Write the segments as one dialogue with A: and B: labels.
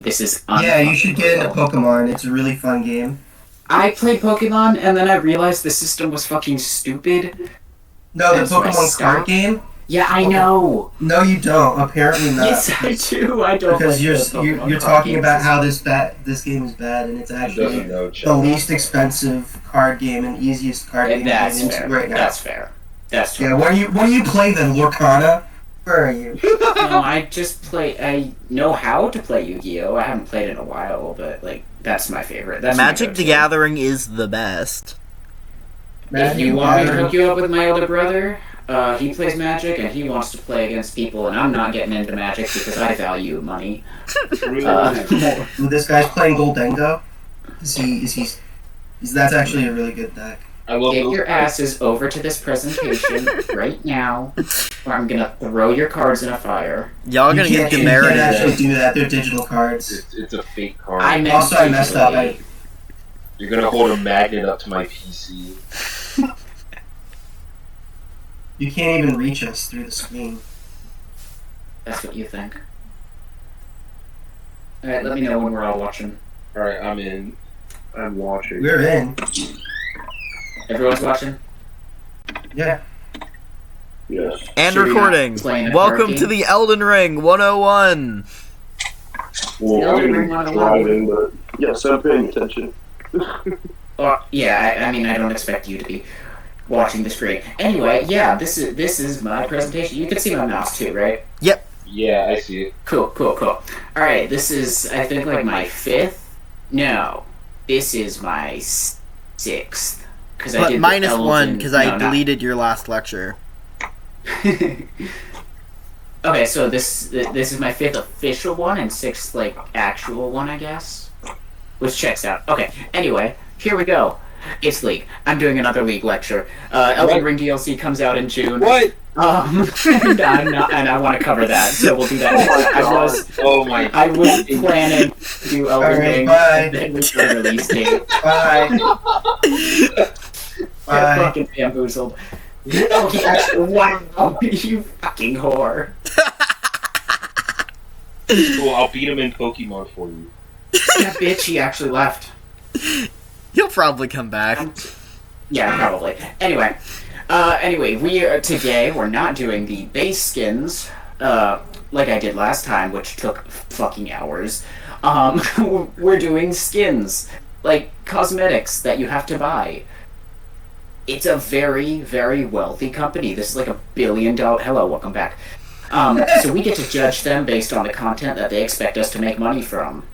A: This is
B: Yeah, you should get into
A: unfucking
B: Pokemon. It's a really fun game.
A: I played Pokemon, and then I realized the system was fucking stupid.
B: No, the
A: And so I
B: Pokemon card
A: stopped.
B: game?
A: Yeah, I know.
B: No, you don't. Apparently not.
A: Yes, I do. I don't
B: Because
A: like
B: you're
A: the Pokemon
B: you're
A: card
B: talking
A: game
B: about
A: system.
B: how this game is bad, and it's
C: He
B: actually
C: doesn't know,
B: the
C: Chuck.
B: least expensive card game and easiest card game to get
A: That's
B: into
A: fair.
B: right now.
A: That's fair. That's
B: Yeah,
A: true.
B: what do you play then, Lorcana? Where are you?
A: No, I just play. I know how to play Yu-Gi-Oh. I haven't played in a while, but like that's my favorite. That's my
D: Magic
A: go-to.
D: the Gathering is the best.
A: If you want me to hook you up with my older brother, he plays Magic and he wants to play against people, and I'm not getting into Magic because I value money.
B: This guy's playing Goldengo. That's actually a really good deck.
C: I love
A: Get
C: those
A: your
C: cards.
A: asses over to this presentation right now, or I'm gonna throw your cards in a fire.
D: Y'all gonna
B: you
D: get
B: can't
D: demerited.
B: actually do that. They're digital cards.
C: It's a fake card.
A: I meant
B: Also, I messed up.
A: digitally.
C: You're gonna hold a magnet up to my PC.
B: You can't even reach us through the screen.
A: That's what you think. Alright, let me know when we're all watching.
C: Alright, I'm in. I'm watching.
B: We're in.
A: Everyone's watching?
B: Yeah.
C: Yes.
D: And
A: Sure you're not
D: recording.
A: playing a
D: Welcome
A: card
D: to
A: game?
D: the Elden Ring 101.
C: Well,
A: Elden
C: I'm
A: Ring 101.
C: driving, but yes, I'm paying attention.
A: Well, yeah, I mean, I don't expect you to be watching the screen. Anyway, yeah, this is my presentation. You can see my mouse too, right?
C: Yeah, I see it.
A: Cool. Alright, this is, I think, like my fifth? No. This is my sixth. Because I
D: But
A: did the
D: minus
A: Elden-
D: one, because I
A: no, not-
D: deleted your last lecture.
A: Okay, so this is my fifth official one and sixth, like, actual one, I guess? Which checks out. Okay, anyway, here we go. It's League. I'm doing another League lecture. Elden
C: What?
A: Ring DLC comes out in June.
C: What?
A: And I want to cover that, so we'll do that.
C: Oh my
A: I was planning to do Elden
B: Alright,
A: Ring,
B: bye.
A: and then we the release date.
B: Bye.
A: Get
B: Bye.
A: fucking bamboozled. Oh, he actually, wow, you fucking whore.
C: Cool, I'll beat him in Pokemon for you.
A: That bitch, he actually left.
D: He'll probably come back.
A: Yeah, probably. Anyway, we're not doing the base skins, like I did last time, which took fucking hours. We're doing skins, like cosmetics that you have to buy. It's a very, very wealthy company. This is like $1 billion. Hello, welcome back. So we get to judge them based on the content that they expect us to make money from,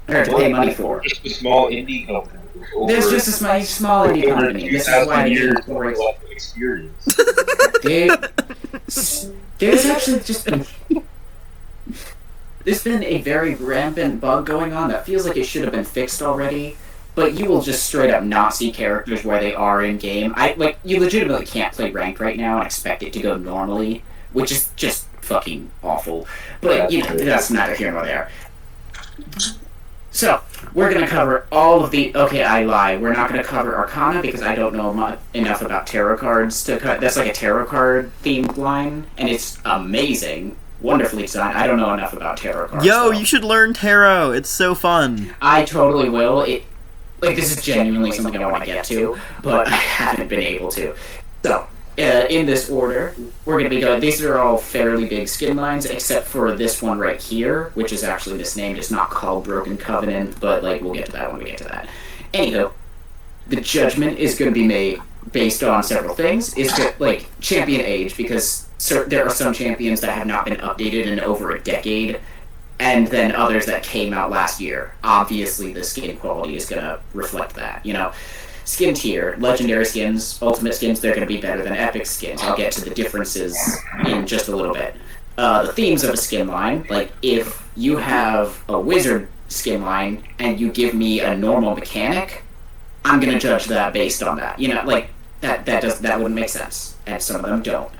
A: or to pay money for.
C: Just a small indie company.
A: There's just a small indie
C: over
A: company. This is why
C: 2,000
A: they
C: years
A: get
C: of
A: more
C: experience.
A: There's actually just been there's been a very rampant bug going on that feels like it should have been fixed already, but you will just straight up not see characters where they are in game. You legitimately can't play ranked right now and expect it to go normally, which is just fucking awful. But that's neither here nor there. So, we're going to cover all of the... Okay, I lie. We're not going to cover Arcana because I don't know enough about tarot cards to cut. That's like a tarot card themed line, and it's amazing. Wonderfully designed. I don't know enough about tarot cards.
D: Yo,
A: though.
D: you should learn tarot. It's so fun.
A: I totally will. This is genuinely something I want to get to, but I haven't been able to. So, in this order, we're going to be going... These are all fairly big skin lines, except for this one right here, which is actually misnamed. It's not called Broken Covenant, but, we'll get to that when we get to that. Anywho, the judgment is going to be made based on several things. It's, champion age, because there are some champions that have not been updated in over a decade, and then others that came out last year. Obviously, the skin quality is going to reflect that, Skin tier, legendary skins, ultimate skins, they're going to be better than epic skins. I'll get to the differences in just a little bit. The themes of a skin line, if you have a wizard skin line and you give me a normal mechanic, I'm going to judge that based on that. That wouldn't make sense, and some of them don't.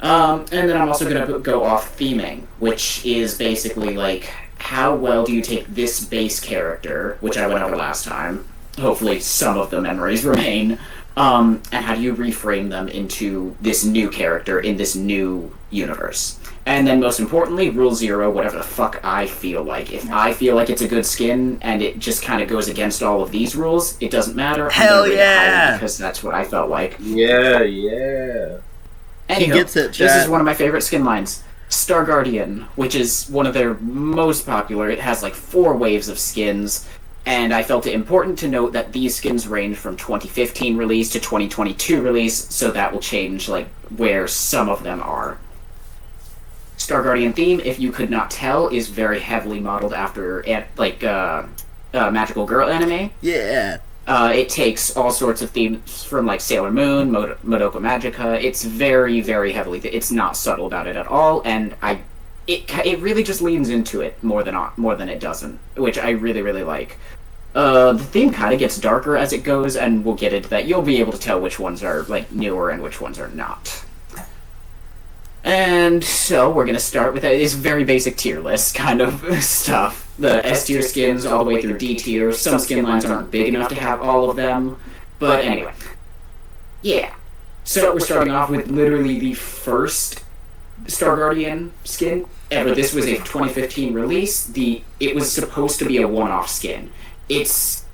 A: And then I'm also going to go off theming, which is basically how well do you take this base character, which I went over last time. Hopefully some of the memories remain. And how do you reframe them into this new character in this new universe? And then most importantly, rule 0, whatever the fuck I feel like. If I feel like it's a good skin and it just kind of goes against all of these rules, it doesn't matter.
D: Hell
A: I'm gonna rate it
D: yeah!
A: higher because that's what I felt like.
C: Yeah.
A: Anywho,
D: gets it,
A: this
D: chat.
A: is one of my favorite skin lines. Star Guardian, which is one of their most popular. It has like 4 waves of skins. And I felt it important to note that these skins range from 2015 release to 2022 release, so that will change like where some of them are. Star Guardian theme, if you could not tell, is very heavily modeled after Magical Girl anime.
D: Yeah.
A: It takes all sorts of themes from like Sailor Moon, Madoka Magica. It's very, very heavily. It's not subtle about it at all, and it really just leans into it more than it doesn't, which I really, really like. The theme kind of gets darker as it goes, and we'll get into that. You'll be able to tell which ones are like newer and which ones are not. And so we're gonna start with this very basic tier list kind of stuff. The S tier skins all the way through D tier. Some skin lines aren't big enough to have all of them, but anyway. Yeah. So we're starting off with literally the first Star Guardian skin ever. This was a 2015 release. It was supposed to be a one-off skin. It's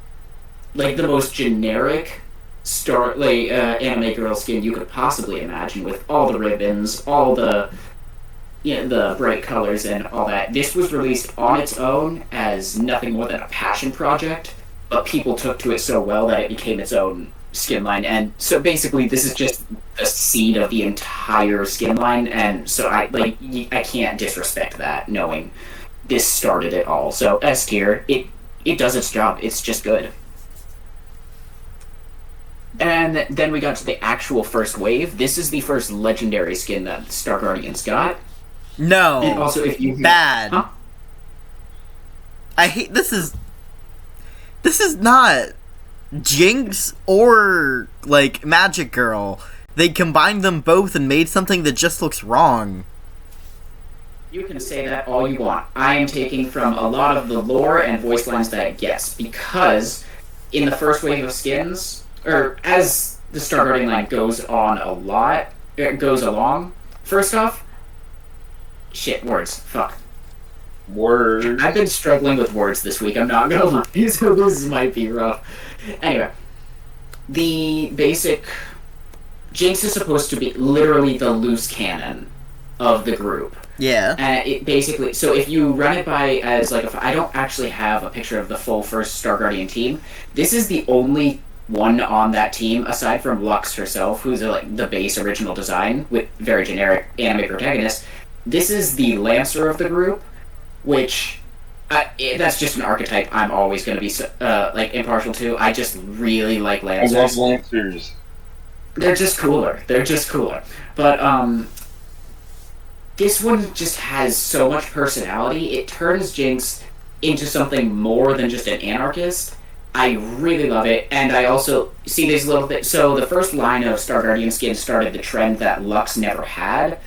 A: like the most generic anime girl skin you could possibly imagine, with all the ribbons, all the the bright colors and all that. This was released on its own as nothing more than a passion project, but people took to it so well that it became its own skin line. And so basically this is just a seed of the entire skin line, and so I can't disrespect that, knowing this started it all. So S tier, it does its job. It's just good. And then we got to the actual first wave. This is the first legendary skin that Star Guardians got.
D: No.
A: And also, if you
D: bad.
A: Huh?
D: I hate this is not Jinx or like Magic Girl. They combined them both and made something that just looks wrong.
A: You can say that all you want. I am taking from a lot of the lore and voice lines that it gets, because in the first wave of skins, or as the Star Guardian line goes along, first off, words.
C: Words.
A: I've been struggling with words this week, I'm not gonna lie, so this might be rough. Anyway, the basic Jinx is supposed to be literally the loose cannon of the group.
D: Yeah.
A: It basically, so if you run it by as like I don't actually have a picture of the full first Star Guardian team. This is the only one on that team aside from Lux herself, who's like the base original design with very generic anime protagonist. This is the Lancer of the group, which that's just an archetype I'm always going to be impartial to. I just really like Lancers.
C: I love Lancers.
A: They're just cooler. But this one just has so much personality. It turns Jinx into something more than just an anarchist. I really love it, and I also see these little things. So the first line of Star Guardian skins started the trend that Lux never had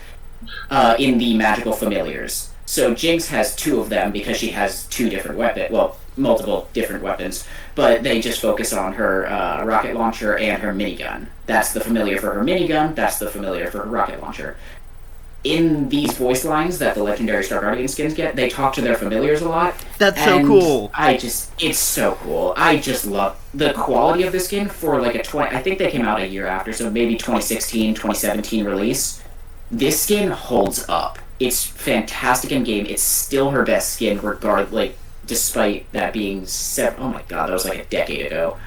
A: in the magical familiars. So Jinx has 2 of them because she has 2 different multiple different weapons, but they just focus on her rocket launcher and her minigun. That's the familiar for her minigun, that's the familiar for her rocket launcher. In these voice lines that the legendary Star Guardian skins get, they talk to their familiars a lot.
D: That's so cool.
A: It's so cool. I just love the quality of this skin for like I think they came out a year after, so maybe 2016, 2017 release. This skin holds up. It's fantastic in game. It's still her best skin, despite that being oh my god, that was like a decade ago.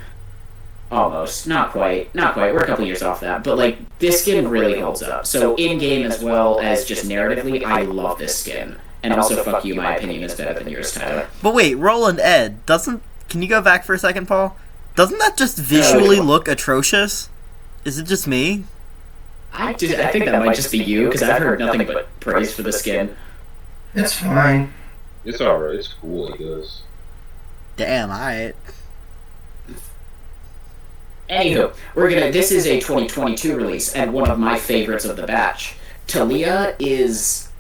A: Almost. Not quite. We're a couple years off that. But, this skin really holds up. So, in-game as well as just narratively, I love this skin. And also, fuck you, my opinion is better than yours, Tyler.
D: But wait, Roland Ed, can you go back for a second, Paul? Doesn't that just visually look atrocious? Is it just me?
A: I think that might just be you, because I've heard nothing but praise for the skin.
B: It's fine.
C: It's alright. It's cool, I guess.
D: Damn, alright.
A: Anywho, this is a 2022 release, and one of my favorites of the batch. Talia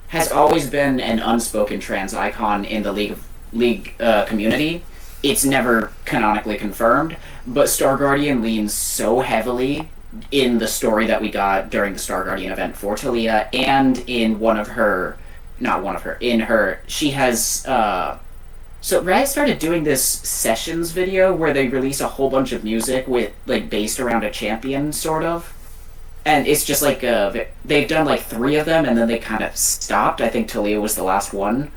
A: has always been an unspoken trans icon in the League community, it's never canonically confirmed, but Star Guardian leans so heavily in the story that we got during the Star Guardian event for Talia, and in she has, so Riot started doing this sessions video where they release a whole bunch of music with, like, based around a champion, sort of. And it's just like, they've done like 3 of them, and then they kind of stopped. I think Talia was the last one.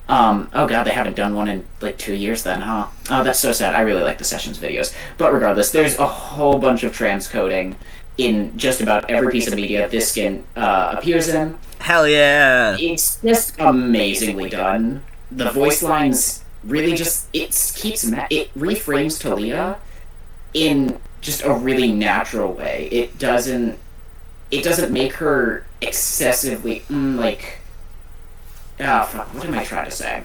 A: Oh god, they haven't done one in like 2 years then, huh? Oh, that's so sad. I really like the sessions videos. But regardless, there's a whole bunch of transcoding in just about every piece of media this skin appears in.
D: Hell yeah!
A: It's just amazingly done. The voice lines really just, it reframes Talia in just a really natural way. It doesn't make her excessively, what am I trying to say?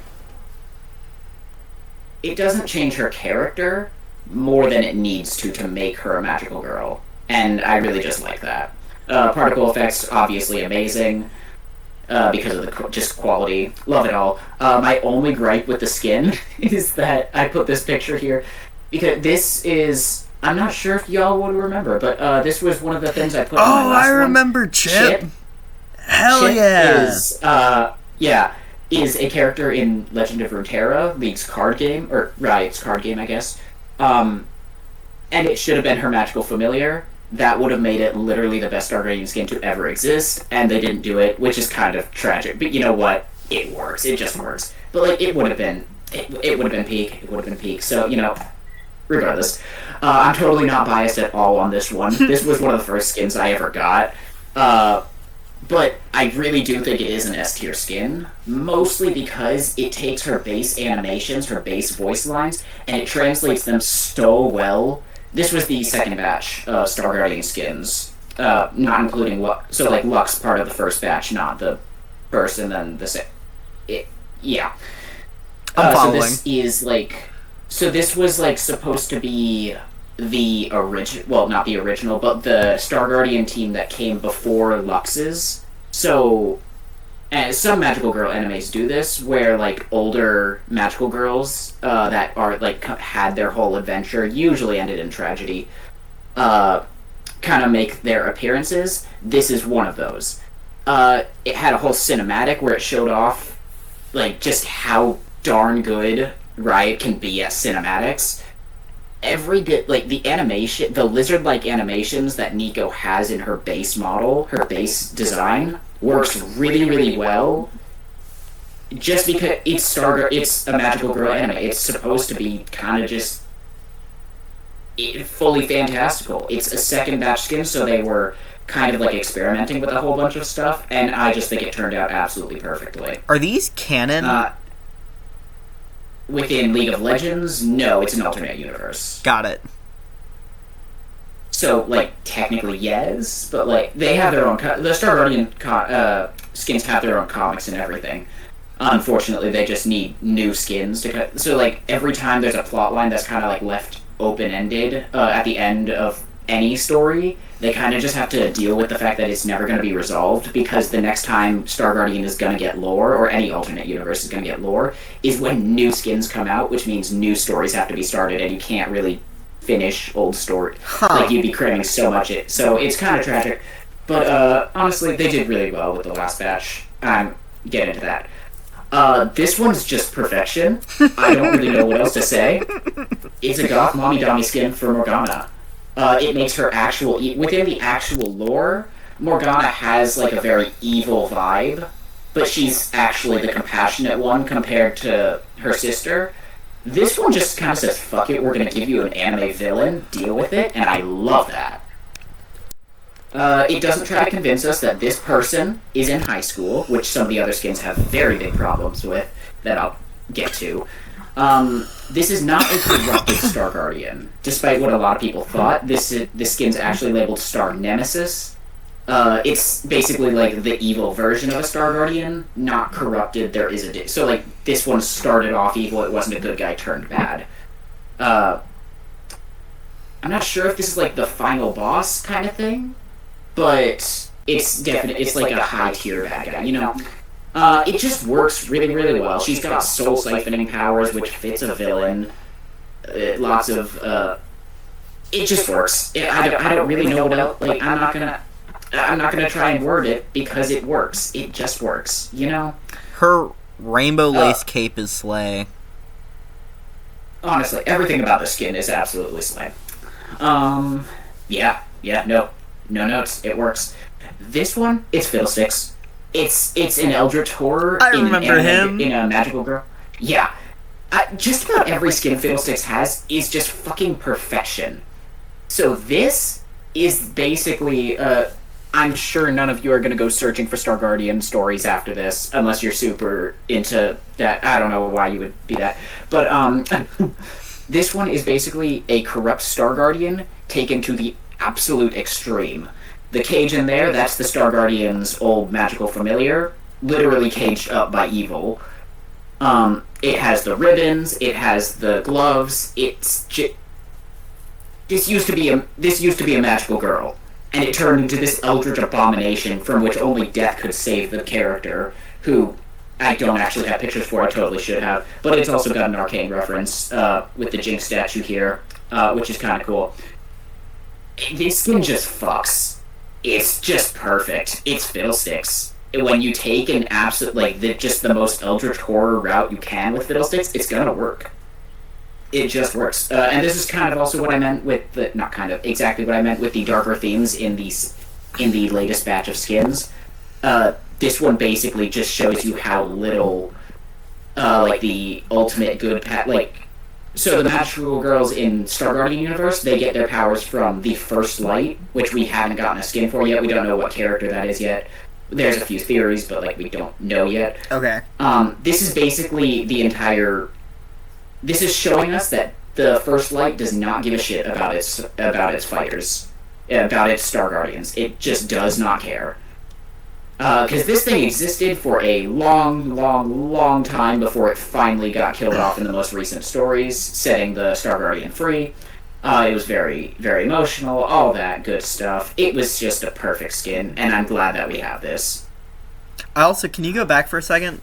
A: It doesn't change her character more than it needs to make her a magical girl. And I really just like that. Particle effects, obviously amazing, because of the just quality. Love it all. My only gripe with the skin is that I put this picture here, because this is, I'm not sure if y'all would remember, but this was one of the things I put on my last
D: I
A: one.
D: remember Chip. Hell
A: Chip
D: yeah!
A: is a character in Legend of Runeterra, League's card game, or Riot's card game, I guess. And it should have been her magical familiar. That would have made it literally the best Star Guardian skin to ever exist, and they didn't do it, which is kind of tragic. But you know what? It works. It just works. But like, it would have been peak. It would have been peak. So, you know, regardless, I'm totally not biased at all on this one. This was one of the first skins I ever got. But I really do think it is an S-tier skin, mostly because it takes her base animations, her base voice lines, and it translates them so well. This was the second batch of Star Guardian skins, not including Lux. So, like, Lux part of the first batch, not the first, and then the second. Yeah.
D: I'm following.
A: So this was, like, supposed to be the original, well, not the original, but the Star Guardian team that came before Lux's. So, some Magical Girl animes do this, where, like, older Magical Girls that are, like, had their whole adventure, usually ended in tragedy, kind of make their appearances. This is one of those. It had a whole cinematic where it showed off, like, just how darn good Riot can be at cinematics. Every bit, like, the animation, the lizard-like animations that Nico has in her base model, her base design, works really, really well. Just because it's a Magical Girl anime. It's supposed to be kind of just fully fantastical. It's a second batch skin, so they were kind of, like, experimenting with a whole bunch of stuff, and I just think it turned out absolutely perfectly.
D: Are these canon?
A: Within League of Legends, no, it's an alternate universe.
D: Got it.
A: So, like, technically yes, but, like, they have their own... the Star Guardian skins have their own comics and everything. Unfortunately, they just need new skins to cut... So, like, every time there's a plotline that's kind of, like, left open-ended at the end of any story, they kind of just have to deal with the fact that it's never going to be resolved, because the next time Star Guardian is going to get lore, or any alternate universe is going to get lore, is when new skins come out, which means new stories have to be started, and you can't really finish old story. Like, you'd be cramming so much it. So it's kind of tragic. But honestly, they did really well with the last batch. Get into that. This one's just perfection. I don't really know what else to say. It's a goth mommy dummy skin for Morgana. It makes her actual... within the actual lore, Morgana has, like, a very evil vibe, but she's actually the compassionate one compared to her sister. This one just kind of says, fuck it, we're gonna give you an anime villain, deal with it, and I love that. It doesn't try to convince us that this person is in high school, which some of the other skins have very big problems with, that I'll get to. This is not a corrupted Star Guardian, despite what a lot of people thought. This skin's actually labeled Star Nemesis. It's basically like the evil version of a Star Guardian, not corrupted. There is so, like, this one started off evil. It wasn't a good guy turned bad. I'm not sure if this is like the final boss kind of thing, but it's definitely, it's like a high tier bad guy, you know. It just works really, really well. She's got soul siphoning powers, which fits a villain. lots of it just works. I don't really know what else. Like I'm not gonna try and word it because it works. It just works. You know.
D: Her rainbow lace cape is slay.
A: Honestly, everything about the skin is absolutely slay. Yeah, no notes. It works. This one, it's Fiddlesticks. It's an Eldritch horror.
D: I remember him
A: in a magical girl. Yeah, just about every skin Fiddlesticks has is just fucking perfection. So this is basically. I'm sure none of you are gonna go searching for Star Guardian stories after this, unless you're super into that. I don't know why you would be that, but this one is basically a corrupt Star Guardian taken to the absolute extreme. The cage in there, that's the Star Guardian's old magical familiar, literally caged up by evil. It has the ribbons, it has the gloves. This used to be a magical girl, and it turned into this eldritch abomination from which only death could save the character, who I don't actually have pictures for. I totally should have, but it's also got an Arcane reference with the Jinx statue here, which is kind of cool. This skin just fucks. It's just perfect. It's Fiddlesticks. When you take an absolute, just the most eldritch horror route you can with Fiddlesticks, it's gonna work. It just works. And this is kind of also what I meant with exactly what I meant with the darker themes in the latest batch of skins. This one basically just shows you how little, the ultimate good so the magical girls in Star Guardian universe, they get their powers from the First Light, which we haven't gotten a skin for yet. We don't know what character that is yet. There's a few theories, but we don't know yet.
D: Okay.
A: This is basically the entire. This is showing us that the First Light does not give a shit about its fighters, about its Star Guardians. It just does not care. Because this thing existed for a long time before it finally got killed off in the most recent stories, setting the Star Guardian free. It was very, very emotional, all that good stuff. It was just a perfect skin, and I'm glad that we have this.
D: Also, can you go back for a second?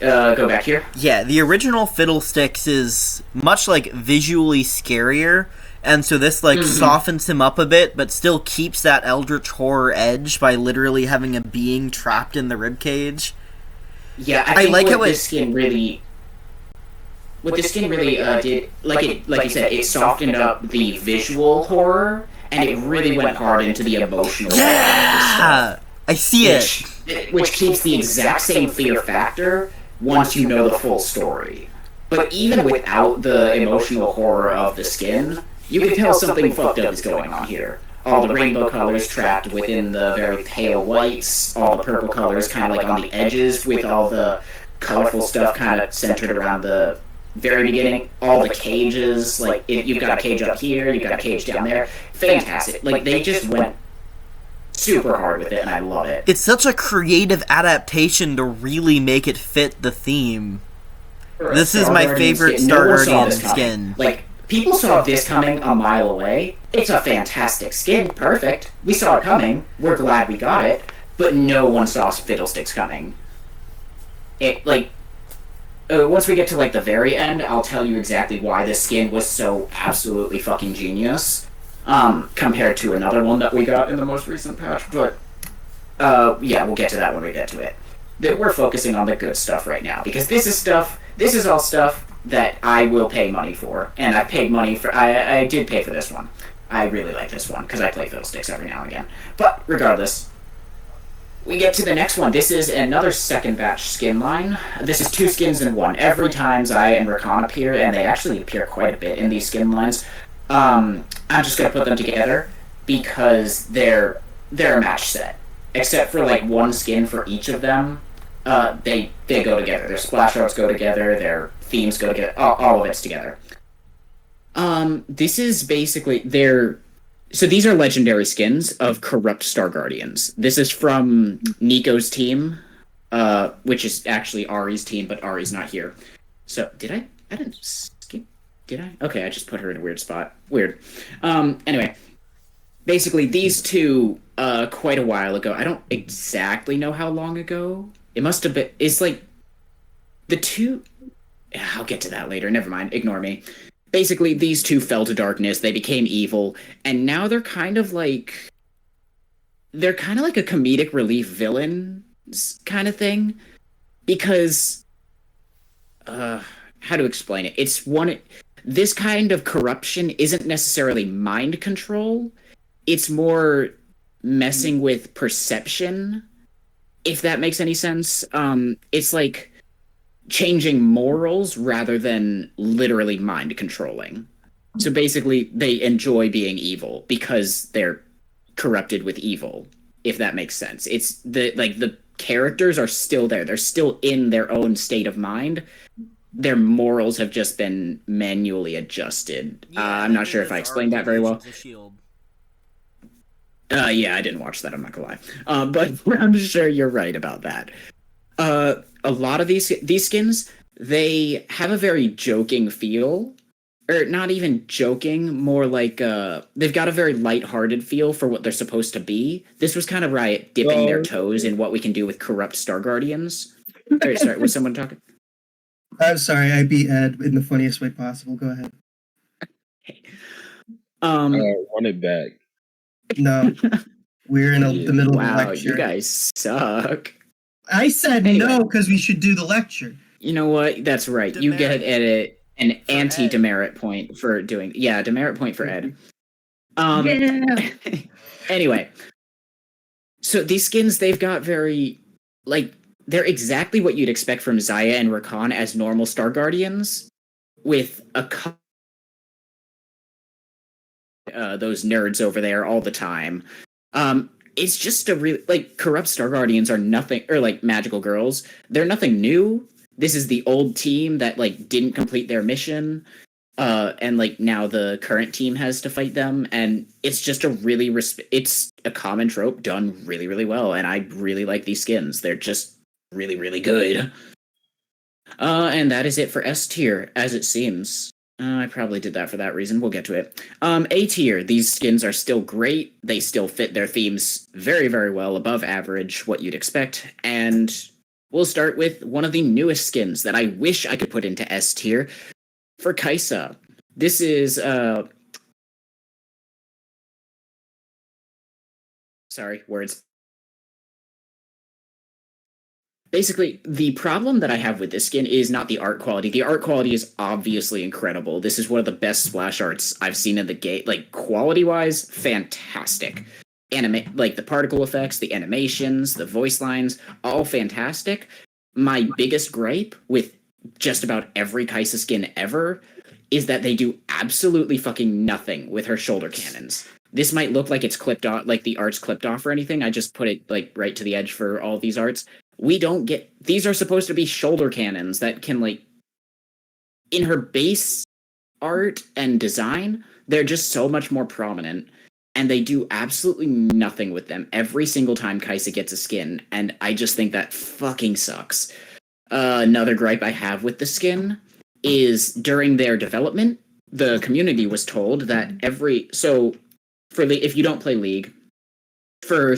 A: Go back here?
D: Yeah, the original Fiddlesticks is much, visually scarier, and so this, softens him up a bit, but still keeps that eldritch horror edge by literally having a being trapped in the ribcage.
A: Yeah, I think like what this skin really did, like you said, it softened up the visual horror, and it really went hard into the emotional horror.
D: Yeah! I see it!
A: Which keeps the exact same fear factor once you know the full story. But even without the emotional horror of the skin, you can tell something fucked up is going on here. All the rainbow colors trapped within the very pale whites, all the purple colors kind of on the edges with all the colorful stuff kind of centered around the very beginning. All the cages, you've got a cage up here, you've got a cage down there. Fantastic. They just went super hard with it, and I love it.
D: It's such a creative adaptation to really make it fit the theme. This is my favorite Star Guardian skin.
A: People saw this coming a mile away. It's a fantastic skin, perfect. We saw it coming. We're glad we got it, but no one saw Fiddlesticks coming. Once we get to the very end, I'll tell you exactly why this skin was so absolutely fucking genius, compared to another one that we got in the most recent patch. But we'll get to that when we get to it. We're focusing on the good stuff right now because this is all stuff that I will pay money for, and I paid money for. I did pay for this one. I really like this one because I play Fiddlesticks every now and again. But regardless, we get to the next one. This is another second batch skin line. This is 2 skins in 1. Every time Xayah and Rakan appear, and they actually appear quite a bit in these skin lines. I'm just gonna put them together because they're a match set. Except for one skin for each of them, they go together. Their splash arts go together. Their themes go together. All of it's together. This is basically so these are legendary skins of corrupt Star Guardians. This is from Nico's team, which is actually Ari's team, but Ari's not here. So I didn't skip. Did I? Okay, I just put her in a weird spot. Weird. Anyway, basically these two, quite a while ago. I don't exactly know how long ago. It must have been. It's the two. I'll get to that later. Never mind. Ignore me. basically these two fell to darkness, they became evil, and now they're kind of like a comedic relief villain kind of thing, because how to explain it? This kind of corruption isn't necessarily mind control. It's more messing with perception, if that makes any sense. It's like changing morals rather than literally mind controlling. So basically, they enjoy being evil because they're corrupted with evil, if that makes sense. It's the characters are still there. They're still in their own state of mind. Their morals have just been manually adjusted. I'm not sure if I explained that very well. Yeah, I didn't watch that, I'm not gonna lie. But I'm sure you're right about that. A lot of these skins, they have a very joking feel. Or not even joking, more like they've got a very lighthearted feel for what they're supposed to be. This was kind of Riot dipping their toes in what we can do with corrupt Star Guardians. Sorry, was someone talking?
B: I'm sorry, I beat Ed in the funniest way possible. Go ahead.
C: Run it back.
B: No, we're in the middle of a lecture.
A: You guys suck.
B: I said no because we should do the lecture.
A: You know what? That's right.
D: Demerit.
A: You get an anti-demerit point for doing. Yeah, demerit point for Ed. Anyway, so these skins, they've got very they're exactly what you'd expect from Xayah and Rakan as normal Star Guardians, with those nerds over there all the time. It's just a really corrupt Star Guardians are nothing, or magical girls. They're nothing new. This is the old team that didn't complete their mission, and now the current team has to fight them, and it's just it's a common trope done really, really well, and I really like these skins. They're just really, really good. And that is it for S tier, as it seems. I probably did that for that reason. We'll get to it. A tier. These skins are still great. They still fit their themes very, very well, above average, what you'd expect. And we'll start with one of the newest skins that I wish I could put into S tier, for Kai'Sa. This is sorry, words. Basically, the problem that I have with this skin is not the art quality. The art quality is obviously incredible. This is one of the best splash arts I've seen in the game. Quality-wise, fantastic. The particle effects, the animations, the voice lines, all fantastic. My biggest gripe with just about every Kai'Sa skin ever is that they do absolutely fucking nothing with her shoulder cannons. This might look like it's clipped off, the art's clipped off or anything. I just put it right to the edge for all these arts. We don't get... These are supposed to be shoulder cannons that can, in her base art and design, they're just so much more prominent, and they do absolutely nothing with them every single time Kai'Sa gets a skin, and I just think that fucking sucks. Another gripe I have with the skin is during their development, the community was told that if you don't play League, for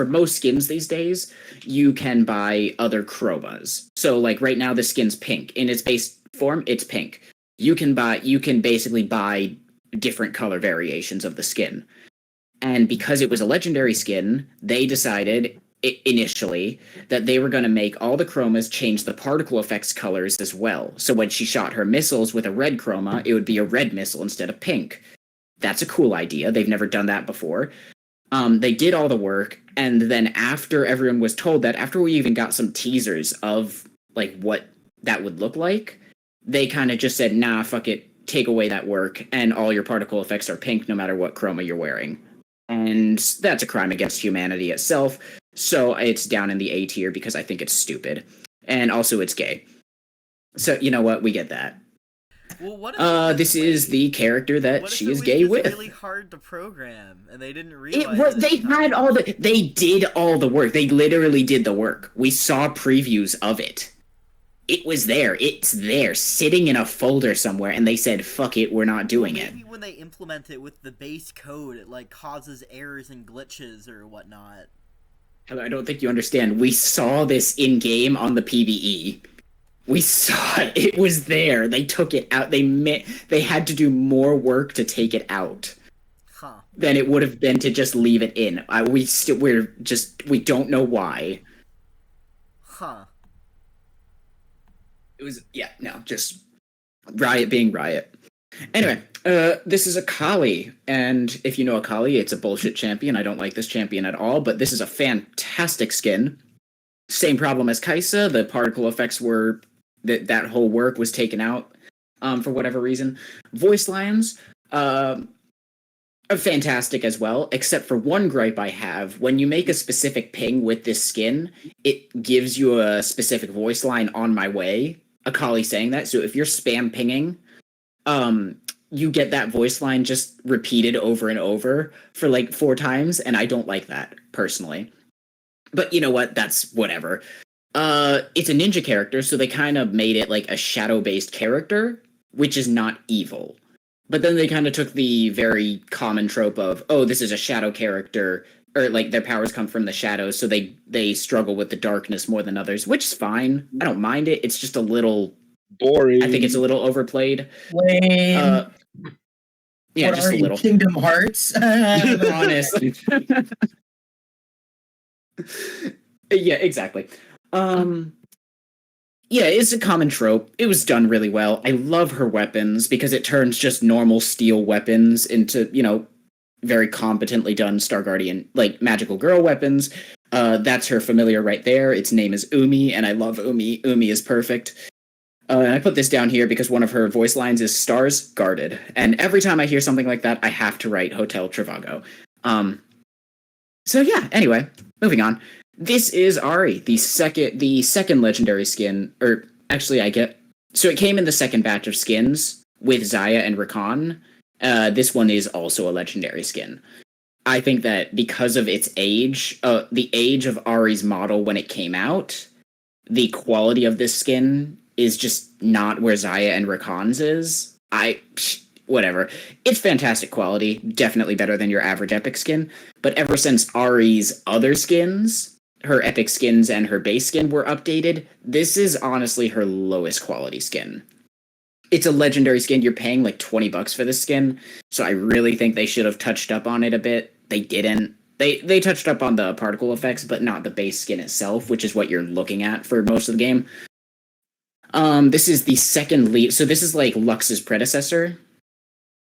A: most skins these days, you can buy other chromas. So right now the skin's pink. In its base form, it's pink. You can basically buy different color variations of the skin. And because it was a legendary skin, they decided initially that they were going to make all the chromas change the particle effects colors as well. So when she shot her missiles with a red chroma, it would be a red missile instead of pink. That's a cool idea. They've never done that before. They did all the work, and then after everyone was told that, after we even got some teasers of what that would look like, they kind of just said, nah, fuck it, take away that work, and all your particle effects are pink no matter what chroma you're wearing. And that's a crime against humanity itself, so it's down in the A tier because I think it's stupid. And also it's gay. So, you know what, we get that.
D: Well,
A: this is the character that she is gay with.
D: It's really hard to program, and they didn't realize
A: They did all the work. They literally did the work. We saw previews of it. It was there. It's there, sitting in a folder somewhere, and they said, fuck it, we're not doing it.
D: Maybe when they implement it with the base code, it causes errors and glitches or whatnot.
A: I don't think you understand. We saw this in-game on the PvE. We saw it. It was there. They took it out. They had to do more work to take it out
D: Huh.
A: than it would have been to just leave it in. We don't know why.
D: Huh.
A: It was just Riot being Riot. Anyway, this is Akali, and if you know Akali, it's a bullshit champion. I don't like this champion at all, but this is a fantastic skin. Same problem as Kai'Sa. The particle effects were that whole work was taken out for whatever reason. Voice lines are fantastic as well, except for one gripe I have. When you make a specific ping with this skin, it gives you a specific voice line on my way. Akali saying that, so if you're spam pinging, you get that voice line just repeated over and over for like 4 times, and I don't like that personally. But you know what? That's whatever. It's a ninja character, so they kind of made it like a shadow-based character, which is not evil. But then they kind of took the very common trope of, oh, this is a shadow character, or like their powers come from the shadows, so they struggle with the darkness more than others, which is fine. I don't mind it. It's just a little
C: Boring.
A: I think it's a little overplayed.
B: Lame.
A: Yeah,
B: What
A: just
B: are
A: a
B: you,
A: little.
B: Kingdom Hearts?
A: Honestly. Yeah, exactly. Yeah, it's a common trope. It was done really well. I love her weapons because it turns just normal steel weapons into, very competently done Star Guardian, like magical girl weapons. That's her familiar right there. Its name is Umi, and I love Umi. Umi is perfect. And I put this down here because one of her voice lines is "Stars Guarded," and every time I hear something like that, I have to write Hotel Trivago. So yeah. Anyway, moving on. This is Ahri, the second legendary skin, or actually, so it came in the second batch of skins with Xayah and Rakan. This one is also a legendary skin. I think that because of its age, the age of Ahri's model when it came out, the quality of this skin is just not where Xayah and Rakan's is. Whatever. It's fantastic quality, definitely better than your average epic skin, but ever since Ahri's other skins, her epic skins and her base skin were updated, this is honestly her lowest quality skin. It's a legendary skin. You're paying like $20 for this skin, so I really think they should have touched up on it a bit. They didn't. They touched up on the particle effects, but not the base skin itself, which is what you're looking at for most of the game. This is the second lead. So this is like Lux's predecessor.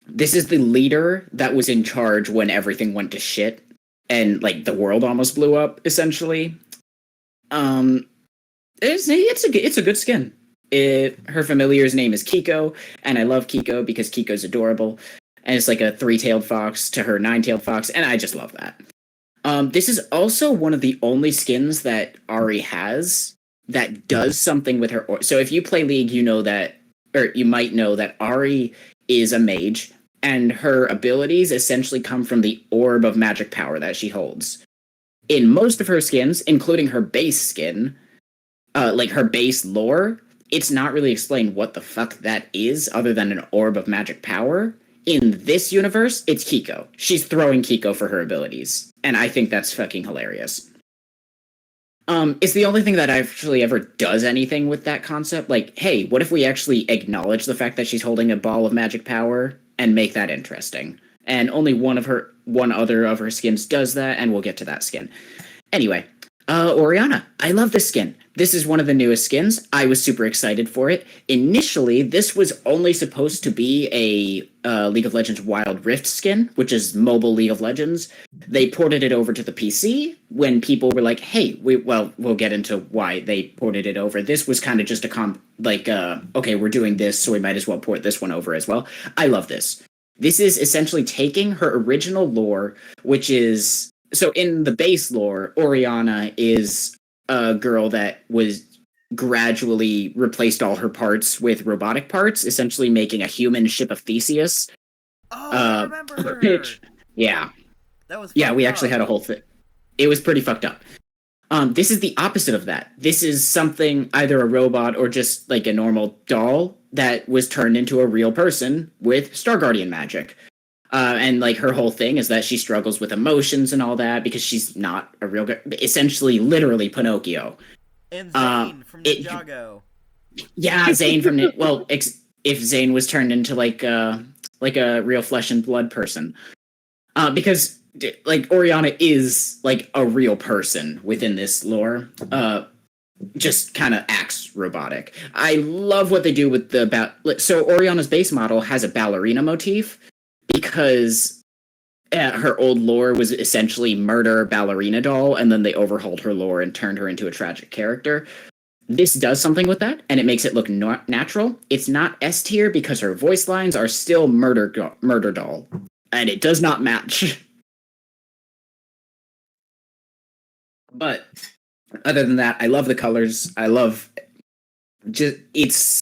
A: This is the leader that was in charge when everything went to shit and like the world almost blew up, essentially. It's a good skin. Her familiar's name is Kiko, and I love Kiko because Kiko's adorable, and it's like a 3-tailed fox to her 9-tailed fox, and I just love that. This is also one of the only skins that Ahri has that does something with her. So if you play League, you know that, or you might know that Ahri is a mage, and her abilities essentially come from the orb of magic power that she holds. In most of her skins, including her base skin, like her base lore, it's not really explained what the fuck that is other than an orb of magic power. In this universe, it's Kiko. She's throwing Kiko for her abilities, and I think that's fucking hilarious. It's the only thing that actually ever does anything with that concept. Like, hey, what if we actually acknowledge the fact that she's holding a ball of magic power and make that interesting? And only one other of her skins does that, and we'll get to that skin. Anyway, Orianna. I love this skin. This is one of the newest skins. I was super excited for it. Initially, this was only supposed to be a League of Legends Wild Rift skin, which is mobile League of Legends. They ported it over to the PC when people were like, hey, we'll get into why they ported it over. This was kind of just okay, we're doing this, so we might as well port this one over as well. I love this. This is essentially taking her original lore, which is... So in the base lore, Orianna is a girl that was gradually replaced all her parts with robotic parts, essentially making a human ship of Theseus.
D: Oh, I remember her.
A: Yeah.
D: That was
A: we actually had a whole thing. It was pretty fucked up. This is the opposite of that. This is something, either a robot or just like a normal doll that was turned into a real person with Star Guardian magic. And like her whole thing is that she struggles with emotions and all that because she's not a real girl. Essentially, literally Pinocchio.
D: And Zane from Ninjago.
A: Yeah, Zane from if Zane was turned into like a real flesh and blood person, because like Oriana is like a real person within this lore. Just kind of acts robotic. I love what they do with so Oriana's base model has a ballerina motif because her old lore was essentially murder ballerina doll, and then they overhauled her lore and turned her into a tragic character. This does something with that, and it makes it look natural. It's not S tier because her voice lines are still murder doll, and it does not match. But other than that, I love the colors. I love it's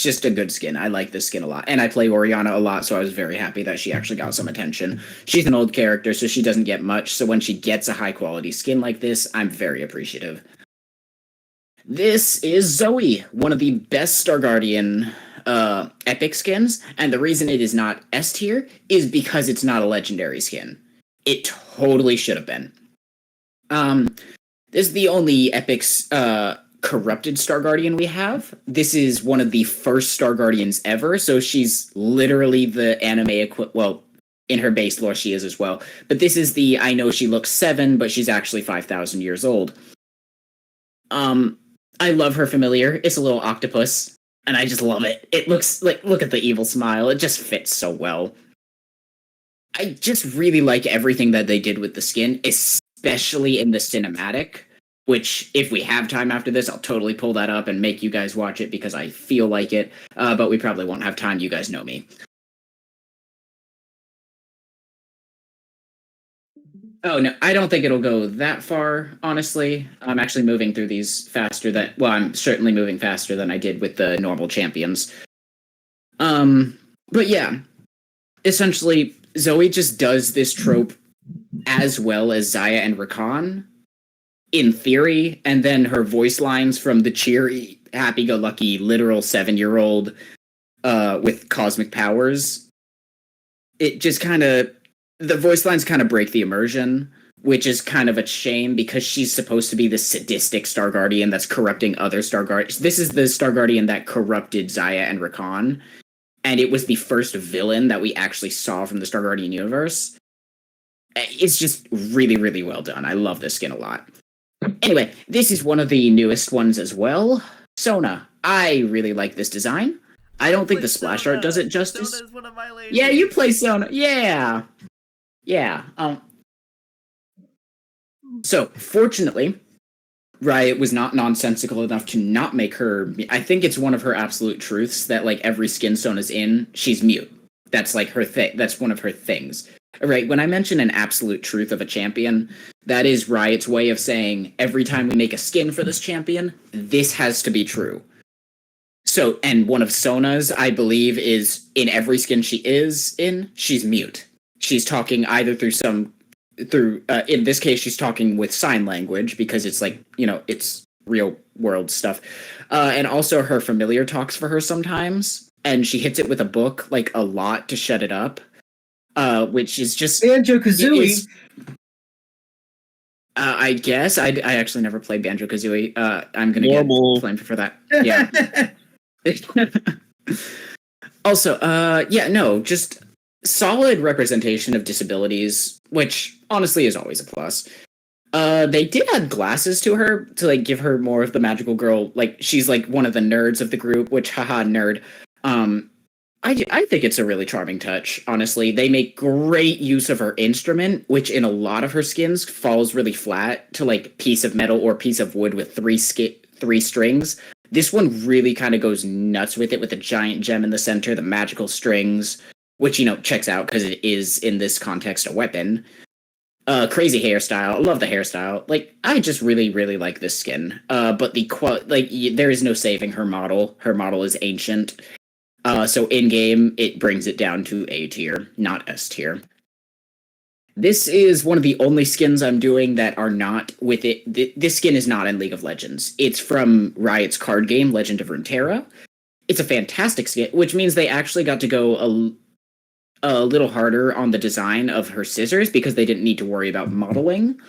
A: just a good skin. I like this skin a lot, and I play Oriana a lot, so I was very happy that she actually got some attention. She's an old character, so she doesn't get much. So when she gets a high quality skin like this, I'm very appreciative. This is Zoe, one of the best Star Guardian epic skins, and the reason it is not S tier is because it's not a legendary skin. It totally should have been. This is the only epics corrupted Star Guardian we have. This is one of the first Star Guardians ever, so she's literally the anime well, in her base lore she is as well. But this is I know she looks 7, but she's actually 5,000 years old. I love her familiar. It's a little octopus, and I just love it. It looks like, look at the evil smile. It just fits so well. I just really like everything that they did with the skin, especially in the cinematic, which if we have time after this, I'll totally pull that up and make you guys watch it because I feel like it, but we probably won't have time. You guys know me. Oh, no, I don't think it'll go that far, honestly. I'm actually moving through these faster I'm certainly moving faster than I did with the normal champions. But yeah, essentially, Zoe just does this trope as well as Xayah and Rakan, in theory, and then her voice lines from the cheery, happy-go-lucky, literal 7-year-old with cosmic powers, it just kind of... The voice lines kind of break the immersion, which is kind of a shame because she's supposed to be the sadistic Star Guardian that's corrupting other Star Guardians. This is the Star Guardian that corrupted Xayah and Rakan, and it was the first villain that we actually saw from the Star Guardian universe. It's just really, really well done. I love this skin a lot. Anyway, this is one of the newest ones as well. Sona. I really like this design. I don't think the splash art does it justice.
D: Sona's one of my ladies.
A: Yeah, you play Sona. Yeah. So, fortunately, Riot was not nonsensical enough to not make her... I think it's one of her absolute truths that, like, every skin Sona's in, she's mute. That's, like, her thing. That's one of her things. Right, when I mention an absolute truth of a champion, that is Riot's way of saying, every time we make a skin for this champion, this has to be true. So, and one of Sona's, I believe, is in every skin she is in, she's mute. She's talking either in this case, she's talking with sign language because it's like, it's real world stuff. And also her familiar talks for her sometimes, and she hits it with a book, like, a lot to shut it up, which is just...
B: Banjo-Kazooie.
A: I guess. I actually never played Banjo-Kazooie. I'm going to get blamed for that. Yeah. Also, just... solid representation of disabilities, which honestly is always a plus. They did add glasses to her to like give her more of the magical girl. Like she's like one of the nerds of the group, which haha nerd. I think it's a really charming touch. Honestly, they make great use of her instrument, which in a lot of her skins falls really flat to like piece of metal or piece of wood with three strings. This one really kind of goes nuts with it with the giant gem in the center, the magical strings. Which, checks out because it is, in this context, a weapon. Crazy hairstyle. I love the hairstyle. Like, I just really, really like this skin. But there is no saving her model. Her model is ancient. So in-game, it brings it down to A tier, not S tier. This is one of the only skins I'm doing that are not with it. This skin is not in League of Legends. It's from Riot's card game, Legend of Runeterra. It's a fantastic skin, which means they actually got to go a little harder on the design of her scissors because they didn't need to worry about modeling.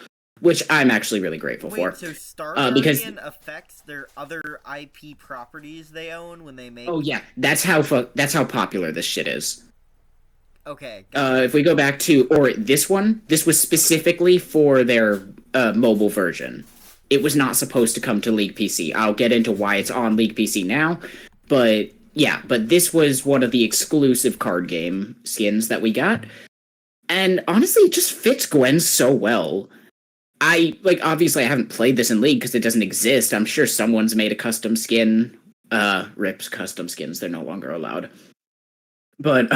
A: which I'm actually really grateful for.
D: Wait, so Star
A: because
D: Guardian affects their other IP properties they own when they make...
A: oh yeah, that's how popular this shit is.
D: Okay.
A: If we go back to this one, this was specifically for their mobile version. It was not supposed to come to League PC. I'll get into why it's on League PC now, but yeah, but this was one of the exclusive card game skins that we got. And honestly, it just fits Gwen so well. Obviously I haven't played this in League because it doesn't exist. I'm sure someone's made a custom skin. Rips custom skins, they're no longer allowed. But,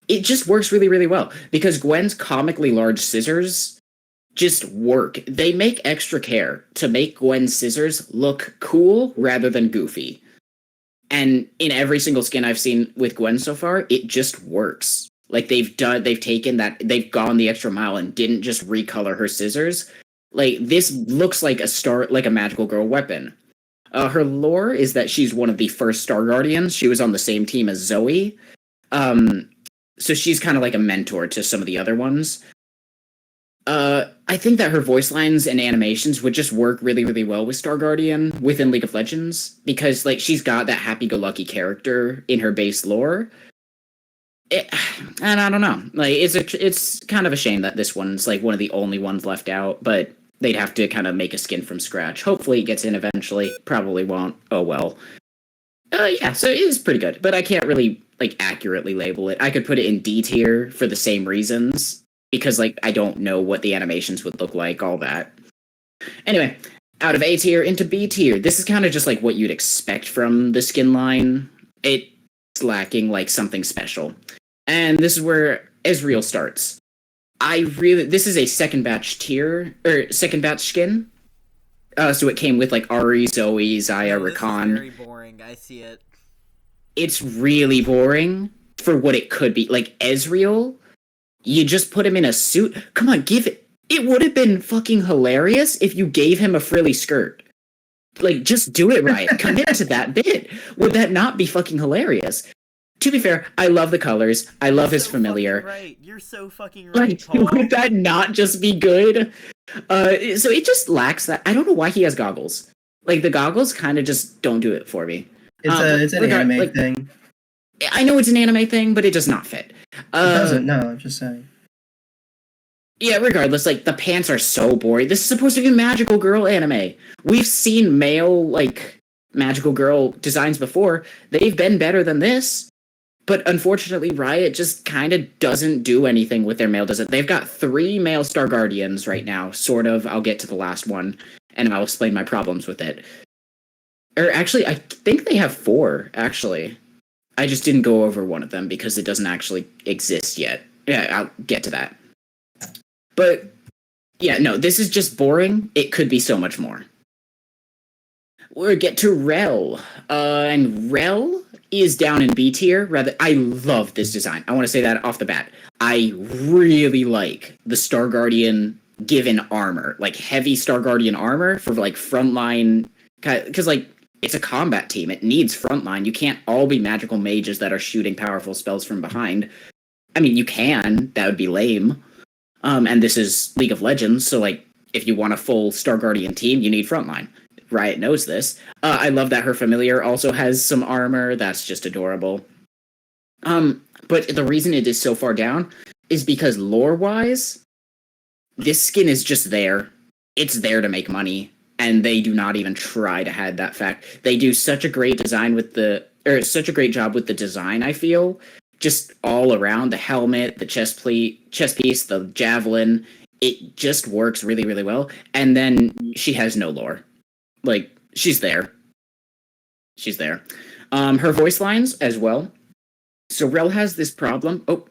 A: it just works really, really well because Gwen's comically large scissors just work. They make extra care to make Gwen's scissors look cool rather than goofy. And in every single skin I've seen with Gwen so far, it just works. Like they've gone the extra mile and didn't just recolor her scissors. Like this looks like a magical girl weapon. Her lore is that she's one of the first Star Guardians. She was on the same team as Zoe. So she's kind of like a mentor to some of the other ones. I think that her voice lines and animations would just work really, really well with Star Guardian within League of Legends because like she's got that happy-go-lucky character in her base lore. And I don't know, like it's kind of a shame that this one's like one of the only ones left out, but they'd have to kind of make a skin from scratch. Hopefully it gets in eventually. Probably won't. Oh well. Yeah, so it is pretty good, but I can't really like accurately label it. I could put it in D tier for the same reasons because like I don't know what the animations would look like, all that. Anyway, out of A tier into B tier. This is kind of just like what you'd expect from the skin line. It's lacking like something special. And this is where Ezreal starts. This is a second batch skin. So it came with like Ahri, Zoe, Xayah, Rakan.
D: Is very boring. I see it.
A: It's really boring for what it could be. Like Ezreal, you just put him in a suit. Come on, give it. It would have been fucking hilarious if you gave him a frilly skirt. Like, just do it right. Commit to that bit. Would that not be fucking hilarious? To be fair, I love the colors. I love his familiar.
D: Right, you're so fucking right.
A: Like,
D: Paul.
A: would that not just be good? So it just lacks that. I don't know why he has goggles. Like the goggles kind of just don't do it for me.
B: It's an anime thing.
A: I know it's an anime thing, but it does not fit.
B: It doesn't. No, I'm just saying.
A: Yeah, regardless, like the pants are so boring. This is supposed to be a magical girl anime. We've seen male like magical girl designs before. They've been better than this. But unfortunately, Riot just kind of doesn't do anything with their male design. They've got 3 male Star Guardians right now, sort of. I'll get to the last one, and I'll explain my problems with it. Or actually, I think they have 4, actually. I just didn't go over one of them because it doesn't actually exist yet. Yeah, I'll get to that. But, yeah, no, this is just boring. It could be so much more. We'll get to Rel. And Rel is down in B tier. Rather, I love this design. I want to say that off the bat. I really like the Star Guardian given armor, like heavy Star Guardian armor for like frontline, because like it's a combat team. It needs frontline. You can't all be magical mages that are shooting powerful spells from behind. I mean, you can. That would be lame. And this is League of Legends, so like if you want a full Star Guardian team, you need frontline. Riot knows this. I love that her familiar also has some armor. That's just adorable. But the reason it is so far down is because lore-wise, this skin is just there. It's there to make money, and they do not even try to hide that fact. They do such a great design such a great job with the design, I feel. Just all around, the helmet, the chest piece, the javelin. It just works really, really well. And then she has no lore. Like, she's there. She's there. Her voice lines as well. So Rel has this problem. Oh,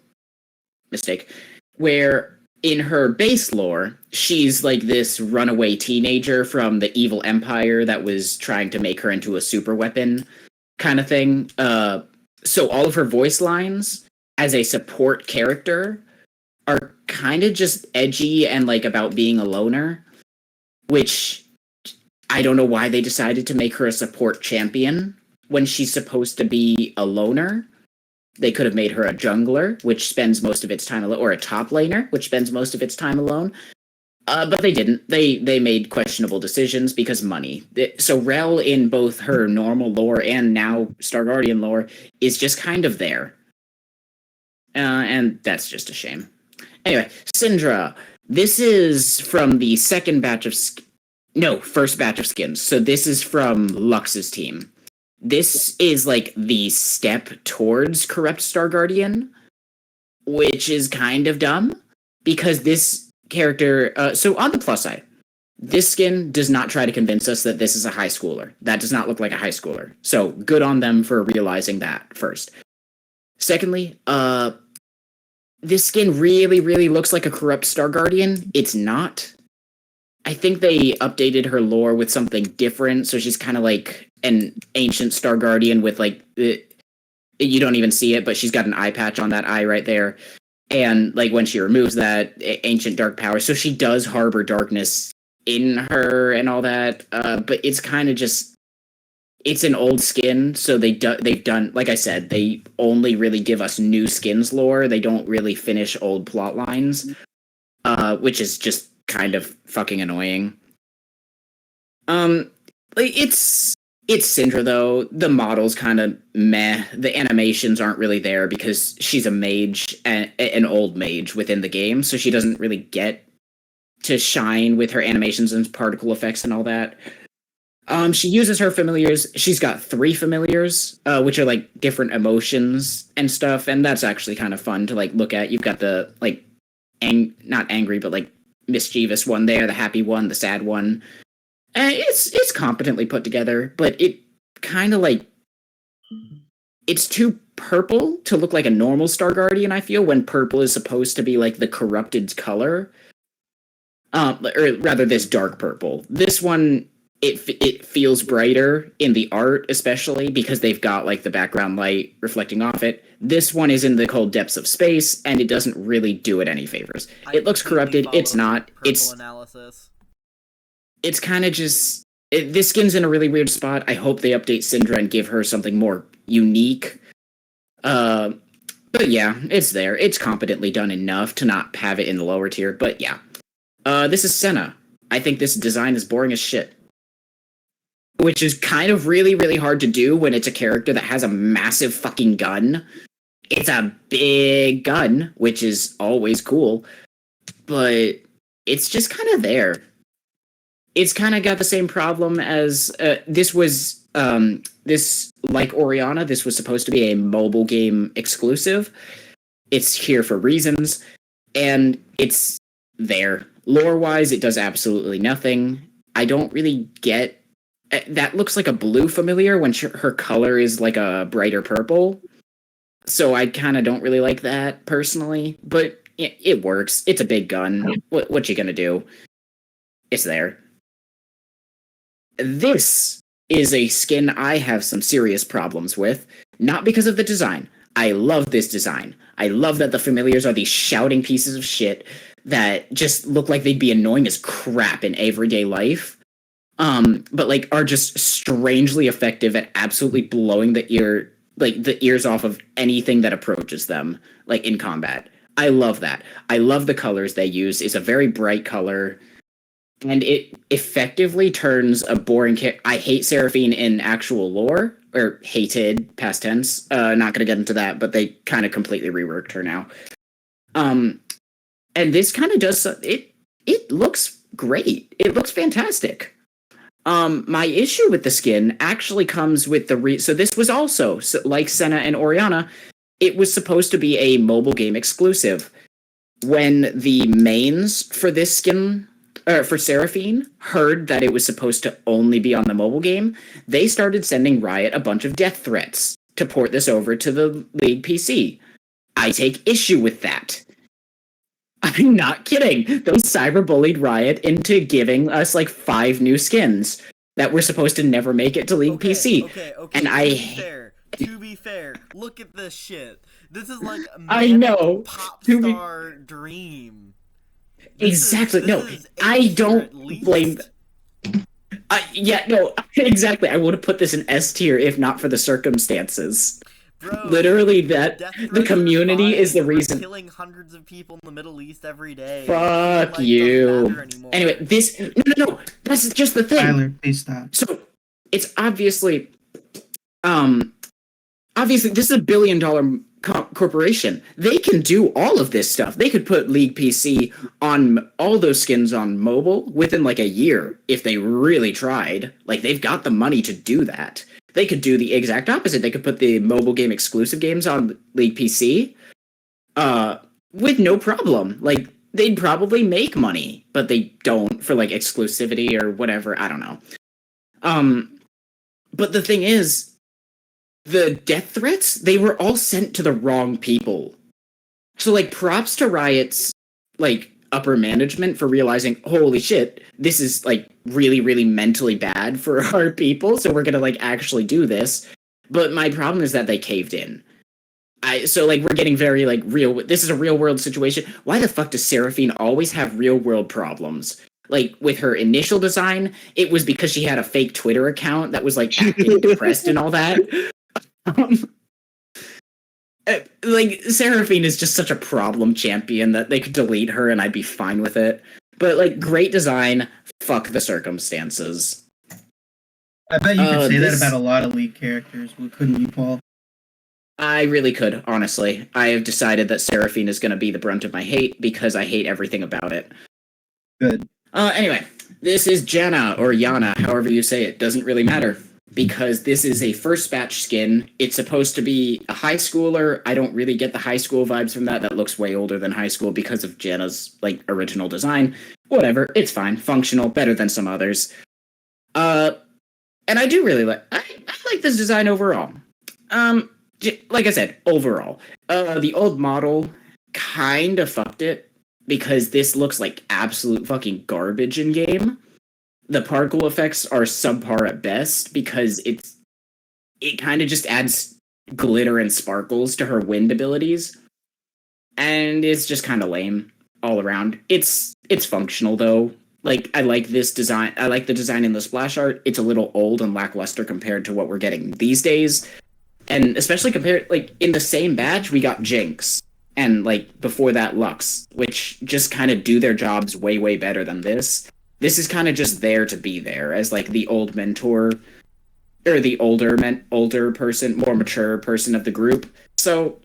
A: mistake. Where in her base lore, she's like this runaway teenager from the evil empire that was trying to make her into a super weapon kind of thing. So all of her voice lines as a support character are kind of just edgy and like about being a loner, which I don't know why they decided to make her a support champion when she's supposed to be a loner. They could have made her a jungler, which spends most of its time alone, or a top laner, which spends most of its time alone. But they didn't. They made questionable decisions because money. So Rel in both her normal lore and now Star Guardian lore is just kind of there. And that's just a shame. Anyway, Syndra. This is from the second batch of... first batch of skins. So this is from Lux's team. This is like the step towards Corrupt Star Guardian, which is kind of dumb because this character. So on the plus side, this skin does not try to convince us that this is a high schooler. That does not look like a high schooler. So good on them for realizing that first. Secondly, this skin really, really looks like a Corrupt Star Guardian. It's not. I think they updated her lore with something different, so she's kind of like an ancient Star Guardian with like you don't even see it, but she's got an eye patch on that eye right there, and like when she removes that, ancient dark power, so she does harbor darkness in her and all that. But it's kind of just it's an old skin, so they've done, like I said, they only really give us new skins lore. They don't really finish old plot lines, which is just kind of fucking annoying. It's Syndra though. The model's kind of meh. The animations aren't really there because she's a mage, an old mage within the game, so she doesn't really get to shine with her animations and particle effects and all that. She uses her familiars. She's got 3 familiars, which are like different emotions and stuff, and that's actually kind of fun to like look at. You've got the like not angry, but like mischievous one there, the happy one, the sad one. It's competently put together, but it kind of like it's too purple to look like a normal Star Guardian, I feel, when purple is supposed to be like the corrupted color. Or rather this dark purple. This one it feels brighter in the art, especially because they've got like the background light reflecting off it. This one is in the cold depths of space, and it doesn't really do it any favors. It looks corrupted. It's not. It's analysis. It's kind of just this skin's in a really weird spot. I hope they update Syndra and give her something more unique. But yeah, it's there. It's competently done enough to not have it in the lower tier. But yeah, this is Senna. I think this design is boring as shit. Which is kind of really, really hard to do when it's a character that has a massive fucking gun. It's a big gun, which is always cool. But it's just kind of there. It's kind of got the same problem as... this, like Oriana, this was supposed to be a mobile game exclusive. It's here for reasons. And it's there. Lore-wise, it does absolutely nothing. I don't really get... That looks like a blue familiar when her color is like a brighter purple. So I kind of don't really like that personally, but it works. It's a big gun. What you gonna do? It's there. This is a skin I have some serious problems with, not because of the design. I love this design. I love that the familiars are these shouting pieces of shit that just look like they'd be annoying as crap in everyday life. But like are just strangely effective at absolutely blowing the ears off of anything that approaches them, like in combat. I love that. I love the colors they use. It's a very bright color, and it effectively turns a boring I hate Seraphine in actual lore, or hated, past tense. Not gonna get into that, but they kind of completely reworked her now. And this kind of does it. It looks great. It looks fantastic. My issue with the skin actually comes with so this was also, like Senna and Oriana, it was supposed to be a mobile game exclusive. When the mains for this skin, for Seraphine, heard that it was supposed to only be on the mobile game, they started sending Riot a bunch of death threats to port this over to the League PC. I take issue with that. I'm not kidding. Those cyberbullied Riot into giving us like 5 new skins that were supposed to never make it to League PC.
D: Okay.
A: And
D: To be fair, look at this shit. This is like
A: I know
D: pop star dream.
A: Exactly. I don't blame. Exactly. I would have put this in S tier if not for the circumstances.
D: Bro,
A: Literally, that
D: death
A: the
D: threats are
A: community is the
D: fine. We're
A: reason.
D: killing hundreds of people in the Middle East every day.
A: Fuck
D: Human life
A: you.
D: doesn't matter anymore.
A: Anyway, this no. That's just the thing.
B: Tyler, please stop.
A: So it's obviously this is a billion-dollar corporation. They can do all of this stuff. They could put League PC on all those skins on mobile within like a year if they really tried. Like, they've got the money to do that. They could do the exact opposite. They could put the mobile game exclusive games on League PC with no problem. Like, they'd probably make money, but they don't for like exclusivity or whatever. I don't know. But the thing is, the death threats, they were all sent to the wrong people. So, like, props to Riot's, like, upper management for realizing, holy shit, this is, like, really, really mentally bad for our people, so we're gonna, like, actually do this. But my problem is that they caved in. So, like, we're getting very, like, real... This is a real-world situation. Why the fuck does Seraphine always have real-world problems? Like, with her initial design, it was because she had a fake Twitter account that was, like, acting depressed and all that. Like, Seraphine is just such a problem champion that they could delete her and I'd be fine with it. But, like, great design, fuck the circumstances.
B: I bet you could say that about a lot of League characters, couldn't you, Paul?
A: I really could, honestly. I have decided that Seraphine is going to be the brunt of my hate because I hate everything about it.
B: Good.
A: Anyway, this is Janna, or Yana, however you say it. Doesn't really matter. Because this is a first batch skin. It's supposed to be a high schooler. I don't really get the high school vibes from that. That looks way older than high school because of Janna's, like, original design. Whatever, it's fine. Functional, better than some others. And I do really like... I like this design overall. Like I said, overall. The old model kind of fucked it. Because this looks like absolute fucking garbage in game. The particle effects are subpar at best because it kind of just adds glitter and sparkles to her wind abilities, and it's just kind of lame all around. It's functional though. Like, I like this design. I like the design in the splash art. It's a little old and lackluster compared to what we're getting these days, and especially compared, like, in the same batch we got Jinx and, like, before that Lux, which just kind of do their jobs way better than this. This is kind of just there to be there as, like, the old mentor, or the older person, more mature person of the group. So,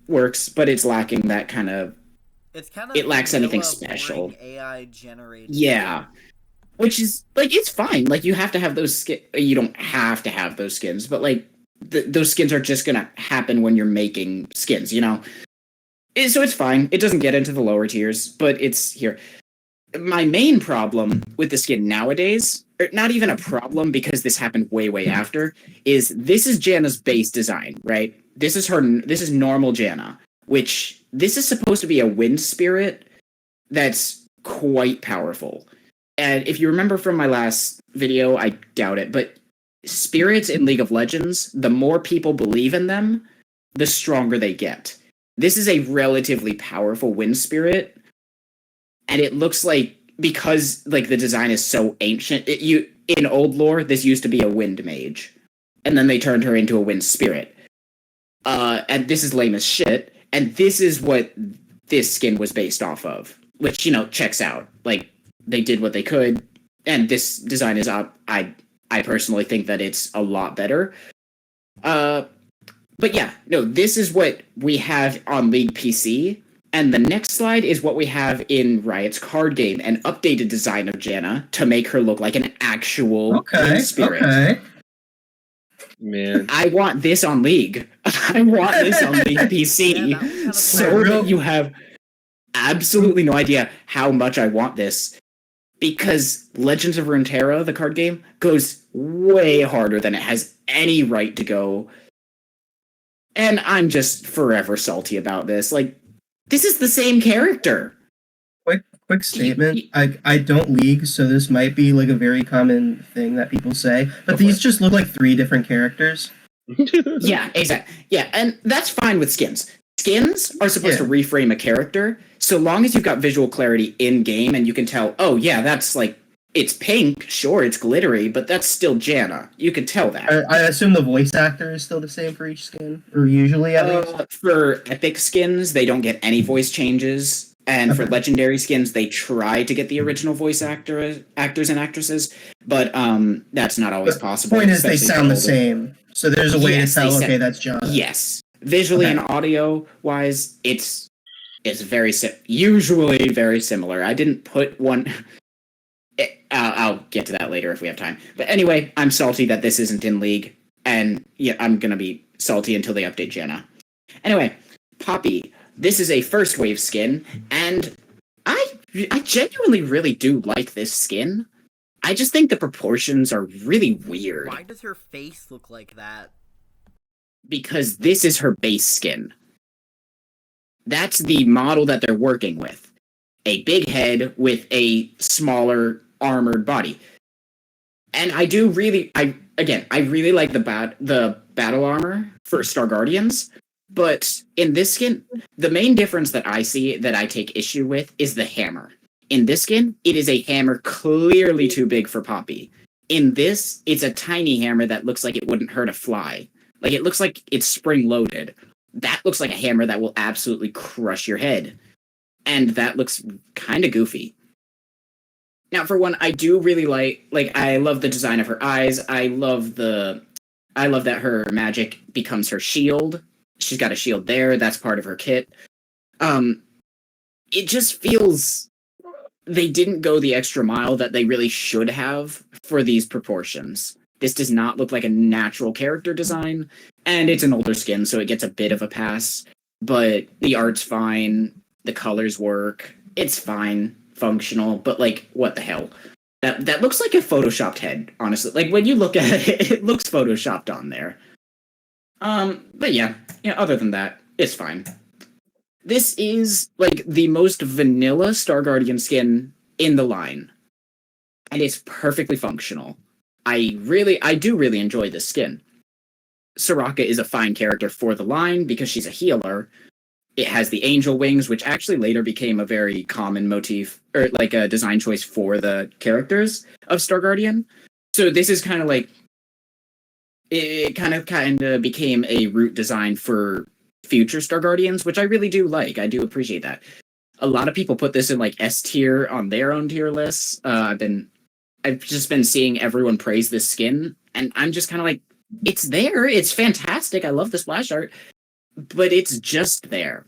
A: works, but it's lacking that kind of...
D: It's kind of...
A: It lacks anything special.
D: AI generated.
A: Yeah. Which is, like, it's fine. Like, you have to have those skins. You don't have to have those skins, but, like, those skins are just gonna happen when you're making skins, you know? So it's fine. It doesn't get into the lower tiers, but it's here. My main problem with the skin nowadays, or not even a problem because this happened way after, is this is Janna's base design, right? This is normal Janna, which this is supposed to be a wind spirit that's quite powerful. And if you remember from my last video, I doubt it, but spirits in League of Legends, the more people believe in them, the stronger they get. This is a relatively powerful wind spirit. And it looks like, because, like, the design is so ancient, in old lore, this used to be a wind mage. And then they turned her into a wind spirit. And this is lame as shit. And this is what this skin was based off of. Which, you know, checks out. Like, they did what they could. And this design is up. I personally think that it's a lot better. But yeah, no, this is what we have on League PC. And the next slide is what we have in Riot's card game, an updated design of Janna to make her look like an actual spirit.
B: Okay.
C: Man.
A: I want this on League. I want this on League PC.
D: Yeah,
A: so that you have absolutely no idea how much I want this. Because Legends of Runeterra, the card game, goes way harder than it has any right to go. And I'm just forever salty about this. Like, this is the same character.
B: Quick statement. I don't League, so this might be, like, a very common thing that people say. But these just look like 3 different characters.
A: Yeah, exactly. Yeah, and that's fine with skins. Skins are supposed to reframe a character, so long as you've got visual clarity in game and you can tell, oh yeah, that's like it's pink, sure, it's glittery, but that's still Janna. You can tell that.
B: I assume the voice actor is still the same for each skin, or usually at least.
A: For epic skins, they don't get any voice changes, and for
B: Okay.
A: legendary skins, they try to get the original voice actors and actresses, but that's not always
B: The
A: possible.
B: point is, they
A: especially
B: sound the
A: for older-
B: same, so there's a way
A: Yes,
B: to
A: they
B: tell.
A: sound-
B: Okay, that's John.
A: Yes, visually
B: Okay.
A: and audio wise, it's usually very similar. I didn't put one. I'll get to that later if we have time. But anyway, I'm salty that this isn't in League, and yeah, I'm gonna be salty until they update Janna. Anyway, Poppy, this is a first wave skin, and I genuinely really do like this skin. I just think the proportions are really weird
D: Why does her face look like that?
A: because this is her base skin. That's the model that they're working with. A big head with a smaller armored body. And I really like the battle armor for Star Guardians, but in this skin, the main difference that I see that I take issue with is the hammer. In this skin, it is a hammer clearly too big for Poppy. In this, it's a tiny hammer that looks like it wouldn't hurt a fly. Like, it looks like it's spring-loaded. That looks like a hammer that will absolutely crush your head. And that looks kind of goofy. Now, for one, I do really I love the design of her eyes. I love that her magic becomes her shield. She's got a shield there. That's part of her kit. It just feels they didn't go the extra mile that they really should have for these proportions. This does not look like a natural character design, and it's an older skin, so it gets a bit of a pass. But the art's fine. The colors work. It's fine, functional, but like, what the hell? That looks like a photoshopped head, honestly. Like, when you look at it, it looks photoshopped on there. But yeah, other than that, it's fine. This is like the most vanilla Star Guardian skin in the line. And it's perfectly functional. I do really enjoy this skin. Soraka is a fine character for the line because she's a healer. It has the angel wings, which actually later became a very common motif, or like a design choice for the characters of Star Guardian. So this is kind of like, it kind of became a root design for future Star Guardians, which I really do like. I do appreciate that. A lot of people put this in like S tier on their own tier lists. I've just been seeing everyone praise this skin, and I'm just kind of like, it's there. It's fantastic. I love the splash art. But it's just there.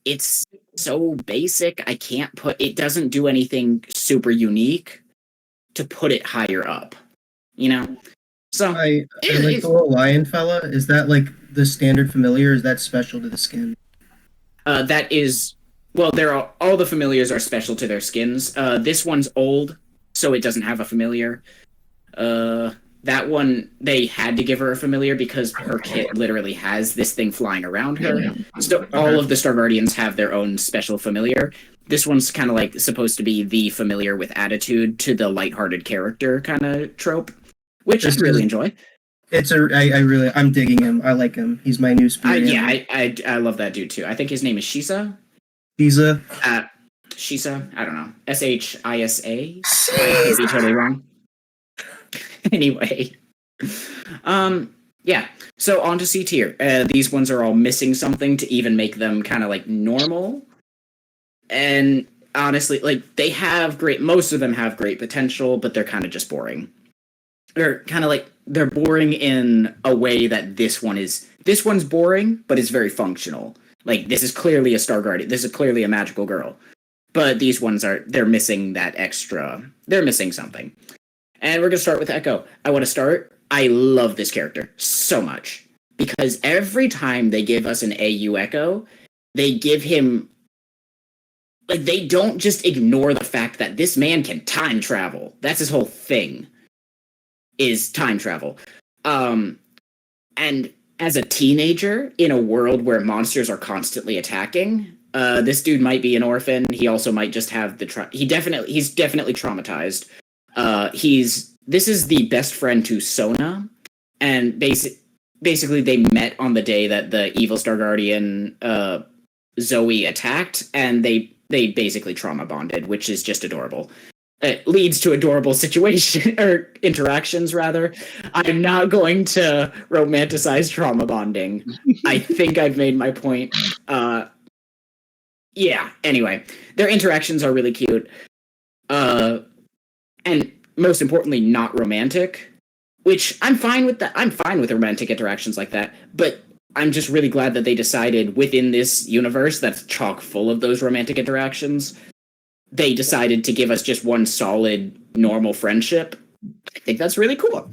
A: It's so basic. It doesn't do anything super unique to put it higher up. So
B: I like the little lion fella. Is that like the standard familiar? Or is that special to the skin?
A: that is, well, all the familiars are special to their skins. This one's old, so it doesn't have a familiar. That one, they had to give her a familiar because her kit literally has this thing flying around her. So all of the Star Guardians have their own special familiar. This one's kind of like supposed to be the familiar with attitude to the lighthearted character kind of trope, which I really enjoy.
B: I'm digging him. I like him. He's my new spirit.
A: I love that dude too. I think his name is Shisa.
B: Shisa.
A: Shisa. I don't know. Shisa. I could be totally wrong. Anyway, yeah. So on to C tier. These ones are all missing something to even make them kind of like normal. And honestly, like most of them have great potential, but they're kind of just boring. They're boring in a way that this one's boring, but it's very functional. Like, this is clearly a Star Guardian. This is clearly a magical girl. But these ones they're missing that extra. They're missing something. And we're going to start with Echo. I love this character so much. Because every time they give us an AU Echo, they give him... Like, they don't just ignore the fact that this man can time travel. That's his whole thing, is time travel. And as a teenager, in a world where monsters are constantly attacking, this dude might be an orphan. He also might just have he's definitely traumatized. This is the best friend to Sona, and basically they met on the day that the evil Star Guardian Zoe attacked, and they basically trauma bonded, which is just adorable. it leads to adorable situation or interactions rather. I'm not going to romanticize trauma bonding. I think I've made my point. Yeah, anyway, their interactions are really cute. And most importantly, not romantic, which I'm fine with that. I'm fine with romantic interactions like that, but I'm just really glad that they decided within this universe that's chock full of those romantic interactions, they decided to give us just one solid normal friendship. I think that's really cool.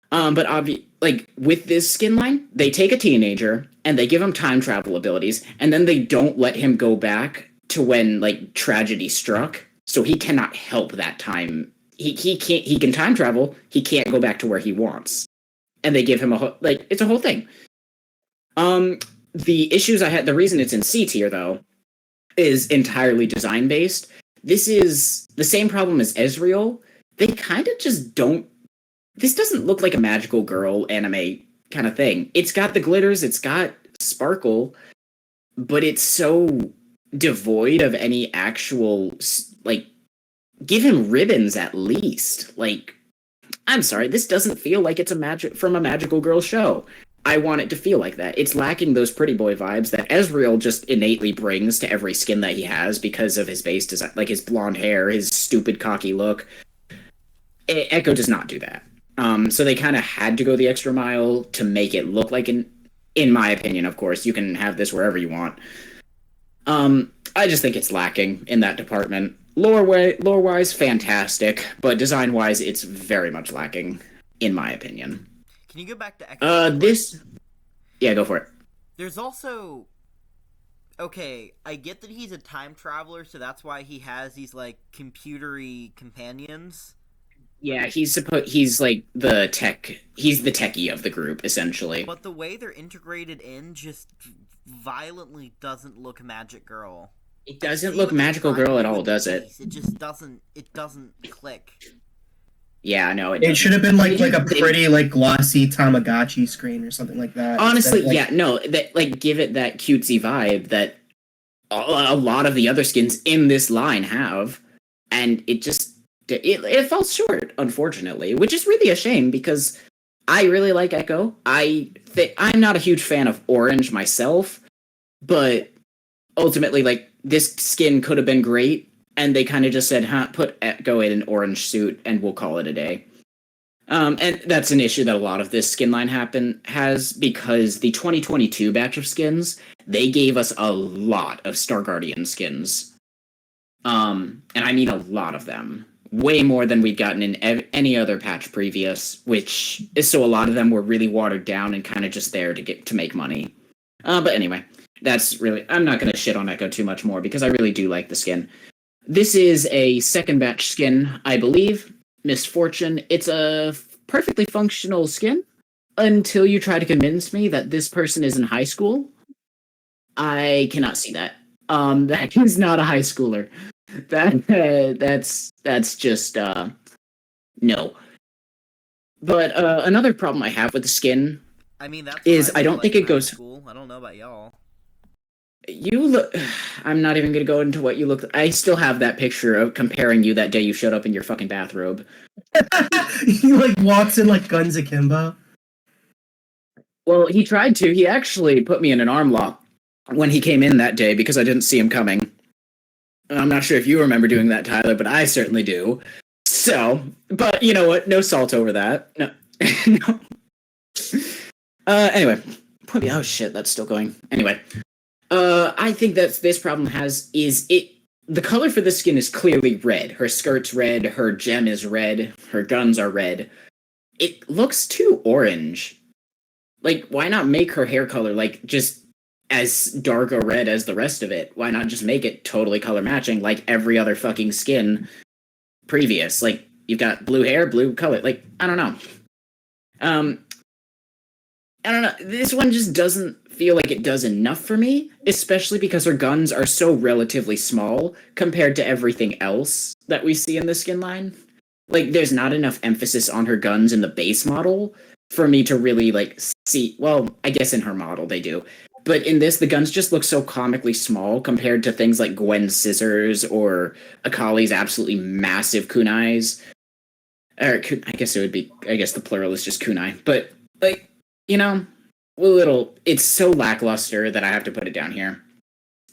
A: But like with this skin line, they take a teenager and they give him time travel abilities, and then they don't let him go back to when like tragedy struck, so he cannot help that time. He can't. He can time travel. He can't go back to where he wants, and they give him it's a whole thing. The issues I had. The reason it's in C tier though is entirely design based. This is the same problem as Ezreal. They kind of just don't. This doesn't look like a magical girl anime kind of thing. It's got the glitters, it's got sparkle, but it's so devoid of any actual, like, give him ribbons at least. Like, I'm sorry, this doesn't feel like it's from a magical girl show. I want it to feel like that. It's lacking those pretty boy vibes that Ezreal just innately brings to every skin that he has because of his base design, like his blonde hair, his stupid cocky look. Echo does not do that. So they kind of had to go the extra mile to make it look like in my opinion, of course, you can have this wherever you want. I just think it's lacking in that department. Lore-wise, fantastic, but design-wise, it's very much lacking, in my opinion.
D: Can you go back to Echo?
A: Yeah, go for it.
D: There's also... Okay, I get that he's a time traveler, so that's why he has these, like, computery companions.
A: Yeah, he's like the tech. He's the techie of the group, essentially.
D: But the way they're integrated in just violently doesn't look Magic Girl.
A: It doesn't look Magical Girl at all, does it?
D: It just doesn't. It doesn't click.
A: Yeah, no,
B: it should have been like a pretty like glossy Tamagotchi screen or something like that.
A: Honestly, give it that cutesy vibe that a lot of the other skins in this line have, and it just. It fell short, unfortunately, which is really a shame because I really like Echo. I'm not a huge fan of Orange myself, but ultimately, like, this skin could have been great, and they kind of just said, put Echo in an orange suit, and we'll call it a day. And that's an issue that a lot of this skin line has because the 2022 batch of skins, they gave us a lot of Star Guardian skins. And I mean a lot of them. Way more than we'd gotten in any other patch previous, which is so a lot of them were really watered down and kind of just there to make money. But anyway, I'm not going to shit on Echo too much more because I really do like the skin. This is a second batch skin, I believe. Miss Fortune. It's a perfectly functional skin until you try to convince me that this person is in high school. I cannot see that. That is not a high schooler. That's just no. But another problem I have with the skin,
D: I mean,
A: I don't think it goes.
D: School. I don't know about y'all.
A: You look. I'm not even gonna go into what you look. I still have that picture of comparing you that day you showed up in your fucking bathrobe.
B: He like walks in like Guns Akimbo.
A: Well, he tried to. He actually put me in an arm lock when he came in that day because I didn't see him coming. I'm not sure if you remember doing that, Tyler, but I certainly do. So, but you know what? No salt over that. No. No. Anyway. Oh shit, that's still going. Anyway. I think that this problem the color for this skin is clearly red. Her skirt's red, her gem is red, her guns are red. It looks too orange. Like, why not make her hair color, like, just as dark a red as the rest of it? Why not just make it totally color matching like every other fucking skin previous? Like, you've got blue hair, blue color. Like, I don't know. I don't know. This one just doesn't feel like it does enough for me, especially because her guns are so relatively small compared to everything else that we see in the skin line. Like, there's not enough emphasis on her guns in the base model for me to really, like, see. Well, I guess in her model they do. But in this, the guns just look so comically small compared to things like Gwen's scissors or Akali's absolutely massive kunais. Or I guess it would be. I guess the plural is just kunai. But like, you know, it's so lackluster that I have to put it down here.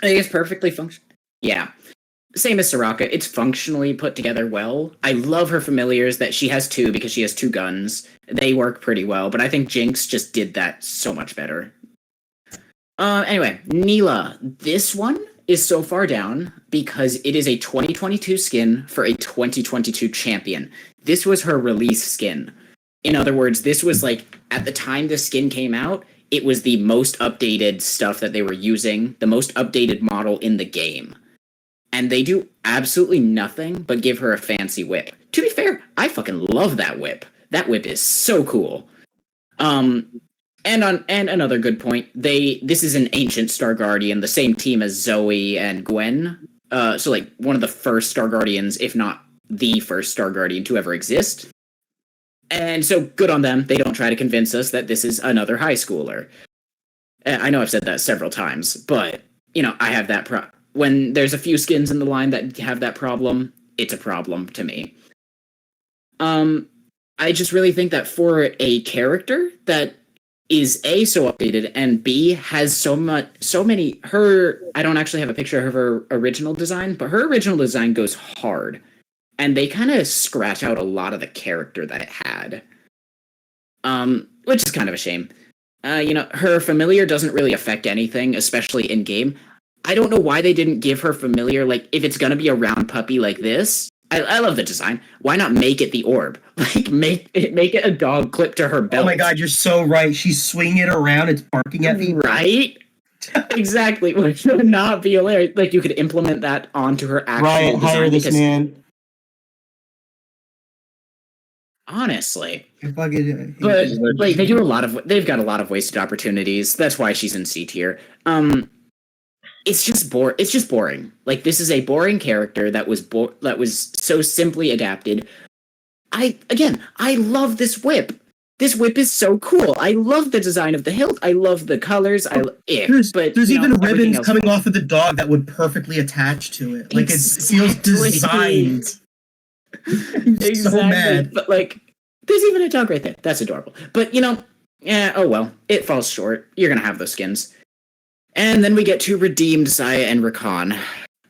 A: I think it's perfectly functional. Yeah. Same as Soraka, it's functionally put together well. I love her familiars that she has two because she has two guns. They work pretty well, but I think Jinx just did that so much better. Anyway, Neela. This one is so far down because it is a 2022 skin for a 2022 champion. This was her release skin. In other words, this was like, at the time the skin came out, it was the most updated stuff that they were using, the most updated model in the game. And they do absolutely nothing but give her a fancy whip. To be fair, I fucking love that whip. That whip is so cool. And another good point, this is an ancient Star Guardian, the same team as Zoe and Gwen. So like one of the first Star Guardians, if not the first Star Guardian to ever exist. And so good on them. They don't try to convince us that this is another high schooler. I know I've said that several times, but you know, I have that when there's a few skins in the line that have that problem, it's a problem to me. I just really think that for a character that is A, so updated, and B, has so many, I don't actually have a picture of her original design, but her original design goes hard. And they kind of scratch out a lot of the character that it had. Which is kind of a shame. You know, her familiar doesn't really affect anything, especially in-game. I don't know why they didn't give her familiar, like, if it's gonna be a round puppy like this, I love the design. Why not make it the orb? Like, make it a dog clipped to her belt.
B: Oh my god, you're so right. She's swinging it around, it's barking at me.
A: Right? Exactly. Which would not be hilarious. Like, you could implement that onto her actual
B: Riot,
A: design.
B: hire this man.
A: Honestly.
B: But
A: like, they've got a lot of wasted opportunities. That's why she's in C tier. It's just boring. Like, this is a boring character that was so simply adapted. I love this whip. This whip is so cool. I love the design of the hilt. I love the colors.
B: There's even ribbons coming off of the dog that would perfectly attach to it. Like, it feels designed.
A: Exactly. So mad. But like, there's even a dog right there. That's adorable. But you know, oh well. It falls short. You're gonna have those skins. And then we get to redeemed Xayah and Rakan.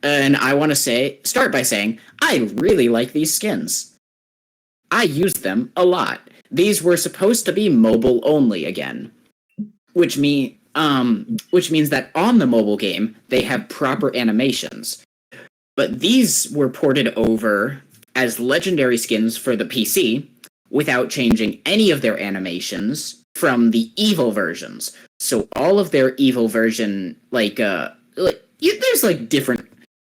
A: And I want to start by saying, I really like these skins. I used them a lot. These were supposed to be mobile only again. Which means that on the mobile game, they have proper animations. But these were ported over as legendary skins for the PC without changing any of their animations from the evil versions. So all of their evil version, there's like different.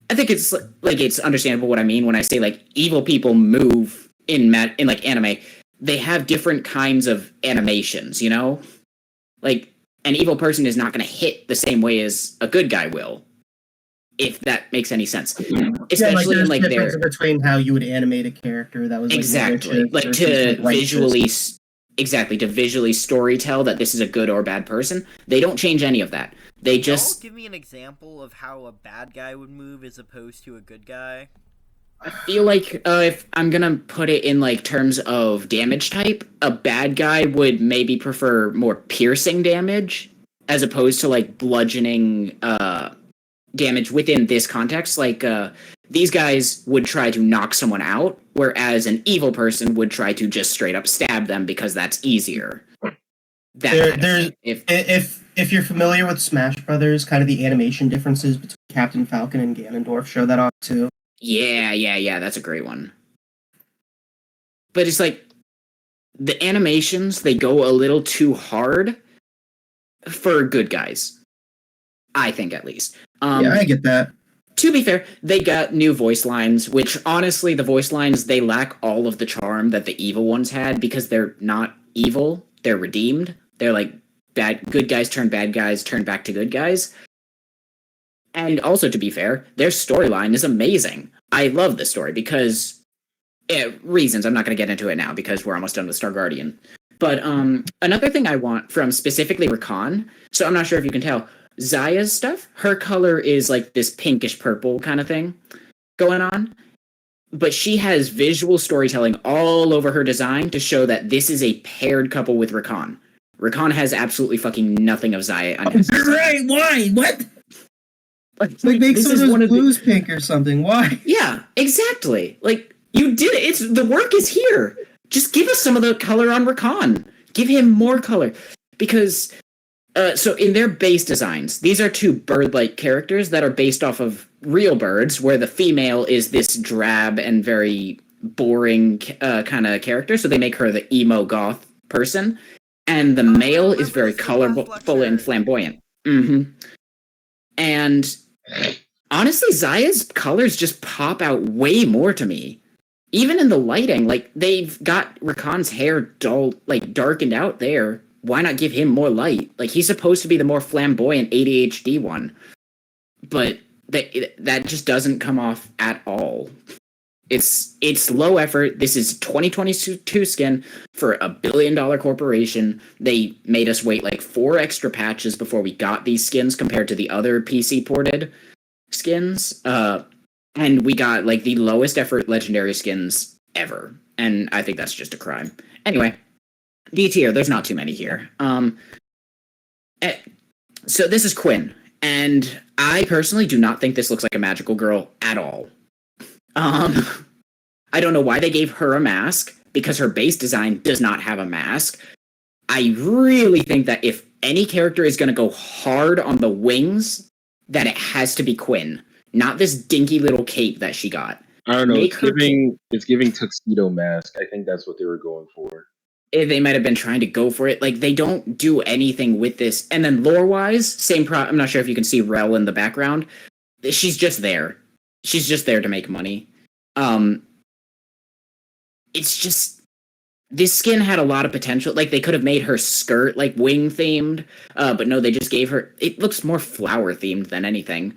A: I think it's like it's understandable what I mean when I say like evil people move in like anime. They have different kinds of animations, you know? Like, an evil person is not going to hit the same way as a good guy will, if that makes any sense. Especially in like
B: difference between how you would animate a character that was like,
A: exactly like to visually storytell that this is a good or bad person. They don't change any of that. They just
D: give me an example of how a bad guy would move as opposed to a good guy.
A: I feel like if I'm gonna put it in like terms of damage type, a bad guy would maybe prefer more piercing damage as opposed to like bludgeoning damage within this context. Like these guys would try to knock someone out, whereas an evil person would try to just straight up stab them because that's easier.
B: If you're familiar with Smash Brothers, kind of the animation differences between Captain Falcon and Ganondorf show that off too.
A: Yeah, that's a great one. But it's like, the animations, they go a little too hard for good guys. I think, at least.
B: Yeah, I get that.
A: To be fair, they got new voice lines, which, honestly, the voice lines, they lack all of the charm that the evil ones had, because they're not evil, they're redeemed. They're like, good guys turn back to good guys. And also, to be fair, their storyline is amazing. I love the story because reasons. I'm not going to get into it now because we're almost done with Star Guardian. But another thing I want from specifically Rakan, so I'm not sure if you can tell, Zaya's stuff, her color is like this pinkish purple kind of thing going on. But she has visual storytelling all over her design to show that this is a paired couple with Rakan. Rakan has absolutely fucking nothing of Zaya on his
B: You're right. Why? What?
A: Like
B: Make
A: this
B: some
A: is
B: of
A: one
B: those
A: of the-
B: blues pink or something. Why?
A: Yeah, exactly. Like, you did it. It's the work is here. Just give us some of the color on Rakan. Give him more color. Because, so in their base designs, these are two bird-like characters that are based off of real birds, where the female is this drab and very boring kind of character, so they make her the emo goth person. And the male is very colorful and flamboyant. And honestly, Zaya's colors just pop out way more to me. Even in the lighting, like, they've got Rakan's hair dull, like, darkened out there. Why not give him more light? Like, he's supposed to be the more flamboyant ADHD one. But that just doesn't come off at all. It's low effort. This is 2022 skin for $1 billion corporation. They made us wait like 4 extra patches before we got these skins compared to the other PC ported skins. And we got like the lowest effort legendary skins ever. And I think that's just a crime. Anyway, D tier, there's not too many here. So this is Quinn. And I personally do not think this looks like a magical girl at all. I don't know why they gave her a mask, because her base design does not have a mask. I really think that if any character is going to go hard on the wings, that it has to be Quinn, not this dinky little cape that she got.
C: I don't know.
A: Make
C: It's giving tuxedo mask. I think that's what they were going for.
A: They might have been trying to go for it. Like, they don't do anything with this. And then lore-wise, I'm not sure if you can see Rel in the background. She's just there. She's just there to make money. It's just, this skin had a lot of potential. Like, they could have made her skirt like wing themed, but no, they just gave her. It looks more flower themed than anything.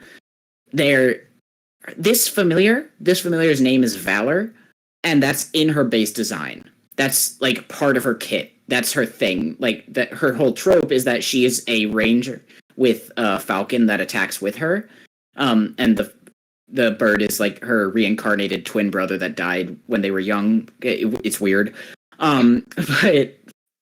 A: This familiar's name is Valor, and that's in her base design. That's like part of her kit. That's her thing. Like, that her whole trope is that she is a ranger with a falcon that attacks with her, and the bird is like her reincarnated twin brother that died when they were young. It's weird. But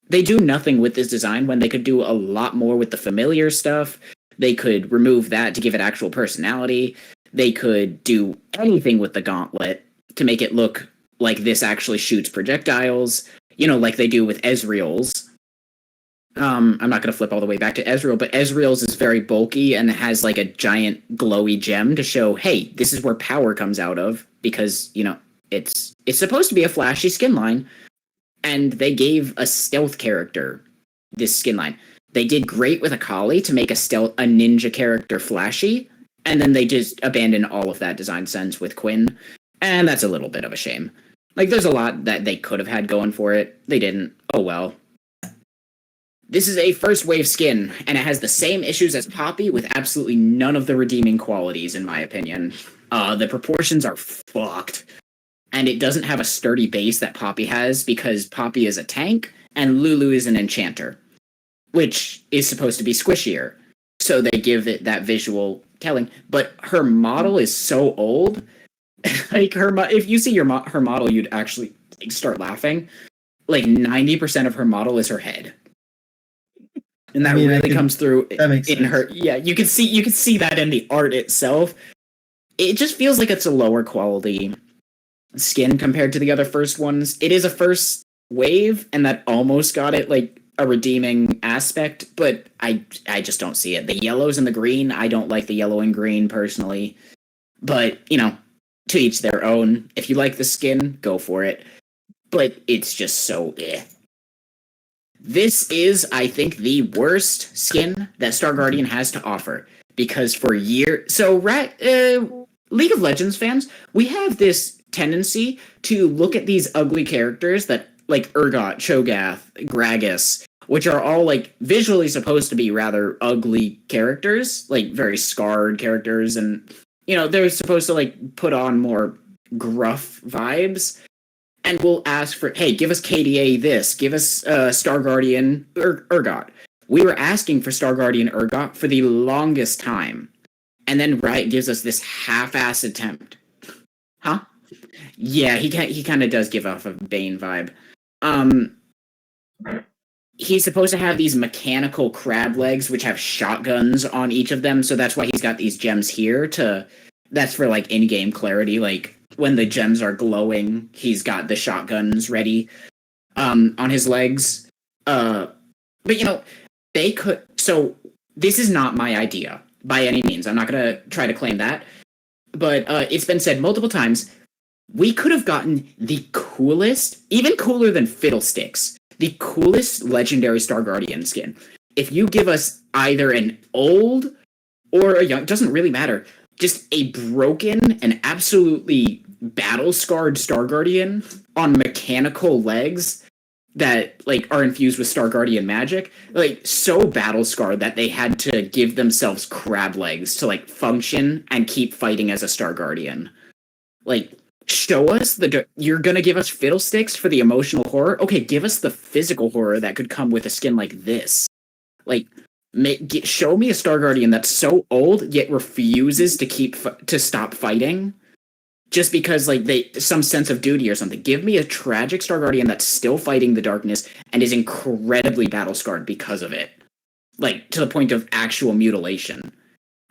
A: they do nothing with this design when they could do a lot more with the familiar stuff. They could remove that to give it actual personality. They could do anything with the gauntlet to make it look like this actually shoots projectiles, like they do with Ezreal's. I'm not going to flip all the way back to Ezreal, but Ezreal's is very bulky and has like a giant glowy gem to show, hey, this is where power comes out of, because, it's supposed to be a flashy skin line, and they gave a stealth character this skin line. They did great with Akali to make a ninja character flashy, and then they just abandoned all of that design sense with Quinn, and that's a little bit of a shame. Like, there's a lot that they could have had going for it. They didn't. Oh well. This is a first wave skin, and it has the same issues as Poppy with absolutely none of the redeeming qualities, in my opinion. The proportions are fucked, and it doesn't have a sturdy base that Poppy has, because Poppy is a tank, and Lulu is an enchanter, which is supposed to be squishier. So they give it that visual telling, but her model is so old. Like, if you see her model, you'd actually start laughing. Like, 90% of her model is her head. And that really comes through in
B: sense.
A: her. Yeah, you can see that in the art itself. It just feels like it's a lower quality skin compared to the other first ones. It is a first wave, and that almost got it like a redeeming aspect, but I just don't see it. The yellows and the green, I don't like the yellow and green personally. But, to each their own. If you like the skin, go for it. But it's just so eh. This is, I think, the worst skin that Star Guardian has to offer. Because for years... So, League of Legends fans, we have this tendency to look at these ugly characters that, like Urgot, Cho'Gath, Gragas, which are all, like, visually supposed to be rather ugly characters, like, very scarred characters, and, they're supposed to, like, put on more gruff vibes. and we'll ask for, hey, give us KDA this, give us Star Guardian Urgot. We were asking for Star Guardian Urgot for the longest time, and then Riot gives us this half-ass attempt. Huh? Yeah, he kind of does give off a Bane vibe. He's supposed to have these mechanical crab legs, which have shotguns on each of them, so that's why he's got these gems here that's for, like, in-game clarity, like, when the gems are glowing, he's got the shotguns ready, on his legs. But, you know, they could, so, this is not my idea, by any means, I'm not gonna try to claim that, but, it's been said multiple times, we could have gotten the coolest, even cooler than Fiddlesticks, the coolest legendary Star Guardian skin. If you give us either an old or a young, doesn't really matter, just a broken and absolutely battle-scarred Star Guardian on mechanical legs that, like, are infused with Star Guardian magic, like, so battle-scarred that they had to give themselves crab legs to, like, function and keep fighting as a Star Guardian. Like, show us you're gonna give us Fiddlesticks for the emotional horror? Okay, give us the physical horror that could come with a skin like this. Like, show me a Star Guardian that's so old yet refuses to stop fighting, just because, like, some sense of duty or something. Give me a tragic Star Guardian that's still fighting the darkness and is incredibly battle scarred because of it, like, to the point of actual mutilation.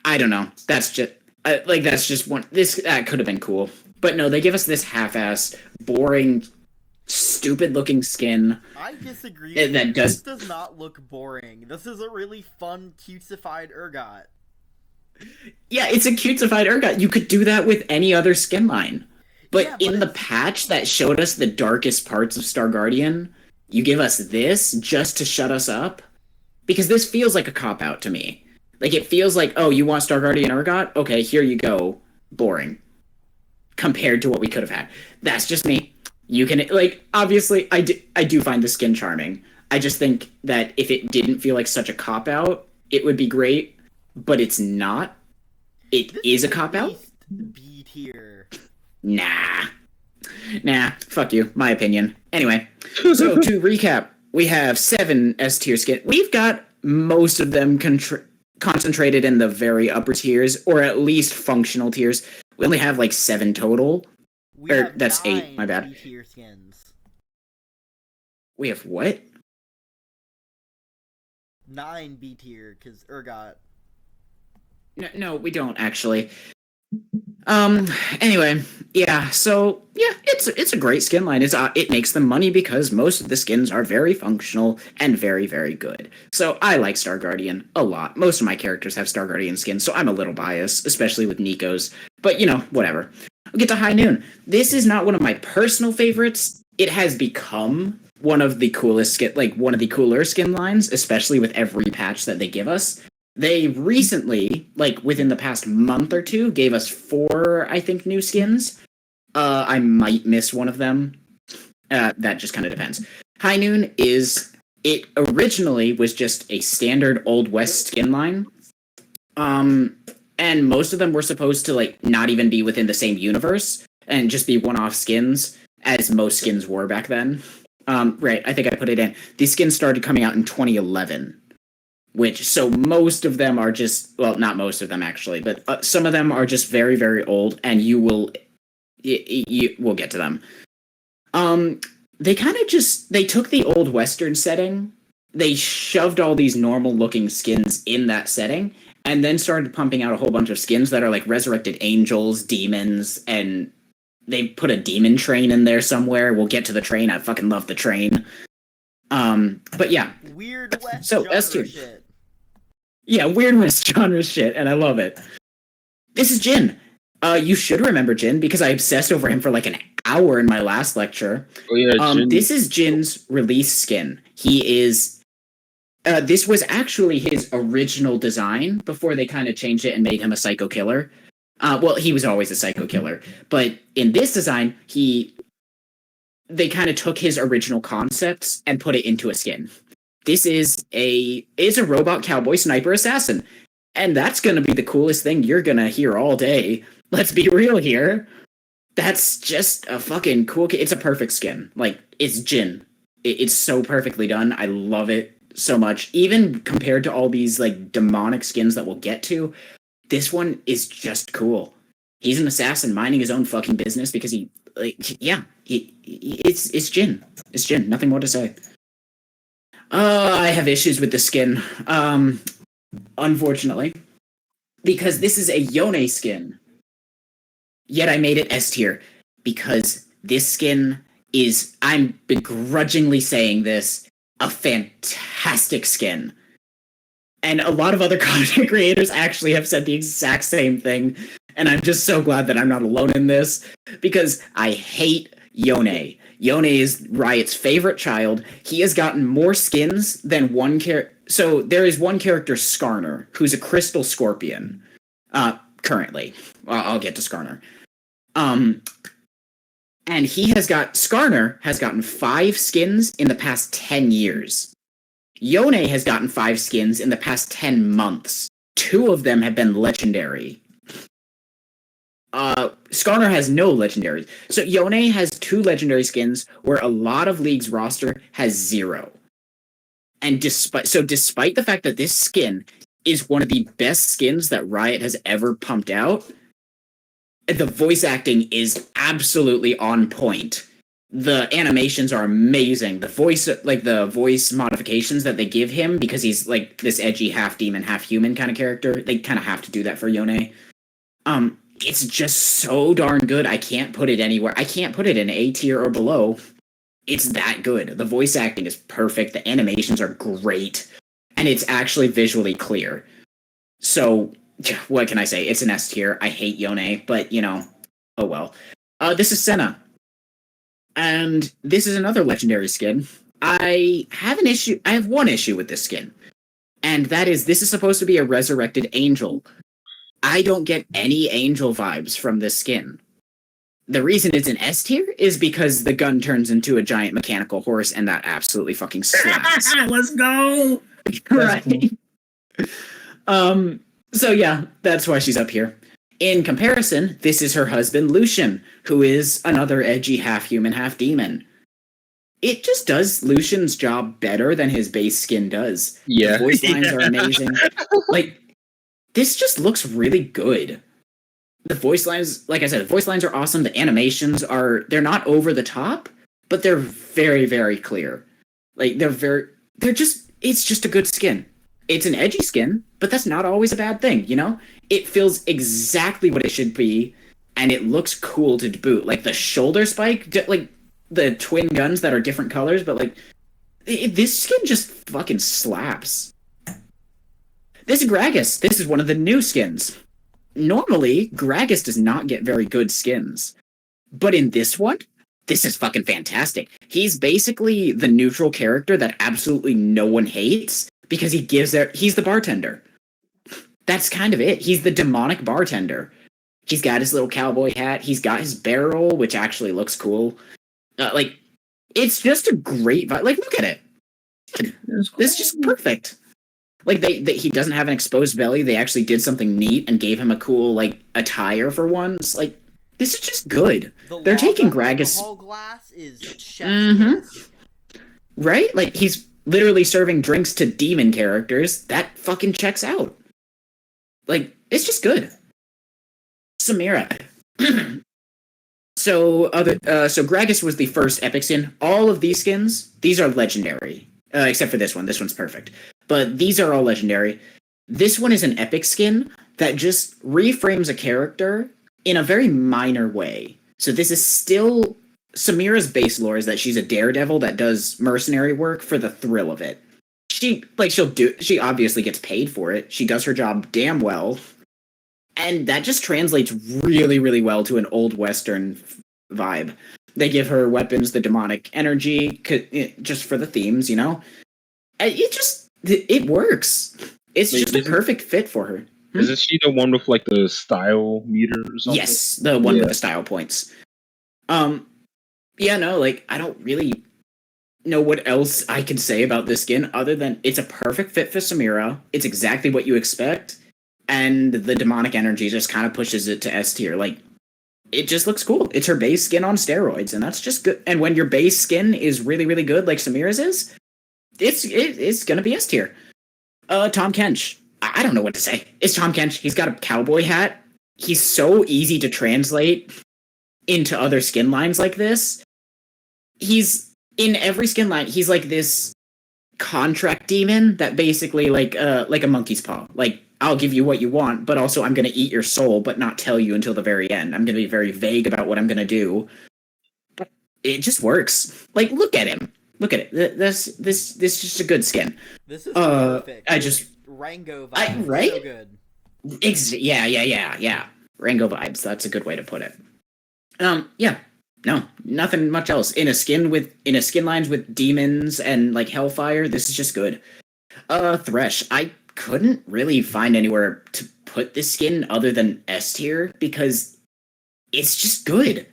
A: I don't know. That's just one. That could have been cool. But no, they give us this half-ass, boring, stupid-looking skin.
D: I disagree.
A: This
D: does not look boring. This is a really fun, cutesified Urgot.
A: Yeah, it's a cutesified Urgot. You could do that with any other skin line. But in the patch that showed us the darkest parts of Star Guardian, you give us this just to shut us up? Because this feels like a cop-out to me. Like, it feels like, oh, you want Star Guardian Urgot? Okay, here you go. Boring. Compared to what we could have had. That's just me. You can, like, obviously, I do find the skin charming. I just think that if it didn't feel like such a cop-out, it would be great, but it's not. This is a cop-out?
D: B tier.
A: Nah, fuck you. My opinion. Anyway, so to recap, we have 7 S tier skins. We've got most of them concentrated in the very upper tiers, or at least functional tiers. We only have, like, 7 total. That's 8, my bad.
D: B-tier skins.
A: We have what?
D: 9 B tier, because Urgot.
A: No, we don't, actually. Anyway, yeah, so, yeah, it's a great skin line. It makes them money because most of the skins are very functional and very, very good. So I like Star Guardian a lot. Most of my characters have Star Guardian skins, so I'm a little biased, especially with Nico's. But, you know, whatever. We'll get to High Noon. This is not one of my personal favorites. It has become one of the coolest one of the cooler skin lines, especially with every patch that they give us. They recently, like, within the past month or two, gave us 4, I think, new skins. I might miss one of them. That just kind of depends. High Noon it originally was just a standard Old West skin line. And most of them were supposed to, like, not even be within the same universe and just be one-off skins, as most skins were back then. Right, I think I put it in. These skins started coming out in 2011. So most of them are just, well, not most of them actually, but some of them are just very, very old, and we'll get to them. They kind of they took the old Western setting, they shoved all these normal looking skins in that setting, and then started pumping out a whole bunch of skins that are like resurrected angels, demons, and they put a demon train in there somewhere. We'll get to the train. I fucking love the train. But yeah.
D: Weird West
A: genre
D: shit.
A: Yeah, Weird West genre shit, and I love it. This is Jin. You should remember Jin, because I obsessed over him for like an hour in my last lecture.
C: Oh yeah, Jin.
A: This is Jin's release skin. He is... this was actually his original design before they kind of changed it and made him a psycho killer. Well, he was always a psycho killer. But in this design, they kind of took his original concepts and put it into a skin. This is a robot cowboy sniper assassin. And that's going to be the coolest thing you're going to hear all day. Let's be real here. That's just a fucking cool. It's a perfect skin. Like it's Jin. It's so perfectly done. I love it so much. Even compared to all these like demonic skins that we'll get to, this one is just cool. He's an assassin minding his own fucking business because it's Jin. It's Jin. Nothing more to say. I have issues with the skin. Unfortunately, because this is a Yone skin. Yet I made it S tier because this skin is, I'm begrudgingly saying this, a fantastic skin. And a lot of other content creators actually have said the exact same thing. And I'm just so glad that I'm not alone in this because I hate Yone. Yone is Riot's favorite child. He has gotten more skins than one character. So there is one character, Skarner, who's a crystal scorpion. Currently. I'll get to Skarner. And Skarner has gotten 5 skins in the past 10 years. Yone has gotten 5 skins in the past 10 months. 2 of them have been legendary. Skarner has no legendaries. So Yone has 2 legendary skins where a lot of League's roster has 0. And despite the fact that this skin is one of the best skins that Riot has ever pumped out, the voice acting is absolutely on point. The animations are amazing. The voice modifications that they give him, because he's like this edgy half demon, half human kind of character, they kind of have to do that for Yone. It's just so darn good. I can't put it anywhere. I can't put it in A tier or below. It's that good. The voice acting is perfect. The animations are great. And it's actually visually clear. So, what can I say? It's an S tier. I hate Yone, but, oh well. This is Senna. And this is another legendary skin. I have one issue with this skin. And that is, this is supposed to be a resurrected angel. I don't get any angel vibes from this skin. The reason it's an S tier is because the gun turns into a giant mechanical horse, and that absolutely fucking slaps.
B: Let's go!
A: Right. So yeah, that's why she's up here. In comparison, this is her husband, Lucian, who is another edgy half-human, half-demon. It just does Lucian's job better than his base skin does.
C: Yeah.
A: The voice lines are amazing. Like, this just looks really good. The voice lines, like I said, the voice lines are awesome. The animations they're not over the top, but they're very, very clear. Like, it's just a good skin. It's an edgy skin, but that's not always a bad thing, It feels exactly what it should be, and it looks cool to boot. Like, the shoulder spike, like, the twin guns that are different colors, but, like, this skin just fucking slaps. This is Gragas. This is one of the new skins. Normally, Gragas does not get very good skins. But in this one, this is fucking fantastic. He's basically the neutral character that absolutely no one hates, because he's the bartender. That's kind of it. He's the demonic bartender. He's got his little cowboy hat. He's got his barrel, which actually looks cool. It's just a great vibe. Like, look at it. This is just perfect. Like, he doesn't have an exposed belly. They actually did something neat and gave him a cool, like, attire for once. Like, this is just good. They're taking Gragas.
D: The hall glass is chef's kiss.
A: Right? Like, he's literally serving drinks to demon characters. That fucking checks out. Like, it's just good. Samira. So Gragas was the first epic skin. All of these skins, these are legendary. Except for this one. This one's perfect. But these are all legendary. This one is an epic skin that just reframes a character in a very minor way. So this is still... Samira's base lore is that she's a daredevil that does mercenary work for the thrill of it. She obviously gets paid for it. She does her job damn well. And that just translates really, really well to an old Western vibe. They give her weapons, the demonic energy, just for the themes, It works. It's just a perfect fit for her.
C: Isn't she the one with, like, the style meter or something?
A: Yes, the one with the style points. I don't really know what else I can say about this skin other than it's a perfect fit for Samira. It's exactly what you expect. And the demonic energy just kind of pushes it to S tier. Like, it just looks cool. It's her base skin on steroids, and that's just good. And when your base skin is really, really good, like Samira's is, it's gonna be S tier. Tom Kench. I don't know what to say. It's Tom Kench. He's got a cowboy hat. He's so easy to translate into other skin lines like this. He's in every skin line. He's like this contract demon that basically like a monkey's paw. Like, I'll give you what you want, but also I'm gonna eat your soul, but not tell you until the very end. I'm gonna be very vague about what I'm gonna do. It just works. Like, look at him. Look at it. This is just a good skin.
D: This is perfect.
A: I just
D: Rango vibes.
A: right?
D: So good.
A: Yeah. Rango vibes. That's a good way to put it. Yeah. No, nothing much else. In a skin lines with demons and like hellfire, this is just good. Thresh. I couldn't really find anywhere to put this skin other than S tier because it's just good.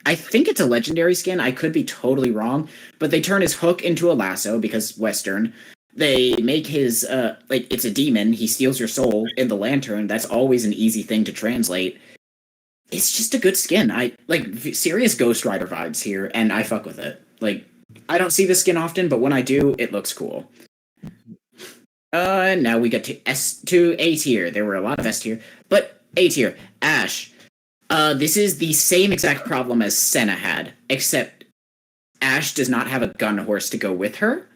A: I think it's a legendary skin. I could be totally wrong, but they turn his hook into a lasso because Western. They make his like it's a demon. He steals your soul in the lantern. That's always an easy thing to translate. It's just a good skin. I like serious Ghost Rider vibes here, and I fuck with it. Like, I don't see this skin often, but when I do, it looks cool. Now we get to A tier. There were a lot of S tier, but A tier. Ashe. This is the same exact problem as Senna had, except Ashe does not have a gun horse to go with her.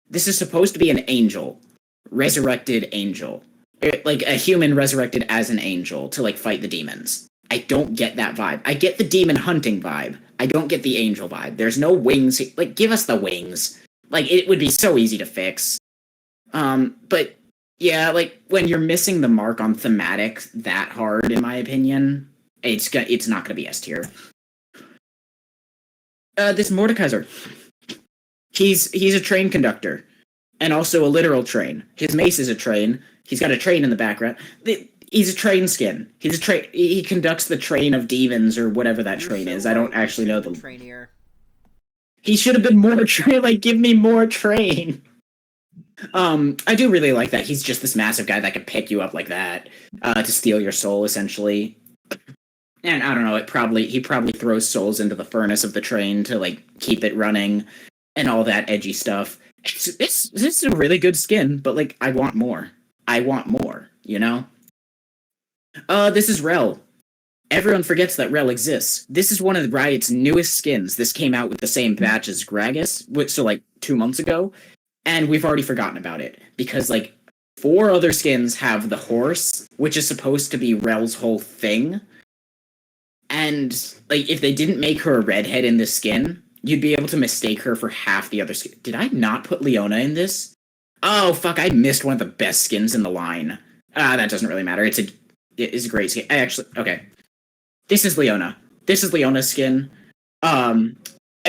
A: This is supposed to be an angel. Resurrected angel. Like, a human resurrected as an angel to, like, fight the demons. I don't get that vibe. I get the demon hunting vibe. I don't get the angel vibe. There's no wings. Like, give us the wings. Like, it would be so easy to fix. But, yeah, like, when you're missing the mark on thematic that hard, in my opinion, it's not gonna be S tier. This Mordekaiser. He's a train conductor. And also a literal train. His mace is a train. He's got a train in the background. He's a train skin. He conducts the train of demons or whatever that train is. I don't actually know the
D: Trainier.
A: He should have been more train. Like, give me more train. I do really like that. He's just this massive guy that can pick you up like that to steal your soul, essentially. And I don't know. He probably throws souls into the furnace of the train to like keep it running and all that edgy stuff. This is a really good skin, but like I want more. You know. This is Rel. Everyone forgets that Rel exists. This is one of Riot's newest skins. This came out with the same batch as Gragas, so like 2 months ago, and we've already forgotten about it because like 4 other skins have the horse, which is supposed to be Rel's whole thing. And like if they didn't make her a redhead in this skin, you'd be able to mistake her for half the other skin. Did I not put Leona in this? Oh fuck, I missed one of the best skins in the line. That doesn't really matter. It's a great skin. Okay. This is Leona. This is Leona's skin. I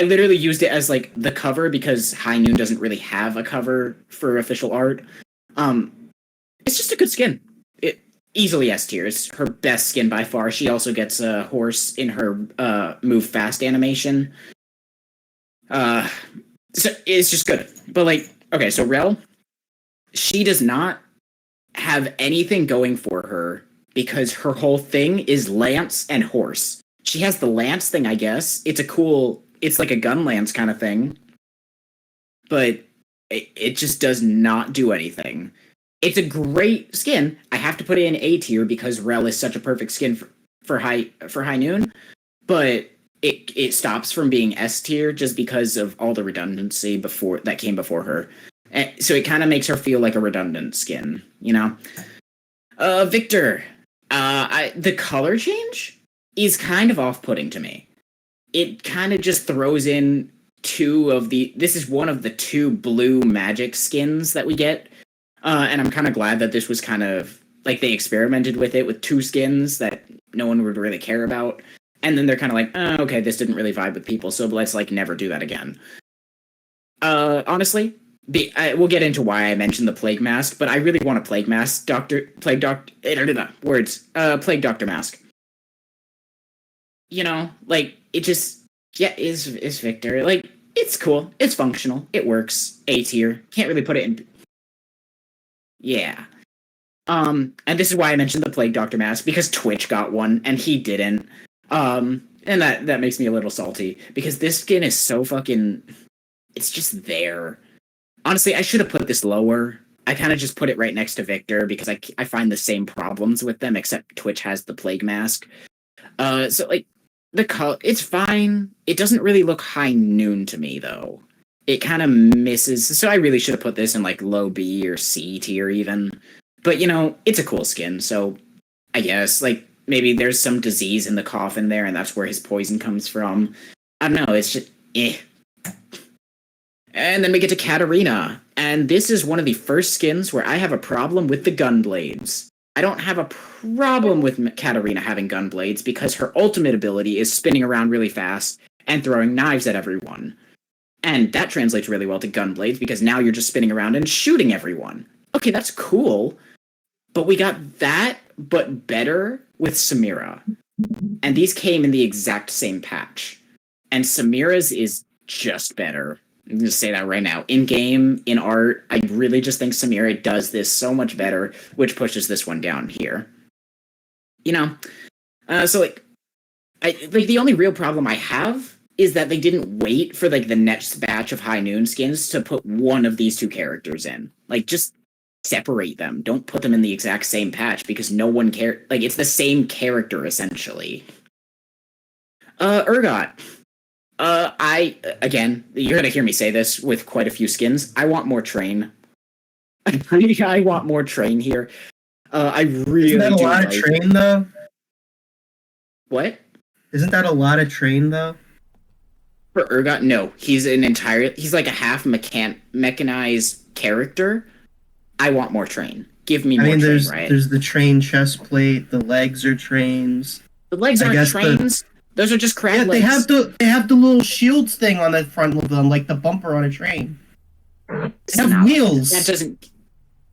A: literally used it as like the cover because High Noon doesn't really have a cover for official art. It's just a good skin. It easily S tier. It's her best skin by far. She also gets a horse in her move fast animation. So it's just good. But like, okay, so Rel, she does not have anything going for her because her whole thing is lance and horse. She has the lance thing, I guess. It's like a gun lance kind of thing. But it just does not do anything. It's a great skin. I have to put it in A tier because Rel is such a perfect skin for High Noon. But it stops from being S tier just because of all the redundancy that came before her. And so it kind of makes her feel like a redundant skin, you know? Victor. The color change is kind of off-putting to me. It kind of just throws in this is one of the 2 blue magic skins that we get. And I'm kind of glad that this was kind of, like, they experimented with it with 2 skins that no one would really care about. And then they're kind of like, oh, okay, this didn't really vibe with people, so let's, like, never do that again. Honestly, we'll get into why I mentioned the Plague Mask, but I really want a Plague Doctor Mask. You know, like, it just, yeah, is Victor. Like, it's cool, it's functional, it works, A tier, can't really put it in. Yeah. And this is why I mentioned the Plague Doctor Mask, because Twitch got one, and he didn't. And that makes me a little salty because this skin is so fucking. It's just there. Honestly, I should have put this lower. I kind of just put it right next to Victor because I find the same problems with them, except Twitch has the plague mask. So like the color, it's fine. It doesn't really look high noon to me though. It kind of misses. So I really should have put this in like low B or C tier even. But you know, it's a cool skin, so I guess like maybe there's some disease in the coffin there, and that's where his poison comes from. I don't know. It's just And then we get to Katarina, and this is one of the first skins where I have a problem with the gun blades. I don't have a problem with Katarina having gun blades because her ultimate ability is spinning around really fast and throwing knives at everyone. And that translates really well to gun blades because now you're just spinning around and shooting everyone. Okay, that's cool. But we got that, but better with Samira. And these came in the exact same patch. And Samira's is just better. I'm going to say that right now. In game, in art, I really just think Samira does this so much better, which pushes this one down here. You know, so like the only real problem I have is that they didn't wait for like the next batch of High Noon skins to put one of these two characters in. Like, just separate them. Don't put them in the exact same patch because no one cares. Like, it's the same character essentially. Urgot. Again, you're gonna hear me say this with quite a few skins. I want more Train. I want more Train here. I really
B: Isn't that a
A: do
B: lot of Train though?
A: What?
B: Isn't that a lot of Train though?
A: For Urgot, no. He's like a half mechanized character. I want more Train. Give me more Train, right?
B: There's the Train chest plate, the legs are Trains.
A: The legs aren't Trains. Those are just crab legs.
B: They have the little shields thing on the front of them, like the bumper on a train. They have wheels.
A: That doesn't.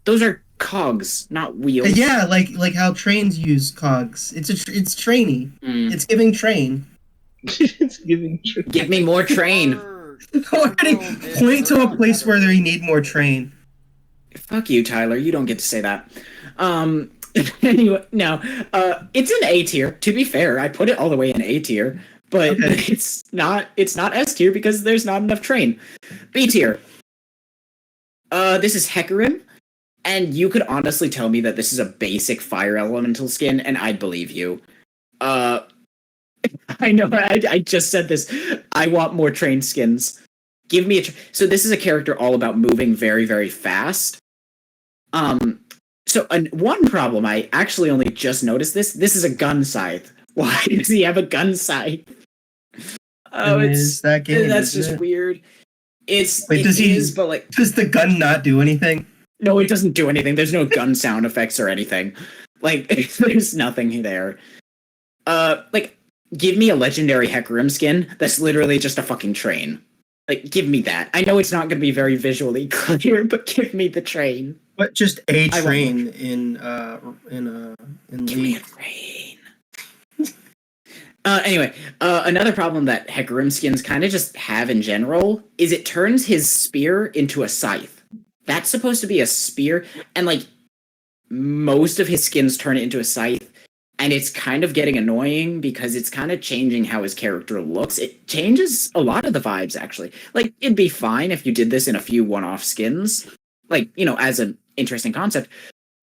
A: Those are cogs, not wheels.
B: Yeah, like how trains use cogs. It's trainy. It's giving Train.
C: It's giving Train.
A: Give me more Train.
B: Already point to a place where they need more Train.
A: Fuck you, Tyler. You don't get to say that. Anyway, no. It's an A tier. To be fair, I put it all the way in A tier, but okay. It's not S tier because there's not enough Train. B tier. This is Hecarim, and you could honestly tell me that this is a basic fire elemental skin, and I'd believe you. I know. I just said this. I want more Train skins. Give me so this is a character all about moving very, very fast. So one problem, I actually only just noticed this. This is a gun scythe. Why does he have a gun scythe? Oh, that's just weird. Does
B: the gun not do anything?
A: No, it doesn't do anything. There's no gun sound effects or anything. Like, there's nothing there. Like, give me a legendary Hecarim skin that's literally just a fucking train. Like, give me that. I know it's not going to be very visually clear, but give me the train.
B: But just a train in
A: give me a train. Anyway, another problem that Hecarim skins kind of just have in general is it turns his spear into a scythe. That's supposed to be a spear, and like most of his skins turn it into a scythe, and it's kind of getting annoying because it's kind of changing how his character looks. It changes a lot of the vibes, actually. Like, it'd be fine if you did this in a few one-off skins, like, you know, as an interesting concept,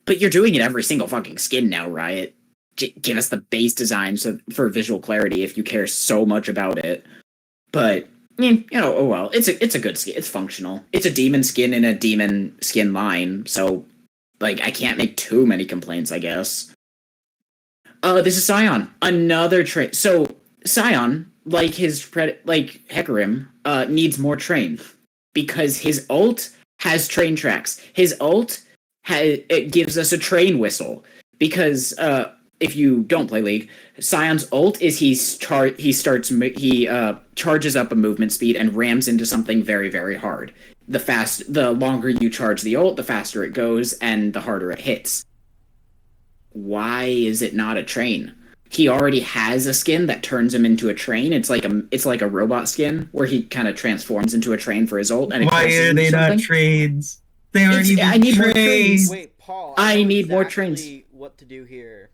A: but you're doing it every single fucking skin now, Riot. Give us the base design for visual clarity if you care so much about it. But, you know, oh well, it's a good skin. It's functional. It's a demon skin in a demon skin line, so, like, I can't make too many complaints, I guess. This is Sion. Another train. So, Sion, like Hecarim, needs more train. Because his ult has train tracks. His ult it gives us a train whistle. Because if you don't play League, Sion's ult is he charges up a movement speed and rams into something very, very hard. The longer you charge the ult, the faster it goes and the harder it hits. Why is it not a train? He already has a skin that turns him into a train. It's like a robot skin where he kind of transforms into a train for his ult. And
B: why are they not trains? They aren't even
A: I need more
B: trains.
D: Wait, Paul.
A: I need more trains.
D: What to do here?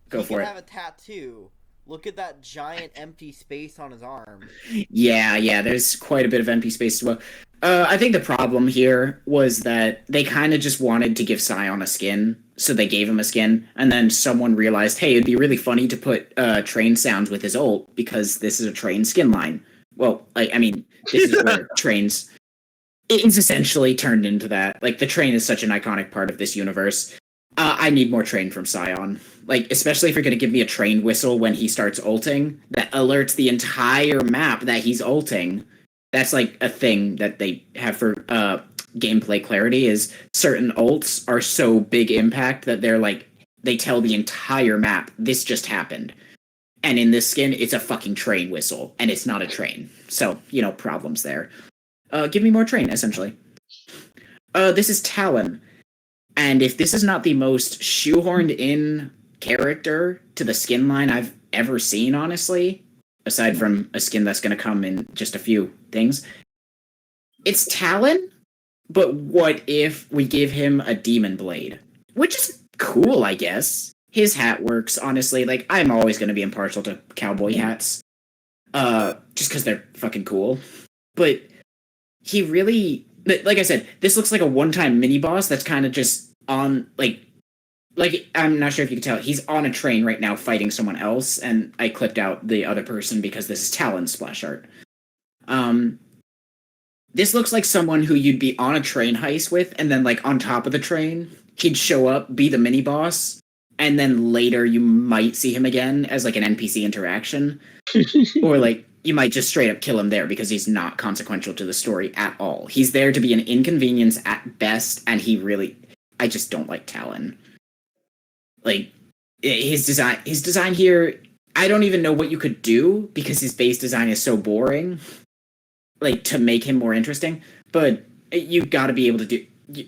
A: Go for it.
D: Have a tattoo Look at that giant empty space on his arm.
A: Yeah, there's quite a bit of empty space as well. I think the problem here was that they kind of just wanted to give Scion a skin, so they gave him a skin, and then someone realized, hey, it'd be really funny to put train sounds with his ult, because this is a train skin line. Well, I mean, this is where trains... It's essentially turned into that. Like, the train is such an iconic part of this universe. I need more train from Scion. Like, especially if you're going to give me a train whistle when he starts ulting, that alerts the entire map that he's ulting. That's, like, a thing that they have for gameplay clarity, is certain ults are so big impact that they're, like, they tell the entire map, this just happened. And in this skin, it's a fucking train whistle, and it's not a train. So, problems there. Give me more train, essentially. This is Talon. And if this is not the most shoehorned in character to the skin line I've ever seen, honestly, aside from a skin that's going to come in just a few things, it's Talon, but what if we give him a demon blade? Which is cool, I guess. His hat works, honestly. Like, I'm always going to be impartial to cowboy hats. Just because they're fucking cool. But he really... Like I said, this looks like a one-time mini-boss that's kind of just on, like, I'm not sure if you can tell, he's on a train right now fighting someone else, and I clipped out the other person because this is Talon's splash art. This looks like someone who you'd be on a train heist with, and then, like, on top of the train, he'd show up, be the mini-boss, and then later you might see him again as, like, an NPC interaction. Or, like, you might just straight up kill him there because he's not consequential to the story at all. He's there to be an inconvenience at best, and I just don't like Talon. Like, his design here, I don't even know what you could do because his base design is so boring, like, to make him more interesting. But you've got to be able to do,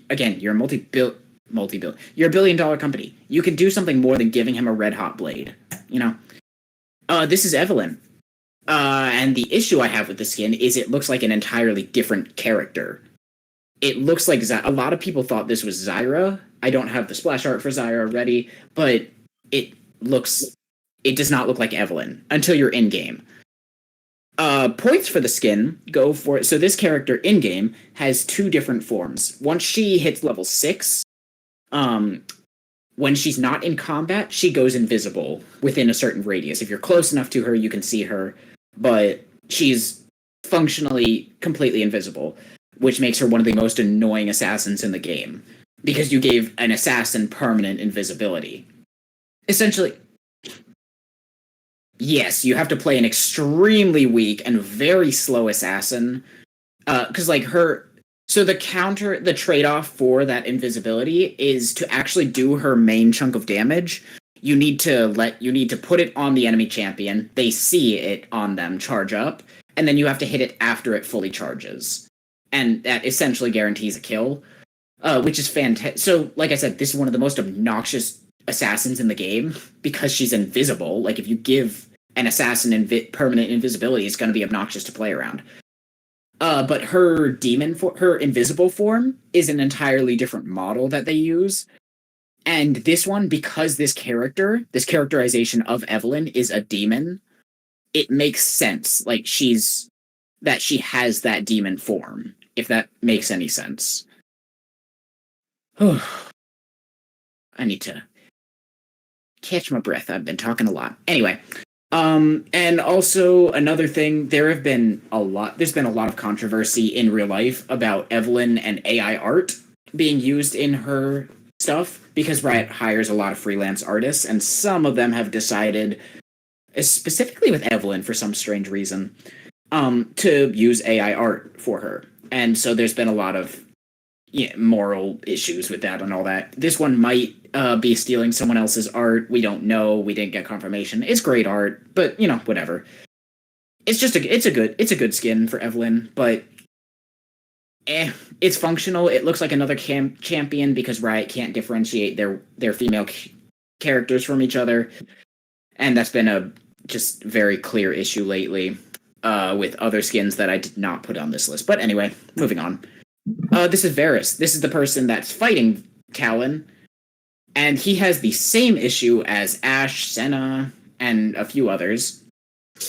A: again, you're a multi-billion, you're a billion-dollar company. You can do something more than giving him a red-hot blade, This is Evelyn. And the issue I have with the skin is it looks like an entirely different character. It looks like a lot of people thought this was Zyra. I don't have the splash art for Zyra ready, but it does not look like Evelyn until you're in-game. Points for the skin go for... So this character in-game has two different forms. Once she hits level 6, when she's not in combat, she goes invisible within a certain radius. If you're close enough to her, you can see her, but she's functionally completely invisible, which makes her one of the most annoying assassins in the game, because you gave an assassin permanent invisibility. Essentially, yes, you have to play an extremely weak and very slow assassin, because, like, so the trade-off for that invisibility is to actually do her main chunk of damage. You need to put it on the enemy champion. They see it on them charge up, and then you have to hit it after it fully charges. And that essentially guarantees a kill, which is fantastic. So, like I said, this is one of the most obnoxious assassins in the game because she's invisible. Like, if you give an assassin permanent invisibility, it's going to be obnoxious to play around. But her her invisible form is an entirely different model that they use. And this one, because this characterization of Evelyn is a demon, it makes sense. Like, she has that demon form, if that makes any sense. I need to catch my breath. I've been talking a lot. Anyway. And also another thing, there's been a lot of controversy in real life about Evelyn and AI art being used in her stuff, because Riot hires a lot of freelance artists, and some of them have decided, specifically with Evelyn for some strange reason, to use AI art for her. And so there's been a lot of moral issues with that and all that. This one might be stealing someone else's art. We don't know. We didn't get confirmation. It's great art, but whatever. It's just it's a good skin for Evelyn, but it's functional. It looks like another champion because Riot can't differentiate their female characters from each other, and that's been a just very clear issue lately with other skins that I did not put on this list. But anyway, moving on. This is Varus. This is the person that's fighting Talon, and he has the same issue as Ashe, Senna, and a few others,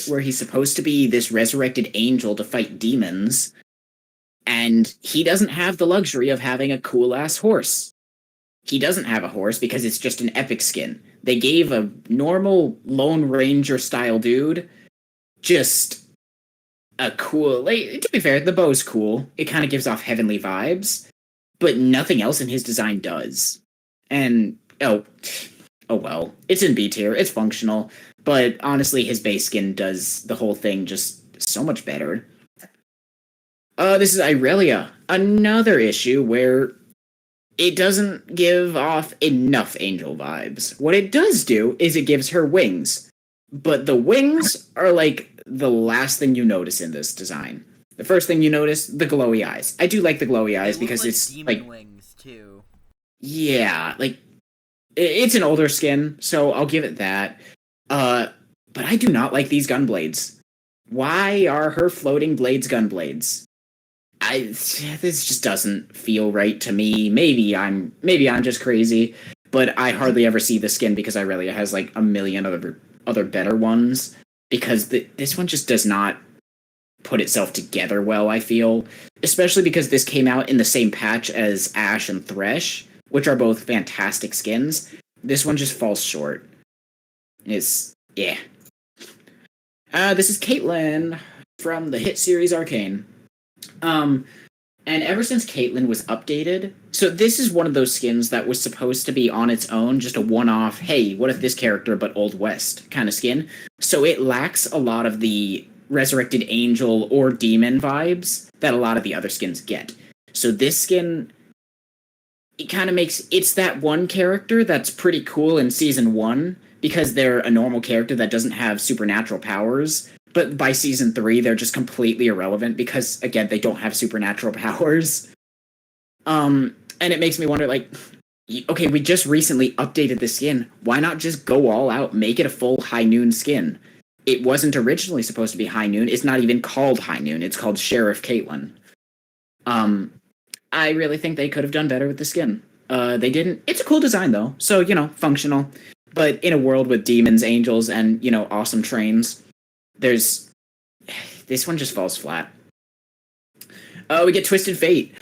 A: where he's supposed to be this resurrected angel to fight demons, and he doesn't have the luxury of having a cool-ass horse. He doesn't have a horse because it's just an epic skin. They gave a normal Lone Ranger-style dude just a cool... Like, to be fair, the bow's cool. It kind of gives off heavenly vibes, but nothing else in his design does. And, oh well. It's in B tier. It's functional. But honestly, his base skin does the whole thing just so much better. This is Irelia. Another issue where it doesn't give off enough angel vibes. What it does do is it gives her wings. But the wings are like the last thing you notice in this design. The first thing you notice, the glowy eyes. I do like the glowy eyes because
D: like
A: it's
D: demon
A: like
D: wings too.
A: Yeah, like it's an older skin, so I'll give it that. But I do not like these gun blades. Why are her floating blades gun blades? This just doesn't feel right to me. Maybe I'm just crazy, but I hardly ever see the skin because Irelia has like a million other better ones. Because this one just does not put itself together well, I feel. Especially because this came out in the same patch as Ash and Thresh, which are both fantastic skins. This one just falls short. This is Caitlyn from the hit series Arcane. And ever since Caitlyn was updated, so this is one of those skins that was supposed to be on its own, just a one-off, hey, what if this character but Old West kind of skin. So it lacks a lot of the resurrected angel or demon vibes that a lot of the other skins get. So this skin, it kind of it's that one character that's pretty cool in Season 1, because they're a normal character that doesn't have supernatural powers. But by Season 3, they're just completely irrelevant because, again, they don't have supernatural powers. And it makes me wonder, like, okay, we just recently updated the skin. Why not just go all out, make it a full High Noon skin? It wasn't originally supposed to be High Noon. It's not even called High Noon. It's called Sheriff Caitlyn. I really think they could have done better with the skin. They didn't. It's a cool design, though. So, functional. But in a world with demons, angels, and, awesome trains... this one just falls flat. We get Twisted Fate.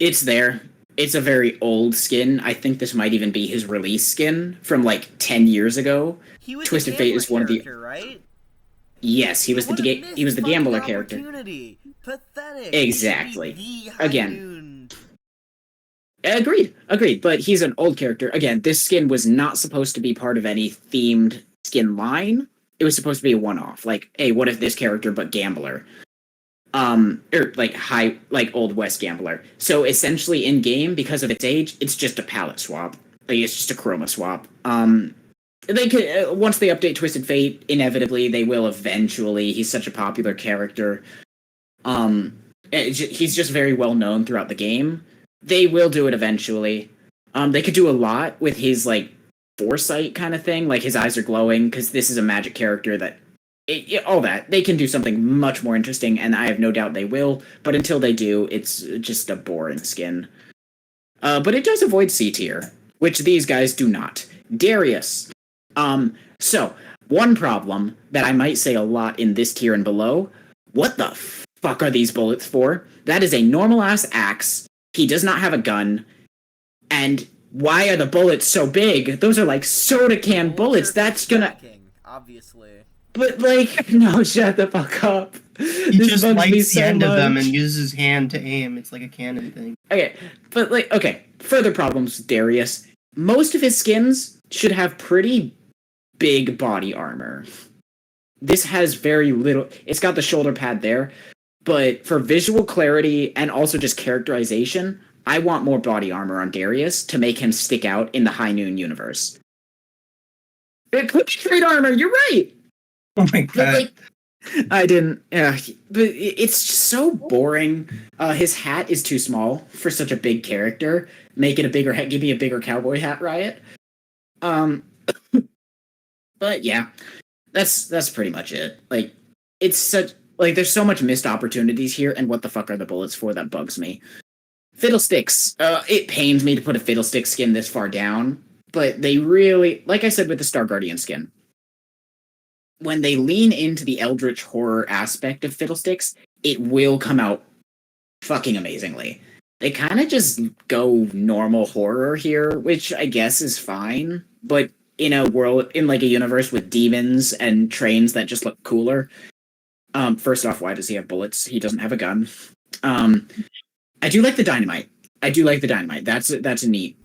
A: It's there. It's a very old skin. I think this might even be his release skin from like 10 years ago.
D: He was
A: Twisted Fate is one of the
D: right?
A: Yes, he was the gambler character.
D: Pathetic.
A: Exactly. Again. Agreed. But he's an old character. Again, this skin was not supposed to be part of any themed skin line. It was supposed to be a one-off. Like, hey, what if this character but gambler? Or like Old West gambler. So essentially in game, because of its age, it's just a palette swap. Like, it's just a chroma swap. They could once they update Twisted Fate, inevitably they will eventually. He's such a popular character. He's just very well known throughout the game. They will do it eventually. They could do a lot with his like foresight kind of thing, like his eyes are glowing because this is a magic character that all that they can do something much more interesting, and I have no doubt they will. But until they do, it's just a boring skin. But it does avoid C tier, which these guys do not. Darius. So one problem that I might say a lot in this tier and below. What the fuck are these bullets for? That is a normal ass axe. He does not have a gun, and why are the bullets so big? Those are like soda can bullets. That's gonna...
D: Obviously.
A: But, like, no, shut the fuck up.
B: He just lights the end of them and uses his hand to aim. It's like a cannon thing.
A: Okay, but, like, okay. Further problems with Darius. Most of his skins should have pretty big body armor. This has very little... It's got the shoulder pad there. But for visual clarity and also just characterization... I want more body armor on Darius to make him stick out in the High Noon universe. Put straight armor, you're right!
B: Oh my god.
A: But, like, I didn't... but it's just so boring. His hat is too small for such a big character. Make it a bigger hat, give me a bigger cowboy hat, Riot. But yeah, that's pretty much it. Like, it's such... Like, there's so much missed opportunities here, and what the fuck are the bullets for? That bugs me. Fiddlesticks. It pains me to put a Fiddlestick skin this far down, but they really, like I said with the Star Guardian skin, when they lean into the eldritch horror aspect of Fiddlesticks, it will come out fucking amazingly. They kind of just go normal horror here, which I guess is fine, but in a world, in like a universe with demons and trains that just look cooler. First off, why does he have bullets? He doesn't have a gun. I do like the dynamite. That's a neat,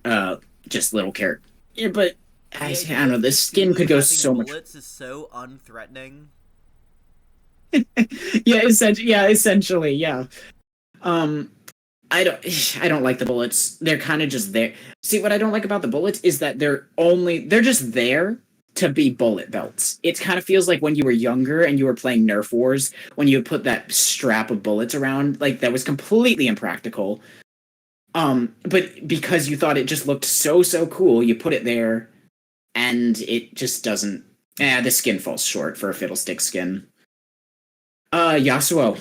A: just little carrot. Yeah, but I don't know. The skin could go so much.
D: Bullets is so unthreatening.
A: Essentially, yeah. I don't like the bullets. They're kind of just there. See, what I don't like about the bullets is that they're just there to be bullet belts. It kind of feels like when you were younger and you were playing Nerf Wars, when you put that strap of bullets around, like that was completely impractical. But because you thought it just looked so cool, you put it there, and it just doesn't. The skin falls short for a Fiddlestick skin. Yasuo.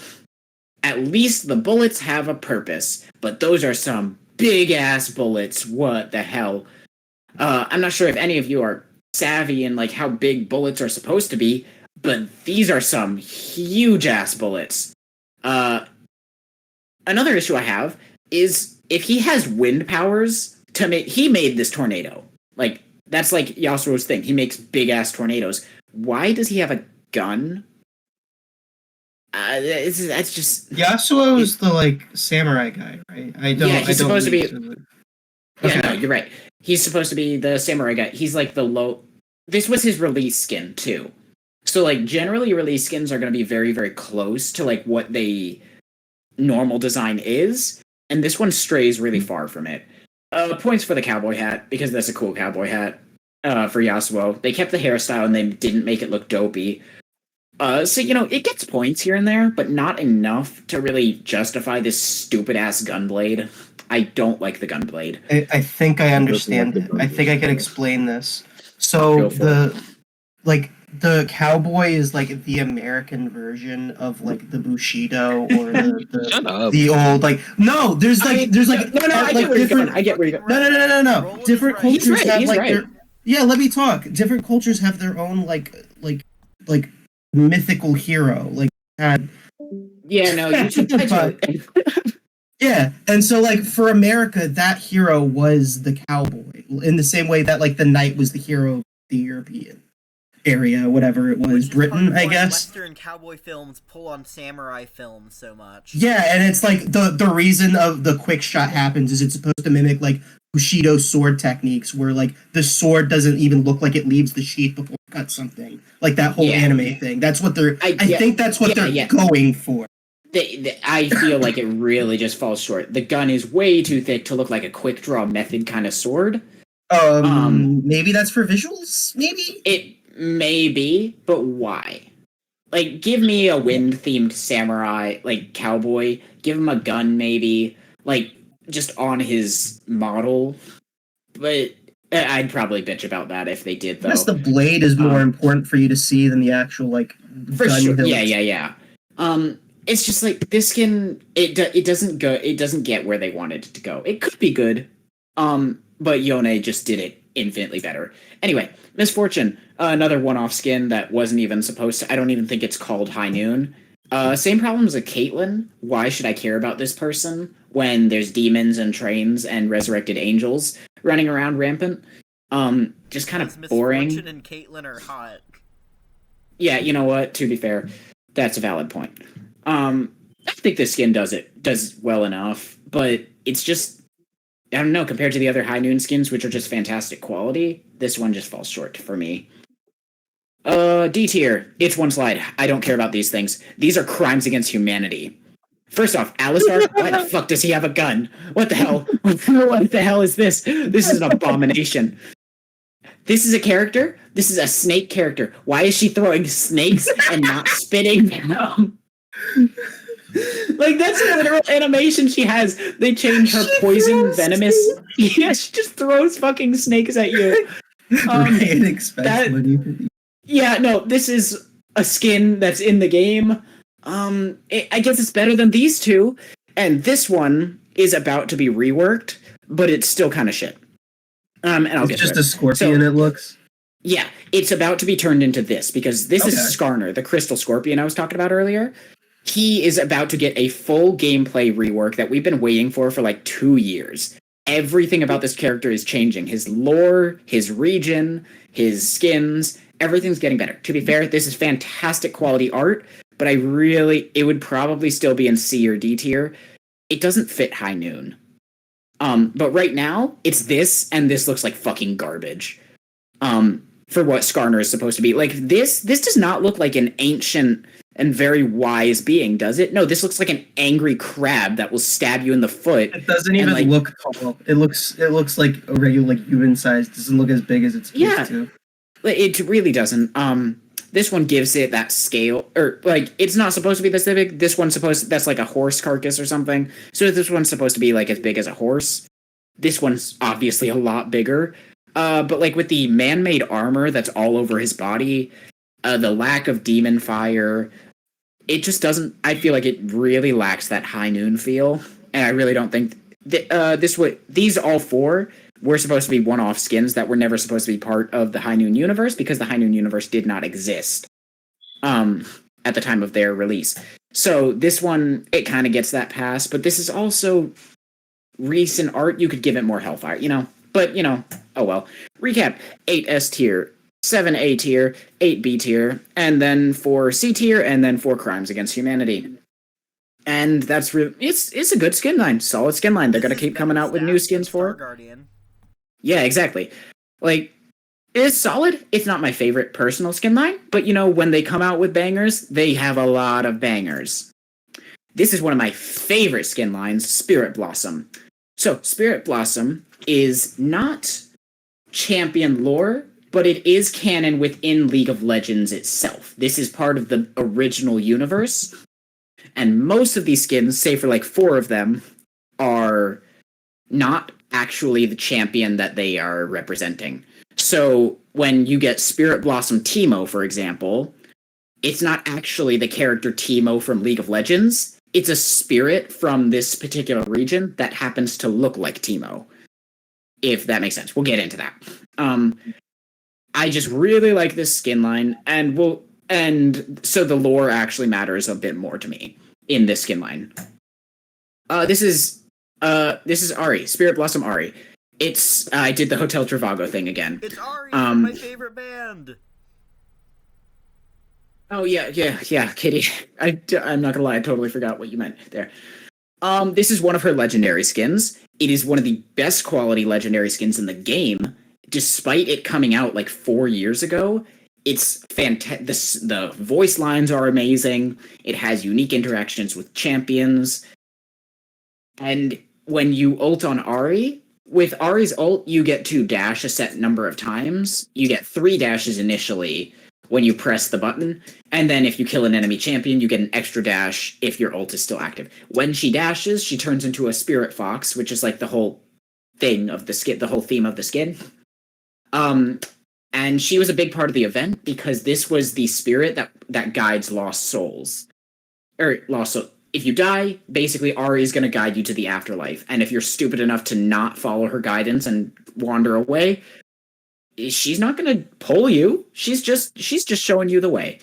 A: At least the bullets have a purpose, but those are some big-ass bullets. What the hell? I'm not sure if any of you are savvy in like how big bullets are supposed to be, but these are some huge-ass bullets. Another issue I have is if he has wind powers he made this tornado. Like, that's like Yasuo's thing. He makes big-ass tornadoes. Why does he have a gun? That's just
B: Yasuo is the like samurai guy, right?
A: He's supposed to be.
B: Okay.
A: Yeah, no, you're right. He's supposed to be the samurai guy. He's like the low. This was his release skin too. So like generally release skins are going to be very very close to like what the normal design is, and this one strays really far from it. Points for the cowboy hat because that's a cool cowboy hat. For Yasuo, they kept the hairstyle and they didn't make it look dopey. So, it gets points here and there, but not enough to really justify this stupid-ass gunblade. I don't like the gunblade.
B: I think I understand it. I think I can explain this. So, the cowboy is, like, the American version of, like, the Bushido or the old, like... No, there's, like...
A: No, I get where you're going.
B: No. Different cultures have,
A: he's
B: like,
A: right.
B: Yeah, let me talk. Different cultures have their own, like mythical hero, like yeah, and so like for America, that hero was the cowboy, in the same way that like the knight was the hero of the European area, whatever it was, Britain, I guess.
D: Western cowboy films pull on samurai films so much.
B: Yeah, and it's like the reason of the quick shot happens is it's supposed to mimic like Bushido sword techniques where like the sword doesn't even look like it leaves the sheath before it cuts something. Like that whole anime thing. That's what they're I think that's what they're going for.
A: I feel like it really just falls short. The gun is way too thick to look like a quick draw method kind of sword.
B: Maybe that's for visuals, maybe?
A: It may be, but why? Like, give me a wind-themed samurai, like, cowboy. Give him a gun, maybe. Like, just on his model. But I'd probably bitch about that if they did, though.
B: I guess the blade is more important for you to see than the actual, like,
A: for
B: gun
A: sure.
B: hilt.
A: Yeah. It's just like this skin. It doesn't get where they wanted it to go. It could be good, but Yone just did it infinitely better. Anyway, Misfortune, another one-off skin that wasn't even supposed to. I don't even think it's called High Noon. Same problems with Caitlyn. Why should I care about this person when there's demons and trains and resurrected angels running around rampant? Just kind of boring.
D: Misfortune and Caitlyn are hot.
A: Yeah, you know what? To be fair, that's a valid point. I think this skin does well enough, but it's just, I don't know, compared to the other High Noon skins, which are just fantastic quality, this one just falls short for me. D tier. It's one slide. I don't care about these things. These are crimes against humanity. First off, Alistar, why the fuck does he have a gun? What the hell? What the hell is this? This is an abomination. This is a character? This is a snake character. Why is she throwing snakes and not spitting them? Like, that's the literal animation she has. They change her poison venomous. Yeah, she just throws fucking snakes at you. Yeah, no, this is a skin that's in the game. I guess it's better than these two. And this one is about to be reworked, but it's still kind of shit. And I'll get
B: just
A: to it.
B: a scorpion, it looks.
A: Yeah, it's about to be turned into this because this is
B: Okay.
A: Skarner, the Crystal Scorpion I was talking about earlier. He is about to get a full gameplay rework that we've been waiting for like 2 years. Everything about this character is changing. His lore, his region, his skins, everything's getting better. To be fair, this is fantastic quality art, but it would probably still be in C or D tier. It doesn't fit High Noon. But right now, it's this, and this looks like fucking garbage. For what Skarner is supposed to be. Like, this does not look like an ancient and very wise being, does it? No, this looks like an angry crab that will stab you in the foot.
B: It doesn't even
A: like,
B: look tall. It looks like a regular, like, human size. It doesn't look as big as it's supposed to.
A: It really doesn't. This one gives it that scale, or like it's not supposed to be this big. This one's that's like a horse carcass or something. So this one's supposed to be like as big as a horse. This one's obviously a lot bigger. But like with the man-made armor that's all over his body, the lack of demon fire, it just doesn't. I feel like it really lacks that High Noon feel, and I really don't think these all four were supposed to be one-off skins that were never supposed to be part of the High Noon universe because the High Noon universe did not exist at the time of their release. So this one, it kind of gets that pass, but this is also recent art. You could give it more hellfire, But, oh well. Recap, 8 S tier, 7 A tier, 8 B tier, and then 4 C tier, and then 4 Crimes Against Humanity. And that's really, it's a good skin line, solid skin line. They're going to keep coming out with new skins for it.
D: Guardian.
A: Yeah, exactly. Like, it's solid. It's not my favorite personal skin line, but when they come out with bangers, they have a lot of bangers. This is one of my favorite skin lines, Spirit Blossom. So, Spirit Blossom is not champion lore, but it is canon within League of Legends itself. This is part of the original universe, and most of these skins, say for like 4 of them, are not actually the champion that they are representing. So when you get Spirit Blossom Teemo, for example, it's not actually the character Teemo from League of Legends. It's a spirit from this particular region that happens to look like Teemo. If that makes sense. We'll get into that. I just really like this skin line, and so the lore actually matters a bit more to me in this skin line. This is Ari, Spirit Blossom Ari. I did the Hotel Trivago thing again.
D: It's Ari from my favorite band.
A: Oh yeah, Kitty. I'm not gonna lie, I totally forgot what you meant there. This is one of her legendary skins. It is one of the best quality legendary skins in the game, despite it coming out like 4 years ago. It's fantastic. The voice lines are amazing. It has unique interactions with champions. And when you ult on Ari, with Ari's ult, you get to dash a set number of times. You get 3 dashes initially when you press the button, and then if you kill an enemy champion, you get an extra dash if your ult is still active. When she dashes, she turns into a Spirit Fox, which is like the whole thing of the skin, the whole theme of the skin. And she was a big part of the event because this was the spirit that guides lost souls. If you die, basically Ari is going to guide you to the afterlife. And if you're stupid enough to not follow her guidance and wander away, she's not going to pull you. She's just showing you the way.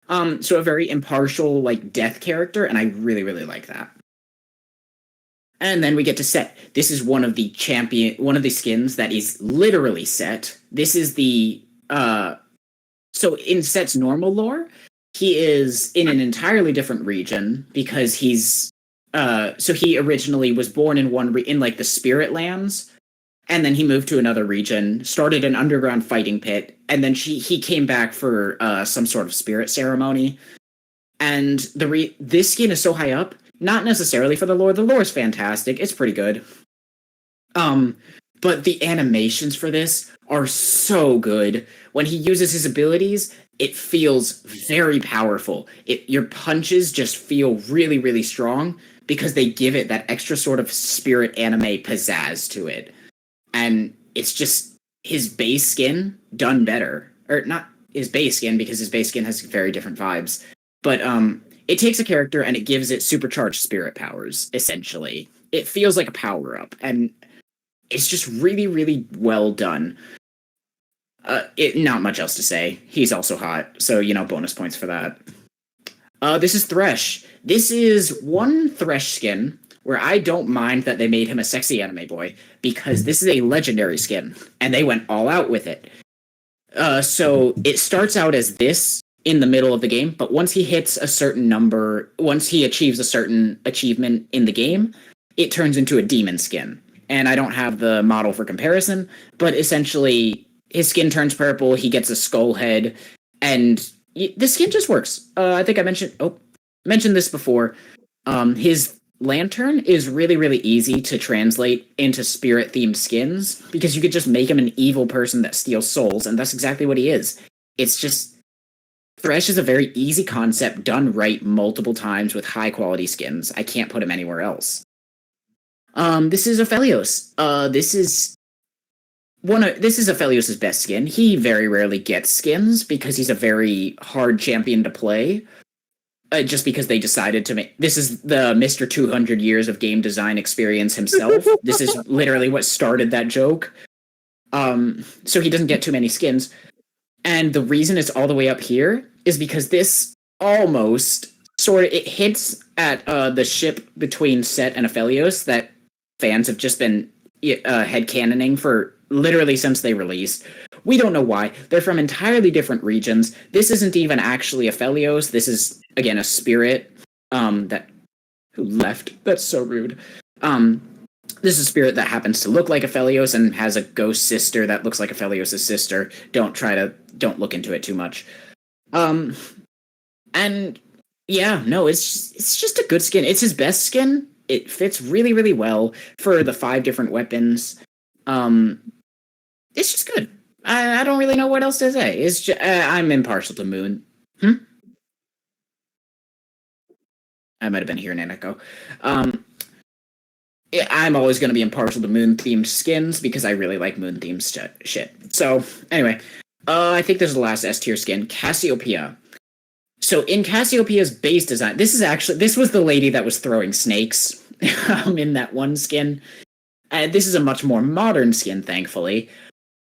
A: So a very impartial, like, death character, and I really, really like that. And then we get to Set. This is one of the skins that is literally Set. This is the so in Set's normal lore, he is in an entirely different region because he's so he originally was born in in like the Spirit Lands, and then he moved to another region, started an underground fighting pit, and then he came back for some sort of spirit ceremony. And this skin is so high up, not necessarily for the lore. The lore is fantastic. It's pretty good. But the animations for this are so good. When he uses his abilities, it feels very powerful. Your punches just feel really, really strong because they give it that extra sort of spirit anime pizzazz to it. And it's just his base skin done better. Or not his base skin, because his base skin has very different vibes. But it takes a character and it gives it supercharged spirit powers, essentially. It feels like a power-up, and it's just really, really well done. Not much else to say. He's also hot, so bonus points for that. This is Thresh. This is one Thresh skin where I don't mind that they made him a sexy anime boy, because this is a legendary skin, and they went all out with it. So it starts out as this in the middle of the game, but once he hits a certain number, once he achieves a certain achievement in the game, it turns into a demon skin. And I don't have the model for comparison, but essentially his skin turns purple, he gets a skull head, and the skin just works. I think I mentioned this before. His lantern is really, really easy to translate into spirit-themed skins, because you could just make him an evil person that steals souls, and that's exactly what he is. It's just, Thresh is a very easy concept, done right multiple times with high-quality skins. I can't put him anywhere else. This is Aphelios. This is Aphelios' best skin. He very rarely gets skins because he's a very hard champion to play. Just because they decided to make... This is the Mr. 200 Years of Game Design experience himself. This is literally what started that joke. So he doesn't get too many skins. And the reason it's all the way up here is because this almost it hints at the ship between Set and Aphelios that fans have just been headcanoning for literally since they released. We don't know why. They're from entirely different regions. This isn't even actually Aphelios. This is, again, a spirit who left. That's so rude. This is a spirit that happens to look like Aphelios and has a ghost sister that looks like Aphelios' sister. Don't look into it too much. And yeah, no, it's just a good skin. It's his best skin. It fits really, really well for the 5 different weapons. It's just good. I don't really know what else to say. It's just, I'm impartial to Moon. I might have been hearing an echo. I'm always going to be impartial to Moon-themed skins because I really like Moon-themed shit. So, anyway, I think this is the last S-tier skin, Cassiopeia. So, in Cassiopeia's base design, this was the lady that was throwing snakes in that one skin. This is a much more modern skin, thankfully,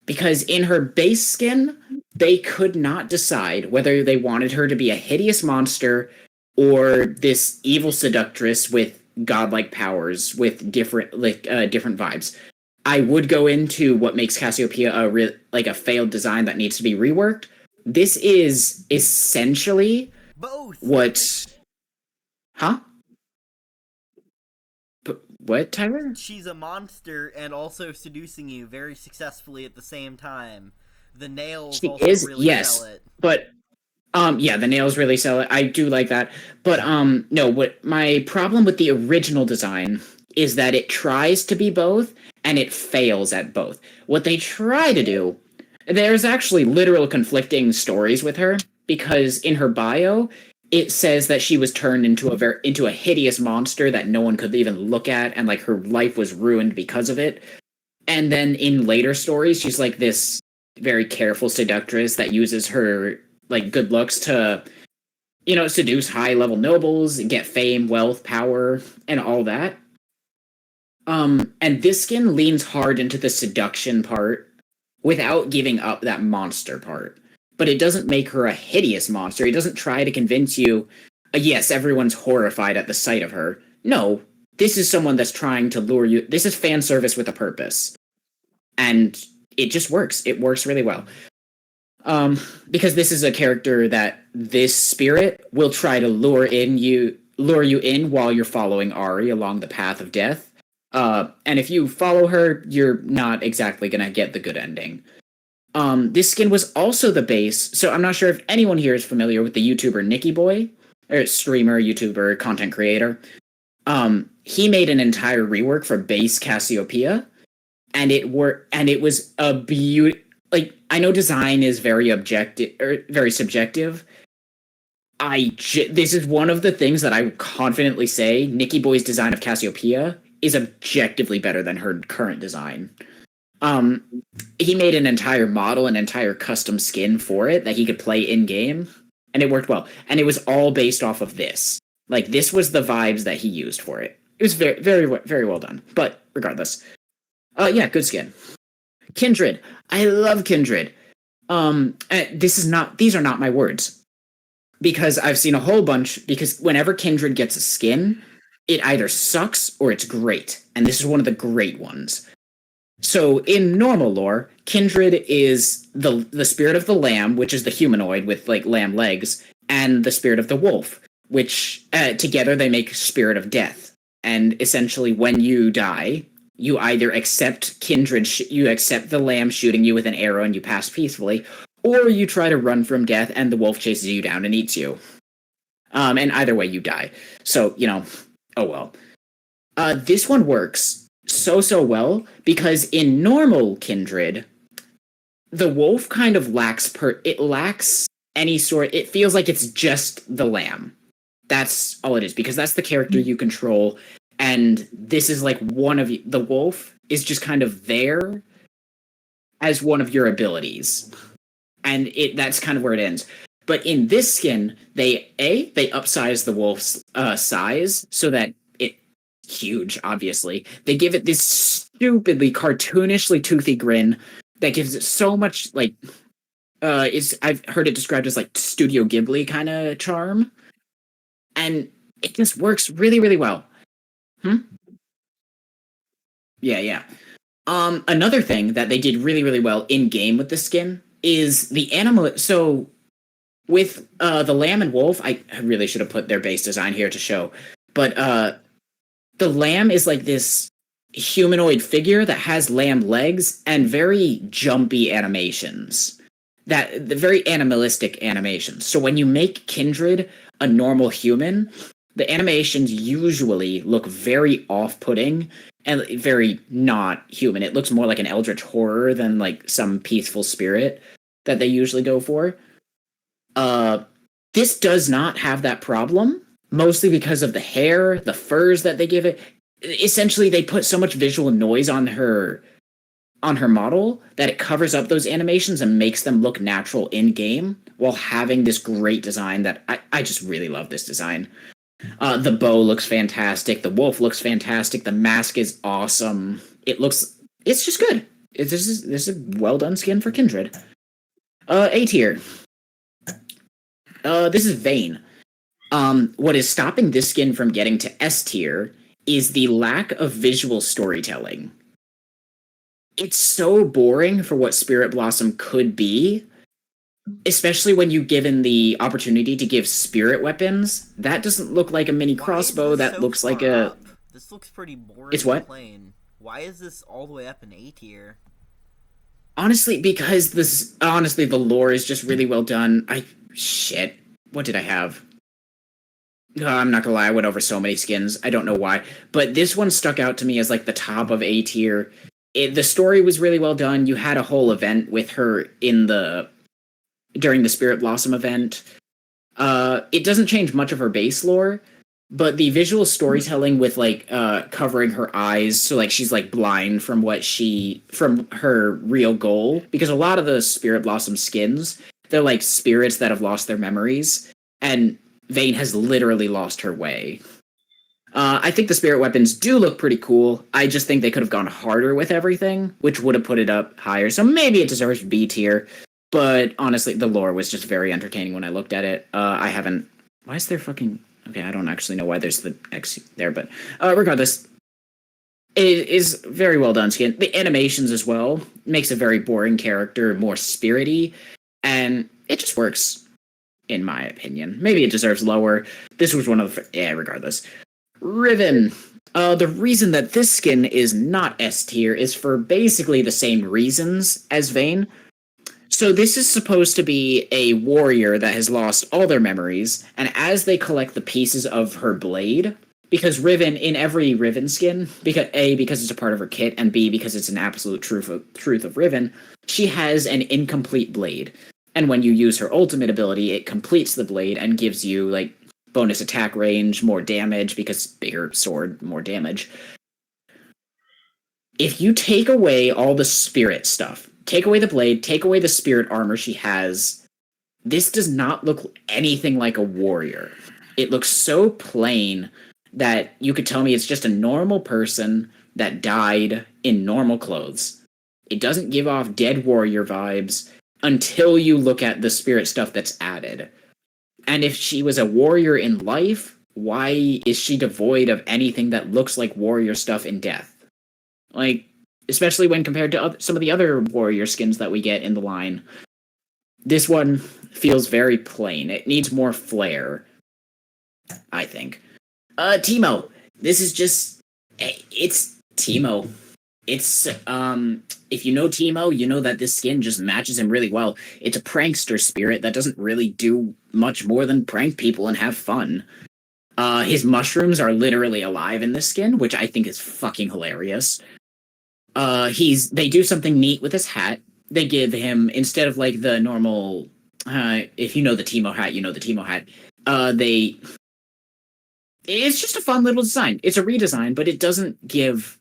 A: because in her base skin, they could not decide whether they wanted her to be a hideous monster or this evil seductress with godlike powers with different vibes. I would go into what makes Cassiopeia a failed design that needs to be reworked. This is essentially
D: both.
A: What, Tyler?
D: She's a monster and also seducing you very successfully at the same time. The nails
A: She
D: also
A: is,
D: really
A: yes,
D: sell it.
A: But yeah, the nails really sell it. I do like that. But no, what my problem with the original design is that it tries to be both and it fails at both. What they try to do, there's actually literal conflicting stories with her, because in her bio it says that she was turned into a hideous monster that no one could even look at, and her life was ruined because of it. And then in later stories, she's like this very careful seductress that uses her good looks to, seduce high-level nobles and get fame, wealth, power, and all that. And this skin leans hard into the seduction part without giving up that monster part. But it doesn't make her a hideous monster. It doesn't try to convince you, yes, everyone's horrified at the sight of her. No, this is someone that's trying to lure you. This is fan service with a purpose. And it just works. It works really well. Because this is a character that this spirit will try to lure you in while you're following Ari along the path of death. And if you follow her, you're not exactly gonna get the good ending. This skin was also the base, so I'm not sure if anyone here is familiar with the YouTuber Nicky Boy, or streamer, YouTuber, content creator. He made an entire rework for base Cassiopeia, and it was a beauty. I know design is very objective or very subjective. This is one of the things that I would confidently say Nicky Boy's design of Cassiopeia is objectively better than her current design. He made an entire model, an entire custom skin for it that he could play in game, and it worked well. And it was all based off of this. This was the vibes that he used for it. It was very, very, very well done. But regardless, yeah, good skin. Kindred. I love Kindred. These are not my words, because I've seen a whole bunch. Because whenever Kindred gets a skin, it either sucks or it's great, and this is one of the great ones. So in normal lore, Kindred is the spirit of the lamb, which is the humanoid with like lamb legs, and the spirit of the wolf, which together they make spirit of death. And essentially, when you die, you either accept you accept the lamb shooting you with an arrow and you pass peacefully, or you try to run from death and the wolf chases you down and eats you. And either way, you die. So, oh well. This one works so well because in normal Kindred, the wolf kind of lacks any sort. It feels like it's just the lamb. That's all it is, because that's the character you control, and this is like the wolf is just kind of there as one of your abilities, and that's kind of where it ends. But in this skin, they upsize the wolf's size so that it's huge. Obviously, they give it this stupidly cartoonishly toothy grin that gives it so much like I've heard it described as like Studio Ghibli kind of charm. And it just works really, really well. Yeah. Another thing that they did really, really well in game with the skin is the animal. So with the lamb and wolf, I really should have put their base design here to show. But the lamb is like this humanoid figure that has lamb legs and very jumpy animations. The very animalistic animations. So when you make Kindred a normal human, the animations usually look very off-putting and very not human. It looks more like an eldritch horror than like some peaceful spirit that they usually go for. This does not have that problem, mostly because of the hair, the furs that they give it. Essentially, they put so much visual noise on her model that it covers up those animations and makes them look natural in game while having this great design that I just really love this design. The bow looks fantastic. The wolf looks fantastic. The mask is awesome. It's just good. This is a well done skin for Kindred. A tier. This is Vayne. What is stopping this skin from getting to S tier is the lack of visual storytelling. It's so boring for what Spirit Blossom could be, especially when you're given the opportunity to give spirit weapons. That doesn't look like a mini crossbow. That looks like a...
D: This looks pretty boring.
A: It's what?
D: And plain. Why is this all the way up in A tier?
A: Honestly, because the lore is just really well done. Shit. What did I have? I'm not gonna lie, I went over so many skins. I don't know why. But this one stuck out to me as like the top of A tier. The story was really well done. You had a whole event with her during the Spirit Blossom event. It doesn't change much of her base lore, but the visual storytelling with like covering her eyes, so like she's like blind from her real goal, because a lot of the Spirit Blossom skins, they're like spirits that have lost their memories, and Vayne has literally lost her way. I think the spirit weapons do look pretty cool. I just think they could have gone harder with everything, which would have put it up higher. So maybe it deserves B tier. But honestly, the lore was just very entertaining when I looked at it. Why is there fucking... Okay, I don't actually know why there's the X there, but regardless, it is very well done skin. The animations as well makes a very boring character more spirity, and it just works, in my opinion. Maybe it deserves lower. This was one of the... regardless. Riven. The reason that this skin is not S tier is for basically the same reasons as Vayne. So this is supposed to be a warrior that has lost all their memories, and as they collect the pieces of her blade, because Riven, in every Riven skin, because it's a part of her kit, and B, because it's an absolute truth of Riven, she has an incomplete blade. And when you use her ultimate ability, it completes the blade and gives you, like, bonus attack range, more damage, because bigger sword, more damage. If you take away all the spirit stuff, take away the blade, take away the spirit armor she has, this does not look anything like a warrior. It looks so plain that you could tell me it's just a normal person that died in normal clothes. It doesn't give off dead warrior vibes, until you look at the spirit stuff that's added. And if she was a warrior in life, why is she devoid of anything that looks like warrior stuff in death? Like, especially when compared to some of the other warrior skins that we get in the line. This one feels very plain. It needs more flair, I think. Teemo. This is just... It's Teemo. It's, if you know Teemo, you know that this skin just matches him really well. It's a prankster spirit that doesn't really do much more than prank people and have fun. His mushrooms are literally alive in this skin, which I think is fucking hilarious. They do something neat with his hat. They give him, instead of like the normal, if you know the Teemo hat, you know the Teemo hat. It's just a fun little design. It's a redesign, but it doesn't give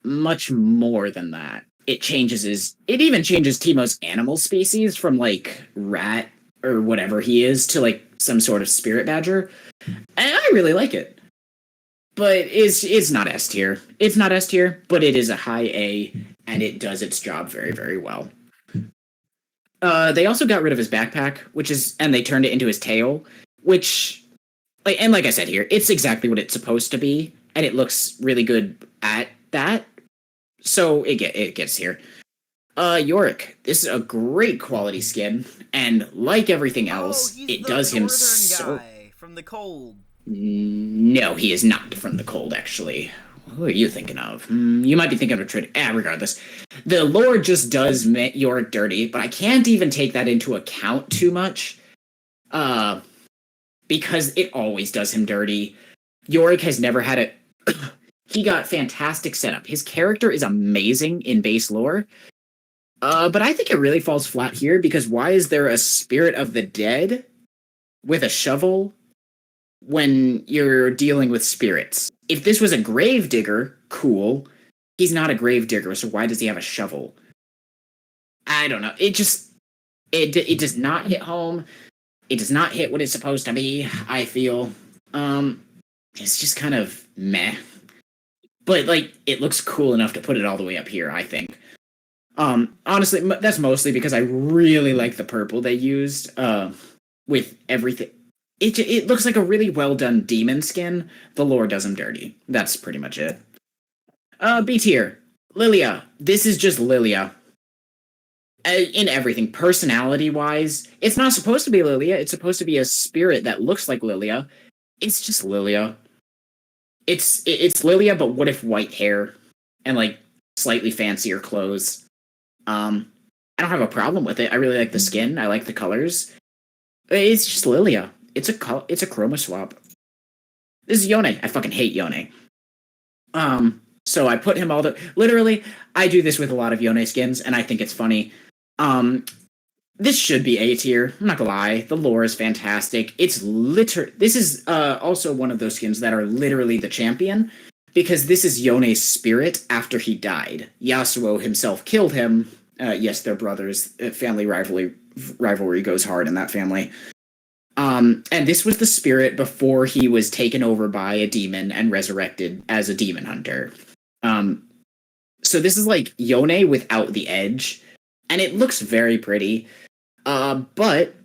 A: much more than that. It even changes Teemo's animal species from like rat or whatever he is to like some sort of spirit badger. And I really like it. But it's not S tier. It's not S tier, but it is a high A, and it does its job very, very well. They also got rid of his backpack, and they turned it into his tail, which, like I said here, it's exactly what it's supposed to be, and it looks really good at that. So it gets here. Yorick, this is a great quality skin, and like everything else, it does him so...
D: guy from the cold.
A: No, he is not from the cold, actually. Who are you thinking of? You might be thinking of regardless. The lore just does Yorick dirty, but I can't even take that into account too much. Because it always does him dirty. Yorick has never had a... He got fantastic setup. His character is amazing in base lore. But I think it really falls flat here, because why is there a spirit of the dead with a shovel when you're dealing with spirits? If this was a gravedigger, cool. He's not a gravedigger, so why does he have a shovel? I don't know. It does not hit home. It does not hit what it's supposed to be, I feel. It's just kind of meh. But, it looks cool enough to put it all the way up here, I think. Honestly, that's mostly because I really like the purple they used, with everything. It looks like a really well-done demon skin. The lore does him dirty. That's pretty much it. B tier. Lilia. This is just Lilia. In everything, personality-wise, it's not supposed to be Lilia. It's supposed to be a spirit that looks like Lilia. It's just Lilia. It's Lilia, but what if white hair and slightly fancier clothes? I don't have a problem with it. I really like the skin. I like the colors. It's just Lilia. It's a chroma swap. This is Yone. I fucking hate Yone. So I put him literally, I do this with a lot of Yone skins, and I think it's funny. This should be A tier. I'm not gonna lie. The lore is fantastic. This is also one of those skins that are literally the champion, because this is Yone's spirit after he died. Yasuo himself killed him. Yes, they're brothers. Family rivalry goes hard in that family. And this was the spirit before he was taken over by a demon and resurrected as a demon hunter. So this is like Yone without the edge, and it looks very pretty. But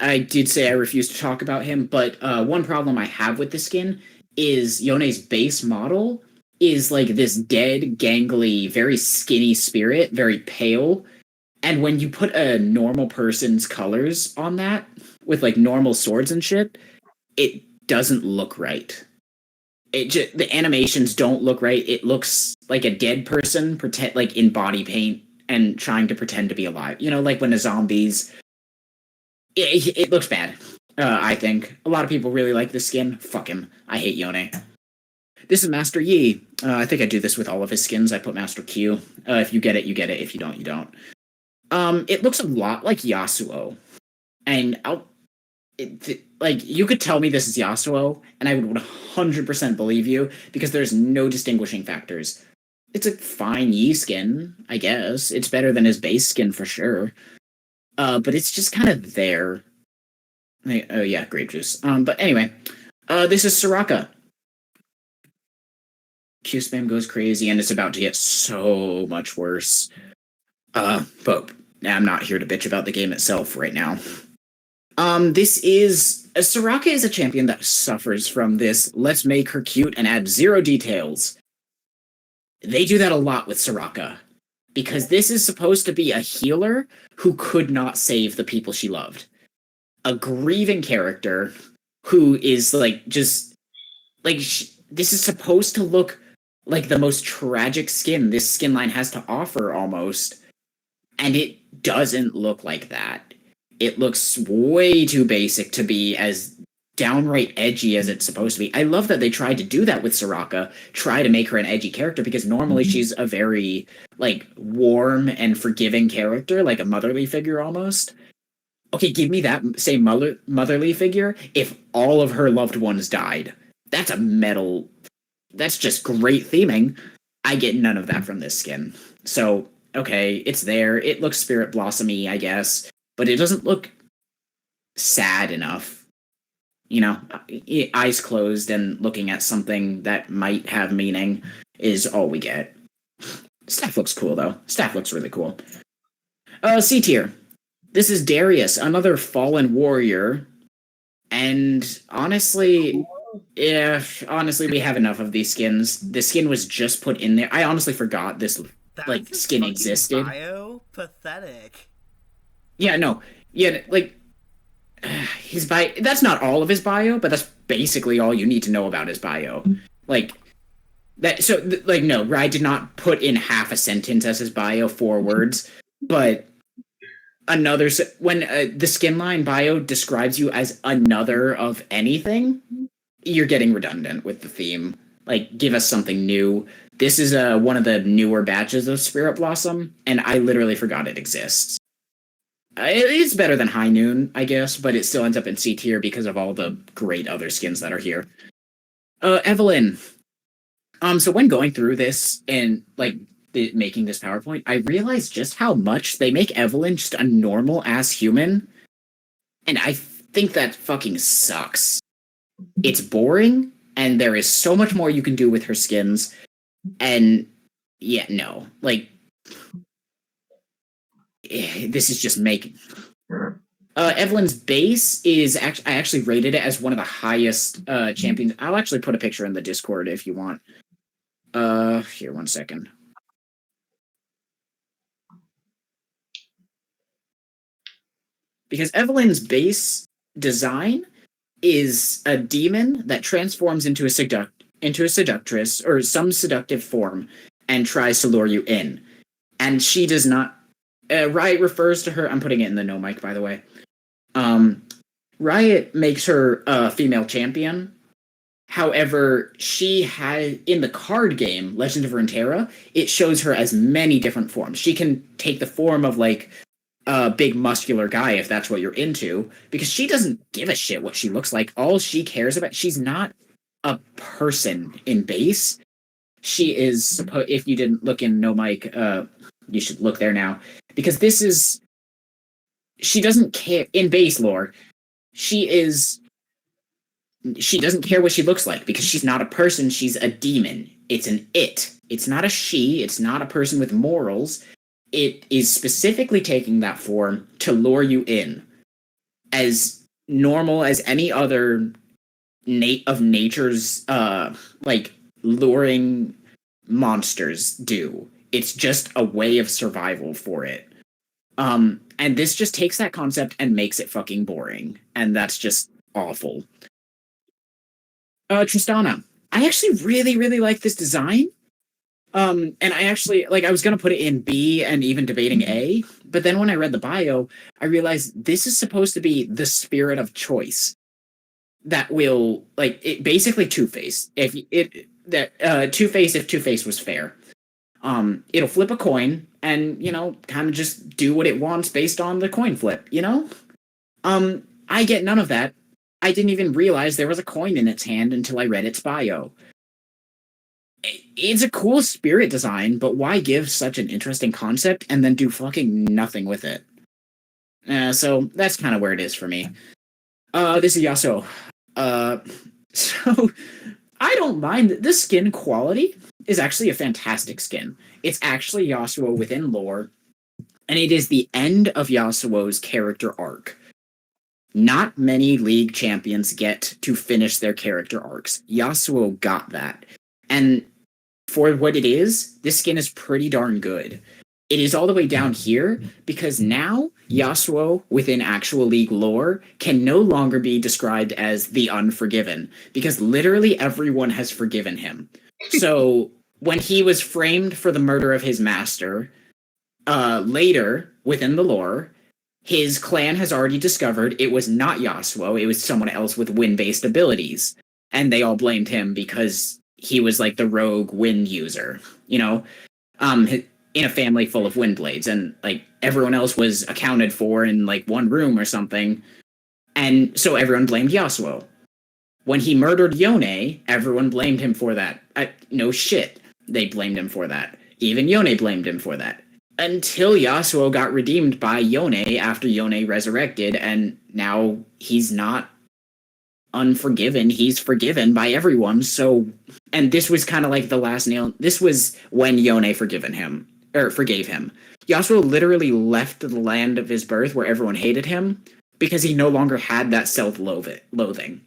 A: I did say I refuse to talk about him, but one problem I have with the skin is Yone's base model is like this dead, gangly, very skinny spirit, very pale. And when you put a normal person's colors on that, with normal swords and shit, it doesn't look right. The animations don't look right. It looks like a dead person in body paint and trying to pretend to be alive. When a zombies. It looks bad. I think a lot of people really like this skin. Fuck him. I hate Yone. This is Master Yi. I think I do this with all of his skins. I put Master Q. If you get it, you get it. If you don't, you don't. It looks a lot like Yasuo, and you could tell me this is Yasuo, and I would 100% believe you, because there's no distinguishing factors. It's a fine Yi skin, I guess. It's better than his base skin for sure. But it's just kind of there. Oh yeah, grape juice. But anyway, this is Soraka. Q spam goes crazy, and it's about to get so much worse. But I'm not here to bitch about the game itself right now. This is Soraka is a champion that suffers from this. Let's make her cute and add 0 details. They do that a lot with Soraka because this is supposed to be a healer who could not save the people she loved. A grieving character who is like just like this is supposed to look like the most tragic skin this skin line has to offer almost, and it doesn't look like that. It looks way too basic to be as downright edgy as it's supposed to be. I love that they tried to do that with Soraka, try to make her an edgy character, because normally she's a very like warm and forgiving character, like a motherly figure almost. Okay, give me that same motherly figure if all of her loved ones died. That's that's just great theming. I get none of that from this skin. So, okay, it's there. It looks Spirit Blossom-y, I guess, but it doesn't look sad enough. You know, eyes closed and looking at something that might have meaning is all we get. Staff looks cool, though. Staff looks really cool. C tier. This is Darius, another fallen warrior. And honestly, we have enough of these skins. The skin was just put in there. I honestly forgot this skin existed.
D: Pathetic.
A: Yeah, no. Yeah, like his bio, that's not all of his bio, but that's basically all you need to know about his bio. Like that no, Rai did not put in half a sentence as his bio, 4 words, but when the skin line bio describes you as another of anything, you're getting redundant with the theme. Like, give us something new. This is one of the newer batches of Spirit Blossom, and I literally forgot it exists. It is better than High Noon, I guess, but it still ends up in C tier because of all the great other skins that are here. Evelyn. So when going through this and making this PowerPoint, I realized just how much they make Evelyn just a normal ass human, and I think that fucking sucks. It's boring, and there is so much more you can do with her skins, and yeah, no, this is just making. Evelyn's base is I actually rated it as one of the highest champions. I'll actually put a picture in the Discord if you want. Here, 1 second. Because Evelyn's base design is a demon that transforms into a seductress or some seductive form and tries to lure you in. And she does not. Riot refers to her. I'm putting it in the no mic, by the way. Riot makes her a female champion. However, she had in the card game Legend of Runeterra, it shows her as many different forms. She can take the form of a big muscular guy if that's what you're into, because she doesn't give a shit what she looks like. All she cares about, she's not a person in base. She is if you didn't look in no mic, you should look there now, because she doesn't care in base lore. She doesn't care what she looks like because she's not a person, she's a demon. It's an it. It's not a she, it's not a person with morals. It is specifically taking that form to lure you in. As normal as any other of nature's luring monsters do. It's just a way of survival for it. And this just takes that concept and makes it fucking boring. And that's just awful. Tristana. I actually really, really like this design. And I actually, I was going to put it in B and even debating A, but then when I read the bio, I realized this is supposed to be the spirit of choice that will, it basically Two-Face. Two-Face if Two-Face was fair. It'll flip a coin and, kind of just do what it wants based on the coin flip, I get none of that. I didn't even realize there was a coin in its hand until I read its bio. It's a cool spirit design, but why give such an interesting concept and then do fucking nothing with it? So that's kind of where it is for me. This is Yasuo. So I don't mind. The skin quality is actually a fantastic skin. It's actually Yasuo within lore. And it is the end of Yasuo's character arc. Not many League champions get to finish their character arcs. Yasuo got that. And for what it is, this skin is pretty darn good. It is all the way down here because now Yasuo, within actual League lore, can no longer be described as the Unforgiven because literally everyone has forgiven him. So when he was framed for the murder of his master, later within the lore, his clan has already discovered it was not Yasuo, it was someone else with wind-based abilities. And they all blamed him because he was like the rogue wind user, you know? In a family full of wind blades, and like everyone else was accounted for in like one room or something, and so everyone blamed Yasuo. When he murdered Yone, everyone blamed him for that. No shit, they blamed him for that. Even Yone blamed him for that. Until Yasuo got redeemed by Yone after Yone resurrected, and now he's not unforgiven, he's forgiven by everyone. So, and this was kind of like the last nail. This was when Yone forgave him. Yasuo literally left the land of his birth where everyone hated him because he no longer had that self-loathing.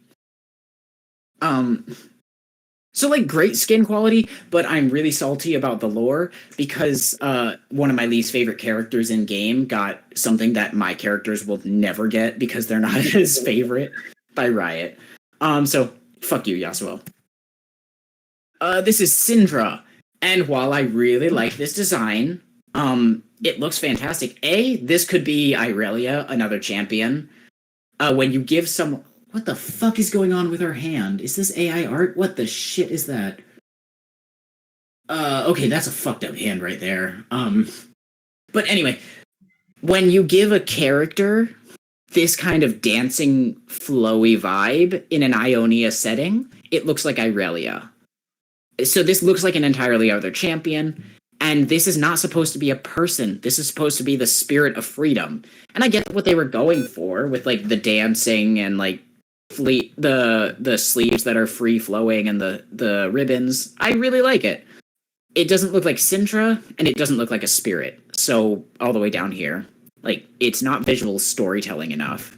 A: So like great skin quality, but I'm really salty about the lore because one of my least favorite characters in game got something that my characters will never get because they're not his favorite by Riot. So fuck you, Yasuo. This is Syndra. And while I really like this design, it looks fantastic. This could be Irelia, another champion. When you give some... What the fuck is going on with her hand? Is this AI art? What the shit is that? Okay, that's a fucked up hand right there. But anyway, when you give a character this kind of dancing, flowy vibe in an Ionia setting, it looks like Irelia. So this looks like an entirely other champion, and this is not supposed to be a person. This is supposed to be the spirit of freedom. And I get what they were going for with like the dancing and like the sleeves that are free flowing and the ribbons. I really like it. It doesn't look like Syndra, and it doesn't look like a spirit. So all the way down here, like it's not visual storytelling enough.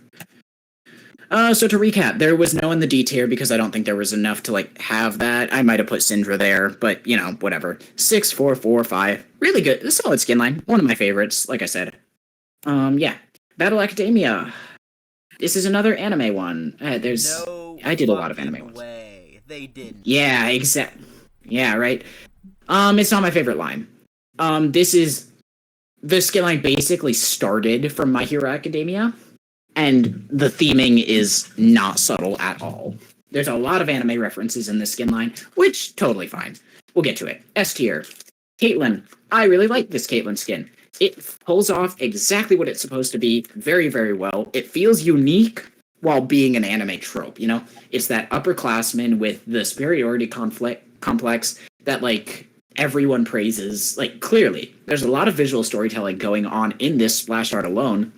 A: So to recap, there was no in the D tier because I don't think there was enough to like have that. I might have put Syndra there, but you know, whatever. 6, 4, 4, 5. Really good. A solid skin line. One of my favorites, like I said. Yeah. Battle Academia. This is another anime one. I did a lot of anime ones.
D: They didn't.
A: Yeah, exactly. Yeah, right. It's not my favorite line. The skin line basically started from My Hero Academia. And the theming is not subtle at all. There's a lot of anime references in this skin line, which, totally fine. We'll get to it. S tier. Caitlyn. I really like this Caitlyn skin. It pulls off exactly what it's supposed to be very, very well. It feels unique while being an anime trope, you know? It's that upperclassman with the superiority complex that, like, everyone praises. Like, clearly, there's a lot of visual storytelling going on in this splash art alone.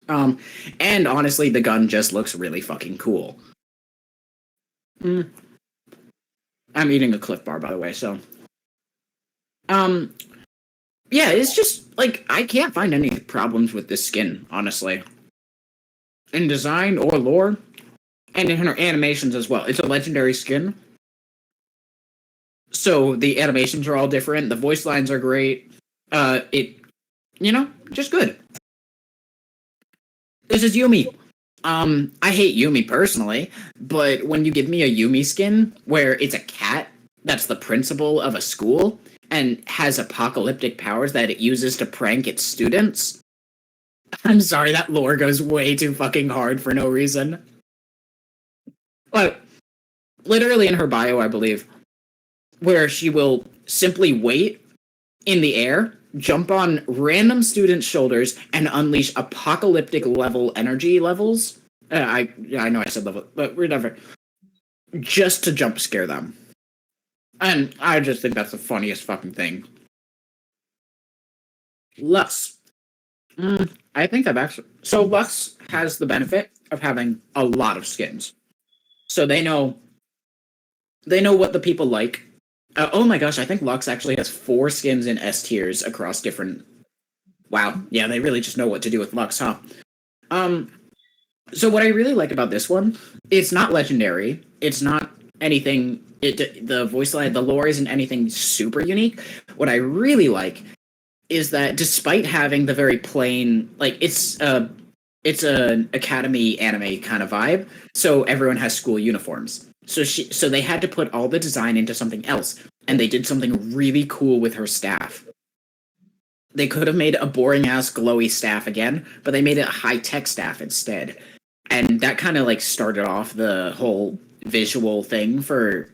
A: And honestly, the gun just looks really fucking cool. I'm eating a Cliff Bar, by the way, so. Yeah, it's just, like, I can't find any problems with this skin, honestly. In design or lore, and in her animations as well. It's a legendary skin. So the animations are all different, the voice lines are great. Just good. This is Yuumi. I hate Yuumi personally, but when you give me a Yuumi skin where it's a cat that's the principal of a school and has apocalyptic powers that it uses to prank its students, I'm sorry, that lore goes way too fucking hard for no reason. Like, literally in her bio, I believe, where she will simply wait in the air, jump on random students' shoulders, and unleash apocalyptic level energy levels. I know I said level, but whatever. Just to jump scare them. And I just think that's the funniest fucking thing. Lux. I think I've actually... So Lux has the benefit of having a lot of skins. So they know what the people like. Oh my gosh, I think Lux actually has 4 skins in S tiers across different Wow. Yeah, they really just know what to do with Lux, huh? So what I really like about this one, it's not legendary. It's not anything. The voice line, the lore isn't anything super unique. What I really like is that despite having the very plain, like it's an academy anime kind of vibe. So everyone has school uniforms. So they had to put all the design into something else, and they did something really cool with her staff. They could have made a boring ass glowy staff again, but they made it a high tech staff instead. And that kind of like started off the whole visual thing for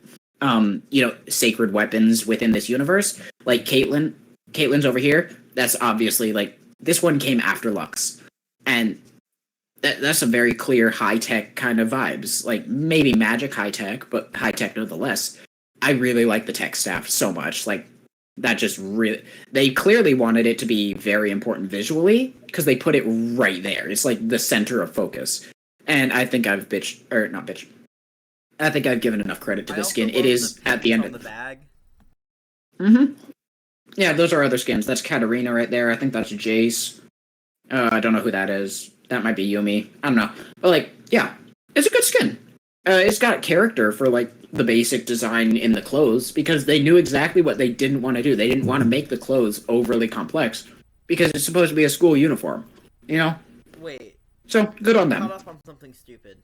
A: sacred weapons within this universe. Like Caitlyn's over here. That's obviously like this one came after Lux. And that's a very clear high tech kind of vibes. Like maybe magic high tech, but high tech nonetheless. I really like the tech staff so much. Like that just really, they clearly wanted it to be very important visually because they put it right there. It's like the center of focus. And I think I've I think I've given enough credit to this skin. It is at the end of
D: the bag.
A: Mm-hmm. Yeah, those are other skins. That's Katarina right there. I think that's Jace. I don't know who that is. That might be Yumi. I don't know. But like, yeah, it's a good skin. It's got character for like the basic design in the clothes because they knew exactly what they didn't want to do. They didn't want to make the clothes overly complex because it's supposed to be a school uniform. You know?
D: Wait.
A: So good on them.
D: Caught up on something stupid.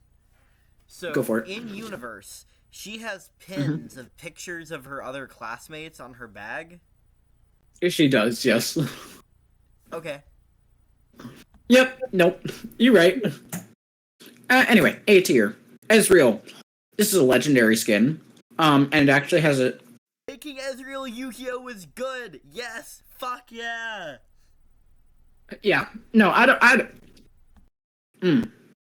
D: So
A: Go for it.
D: In universe, she has pins of pictures of her other classmates on her bag.
A: She does, yes.
D: Okay.
A: Yep. Nope. You're right. Anyway, A tier. Ezreal. This is a legendary skin. And it actually has a...
D: Making Ezreal Yu-Gi-Oh! Was good! Yes! Fuck yeah!
A: Yeah. No, I don't...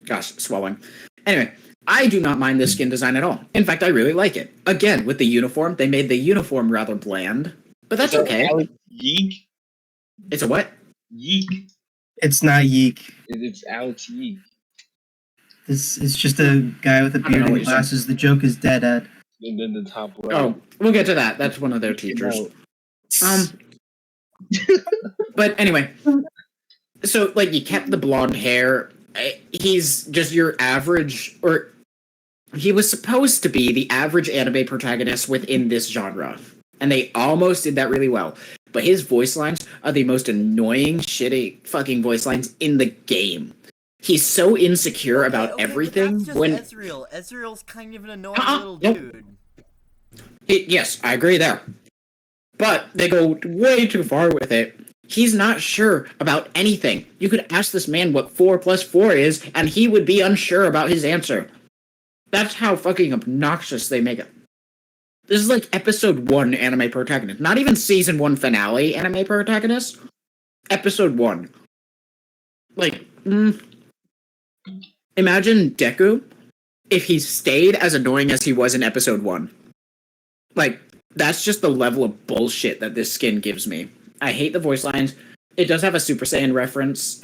A: Gosh, swelling. Anyway, I do not mind this skin design at all. In fact, I really like it. Again, with the uniform, they made the uniform rather bland. But that's okay.
C: Yeek?
A: It's a what?
C: Yeek.
B: It's not Yeek.
C: It's Alex Yeek.
B: It's just a guy with a
A: I don't
B: beard
A: know what
B: and
A: you're
B: glasses. The joke is dead, Ed.
C: And then the top right.
A: Oh, we'll get to that. That's one of their teachers. But anyway, so like you kept the blonde hair. He's just your average, or he was supposed to be the average anime protagonist within this genre, and they almost did that really well. But his voice lines are the most annoying, shitty fucking voice lines in the game. He's so insecure about everything.
D: But that's just
A: when
D: Ezreal. Ezreal's kind of an annoying little dude.
A: Yes, I agree there. But they go way too far with it. He's not sure about anything. You could ask this man what 4 + 4 is, and he would be unsure about his answer. That's how fucking obnoxious they make it. This is like episode 1 anime protagonist. Not even season 1 finale anime protagonist. Episode 1. Like, imagine Deku if he stayed as annoying as he was in episode 1. Like, that's just the level of bullshit that this skin gives me. I hate the voice lines. It does have a Super Saiyan reference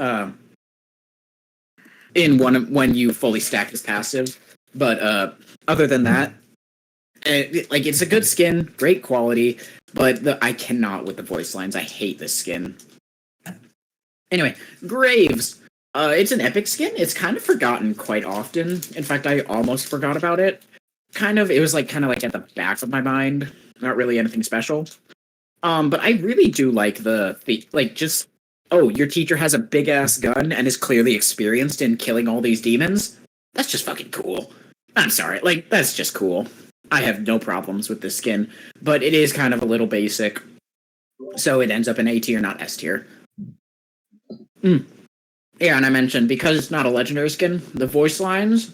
A: in when you fully stack his passive, but other than that, it's a good skin, great quality, but I cannot with the voice lines. I hate this skin. Anyway, Graves. It's an epic skin. It's kind of forgotten quite often. In fact, I almost forgot about it. It was like kind of like at the back of my mind. Not really anything special. But I really do like your teacher has a big ass gun and is clearly experienced in killing all these demons. That's just fucking cool. I'm sorry, that's just cool. I have no problems with this skin, but it is kind of a little basic, so it ends up in A tier, not S tier. Yeah, and I mentioned because it's not a legendary skin, the voice lines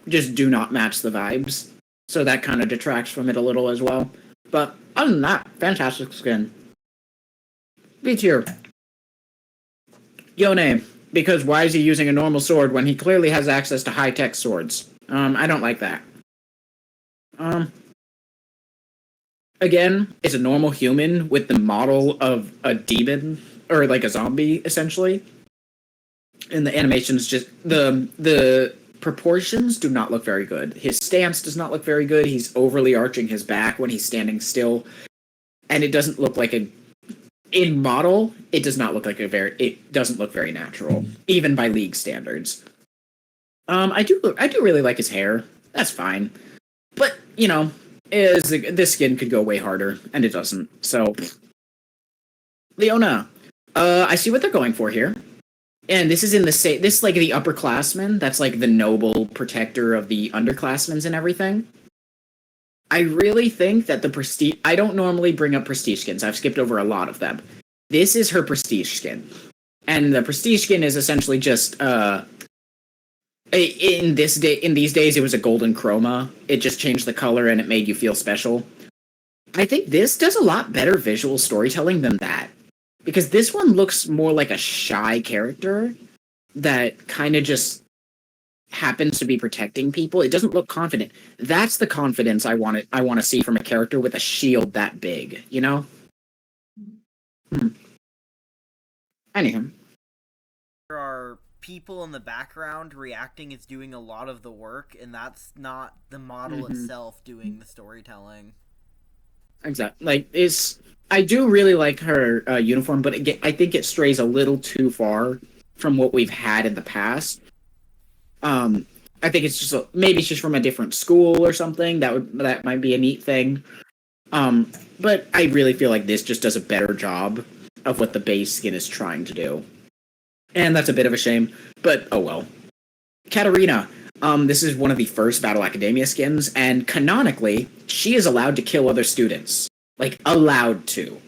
A: just do not match the vibes, so that kind of detracts from it a little as well. But other than that, fantastic skin. B tier. Yone, because why is he using a normal sword when he clearly has access to high-tech swords? I don't like that. Again, it's a normal human with the model of a demon, or like a zombie, essentially. And the animations just, the proportions do not look very good. His stance does not look very good. He's overly arching his back when he's standing still. And it doesn't look like in model, it does not look like it doesn't look very natural, even by League standards. I do really like his hair. That's fine. But, this skin could go way harder, and it doesn't. So, Leona, I see what they're going for here. And this is this like the upperclassman, that's like the noble protector of the underclassmen and everything. I really think that the prestige... I don't normally bring up prestige skins. I've skipped over a lot of them. This is her prestige skin. And the prestige skin is essentially just... in these days, it was a golden chroma. It just changed the color and it made you feel special. I think this does a lot better visual storytelling than that. Because this one looks more like a shy character that kind of just happens to be protecting people. It doesn't look confident. That's the confidence I want to see from a character with a shield that big, you know? Anyhow.
D: There are people in the background reacting is doing a lot of the work, and that's not the model itself doing the storytelling.
A: Exactly. Like, I do really like her uniform, but I think it strays a little too far from what we've had in the past. I think it's just maybe it's just from a different school or something. That might be a neat thing. But I really feel like this just does a better job of what the base skin is trying to do. And that's a bit of a shame, but oh well. Katarina, this is one of the first Battle Academia skins, and canonically, she is allowed to kill other students. Like, allowed to.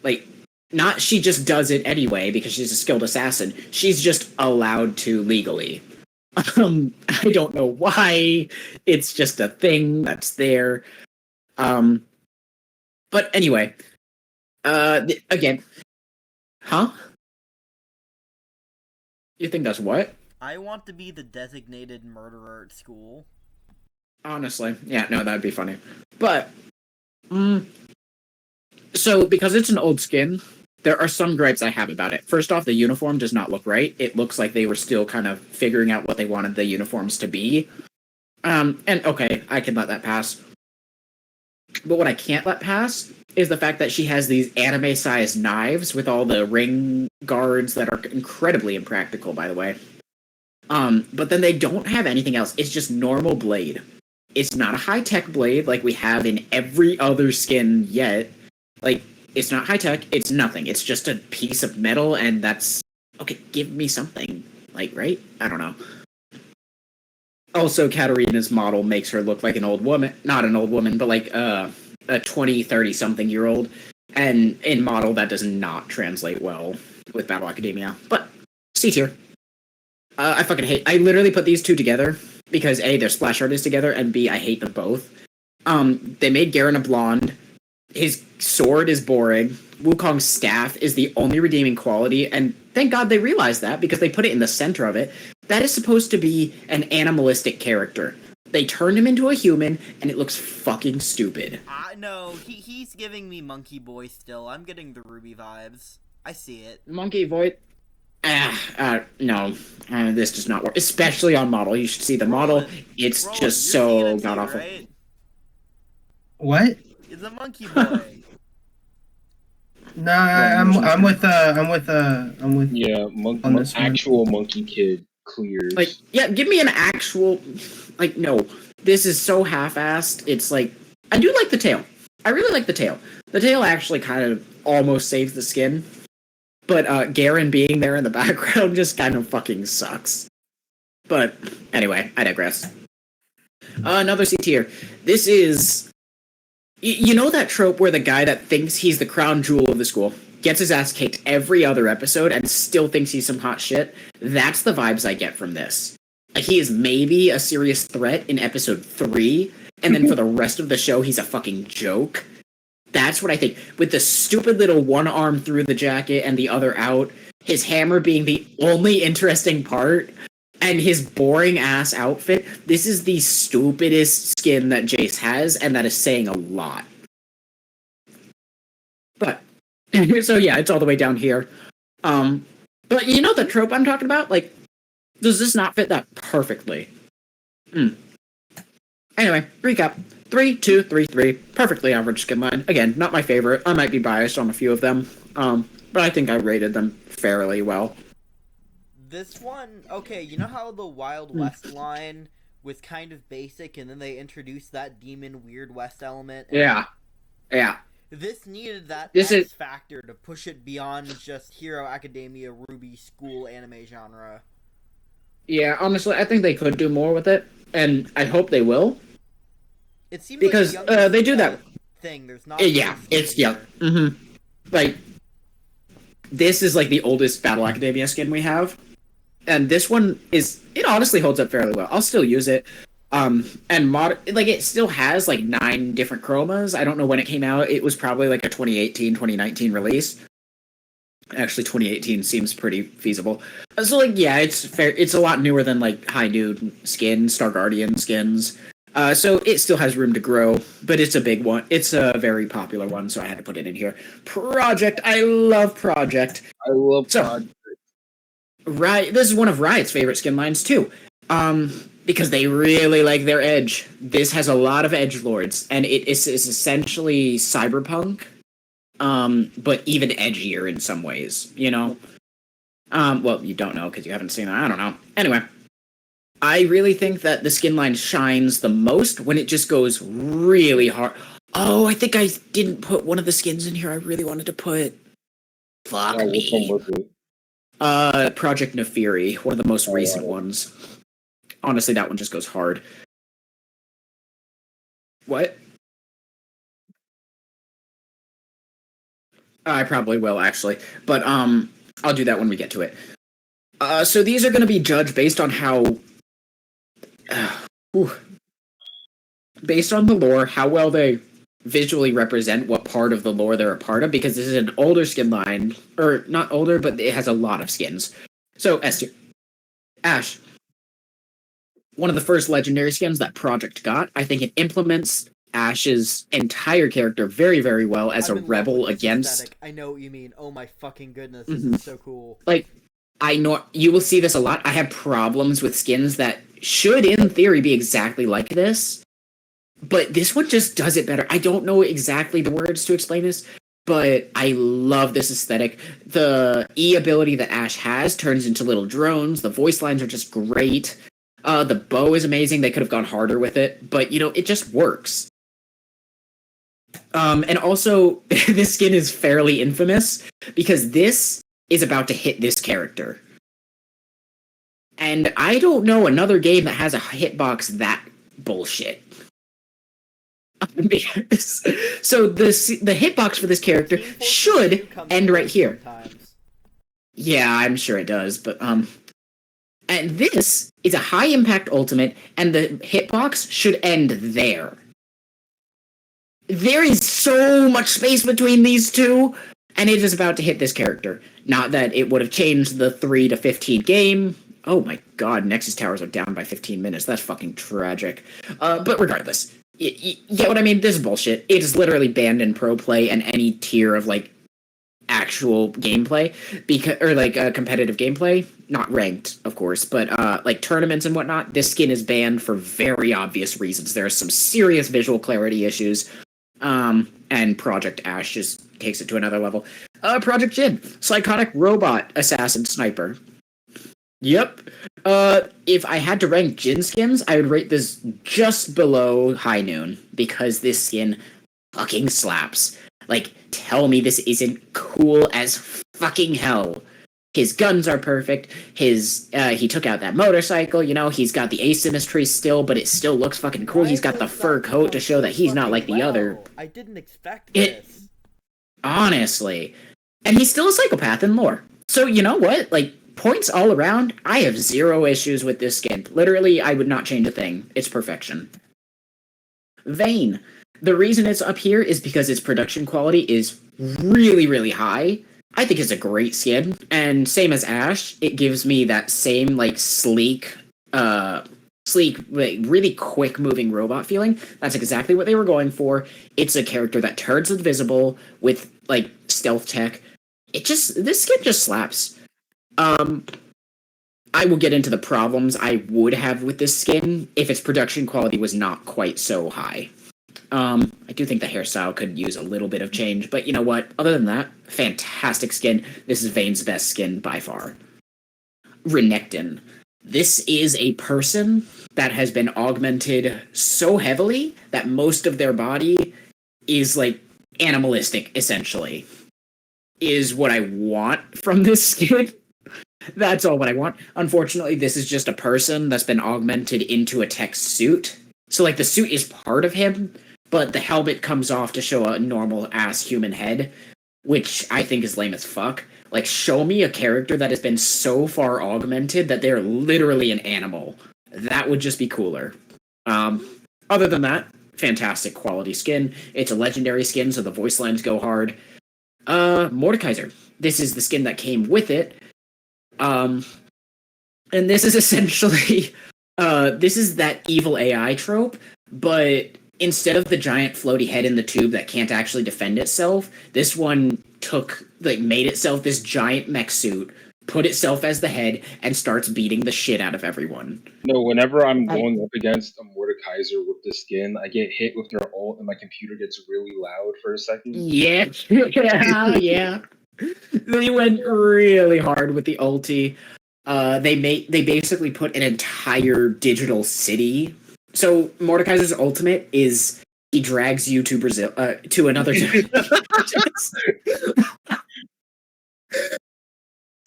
A: Like, not she just does it anyway because she's a skilled assassin. She's just allowed to legally. I don't know why. It's just a thing that's there. But anyway. Again. Huh? You think that's what?
D: I want to be the designated murderer at school.
A: Honestly. Yeah, no, that'd be funny. But, so, because it's an old skin, there are some gripes I have about it. First off, the uniform does not look right. It looks like they were still kind of figuring out what they wanted the uniforms to be. And okay, I can let that pass. But what I can't let pass is the fact that she has these anime-sized knives with all the ring guards that are incredibly impractical, by the way. But then they don't have anything else. It's just normal blade. It's not a high-tech blade like we have in every other skin yet. Like, it's not high-tech, it's nothing. It's just a piece of metal, and that's... Okay, give me something. Like, right? I don't know. Also, Katarina's model makes her look like an old woman. Not an old woman, but like a 20, 30-something-year-old. And in model, that does not translate well with Battle Academia. But, C tier. I fucking hate... I literally put these two together because A, they're splash artists together, and B, I hate them both. They made Garen a blonde. His sword is boring. Wukong's staff is the only redeeming quality, and thank God they realized that because they put it in the center of it. That is supposed to be an animalistic character. They turned him into a human, and it looks fucking stupid.
D: No, he's giving me Monkey Boy still. I'm getting the Ruby vibes. I see it.
A: Monkey Boy... no. This does not work. Especially on model. You should see the model. It's just so god-awful.
D: Right?
B: What?
D: It's a Monkey Boy.
B: No, I'm with
C: Yeah, actual monkey kid clears.
A: Like, yeah, give me an actual... Like, no. This is so half-assed. It's like... I do like the tail. I really like the tail. The tail actually kind of almost saves the skin. But Garen being there in the background just kind of fucking sucks. But anyway, I digress. Another C tier. This is... You know that trope where the guy that thinks he's the crown jewel of the school gets his ass kicked every other episode and still thinks he's some hot shit? That's the vibes I get from this. Like, he is maybe a serious threat in episode 3, and then for the rest of the show, he's a fucking joke. That's what I think. With the stupid little one arm through the jacket and the other out, his hammer being the only interesting part, and his boring-ass outfit, this is the stupidest skin that Jace has, and that is saying a lot. But, so yeah, it's all the way down here. But you know the trope I'm talking about? Like, does this not fit that perfectly? Anyway, recap. 3, 2, 3, 3. Perfectly average skin line. Again, not my favorite. I might be biased on a few of them. But I think I rated them fairly well.
D: This one, okay, you know how the Wild West line was kind of basic, and then they introduced that demon Weird West element?
A: Yeah.
D: This needed that
A: This
D: X
A: is-
D: factor to push it beyond just Hero Academia, Ruby, school anime genre.
A: Yeah, honestly, I think they could do more with it, and I hope they will.
D: It seems
A: Because,
D: like the
A: they do that-
D: thing. There's not.
A: Yeah, it's, yeah. Mm-hmm. Like, this is, like, the oldest Battle Academia skin we have. And this one it honestly holds up fairly well. I'll still use it. And it still has, like, 9 different chromas. I don't know when it came out. It was probably, like, a 2018, 2019 release. Actually, 2018 seems pretty feasible. So, like, yeah, it's fair. It's a lot newer than, like, High Noon skins, Star Guardian skins. So it still has room to grow, but it's a big one. It's a very popular one, so I had to put it in here. Project. I love Project.
C: I love
A: So-
C: Project.
A: Right. This is one of Riot's favorite skin lines, too. Because they really like their edge. This has a lot of edgelords, and it is essentially cyberpunk, but even edgier in some ways, you know? Well, you don't know because you haven't seen it. I don't know. Anyway, I really think that the skin line shines the most when it just goes really hard. Oh, I think I didn't put one of the skins in here I really wanted to put. Fuck
C: Oh, which one
A: me.
C: was it?
A: Project Nefiri, one of the most recent ones. Honestly, that one just goes hard. What? I probably will, actually. But, I'll do that when we get to it. So these are going to be judged based on how... based on the lore, how well they visually represent what part of the lore they're a part of, because this is an older skin line, or not older, but it has a lot of skins. So, Esther, Ash, one of the first legendary skins that Project got. I think it implements Ash's entire character very, very well as a
D: I'm in love
A: rebel
D: with this
A: against...
D: aesthetic. I know what you mean. Oh my fucking goodness, this
A: Mhm.
D: is so cool.
A: Like, I know you will see this a lot. I have problems with skins that should, in theory, be exactly like this, but this one just does it better. I don't know exactly the words to explain this, but I love this aesthetic. The E ability that Ash has turns into little drones. The voice lines are just great. The bow is amazing. They could have gone harder with it, but, you know, it just works. And also, this skin is fairly infamous because this is about to hit this character. And I don't know another game that has a hitbox that bullshit. So the hitbox for this character
D: Team Fortress 2
A: should
D: comes
A: end right
D: first
A: here.
D: sometimes.
A: Yeah, I'm sure it does, but and this is a high impact ultimate, and the hitbox should end there. There is so much space between these two, and it is about to hit this character. Not that it would have changed the 3 to 15 game. Oh my god, Nexus towers are down by 15 minutes. That's fucking tragic. But regardless, you get what I mean? This is bullshit. It is literally banned in pro play and any tier of, like, actual gameplay, competitive gameplay. Not ranked, of course, but, like, tournaments and whatnot. This skin is banned for very obvious reasons. There are some serious visual clarity issues. And Project Ash just takes it to another level. Project Jin, psychotic robot assassin sniper. Yep. If I had to rank Jin skins, I would rate this just below High Noon, because this skin fucking slaps. Like, tell me this isn't cool as fucking hell. His guns are perfect. He took out that motorcycle, you know, he's got the asymmetry still, but it still looks fucking cool. He's got the fur coat to show that he's not like the other.
D: I didn't expect
A: It-
D: this.
A: Honestly. And he's still a psychopath in lore. So, you know what? Like, points all around, I have zero issues with this skin. Literally, I would not change a thing. It's perfection. Vayne. The reason it's up here is because its production quality is really, really high. I think it's a great skin, and same as Ash, it gives me that same, like, sleek, like, really quick moving robot feeling. That's exactly what they were going for. It's a character that turns invisible with, like, stealth tech. This skin just slaps. I will get into the problems I would have with this skin if its production quality was not quite so high. I do think the hairstyle could use a little bit of change, but you know what? Other than that, fantastic skin. This is Vayne's best skin by far. Renekton. This is a person that has been augmented so heavily that most of their body is like animalistic, essentially. Is what I want from this skin. That's all what I want. Unfortunately, this is just a person that's been augmented into a tech suit. So like the suit is part of him, but the helmet comes off to show a normal ass human head, which I think is lame as fuck. Like, show me a character that has been so far augmented that they're literally an animal. That would just be cooler. Other than that, fantastic quality skin. It's a legendary skin, so the voice lines go hard. Mordekaiser. This is the skin that came with it. And this is essentially, this is that evil AI trope, but instead of the giant floaty head in the tube that can't actually defend itself, this one made itself this giant mech suit, put itself as the head, and starts beating the shit out of everyone.
C: No, whenever I'm going up against a Mordekaiser with the skin, I get hit with their ult and my computer gets really loud for a second.
A: Yeah, yeah. They went really hard with the ulti. They basically put an entire digital city. So Mordekaiser's ultimate is he drags you to Brazil, to another to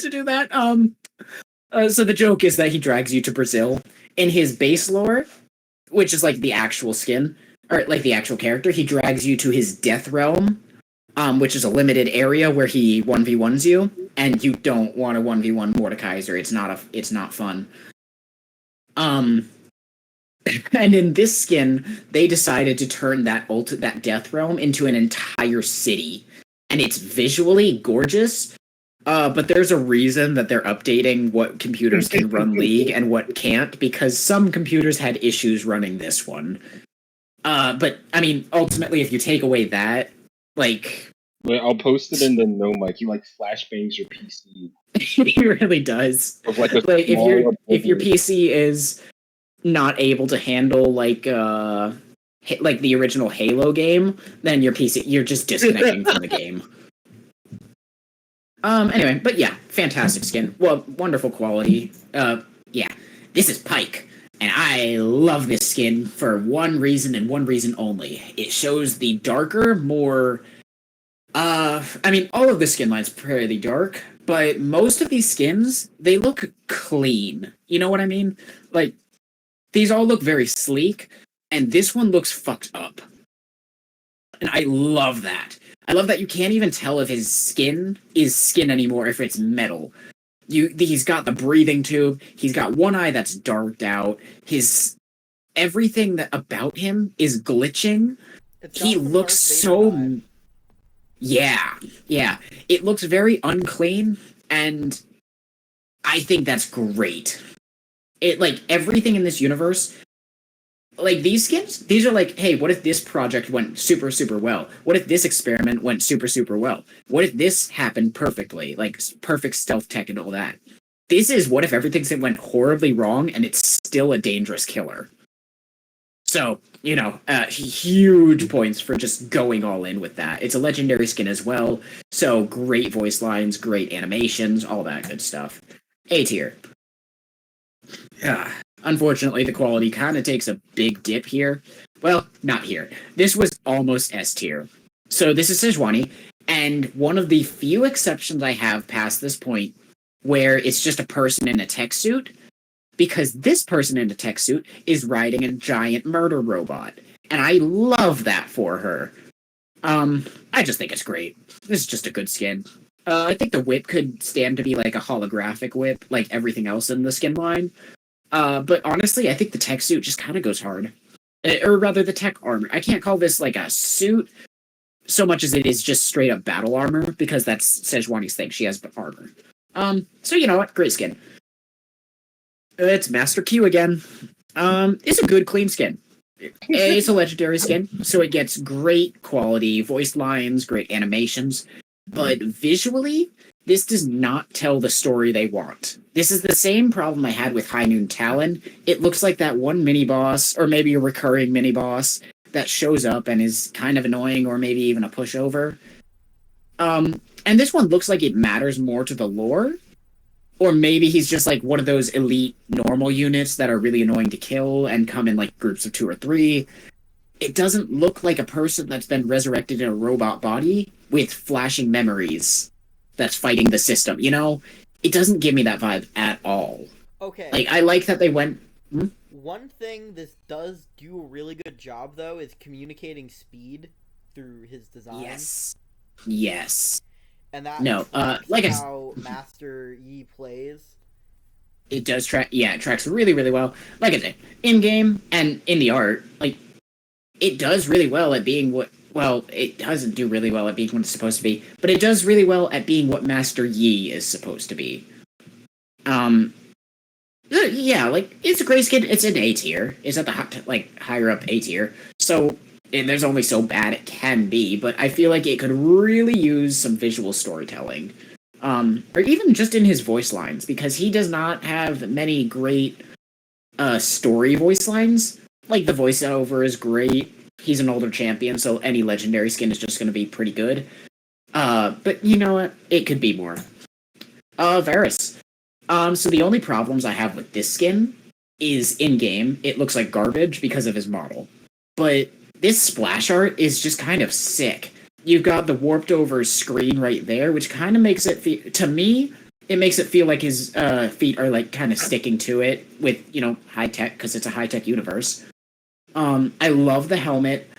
A: do that. So the joke is that he drags you to Brazil. In his base lore, which is like the actual skin, or like the actual character, he drags you to his death realm, which is a limited area where he 1v1s you, and you don't want to 1v1 Mordekaiser. It's not fun. And in this skin, they decided to turn that death realm into an entire city, and it's visually gorgeous. But there's a reason that they're updating what computers can run League and what can't, because some computers had issues running this one. But I mean, ultimately, if you take away that, like,
C: Wait, I'll post it in the no mic. He like flashbangs your PC.
A: he really does.
C: With, like, a
A: Like, if your
C: bubble.
A: PC is not able to handle like the original Halo game, then you're just disconnecting from the game. Anyway, but yeah, fantastic skin. Well, wonderful quality. Yeah, this is Pyke, and I love this skin for one reason and one reason only. It shows the darker, more. I mean, all of the skin lines pretty dark, but most of these skins, they look clean. You know what I mean? Like, these all look very sleek, and this one looks fucked up. And I love that. I love that you can't even tell if his skin is skin anymore if it's metal. He's got the breathing tube. He's got one eye that's darked out. Everything about him is glitching. He looks so. Yeah. It looks very unclean, and I think that's great. It, like, everything in this universe, like, these skins, these are like, hey, what if this project went super, super well? What if this experiment went super, super well? What if this happened perfectly? Like, perfect stealth tech and all that. This is what if everything went horribly wrong and it's still a dangerous killer. So, huge points for just going all in with that. It's a legendary skin as well, so great voice lines, great animations, all that good stuff. A tier. Unfortunately, the quality kind of takes a big dip here. Well, not here. This was almost S tier. So this is Sejuani, and one of the few exceptions I have past this point where it's just a person in a tech suit, because this person in a tech suit is riding a giant murder robot, and I love that for her. I just think it's great. This is just a good skin. I think the whip could stand to be like a holographic whip, like everything else in the skin line. But honestly, I think the tech suit just kind of goes hard. Or rather, the tech armor. I can't call this like a suit so much as it is just straight up battle armor, because that's Sejuani's thing. She has armor. So you know what? Great skin. It's Master Q again. It's a good, clean skin. It's a legendary skin, so it gets great quality voice lines, great animations, but visually, this does not tell the story they want. This is the same problem I had with High Noon Talon. It looks like that one mini-boss, or maybe a recurring mini-boss, that shows up and is kind of annoying or maybe even a pushover. And this one looks like it matters more to the lore. Or maybe he's just like one of those elite normal units that are really annoying to kill and come in like groups of 2 or 3. It doesn't look like a person that's been resurrected in a robot body with flashing memories that's fighting the system, you know? It doesn't give me that vibe at all.
D: Okay.
A: Like, I like that they went...
D: One thing this does do a really good job, though, is communicating speed through his design.
A: Yes.
D: And that
A: like
D: how Master Yi plays.
A: It does track. Yeah, it tracks really, really well. Like I said, in game and in the art, like it does really well at being what. Well, it doesn't do really well at being what it's supposed to be, but it does really well at being what Master Yi is supposed to be. Yeah, like it's a gray skin. It's an A tier. It's at the higher up A tier. So. And there's only so bad it can be, but I feel like it could really use some visual storytelling. Or even just in his voice lines, because he does not have many great story voice lines. Like, the voiceover is great. He's an older champion, so any legendary skin is just going to be pretty good. But you know what? It could be more. Varus. So the only problems I have with this skin is in-game, it looks like garbage because of his model. But this splash art is just kind of sick. You've got the warped over screen right there, which kind of makes it feel, to me, it makes it feel like his feet are like kind of sticking to it with, you know, high tech, because it's a high tech universe. I love the helmet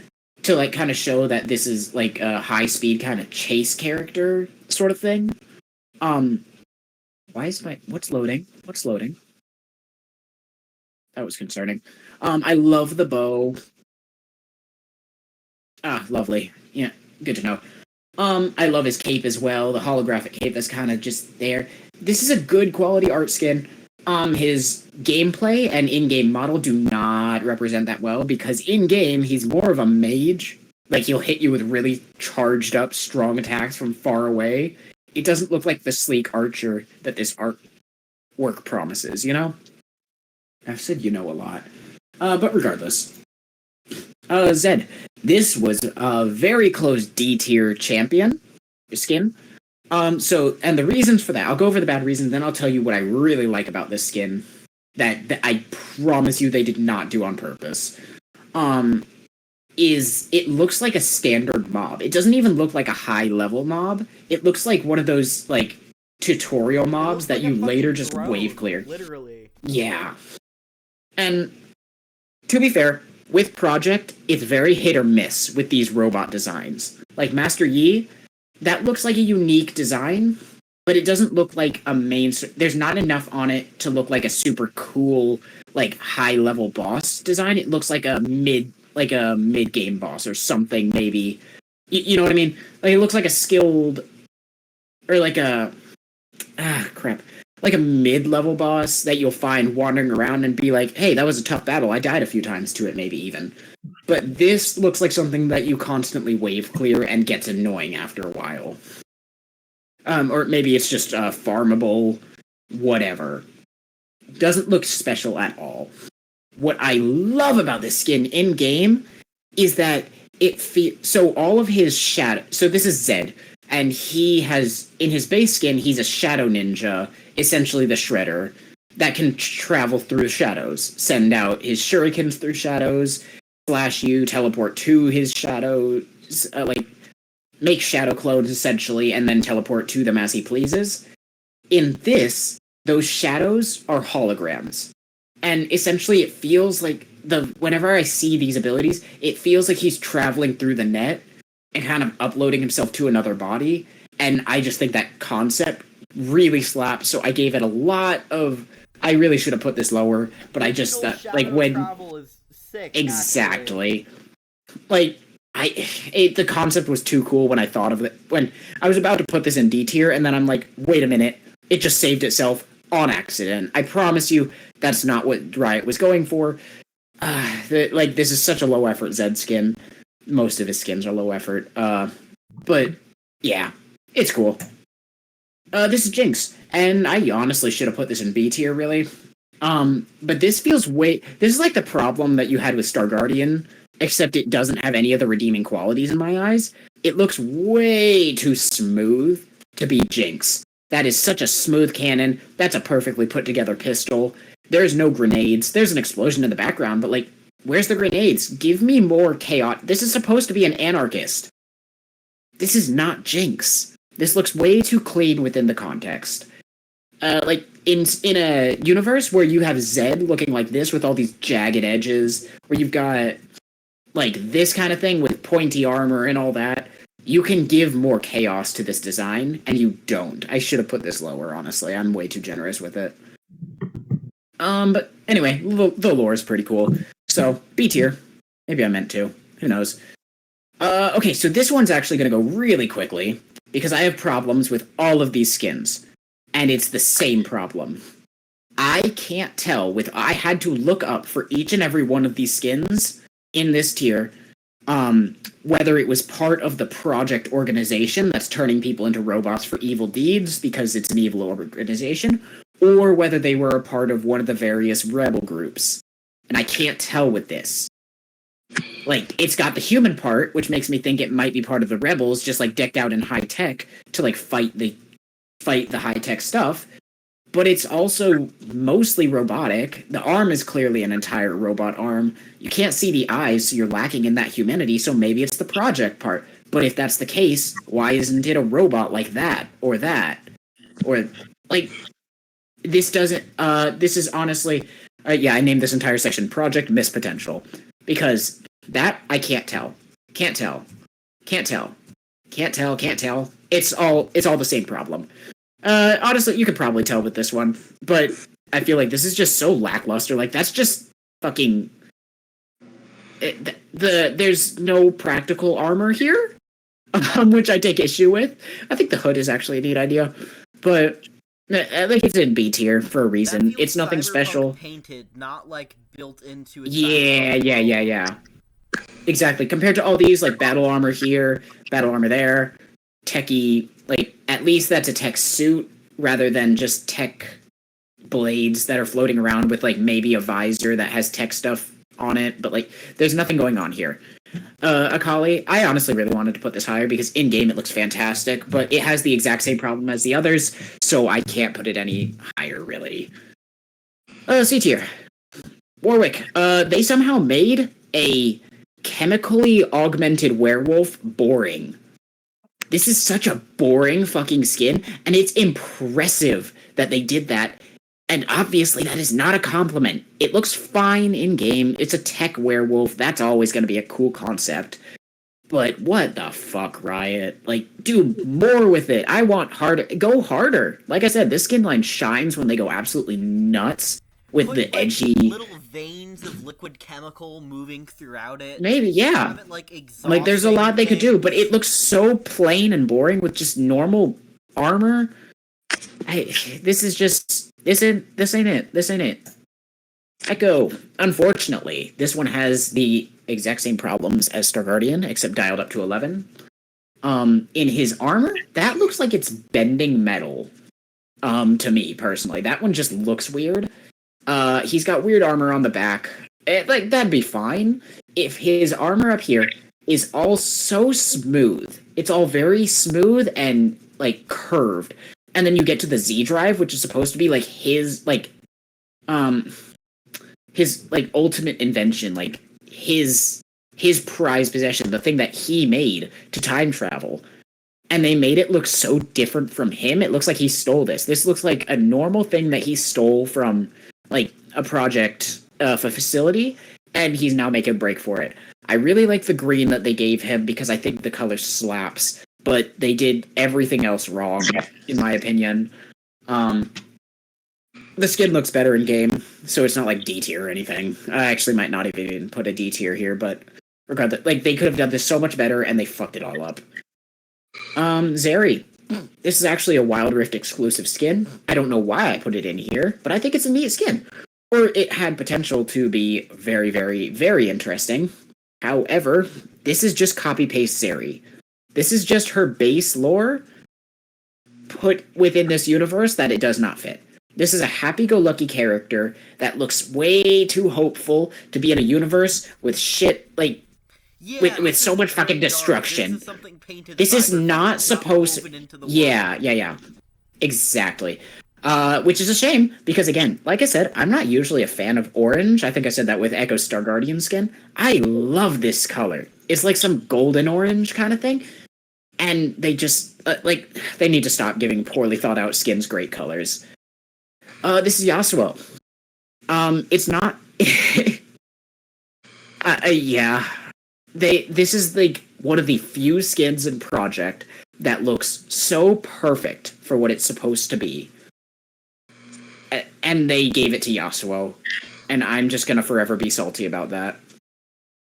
A: to like kind of show that this is like a high speed kind of chase character sort of thing. What's loading? That was concerning. I love the bow. Lovely. Yeah, good to know. I love his cape as well. The holographic cape is kind of just there. This is a good quality art skin. His gameplay and in-game model do not represent that well, because in-game, he's more of a mage. Like, he'll hit you with really charged up, strong attacks from far away. It doesn't look like the sleek archer that this artwork promises, you know? I've said you know a lot. But regardless. Zed, this was a very close D-tier champion skin. And the reasons for that, I'll go over the bad reasons, then I'll tell you what I really like about this skin that I promise you they did not do on purpose. Is it looks like a standard mob. It doesn't even look like a high-level mob. It looks like one of those, like, tutorial mobs that you later just wave clear.
D: Literally.
A: Yeah. And, to be fair, with Project, it's very hit or miss with these robot designs. Like Master Yi, that looks like a unique design, but it doesn't look like a main... There's not enough on it to look like a super cool, like, high-level boss design. It looks like a mid-game boss or something, maybe. You know what I mean? Like, it looks like a skilled... Or like a... Like a mid-level boss that you'll find wandering around and be like, hey, that was a tough battle. I died a few times to it, maybe even. But this looks like something that you constantly wave clear and gets annoying after a while. Or maybe it's just farmable, whatever. Doesn't look special at all. What I love about this skin in-game is that so all of his shadow... So this is Zed, and he has... In his base skin, he's a shadow ninja, essentially the Shredder, that can travel through shadows, send out his shurikens through shadows, slash you, teleport to his shadows, make shadow clones, essentially, and then teleport to them as he pleases. In this, those shadows are holograms. And essentially it feels like whenever I see these abilities, it feels like he's traveling through the net and kind of uploading himself to another body. And I just think that concept really slaps, so I gave it a lot of... I really should have put this lower, but I just... when
D: travel is sick,
A: exactly. Actually. Like, the concept was too cool when I thought of it. When I was about to put this in D tier, and then I'm like, wait a minute, it just saved itself on accident. I promise you, that's not what Riot was going for. This is such a low effort Zed skin. Most of his skins are low effort. But, yeah, it's cool. This is Jinx, and I honestly should have put this in B tier, really. But this feels this is like the problem that you had with Star Guardian except it doesn't have any of the redeeming qualities in my eyes. It looks way too smooth to be Jinx. That is such a smooth cannon. That's a perfectly put together pistol. There's no grenades. There's an explosion in the background, but like, where's the grenades? Give me more chaos. This is supposed to be an anarchist. This is not Jinx. This looks way too clean within the context. Like in a universe where you have Zed looking like this with all these jagged edges, where you've got like this kind of thing with pointy armor and all that, you can give more chaos to this design, and you don't. I should have put this lower, honestly. I'm way too generous with it. But anyway, the lore is pretty cool. So, B tier. Maybe I meant to. Who knows? Okay, so this one's actually going to go really quickly, because I have problems with all of these skins. And it's the same problem. I can't tell I had to look up for each and every one of these skins in this tier, whether it was part of the project organization that's turning people into robots for evil deeds because it's an evil organization, or whether they were a part of one of the various rebel groups. And I can't tell with this. Like, it's got the human part, which makes me think it might be part of the rebels, just like decked out in high tech to like fight the high tech stuff. But it's also mostly robotic. The arm is clearly an entire robot arm. You can't see the eyes, so you're lacking in that humanity, so maybe it's the project part. But if that's the case, why isn't it a robot like that? Or that? Or, like, this doesn't, this is honestly, yeah, I named this entire section Project Miss Potential. Because that, I can't tell. Can't tell. Can't tell. Can't tell, can't tell. It's all the same problem. Honestly, you could probably tell with this one, but I feel like this is just so lackluster. Like, that's just fucking... there's no practical armor here, which I take issue with. I think the hood is actually a neat idea, but like, it's in B tier for a reason. It's nothing special.
D: Painted, not like built into it.
A: Yeah. Exactly. Compared to all these, like, battle armor here, battle armor there, techie, like, at least that's a tech suit rather than just tech blades that are floating around with, like, maybe a visor that has tech stuff on it, but, like, there's nothing going on here. Akali, I honestly really wanted to put this higher because in-game it looks fantastic, but it has the exact same problem as the others, so I can't put it any higher, really. C tier. Warwick, they somehow made a chemically augmented werewolf boring. This is such a boring fucking skin, and it's impressive that they did that. And obviously, that is not a compliment. It looks fine in-game. It's a tech werewolf. That's always going to be a cool concept. But what the fuck, Riot? Like, do more with it. I want harder. Go harder. Like I said, this skin line shines when they go absolutely nuts with the edgy...
D: little veins of liquid chemical moving throughout it.
A: Maybe, yeah.
D: It,
A: like, there's a lot they could do, but it looks so plain and boring with just normal armor. This ain't it. Echo. Unfortunately, this one has the exact same problems as Star Guardian, except dialed up to 11. In his armor, that looks like it's bending metal. To me, personally. That one just looks weird. He's got weird armor on the back. Like, that'd be fine if his armor up here is all so smooth. It's all very smooth and, like, curved. And then you get to the Z drive, which is supposed to be, like, his ultimate invention, like, his prized possession, the thing that he made to time travel. And they made it look so different from him. It looks like he stole this. This looks like a normal thing that he stole from, like, a project facility, and he's now making a break for it. I really like the green that they gave him because I think the color slaps, but they did everything else wrong, in my opinion. The skin looks better in game, so it's not like D tier or anything. I actually might not even put a D tier here, but regardless, like, they could have done this so much better, and they fucked it all up. Zeri. This is actually a Wild Rift exclusive skin. I don't know why I put it in here, but I think it's a neat skin. Or it had potential to be very, very, very interesting. However, this is just copy-paste Zeri. This is just her base lore put within this universe that it does not fit. This is a happy-go-lucky character that looks way too hopeful to be in a universe with shit, like,
D: Yeah,
A: with
D: this
A: so
D: is
A: much fucking
D: very dark.
A: destruction.
D: This is something painted
A: This is
D: cyberpunk,
A: not supposed.
D: woven into the
A: Yeah. Exactly. Which is a shame because again, like I said, I'm not usually a fan of orange. I think I said that with Echo Star Guardian skin. I love this color. It's like some golden orange kind of thing. And they just they need to stop giving poorly thought out skins great colors. This is Yasuo. It's not. Yeah. This is like one of the few skins in Project that looks so perfect for what it's supposed to be. And they gave it to Yasuo. And I'm just gonna forever be salty about that.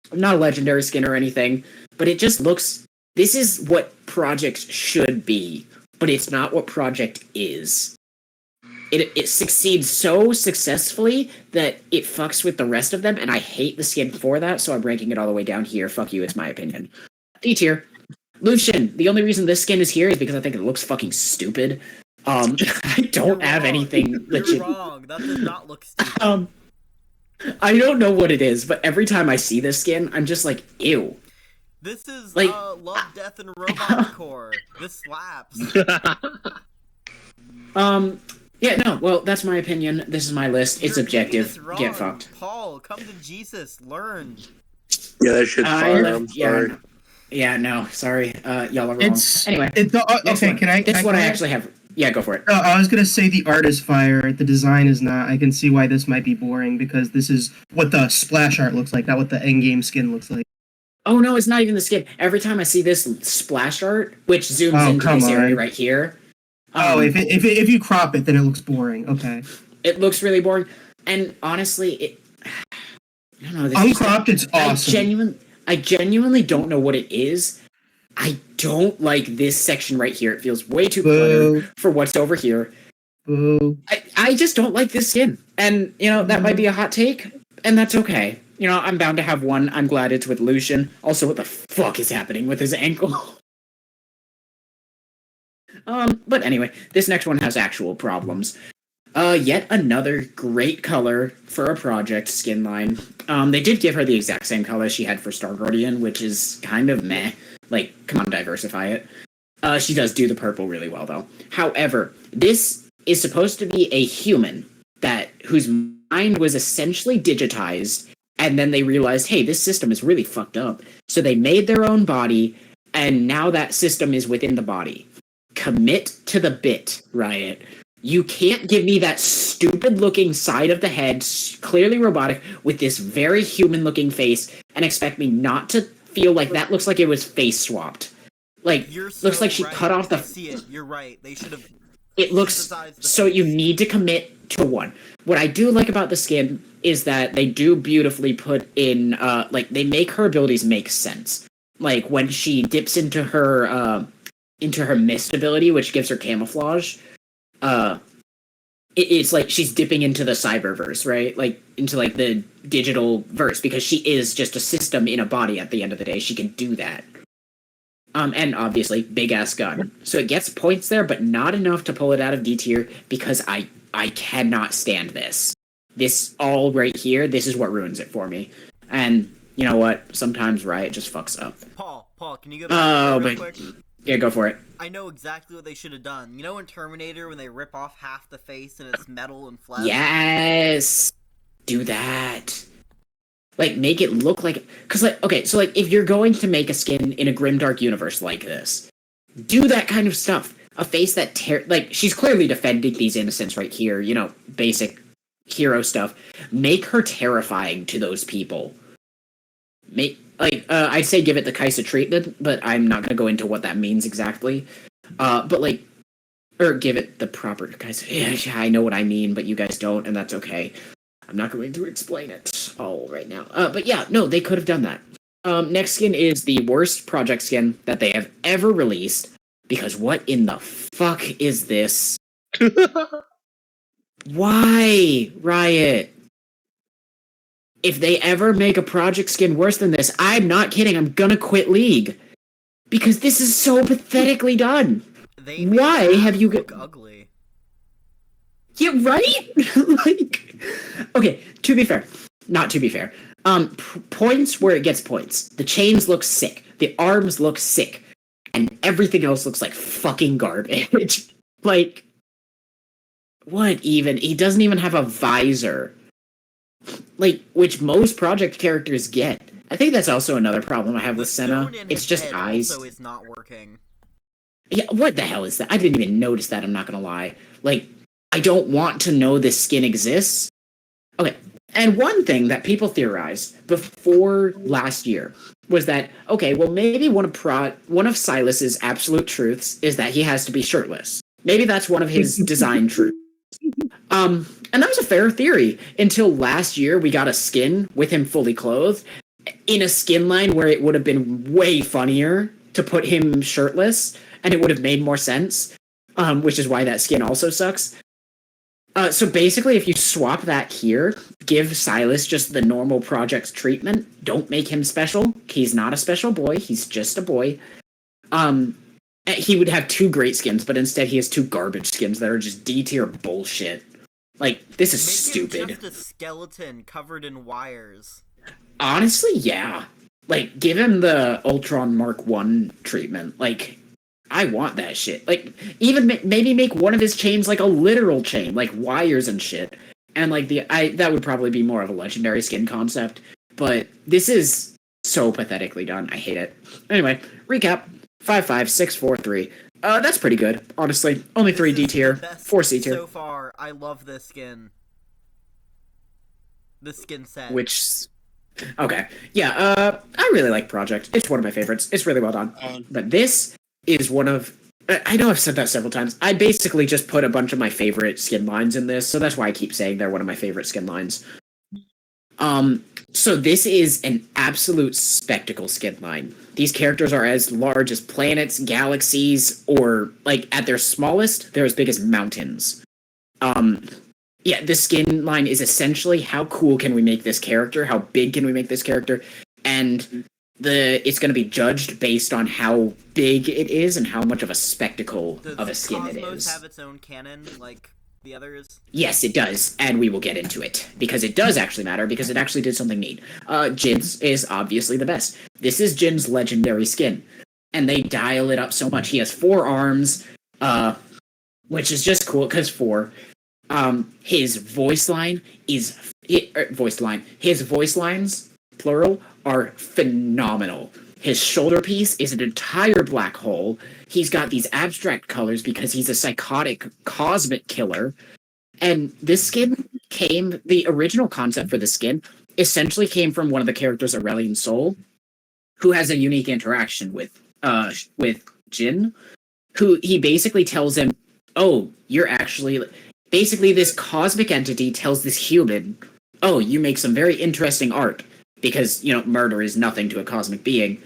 A: I'm not a legendary skin or anything, but it just looks... This is what Project should be, but it's not what Project is. It succeeds so successfully that it fucks with the rest of them, and I hate the skin for that, so I'm ranking it all the way down here. Fuck you, it's my opinion. D tier. Lucian. The only reason this skin is here is because I think it looks fucking stupid. I don't have anything legit.
D: You're wrong. That does not look stupid.
A: I don't know what it is, but every time I see this skin, I'm just like, ew.
D: This is
A: Like-
D: Love, Death, and Robot Core. This slaps.
A: Yeah, no, well, that's my opinion. This is my list. It's
D: You're
A: objective.
D: getting this wrong.
A: Get fucked.
D: Paul, come to Jesus. Learn.
E: Yeah, that shit's fire. I'm sorry.
A: Yeah, no, sorry. Y'all are wrong.
B: It's
A: Anyway,
B: Next
A: okay,
B: one. Can I?
A: this
B: can
A: one I
B: I-
A: actually have. Yeah, go for it.
B: I was gonna say the art is fire. The design is not. I can see why this might be boring because this is what the splash art looks like, not what the end-game skin looks like.
A: Oh no, it's not even the skin. Every time I see this splash art, which zooms into
B: come
A: this area
B: on.
A: right here.
B: If you crop it, then it looks boring. Okay.
A: It looks really boring. And honestly, I don't know. This is
B: Uncropped, it's awesome.
A: I genuinely don't know what it is. I don't like this section right here. It feels way too cluttered for what's over here.
B: Boo.
A: I just don't like this skin. And, that might be a hot take, and that's okay. I'm bound to have one. I'm glad it's with Lucian. Also, what the fuck is happening with his ankle? But anyway, this next one has actual problems. Yet another great color for a Project skin line. They did give her the exact same color she had for Star Guardian, which is kind of meh. Like, come on, diversify it. She does do the purple really well, though. However, this is supposed to be a human whose mind was essentially digitized, and then they realized, hey, this system is really fucked up. So they made their own body, and now that system is within the body. Commit to the bit, Riot. You can't give me that stupid-looking side of the head, clearly robotic, with this very human-looking face, and expect me not to feel like that looks like it was face swapped. Like,
D: You're so
A: looks like she
D: right.
A: cut off the...
D: I see it. You're right. They should have...
A: It looks...
D: synthesized the
A: So
D: face.
A: you need to commit to one. What I do like about the skin is that they do beautifully put in... they make her abilities make sense. Like, when she dips into her mist ability, which gives her camouflage... it's like she's dipping into the cyberverse, right? Like, into, like, the digital verse, because she is just a system in a body at the end of the day. She can do that. And obviously, big-ass gun. So it gets points there, but not enough to pull it out of D tier, because I cannot stand this. This all right here, this is what ruins it for me. And, you know what? Sometimes Riot just fucks up.
D: Paul, can you go back real quick?
A: Yeah, go for it.
D: I know exactly what they should have done. You know in Terminator when they rip off half the face and it's metal and flesh?
A: Yes! Do that. Like, make it look like... Because, like, okay, so, like, if you're going to make a skin in a grimdark universe like this, do that kind of stuff. A face that... like, she's clearly defending these innocents right here, basic hero stuff. Make her terrifying to those people. I'd say give it the Kaisa treatment, but I'm not going to go into what that means exactly. Or give it the proper Kaisa... Yeah, I know what I mean, but you guys don't, and that's okay. I'm not going to explain it all right now. But yeah, no, they could have done that. Next skin is the worst Project skin that they have ever released, because what in the fuck is this? Why, Riot? If they ever make a Project skin worse than this, I'm not kidding, I'm gonna quit League. Because this is so pathetically done.
D: They made
A: Why
D: the
A: have you
D: look ugly?
A: Yeah, right? Okay, to be fair. Not to be fair. Points where it gets points. The chains look sick. The arms look sick. And everything else looks like fucking garbage. Like, what even? He doesn't even have a visor. Like, which most project characters get. I think that's also another problem I have with Senna. It's just eyes.
D: Also is not working.
A: Yeah, what the hell is that? I didn't even notice that, I'm not gonna lie. Like, I don't want to know this skin exists. Okay, and one thing that people theorized before last year was that, okay, well, maybe one of Silas's absolute truths is that he has to be shirtless. Maybe that's one of his design truths. And that was a fair theory until last year we got a skin with him fully clothed in a skin line where it would have been way funnier to put him shirtless and it would have made more sense, which is why that skin also sucks. So basically, if you swap that here, give Silas just the normal project treatment, don't make him special. He's not a special boy. He's just a boy. He would have 2 great skins, but instead he has 2 garbage skins that are just D-tier bullshit. Like, this is stupid.
D: Him just a skeleton covered in wires.
A: Honestly, yeah. Like, give him the Ultron Mark 1 treatment. Like, I want that shit. Like, even maybe make one of his chains like a literal chain, like wires and shit. And like that would probably be more of a legendary skin concept. But this is so pathetically done. I hate it. Anyway, recap: 5-5, 6-4, 3. That's pretty good, honestly. Only 3 D tier, 4 C tier.
D: So far, I love this skin. The skin set.
A: Which, okay, yeah. I really like Project. It's one of my favorites. It's really well done. But this is one of, I know I've said that several times. I basically just put a bunch of my favorite skin lines in this, so that's why I keep saying they're one of my favorite skin lines. So this is an absolute spectacle skin line. These characters are as large as planets, galaxies, or, like, at their smallest, they're as big as mountains. Yeah, this skin line is essentially how cool can we make this character, how big can we make this character, and it's going to be judged based on how big it is and how much of a spectacle of a skin it is.
D: Does Cosmos have its own canon, like the others?
A: Yes, it does, and we will get into it, because it does actually matter, because it actually did something neat. Jin's is obviously the best. This is Jin's legendary skin, and they dial it up so much. He has 4 arms, which is just cool, because 4. His voice line is... His voice lines, plural, are phenomenal. His shoulder piece is an entire black hole. He's got these abstract colors because he's a psychotic cosmic killer. And this skin the original concept for the skin essentially came from one of the characters, Aurelian Soul, who has a unique interaction with Jin, who he basically tells him, oh, you're actually... Basically, this cosmic entity tells this human, oh, you make some very interesting art. Because, murder is nothing to a cosmic being.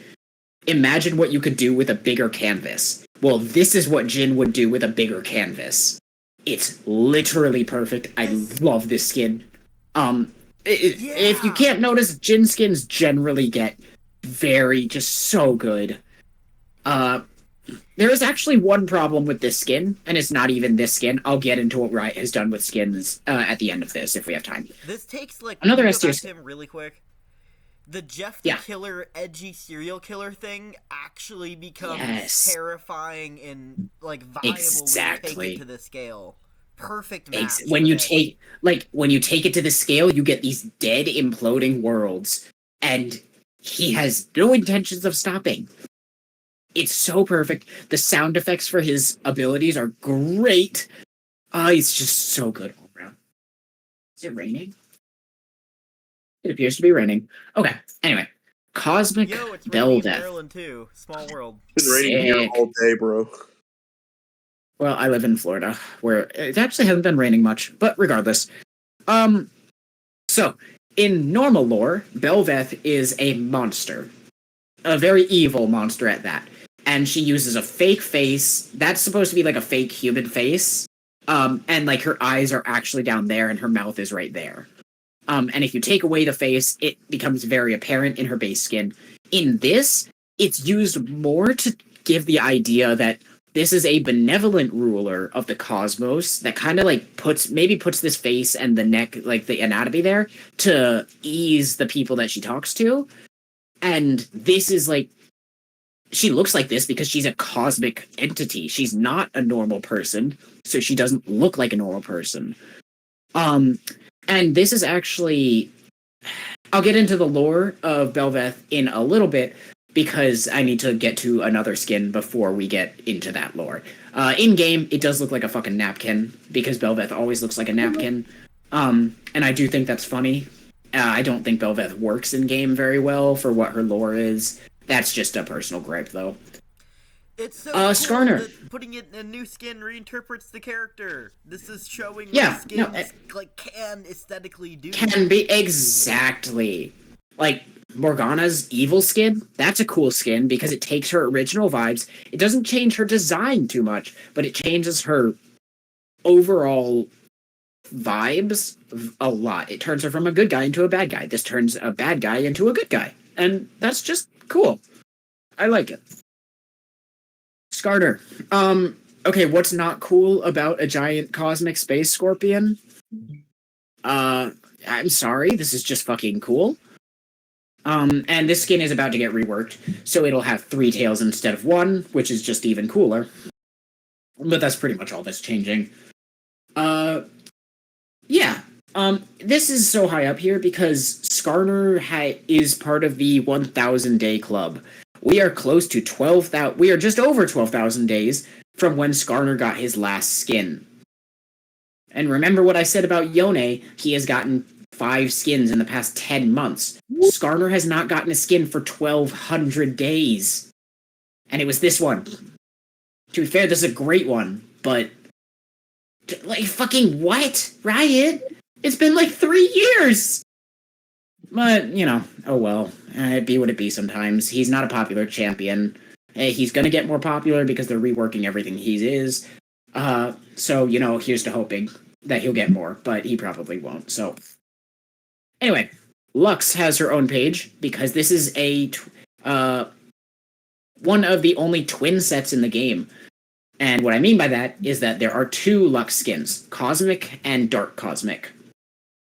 A: Imagine what you could do with a bigger canvas. Well, this is what Jin would do with a bigger canvas. It's literally perfect. I love this skin. If you can't notice, Jin skins generally get just so good. There is actually one problem with this skin, and it's not even this skin. I'll get into what Riot has done with skins at the end of this, if we have time.
D: This takes,
A: another S tier
D: him really quick. The Jeff the Killer edgy serial killer thing actually becomes terrifying and viable when you take it to the scale. Perfect match.
A: When you take it to the scale, you get these dead imploding worlds, and he has no intentions of stopping. It's so perfect. The sound effects for his abilities are great. It's just so good all around. Is it raining? It appears to be raining. Okay, anyway. Cosmic Belveth.
D: Maryland too. Small world.
E: It's been raining here all day, bro.
A: Well, I live in Florida, where it actually hasn't been raining much, but regardless. So, in normal lore, Belveth is a monster. A very evil monster at that. And she uses a fake face. That's supposed to be like a fake human face. And her eyes are actually down there and her mouth is right there. And if you take away the face, it becomes very apparent in her base skin. In this, it's used more to give the idea that, this is a benevolent ruler of the cosmos that kind of like puts this face and the neck, like the anatomy there, to ease the people that she talks to. And this is like, she looks like this because she's a cosmic entity. She's not a normal person, so she doesn't look like a normal person. And this is actually, I'll get into the lore of Belveth in a little bit because I need to get to another skin before we get into that lore. In game, it does look like a fucking napkin because Belveth always looks like a napkin. And I do think that's funny. I don't think Belveth works in game very well for what her lore is. That's just a personal gripe, though.
D: It's so cool
A: Skarner.
D: that putting it in a new skin reinterprets the character. This is showing
A: Yeah,
D: what skins can aesthetically do.
A: Can be exactly like Morgana's evil skin. That's a cool skin because it takes her original vibes. It doesn't change her design too much, but it changes her overall vibes a lot. It turns her from a good guy into a bad guy. This turns a bad guy into a good guy, and that's just cool. I like it. Skarner. Okay, what's not cool about a giant cosmic space scorpion? I'm sorry, this is just fucking cool. And this skin is about to get reworked, so it'll have 3 tails instead of 1, which is just even cooler. But that's pretty much all that's changing. Yeah. This is so high up here because Skarner is part of the 1,000 day club. We are close to 12,000. We are just over 12,000 days from when Skarner got his last skin. And remember what I said about Yone? He has gotten 5 skins in the past 10 months. Skarner has not gotten a skin for 1,200 days. And it was this one. To be fair, this is a great one, but like fucking what? Riot? It's been like 3 years! But, you know, oh well. It be what it be sometimes. He's not a popular champion. He's gonna get more popular because they're reworking everything he is. So, you know, here's to hoping that he'll get more, but he probably won't, so. Anyway, Lux has her own page because this is one of the only twin sets in the game. And what I mean by that is that there are 2 Lux skins, Cosmic and Dark Cosmic.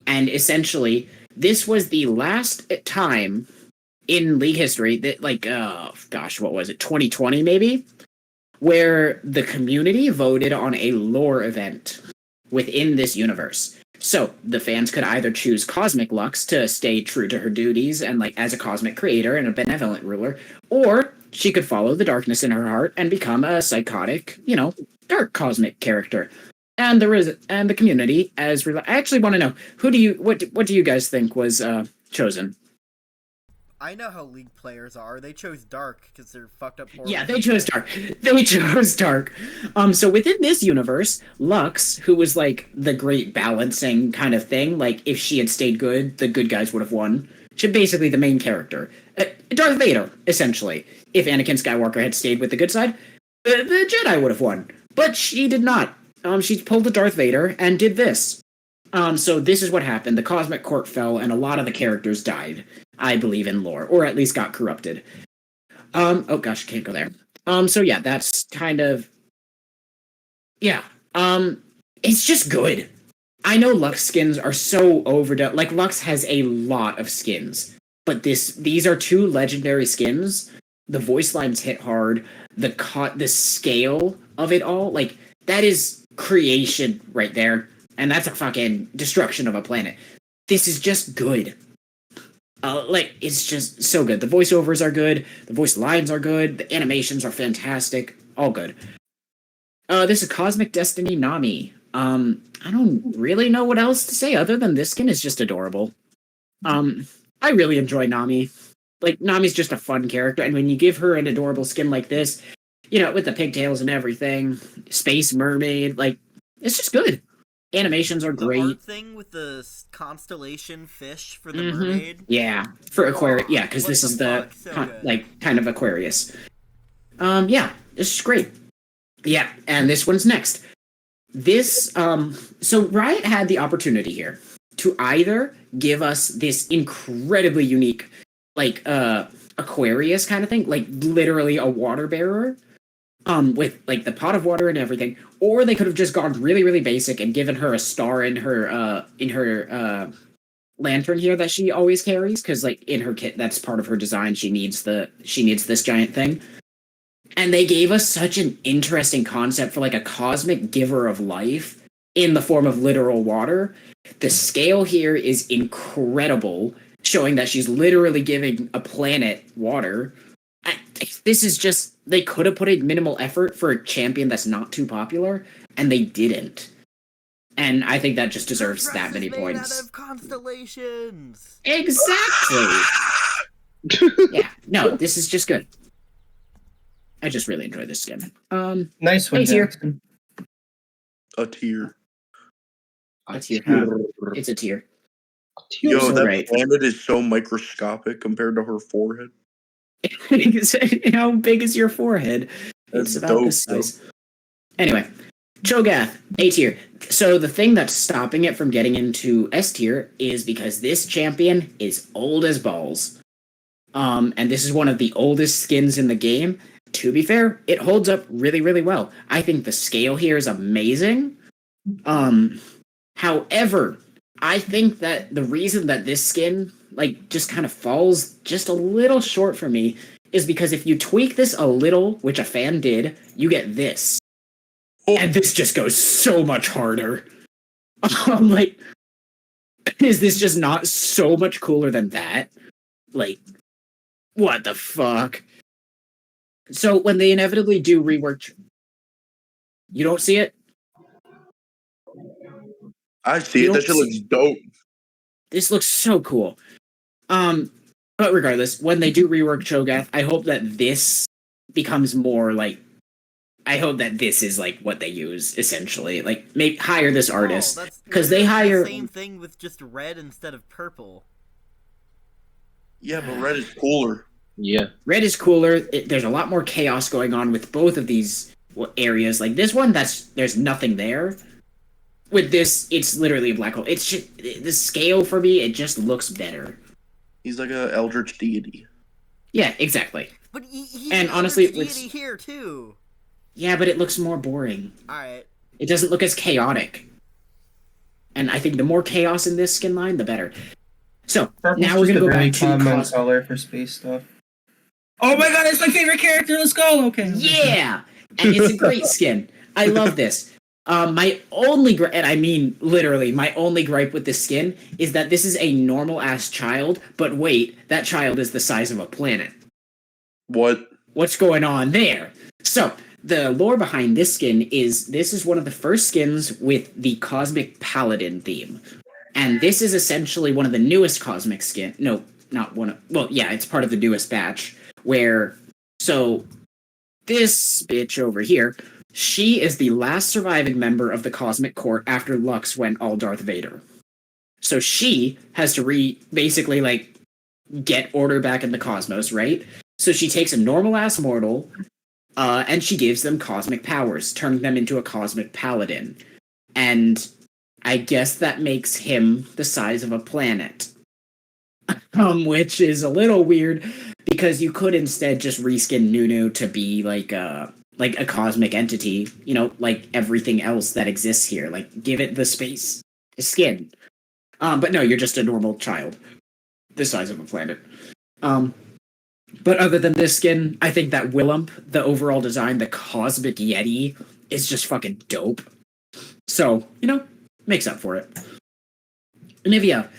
A: And essentially, this was the last time in League history that, like, what was it, 2020 maybe? Where the community voted on a lore event within this universe. So, the fans could either choose Cosmic Lux to stay true to her duties and, like, as a cosmic creator and a benevolent ruler, or she could follow the darkness in her heart and become a psychotic, you know, dark cosmic character. And the community I actually want to know what do you guys think was chosen?
D: I know how League players are. They chose Dark because they're fucked up horror.
A: Yeah, they chose Dark. So within this universe, Lux, who was like the great balancing kind of thing, like if she had stayed good, the good guys would have won. She's basically the main character. Darth Vader, essentially. If Anakin Skywalker had stayed with the good side, the Jedi would have won. But she did not. She pulled the Darth Vader and did this. So this is what happened. The Cosmic Court fell, and a lot of the characters died, I believe in lore, or at least got corrupted. Oh gosh, can't go there. So yeah, that's kind of... Yeah. It's just good. I know Lux skins are so overdone. Like, Lux has a lot of skins. But these are 2 legendary skins. The voice lines hit hard. The scale of it all, like, that is creation right there. And that's a fucking destruction of a planet. This is just good. It's just so good. The voiceovers are good. The voice lines are good. The animations are fantastic. All good. This is Cosmic Destiny Nami. I don't really know what else to say other than this skin is just adorable. I really enjoy Nami. Like, Nami's just a fun character, and when you give her an adorable skin like this, you know, with the pigtails and everything, space mermaid, like, it's just good. Animations are great.
D: The art thing with the constellation fish for the mermaid?
A: Yeah, for Aquarius. Yeah, because this is the, kind of Aquarius. Yeah, this is great. Yeah, and this one's next. This, so Riot had the opportunity here to either give us this incredibly unique, like, Aquarius kind of thing, like literally a water bearer, with like the pot of water and everything, or they could have just gone really, really basic and given her a star in her lantern here that she always carries, because like in her kit, that's part of her design. She needs this giant thing. And they gave us such an interesting concept for like a cosmic giver of life in the form of literal water. The scale here is incredible, showing that she's literally giving a planet water. This is just, they could have put in minimal effort for a champion that's not too popular, and they didn't. And I think that just deserves that many points.
D: Out of constellations.
A: Exactly. Yeah, no, this is just good. I just really enjoy this skin.
B: Nice one,
A: Hey, tier.
B: Jackson.
E: A tier.
A: A tier. It's a tier.
E: Yo,
A: so
E: that
A: great.
E: planet is so microscopic compared to her forehead.
A: How big is your forehead?
E: That's
A: It's about
E: dope,
A: this size. Anyway, Cho'Gath, A tier. So the thing that's stopping it from getting into S tier is because this champion is old as balls. And this is one of the oldest skins in the game. To be fair, it holds up really, really well. I think the scale here is amazing. However, I think that the reason that this skin like just kind of falls just a little short for me is because if you tweak this a little, which a fan did, you get this. And this just goes so much harder. Like, is this just not so much cooler than that? Like, what the fuck? So when they inevitably do rework, you don't see it?
E: I see
A: You
E: it. That
A: don't
E: shit looks dope.
A: This looks so cool. But regardless, when they do rework Cho'Gath, I hope that this becomes more like, I hope that this is like what they use essentially. Like, hire this artist because they hire
D: the same thing with just red instead of purple.
E: Yeah, but red is cooler.
C: Yeah.
A: Red is cooler. There's a lot more chaos going on with both of these areas. Like this one, there's nothing there. With this, it's literally a black hole. It's just, the scale for me, it just looks better.
E: He's like a eldritch deity.
A: Yeah, exactly.
D: But he's
A: And honestly,
D: a deity here too.
A: Yeah, but it looks more boring.
D: Alright.
A: It doesn't look as chaotic. And I think the more chaos in this skin line, the better. So,
B: Purple's
A: now we're going to go
B: very
A: back to
B: common color for space stuff. Oh my god, it's my favorite character. Let's go. Okay.
A: Yeah! And it's a great skin. I love this. My only and I mean literally, my only gripe with this skin is that this is a normal-ass child, but wait, that child is the size of a planet.
E: What?
A: What's going on there? So, the lore behind this skin is this is one of the first skins with the Cosmic Paladin theme. And this is essentially one of the newest Cosmic skin. No, not one of... Well, yeah, it's part of the newest batch. Where... So, this bitch over here, she is the last surviving member of the Cosmic Court after Lux went all Darth Vader. So she has to basically, like, get order back in the cosmos, right? So she takes a normal-ass mortal... and she gives them cosmic powers, turning them into a cosmic paladin. And I guess that makes him the size of a planet. Which is a little weird, because you could instead just reskin Nunu to be like a cosmic entity, you know, like everything else that exists here. Like, give it the space, the skin. But no, you're just a normal child, the size of a planet. But other than this skin, I think that Willump, the overall design, the Cosmic Yeti, is just fucking dope. So, you know, makes up for it. Nivea,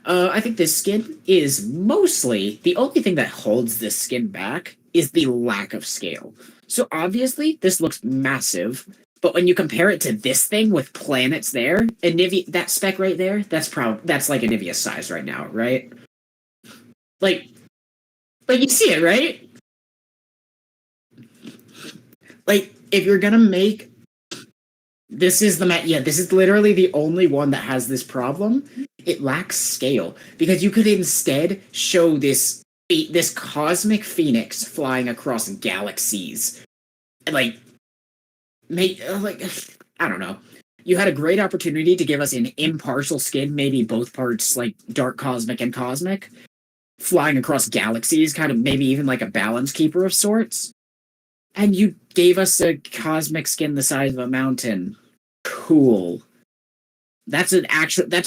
A: I think this skin is mostly, the only thing that holds this skin back is the lack of scale. So obviously, this looks massive, but when you compare it to this thing with planets there, and Nivea, that spec right there, that's like a Nivea size right now, right? Like, you see it, right? Like, if you're gonna make... This is literally the only one that has this problem. It lacks scale. Because you could instead show this cosmic phoenix flying across galaxies. And, like, I don't know. You had a great opportunity to give us an impartial skin, maybe both parts, like, dark cosmic and cosmic, flying across galaxies, kind of maybe even like a balance keeper of sorts. And you gave us a cosmic skin the size of a mountain. Cool. That's a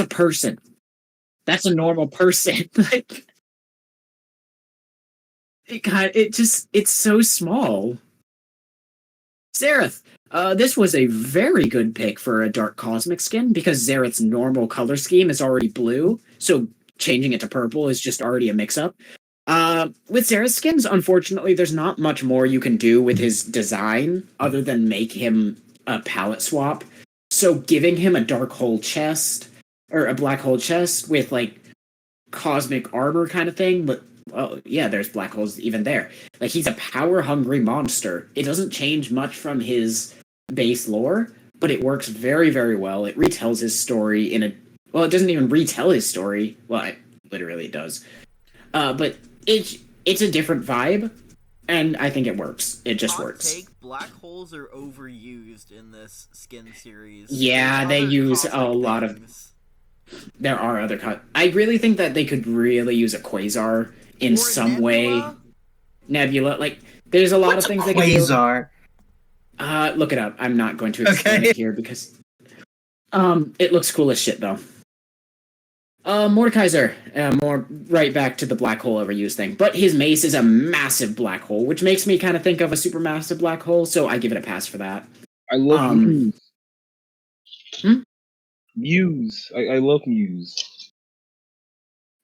A: person. That's a normal person. Like, it's so small. Xerath. This was a very good pick for a dark cosmic skin because Xerath's normal color scheme is already blue, so changing it to purple is just already a mix-up. With Xerath's skins, unfortunately, there's not much more you can do with his design other than make him a palette swap. So giving him a dark hole chest, or a black hole chest with, like, cosmic armor kind of thing, but, well, yeah, there's black holes even there. Like, he's a power-hungry monster. It doesn't change much from his base lore, but it works very, very well. It retells his story well, it doesn't even retell his story. Well, it literally does. But it's a different vibe, and I think it works. It just works.
D: Black holes are overused in this skin series.
A: Yeah, they use a lot of... There are other... I really think that they could really use a Quasar in some way. Nebula, like, there's a lot of things they can do.
B: Quasar?
A: Look it up. I'm not going to explain it here because... it looks cool as shit, though. Mordekaiser, more right back to the black hole overuse thing. But his mace is a massive black hole, which makes me kind of think of a supermassive black hole, so I give it a pass for that.
C: I love Muse.
A: Hmm?
C: Muse. I love Muse.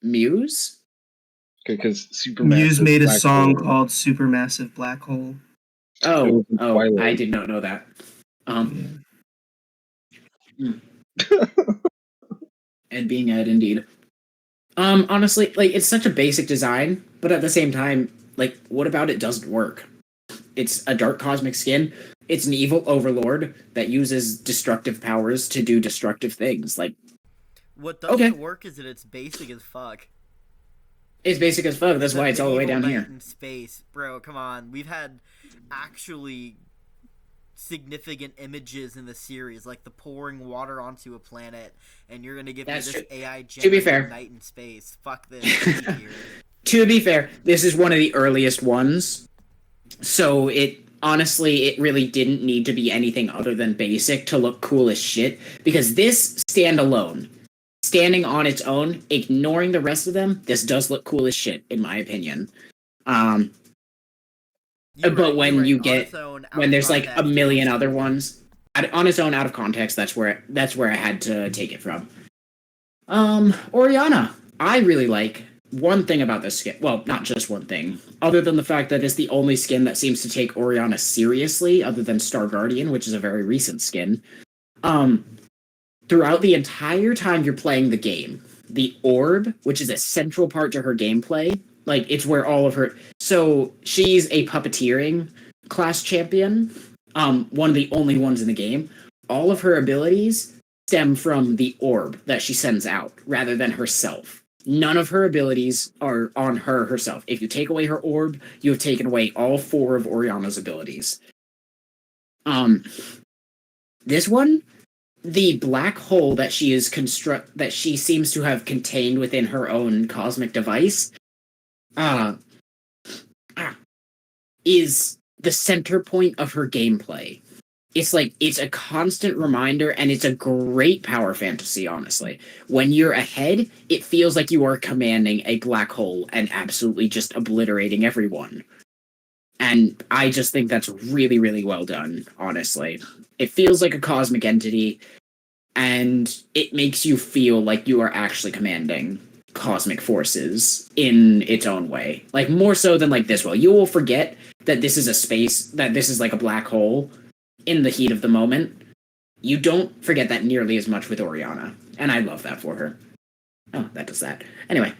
A: Muse?
C: Because
B: Muse made a song called Supermassive Black Hole.
A: Oh, I did not know that. And being Ed, indeed. Honestly, like, it's such a basic design, but at the same time, like, what about it doesn't work? It's a dark cosmic skin. It's an evil overlord that uses destructive powers to do destructive things. Like,
D: what doesn't work is that it's basic as fuck.
A: It's basic as fuck. That's why it's all the way down here.
D: In space, bro. Come on, we've had actually significant images in the series, like the pouring water onto a planet, and you're gonna give me this AI generated night in space. Fuck this.
A: To be fair, this is one of the earliest ones, so it really didn't need to be anything other than basic to look cool as shit, because this standing on its own, ignoring the rest of them, this does look cool as shit, in my opinion. But when there's like a million other ones, on its own, out of context, that's where I had to take it from. Orianna, I really like one thing about this skin. Well, not just one thing, other than the fact that it's the only skin that seems to take Orianna seriously, other than Star Guardian, which is a very recent skin. Throughout the entire time you're playing the game, the orb, which is a central part to her gameplay, like, it's where all of her... So, she's a puppeteering class champion, one of the only ones in the game. All of her abilities stem from the orb that she sends out, rather than herself. None of her abilities are on her herself. If you take away her orb, you have taken away all 4 of Orianna's abilities. This one... The black hole that she seems to have contained within her own cosmic device, is the center point of her gameplay. It's a constant reminder, and it's a great power fantasy, honestly. When you're ahead, it feels like you are commanding a black hole and absolutely just obliterating everyone. And I just think that's really, really well done, honestly. It feels like a cosmic entity, and it makes you feel like you are actually commanding cosmic forces in its own way. Like, more so than, like, this will. You will forget that this is a space, that this is like a black hole in the heat of the moment. You don't forget that nearly as much with Orianna, and I love that for her. Oh, that does that. Anyway,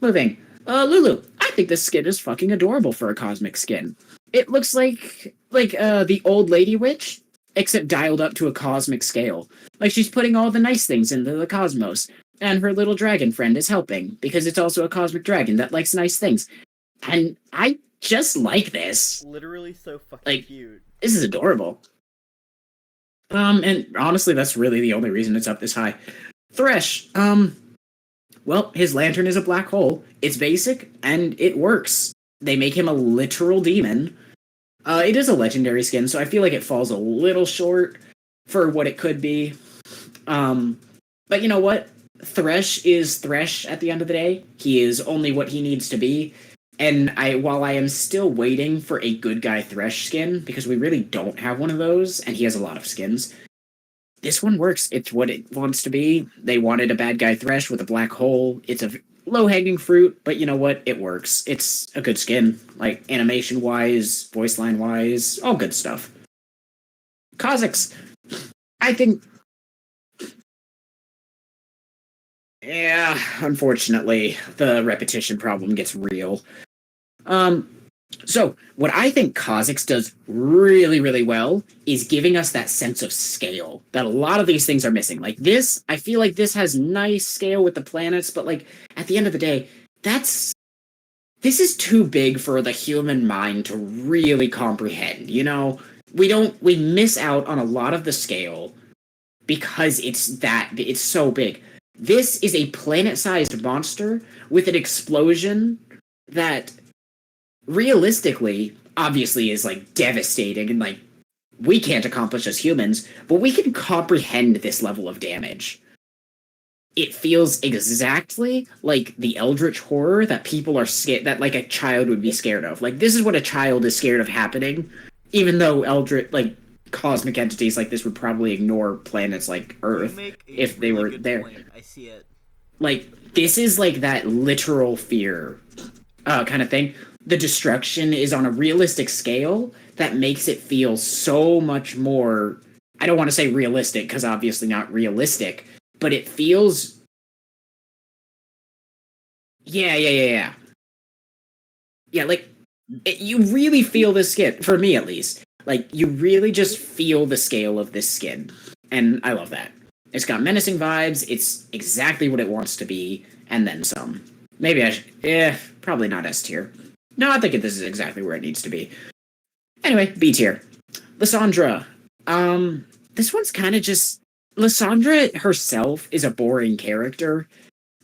A: moving. Lulu. I think this skin is fucking adorable for a cosmic skin. It looks like the old lady witch, except dialed up to a cosmic scale. Like, she's putting all the nice things into the cosmos, and her little dragon friend is helping, because it's also a cosmic dragon that likes nice things. And I just like this.
D: Literally so fucking cute.
A: This is adorable. And honestly, that's really the only reason it's up this high. Thresh, well, his lantern is a black hole. It's basic, and it works. They make him a literal demon. It is a legendary skin, so I feel like it falls a little short for what it could be. But you know what? Thresh is Thresh at the end of the day. He is only what he needs to be. And while I am still waiting for a good guy Thresh skin, because we really don't have one of those, and he has a lot of skins, this one works. It's what it wants to be. They wanted a bad guy Thresh with a black hole. It's a low-hanging fruit, but you know what? It works. It's a good skin. Like, animation-wise, voice line-wise, all good stuff. Kha'Zix, I think... Yeah, unfortunately, the repetition problem gets real. So, what I think Kha'Zix does really, really well is giving us that sense of scale that a lot of these things are missing. Like this, I feel like this has nice scale with the planets, but like, at the end of the day, this is too big for the human mind to really comprehend, you know? We miss out on a lot of the scale because it's so big. This is a planet-sized monster with an explosion that realistically, obviously, is like devastating and like we can't accomplish as humans, but we can comprehend this level of damage. It feels exactly like the eldritch horror that people are scared, that like a child would be scared of. Like this is what a child is scared of happening, even though eldritch, like cosmic entities like this would probably ignore planets like Earth if they were there.
D: Point. I see it.
A: Like this is like that literal fear kind of thing. The destruction is on a realistic scale that makes it feel so much more, I don't want to say realistic because obviously not realistic, but it feels yeah, like you really feel the skin, for me at least. Like, you really just feel the scale of this skin. And I love that. It's got menacing vibes. It's exactly what it wants to be. And then some. Maybe I should... probably not S tier. No, I think this is exactly where it needs to be. Anyway, B tier. Lissandra. This one's kind of just... Lissandra herself is a boring character.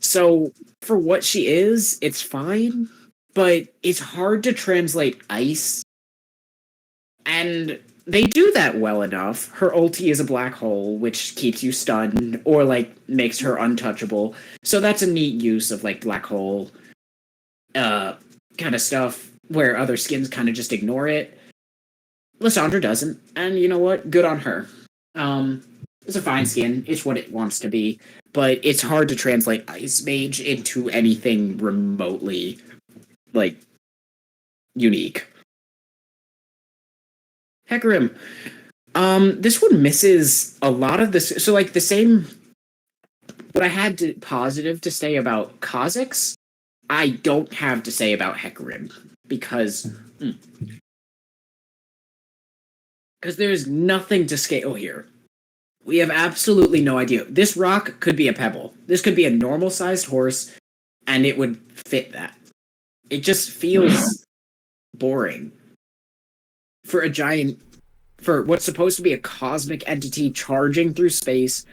A: So, for what she is, it's fine. But it's hard to translate ice. And they do that well enough. Her ulti is a black hole, which keeps you stunned, or, like, makes her untouchable. So that's a neat use of, like, black hole kind of stuff, where other skins kind of just ignore it. Lissandra doesn't, and you know what? Good on her. It's a fine skin. It's what it wants to be. But it's hard to translate Ice Mage into anything remotely, like, unique. Hecarim. This one misses a lot of this. So, like, the same... What I had positive to say about Kha'Zix, I don't have to say about Hecarim. Because there's nothing to scale here. We have absolutely no idea. This rock could be a pebble. This could be a normal-sized horse, and it would fit that. It just feels boring. For what's supposed to be a cosmic entity charging through space,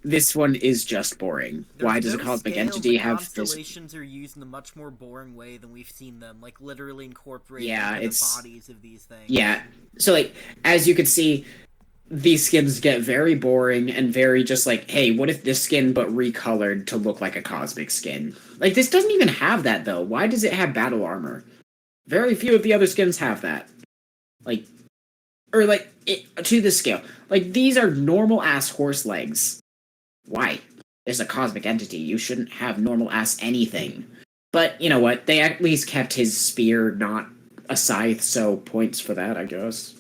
A: this one is just boring. Why does a cosmic entity have this?
D: Constellations are used in a much more boring way than we've seen them, like literally incorporating into the bodies of these things.
A: Yeah. So, like, as you can see, these skins get very boring and very just like, hey, what if this skin but recolored to look like a cosmic skin? Like, this doesn't even have that, though. Why does it have battle armor? Very few of the other skins have that. Like, or like, to this scale. Like, these are normal-ass horse legs. Why? There's a cosmic entity. You shouldn't have normal-ass anything. But, you know what? They at least kept his spear not a scythe, so points for that, I guess.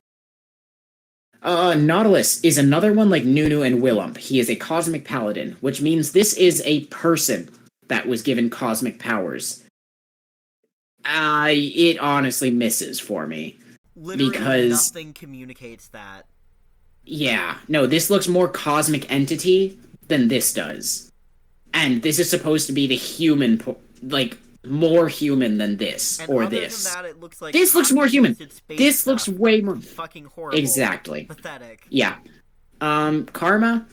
A: Nautilus is another one like Nunu and Willump. He is a cosmic paladin, which means this is a person that was given cosmic powers. It honestly misses for me.
D: Literally
A: because
D: nothing communicates that.
A: Yeah, no, this looks more cosmic entity than this does. And this is supposed to be the human, like, more human than this,
D: and
A: or
D: other
A: this.
D: Than that, it looks like
A: this looks more human. This
D: stuff.
A: Looks way more...
D: Fucking horrible.
A: Exactly.
D: Pathetic.
A: Yeah. Karma?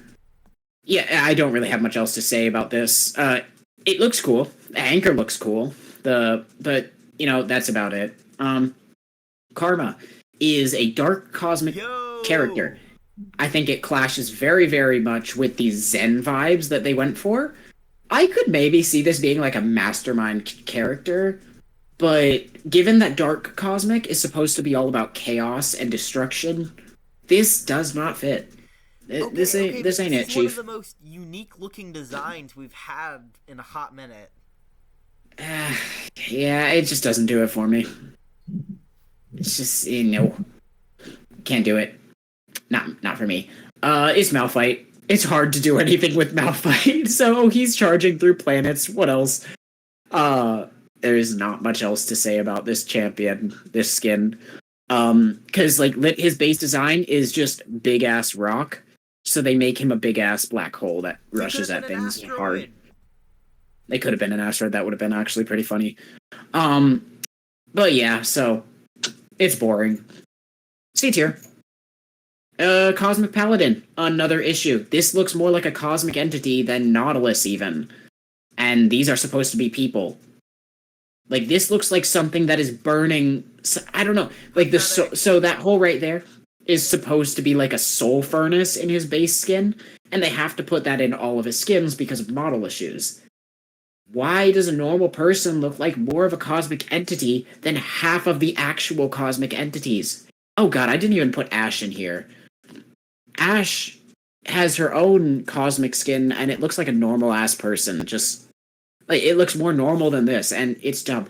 A: Yeah, I don't really have much else to say about this. It looks cool. Anchor looks cool. But, you know, that's about it. Karma is a dark cosmic character. I think it clashes very, very much with these Zen vibes that they went for. I could maybe see this being like a mastermind character, but given that Dark Cosmic is supposed to be all about chaos and destruction, this does not fit. This ain't it, Chief.
D: One of the most unique looking designs we've had in a hot minute.
A: Yeah, it just doesn't do it for me. It's just no, can't do it. Not for me. It's Malphite. It's hard to do anything with Malphite. So he's charging through planets. What else? There's not much else to say about this champion, this skin. Because like his base design is just big ass rock, so they make him a big ass black hole that rushes at things hard. They could have been an asteroid. That would have been actually pretty funny. But yeah, so it's boring. C tier. Cosmic Paladin, another issue. This looks more like a cosmic entity than Nautilus even. And these are supposed to be people. Like, this looks like something that is burning... I don't know. Like, so that hole right there is supposed to be like a soul furnace in his base skin, and they have to put that in all of his skins because of model issues. Why does a normal person look like more of a cosmic entity than half of the actual cosmic entities? Oh god, I didn't even put Ashe in here. Ashe has her own cosmic skin, and it looks like a normal-ass person. Just, like, it looks more normal than this, and it's dumb.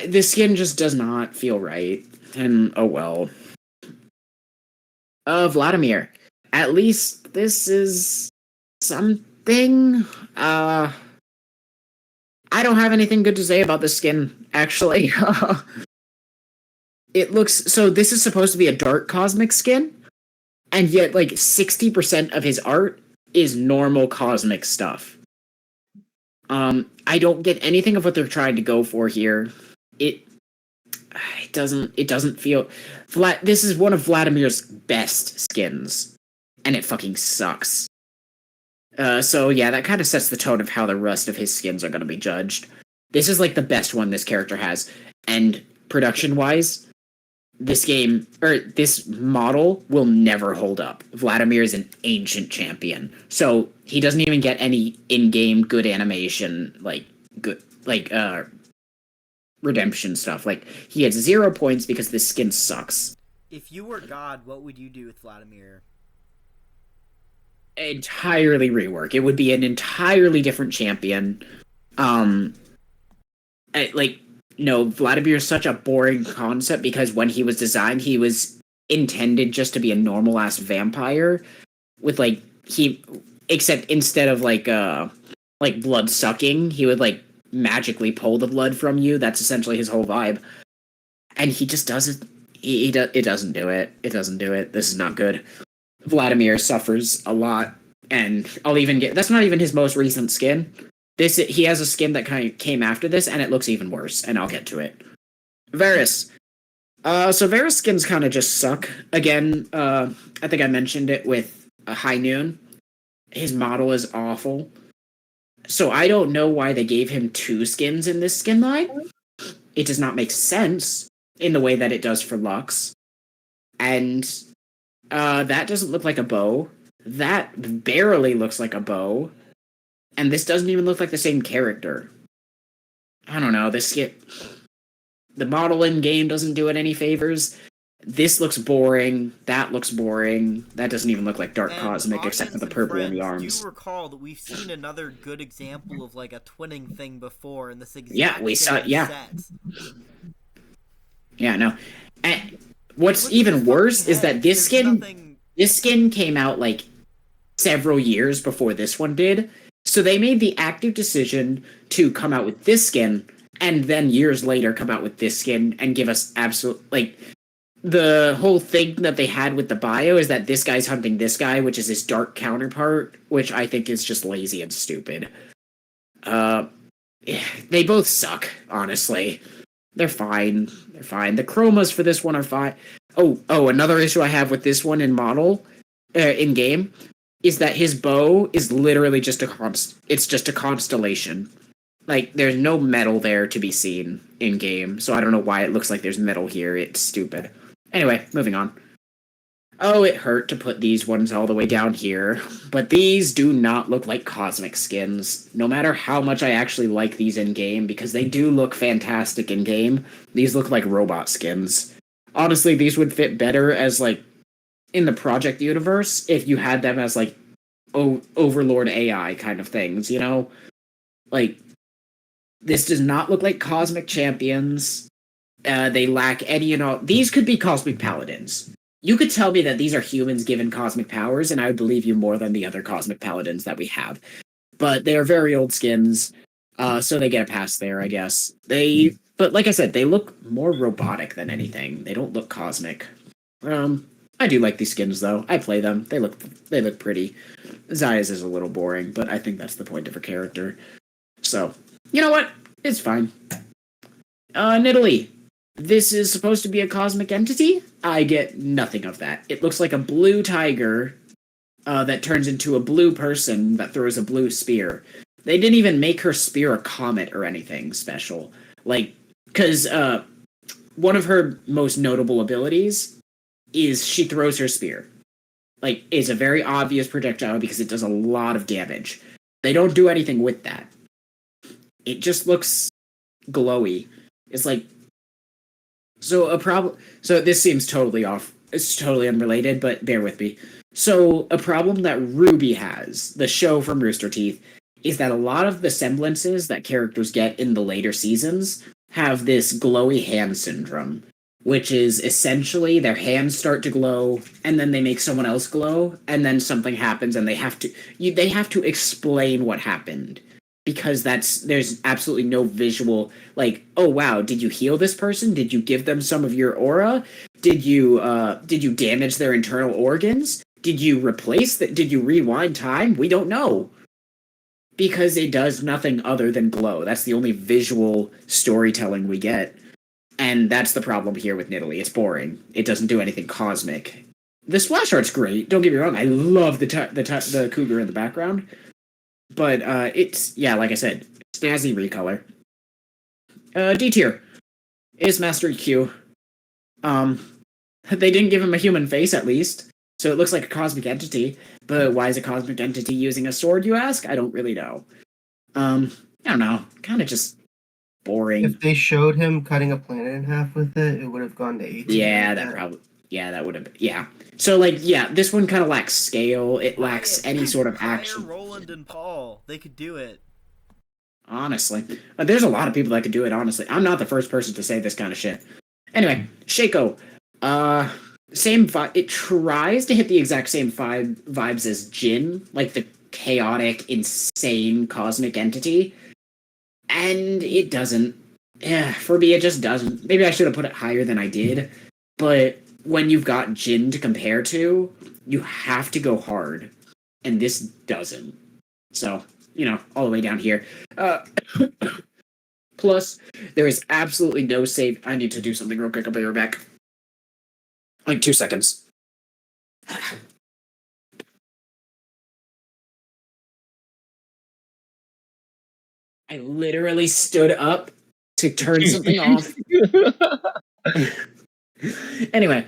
A: This skin just does not feel right, and oh well. Vladimir. At least this is something. I don't have anything good to say about this skin, actually. It looks... So this is supposed to be a dark cosmic skin, and yet, like, 60% of his art is normal cosmic stuff. I don't get anything of what they're trying to go for here. It doesn't feel... This is one of Vladimir's best skins, and it fucking sucks. So yeah, that kind of sets the tone of how the rest of his skins are going to be judged. This is like the best one this character has, and production-wise, this model will never hold up. Vladimir is an ancient champion, so he doesn't even get any in-game good animation, redemption stuff. Like, he gets 0 points because this skin sucks.
D: If you were God, what would you do with Vladimir?
A: Entirely rework. It would be an entirely different champion. Vladimir is such a boring concept because when he was designed, he was intended just to be a normal ass vampire with except instead of blood sucking, he would magically pull the blood from you. That's essentially his whole vibe. And he just doesn't. It doesn't do it. It doesn't do it. This is not good. Vladimir suffers a lot, and I'll even get... That's not even his most recent skin. He has a skin that kind of came after this, and it looks even worse, and I'll get to it. Varus. So Varus skins kind of just suck. Again, I think I mentioned it with High Noon. His model is awful. So I don't know why they gave him 2 skins in this skin line. It does not make sense in the way that it does for Lux. And... that doesn't look like a bow. That barely looks like a bow. And this doesn't even look like the same character. I don't know, the model in game doesn't do it any favors. This looks boring. That looks boring. That doesn't even look like Dark Cosmic except for the purple in the arms.
D: Do you recall that we've seen another good example of a twinning thing before in this exact set?
A: Yeah, no. And what's even worse is that this skin came out several years before this one did. So they made the active decision to come out with this skin and then years later come out with this skin and give us the whole thing that they had with the bio is that this guy's hunting this guy, which is his dark counterpart, which I think is just lazy and stupid. They both suck, honestly. They're fine. They're fine. The chromas for this one are fine. Oh, another issue I have with this one in model, in game, is that his bow is literally just a constellation. Like, there's no metal there to be seen in game, so I don't know why it looks like there's metal here. It's stupid. Anyway, moving on. Oh, it hurt to put these ones all the way down here, but these do not look like cosmic skins, no matter how much I actually like these in-game, because they do look fantastic in-game. These look like robot skins. Honestly, these would fit better as, like, in the Project universe, if you had them as, like, Overlord AI kind of things, you know? Like, this does not look like cosmic champions. They lack any and all. These could be cosmic paladins. You could tell me that these are humans given cosmic powers, and I would believe you more than the other cosmic paladins that we have. But they are very old skins, so they get a pass there, I guess. But like I said, they look more robotic than anything. They don't look cosmic. I do like these skins though. I play them. They look pretty. Zaya's is a little boring, but I think that's the point of her character. So, you know what? It's fine. Nidalee. This is supposed to be a cosmic entity? I get nothing of that. It looks like a blue tiger that turns into a blue person that throws a blue spear. They didn't even make her spear a comet or anything special. Like, because one of her most notable abilities is she throws her spear. Like, it's a very obvious projectile because it does a lot of damage. They don't do anything with that. It just looks glowy. It's like, so this seems totally off. It's totally unrelated, but bear with me. So a problem that RWBY has, the show from Rooster Teeth, is that a lot of the semblances that characters get in the later seasons have this glowy hand syndrome, which is essentially their hands start to glow, and then they make someone else glow, and then something happens, and they have to explain what happened. Because there's absolutely no visual, like, oh wow, did you heal this person? Did you give them some of your aura? Did you damage their internal organs? Did you did you rewind time? We don't know. Because it does nothing other than glow. That's the only visual storytelling we get. And that's the problem here with Nidalee. It's boring. It doesn't do anything cosmic. The splash art's great, don't get me wrong. I love the cougar in the background. But it's, yeah, like I said, snazzy recolor. D tier is Master EQ. They didn't give him a human face, at least, so it looks like a cosmic entity. But why is a cosmic entity using a sword, you ask? I don't really know. I don't know. Kind of just boring.
B: If they showed him cutting a planet in half with it, it would have gone to 18.
A: Yeah, that would have been, yeah. So, like, yeah, this one kind of lacks scale. It lacks any sort of action.
D: Roland and Paul, they could do it.
A: Honestly. There's a lot of people that could do it, honestly. I'm not the first person to say this kind of shit. Anyway, Shaco. Same vibe. It tries to hit the exact same vibes as Jin, like the chaotic, insane cosmic entity. And it doesn't. Yeah, for me, it just doesn't. Maybe I should have put it higher than I did. But when you've got Jin to compare to, you have to go hard. And this doesn't. So, you know, all the way down here. Plus, there is absolutely no save. I need to do something real quick. I'll be right back. Like 2 seconds. I literally stood up to turn something off. Anyway,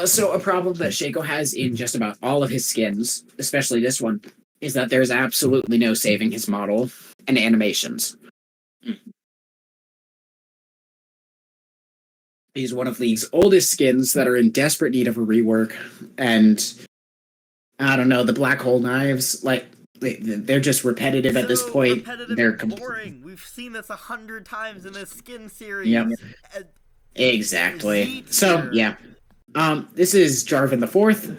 A: so a problem that Shaco has in just about all of his skins, especially this one, is that there's absolutely no saving his model and animations. He's one of League's oldest skins that are in desperate need of a rework, and I don't know, the black hole knives, like, they're just repetitive at this point. They're
D: boring. We've seen this 100 times in this skin series.
A: Yep. Exactly. So, yeah. This is Jarvan the Fourth.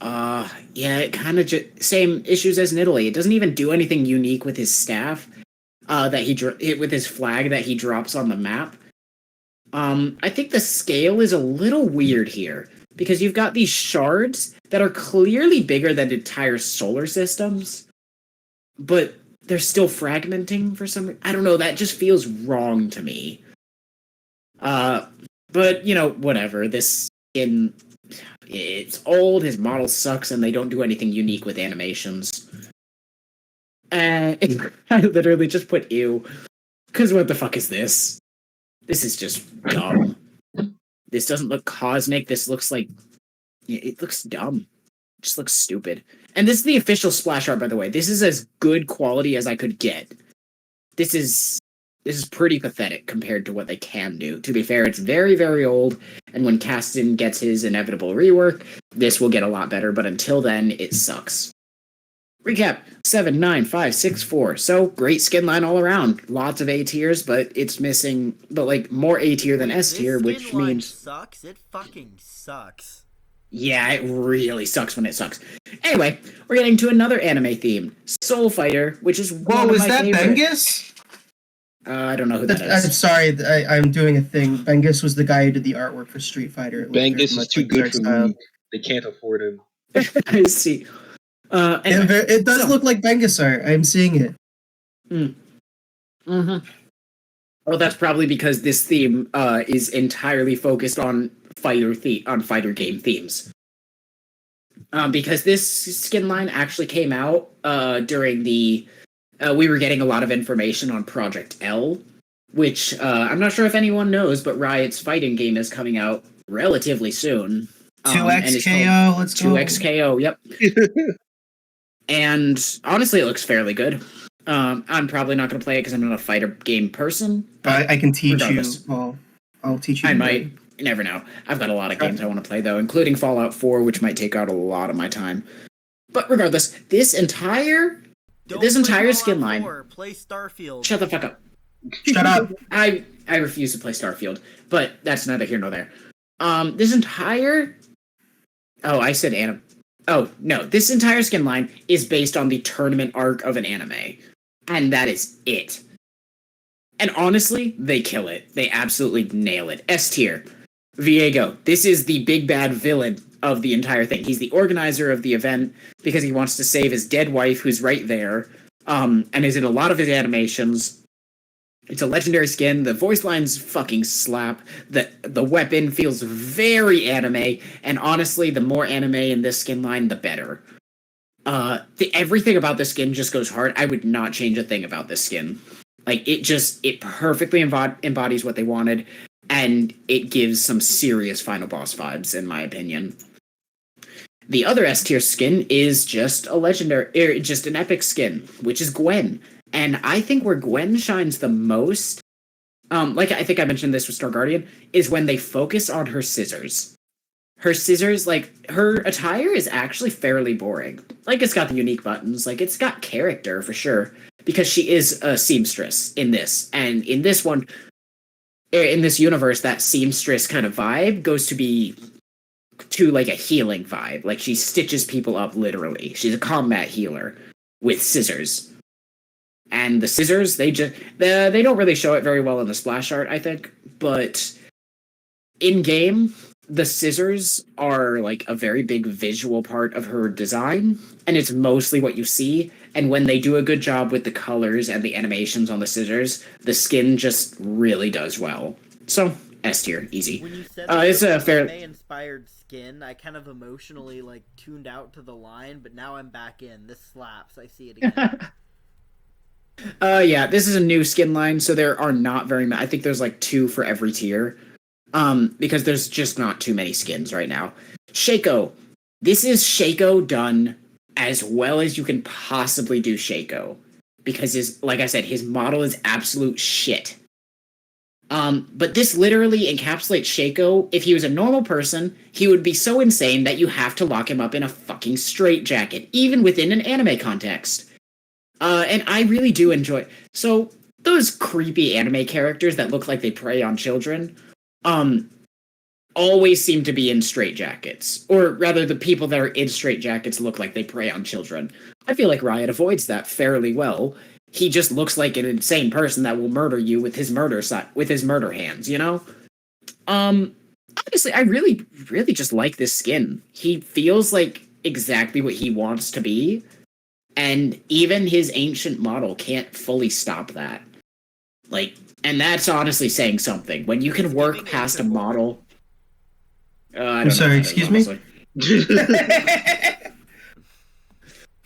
A: Yeah, it kind of same issues as Nidalee. It doesn't even do anything unique with his staff, with his flag that he drops on the map. I think the scale is a little weird here, because you've got these shards that are clearly bigger than entire solar systems, but they're still fragmenting for some reason. I don't know, that just feels wrong to me. But, you know, whatever. This skin, it's old, his model sucks, and they don't do anything unique with animations. And I literally just put ew. Because what the fuck is this? This is just dumb. This doesn't look cosmic. This looks like... It looks dumb. It just looks stupid. And this is the official splash art, by the way. This is as good quality as I could get. This is pretty pathetic compared to what they can do. To be fair, it's very, very old, and when Kasten gets his inevitable rework, this will get a lot better, but until then, it sucks. Recap, 7, 9, 5, 6, 4. So, great skin line all around. Lots of A tiers, but it's missing, more A tier than S tier, which means...
D: sucks? It fucking sucks.
A: Yeah, it really sucks when it sucks. Anyway, we're getting to another anime theme. Soul Fighter, which is one of my favorite.
B: Bengus?
A: I don't know who that
B: I'm
A: is.
B: sorry, I'm doing a thing. Bengus was the guy who did the artwork for Street Fighter. It looked very
C: Bengus is
B: much
C: too
B: like
C: good
B: Dark
C: for
B: Style.
C: me. They can't afford him.
A: I see. Anyway,
B: It does look like Bengus art. I'm seeing it.
A: Mm-hmm. Well, that's probably because this theme is entirely focused on fighter game themes. Because this skin line actually came out during the... we were getting a lot of information on Project L, which I'm not sure if anyone knows, but Riot's fighting game is coming out relatively soon.
B: 2XKO, let's go.
A: 2XKO, yep. And honestly, it looks fairly good. I'm probably not going to play it because I'm not a fighter game person.
B: I can teach
A: regardless.
B: you. Well, I'll teach you.
A: I might. You never know. I've got a lot of games I want to play, though, including Fallout 4, which might take out a lot of my time. But regardless, this entire skin line...
D: Play Starfield.
A: Shut the fuck up.
B: Shut up.
A: I refuse to play Starfield, but that's neither here nor there. This entire... Oh, I said anime. Oh, no. This entire skin line is based on the tournament arc of an anime. And that is it. And honestly, they kill it. They absolutely nail it. S tier. Viego. This is the big bad villain of the entire thing. He's the organizer of the event because he wants to save his dead wife, who's right there, and is in a lot of his animations. It's a legendary skin. The voice lines fucking slap. The weapon feels very anime, and honestly, the more anime in this skin line, the better. Everything about this skin just goes hard. I would not change a thing about this skin. It perfectly embodies what they wanted, and it gives some serious final boss vibes, in my opinion. The other S tier skin is just just an epic skin, which is Gwen. And I think where Gwen shines the most, I think I mentioned this with Star Guardian, is when they focus on her scissors. Her scissors, her attire is actually fairly boring. It's got the unique buttons, it's got character for sure, because she is a seamstress in this. And in this one, in this universe, that seamstress kind of vibe goes to be to a healing vibe. She stitches people up literally. She's a combat healer with scissors. And the scissors, they don't really show it very well in the splash art, I think. But in game, the scissors are a very big visual part of her design, and it's mostly what you see. And when they do a good job with the colors and the animations on the scissors, the skin just really does well. So S tier, easy.
D: When you said
A: it's a fair
D: inspired skin, I kind of emotionally tuned out to the line, but now I'm back in. This slaps. I see it again.
A: Yeah, this is a new skin line, so there are not very many. I think there's 2 for every tier. Because there's just not too many skins right now. Shaco. This is Shaco done as well as you can possibly do Shaco. Because like I said, his model is absolute shit. But this literally encapsulates Shaco. If he was a normal person, he would be so insane that you have to lock him up in a fucking straitjacket, even within an anime context. And I really do enjoy... So, those creepy anime characters that look like they prey on children... always seem to be in straitjackets. Or rather, the people that are in straitjackets look like they prey on children. I feel like Riot avoids that fairly well. He just looks like an insane person that will murder you with his murder hands, you know? Honestly, I really, really just like this skin. He feels like exactly what he wants to be, and even his ancient model can't fully stop that. And that's honestly saying something. When you can work past a model...
B: I'm sorry, excuse me?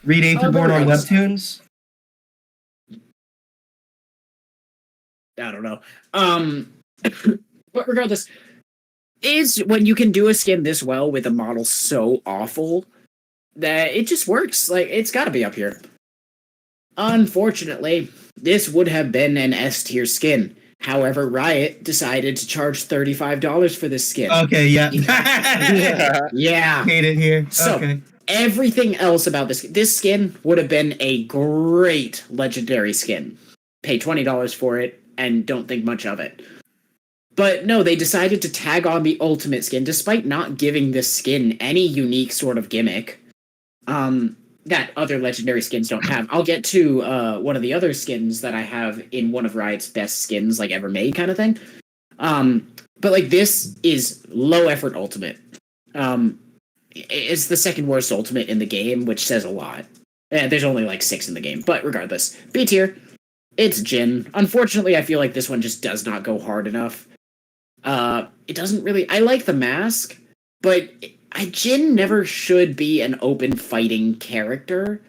B: Read Aetherborn on Webtoons?
A: I don't know. But regardless, is when you can do a skin this well with a model so awful that it just works. Like, it's got to be up here. Unfortunately, this would have been an S tier skin. However, Riot decided to charge $35 for this skin.
B: Okay, yeah.
A: Yeah.
B: Hate it here.
A: So,
B: okay.
A: everything else about this skin would have been a great legendary skin. Pay $20 for it and don't think much of it. But no, they decided to tag on the ultimate skin despite not giving this skin any unique sort of gimmick that other legendary skins don't have. I'll get to one of the other skins that I have in one of Riot's best skins like ever made kind of thing. But like this is low effort ultimate. It's the second worst ultimate in the game, which says a lot. There's only like 6 in the game, but regardless, B tier. It's Jhin. Unfortunately, I feel like this one just does not go hard enough. It doesn't really. I like the mask, but Jhin never should be an open fighting character.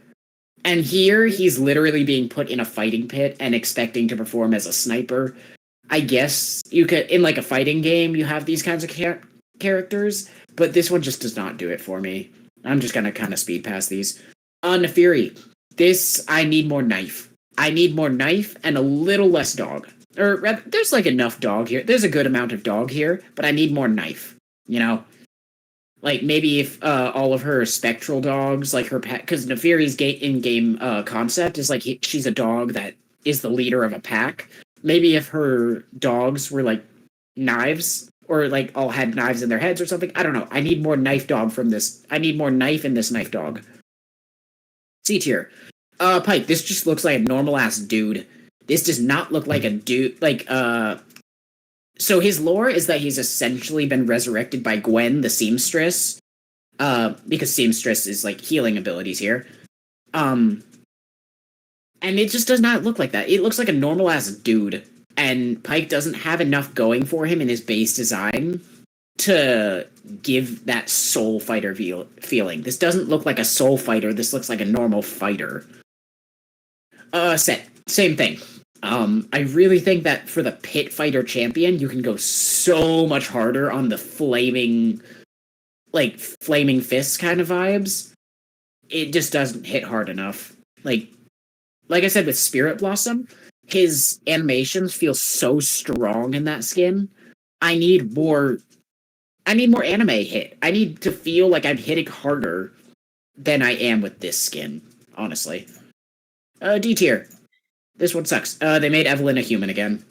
A: And here, he's literally being put in a fighting pit and expecting to perform as a sniper. I guess you could, in like a fighting game, you have these kinds of characters, but this one just does not do it for me. I'm just gonna kind of speed past these. Naafiri. This, I need more knife. I need more knife and a little less dog. Or rather, there's like enough dog here. There's a good amount of dog here, but I need more knife. You know? Like, maybe if all of her spectral dogs, like her pet, because Naafiri's in-game concept is like she's a dog that is the leader of a pack. Maybe if her dogs were like knives, or like all had knives in their heads or something. I don't know. I need more knife dog from this. I need more knife in this knife dog. C tier. Pyke, this just looks like a normal-ass dude. This does not look like a dude, like, so his lore is that he's essentially been resurrected by Gwen, the seamstress, because seamstress is, like, healing abilities here. And it just does not look like that. It looks like a normal-ass dude, and Pyke doesn't have enough going for him in his base design to give that soul fighter feeling. This doesn't look like a soul fighter, this looks like a normal fighter. Set. Same thing. I really think that for the pit fighter champion, you can go so much harder on the flaming fists kind of vibes. It just doesn't hit hard enough. Like I said with Spirit Blossom, his animations feel so strong in that skin. I need more anime hit. I need to feel like I'm hitting harder than I am with this skin, honestly. D tier. This one sucks. They made Evelynn a human again.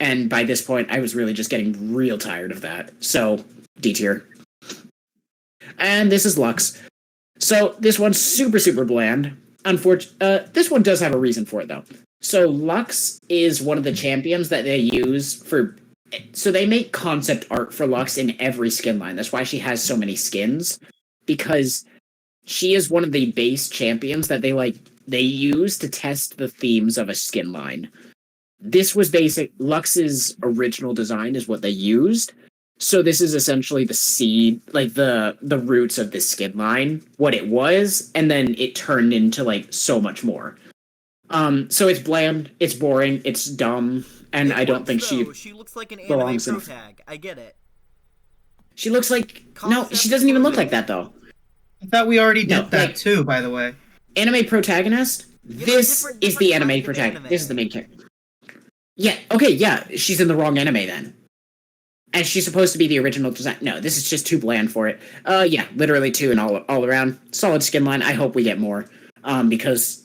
A: And by this point, I was really just getting real tired of that. So, D tier. And this is Lux. So, this one's super, super bland. This one does have a reason for it, though. So, Lux is one of the champions that they use for... So, they make concept art for Lux in every skin line. That's why she has so many skins. Because she is one of the base champions that they use to test the themes of a skin line. This was Lux's original design is what they used. So this is essentially the seed, like the roots of this skin line, what it was, and then it turned into like so much more. So it's bland, it's boring, it's dumb, and I don't think
D: she looks like an anime pro tag. I get it.
A: She looks like no, she doesn't even look like that though.
B: I thought we already did that too, by the way.
A: Anime protagonist? This is the anime protagonist. This is the main character. Yeah, okay, yeah, she's in the wrong anime then. And she's supposed to be the original design. No, this is just too bland for it. Yeah, literally 2 and all around. Solid skin line. I hope we get more. Because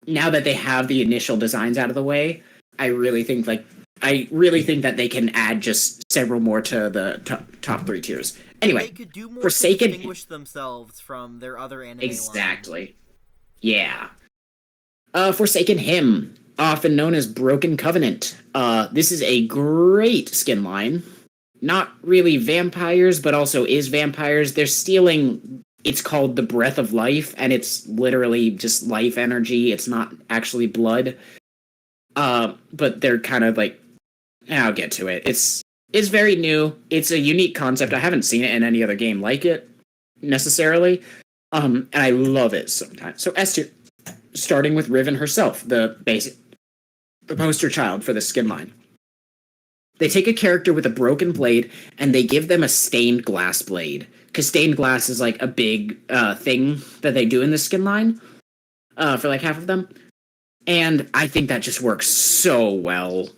A: now that they have the initial designs out of the way, I really think that they can add just several more to the top 3 tiers. Anyway,
D: they could do more
A: Forsaken
D: to distinguish themselves from their other anime
A: exactly.
D: line.
A: Yeah. Forsaken Hymn, often known as Broken Covenant. This is a great skin line. Not really vampires, but also is vampires. They're stealing... It's called the Breath of Life, and it's literally just life energy. It's not actually blood. But they're kind of like... I'll get to it. It's very new. It's a unique concept. I haven't seen it in any other game like it, necessarily. And I love it sometimes. So S tier, starting with Riven herself, the poster child for the skin line. They take a character with a broken blade and they give them a stained glass blade. Because stained glass is like a big thing that they do in the skin line for like half of them. And I think that just works so well.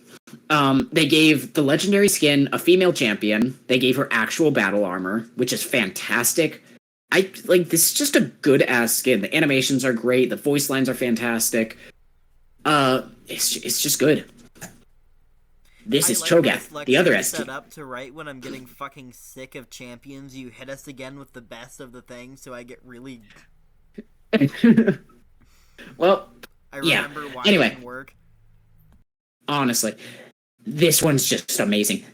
A: They gave the legendary skin a female champion. They gave her actual battle armor, which is fantastic. This is just a good ass skin. The animations are great. The voice lines are fantastic. It's just good. This is Cho'Gath, the other ST.
D: Set up to right when I'm getting fucking sick of champions, you hit us again with the best of the things, so I get really.
A: Well,
D: I remember why it
A: anyway,
D: didn't work.
A: Honestly, this one's just amazing.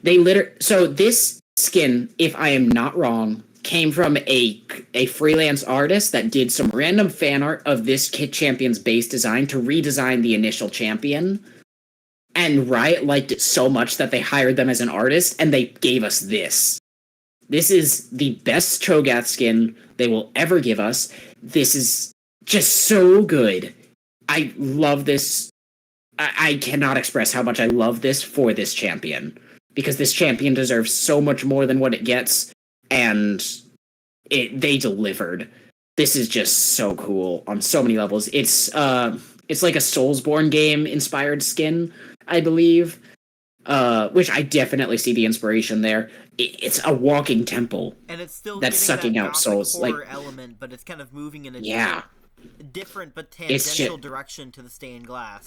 A: So this skin, if I am not wrong, came from a freelance artist that did some random fan art of this Kit Champion's base design to redesign the initial champion. And Riot liked it so much that they hired them as an artist, and they gave us this. This is the best Cho'Gath skin they will ever give us. This is just so good. I love this. I cannot express how much I love this for this champion. Because this champion deserves so much more than what it gets, and they delivered. This is just so cool on so many levels. It's like a Soulsborne game inspired skin, I believe, which I definitely see the inspiration there. It's a walking temple,
D: and it's still
A: that's sucking out souls.
D: Horror element, but it's kind of moving in a different but tangential direction to the stained glass.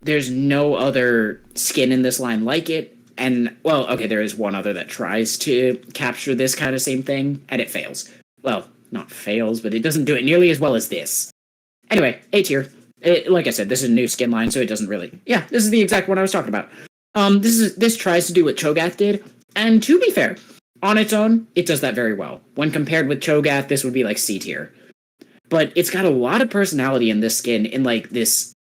A: There's no other skin in this line like it, and there is one other that tries to capture this kind of same thing, and it fails. Well, not fails, but it doesn't do it nearly as well as this. Anyway, A tier. Like I said, this is a new skin line, so it doesn't really... Yeah, this is the exact one I was talking about. This tries to do what Cho'Gath did, and to be fair, on its own, it does that very well. When compared with Cho'Gath, this would be like C tier. But it's got a lot of personality in this skin, in like this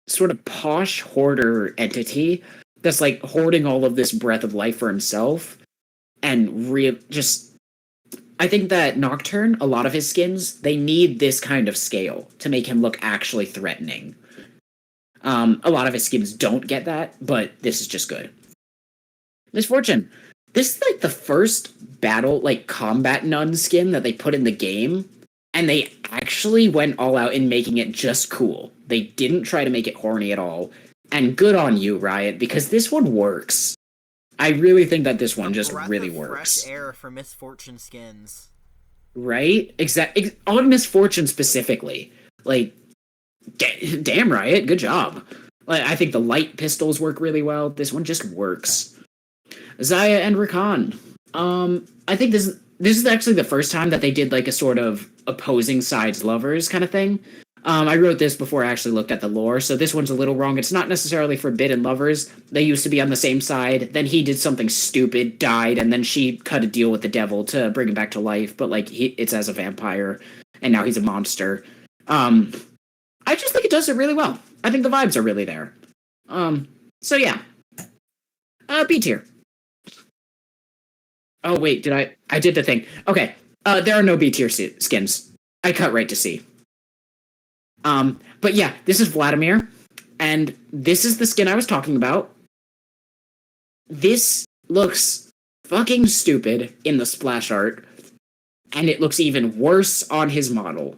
A: sort of posh hoarder entity that's like hoarding all of this breath of life for himself, and I think that Nocturne, a lot of his skins, they need this kind of scale to make him look actually threatening. A lot of his skins don't get that, but this is just good. Misfortune. This is like the first combat nun skin that they put in the game, and they actually went all out in making it just cool. They didn't try to make it horny at all, and good on you, Riot, because this one works. I really think that this one just really works.
D: Fresh air for Misfortune skins.
A: Right? On Misfortune specifically. Like, damn, Riot, good job. I think the light pistols work really well. This one just works. Xayah and Rakan. I think this is actually the first time that they did like a sort of opposing sides lovers kind of thing. I wrote this before I actually looked at the lore, so this one's a little wrong. It's not necessarily forbidden lovers. They used to be on the same side, then he did something stupid, died, and then she cut a deal with the devil to bring him back to life, but it's as a vampire, and now he's a monster. I just think it does it really well. I think the vibes are really there. So yeah. B tier. Oh wait, I did the thing. Okay, there are no B tier skins. I cut right to C. But yeah, this is Vladimir, and this is the skin I was talking about. This looks fucking stupid in the splash art, and it looks even worse on his model.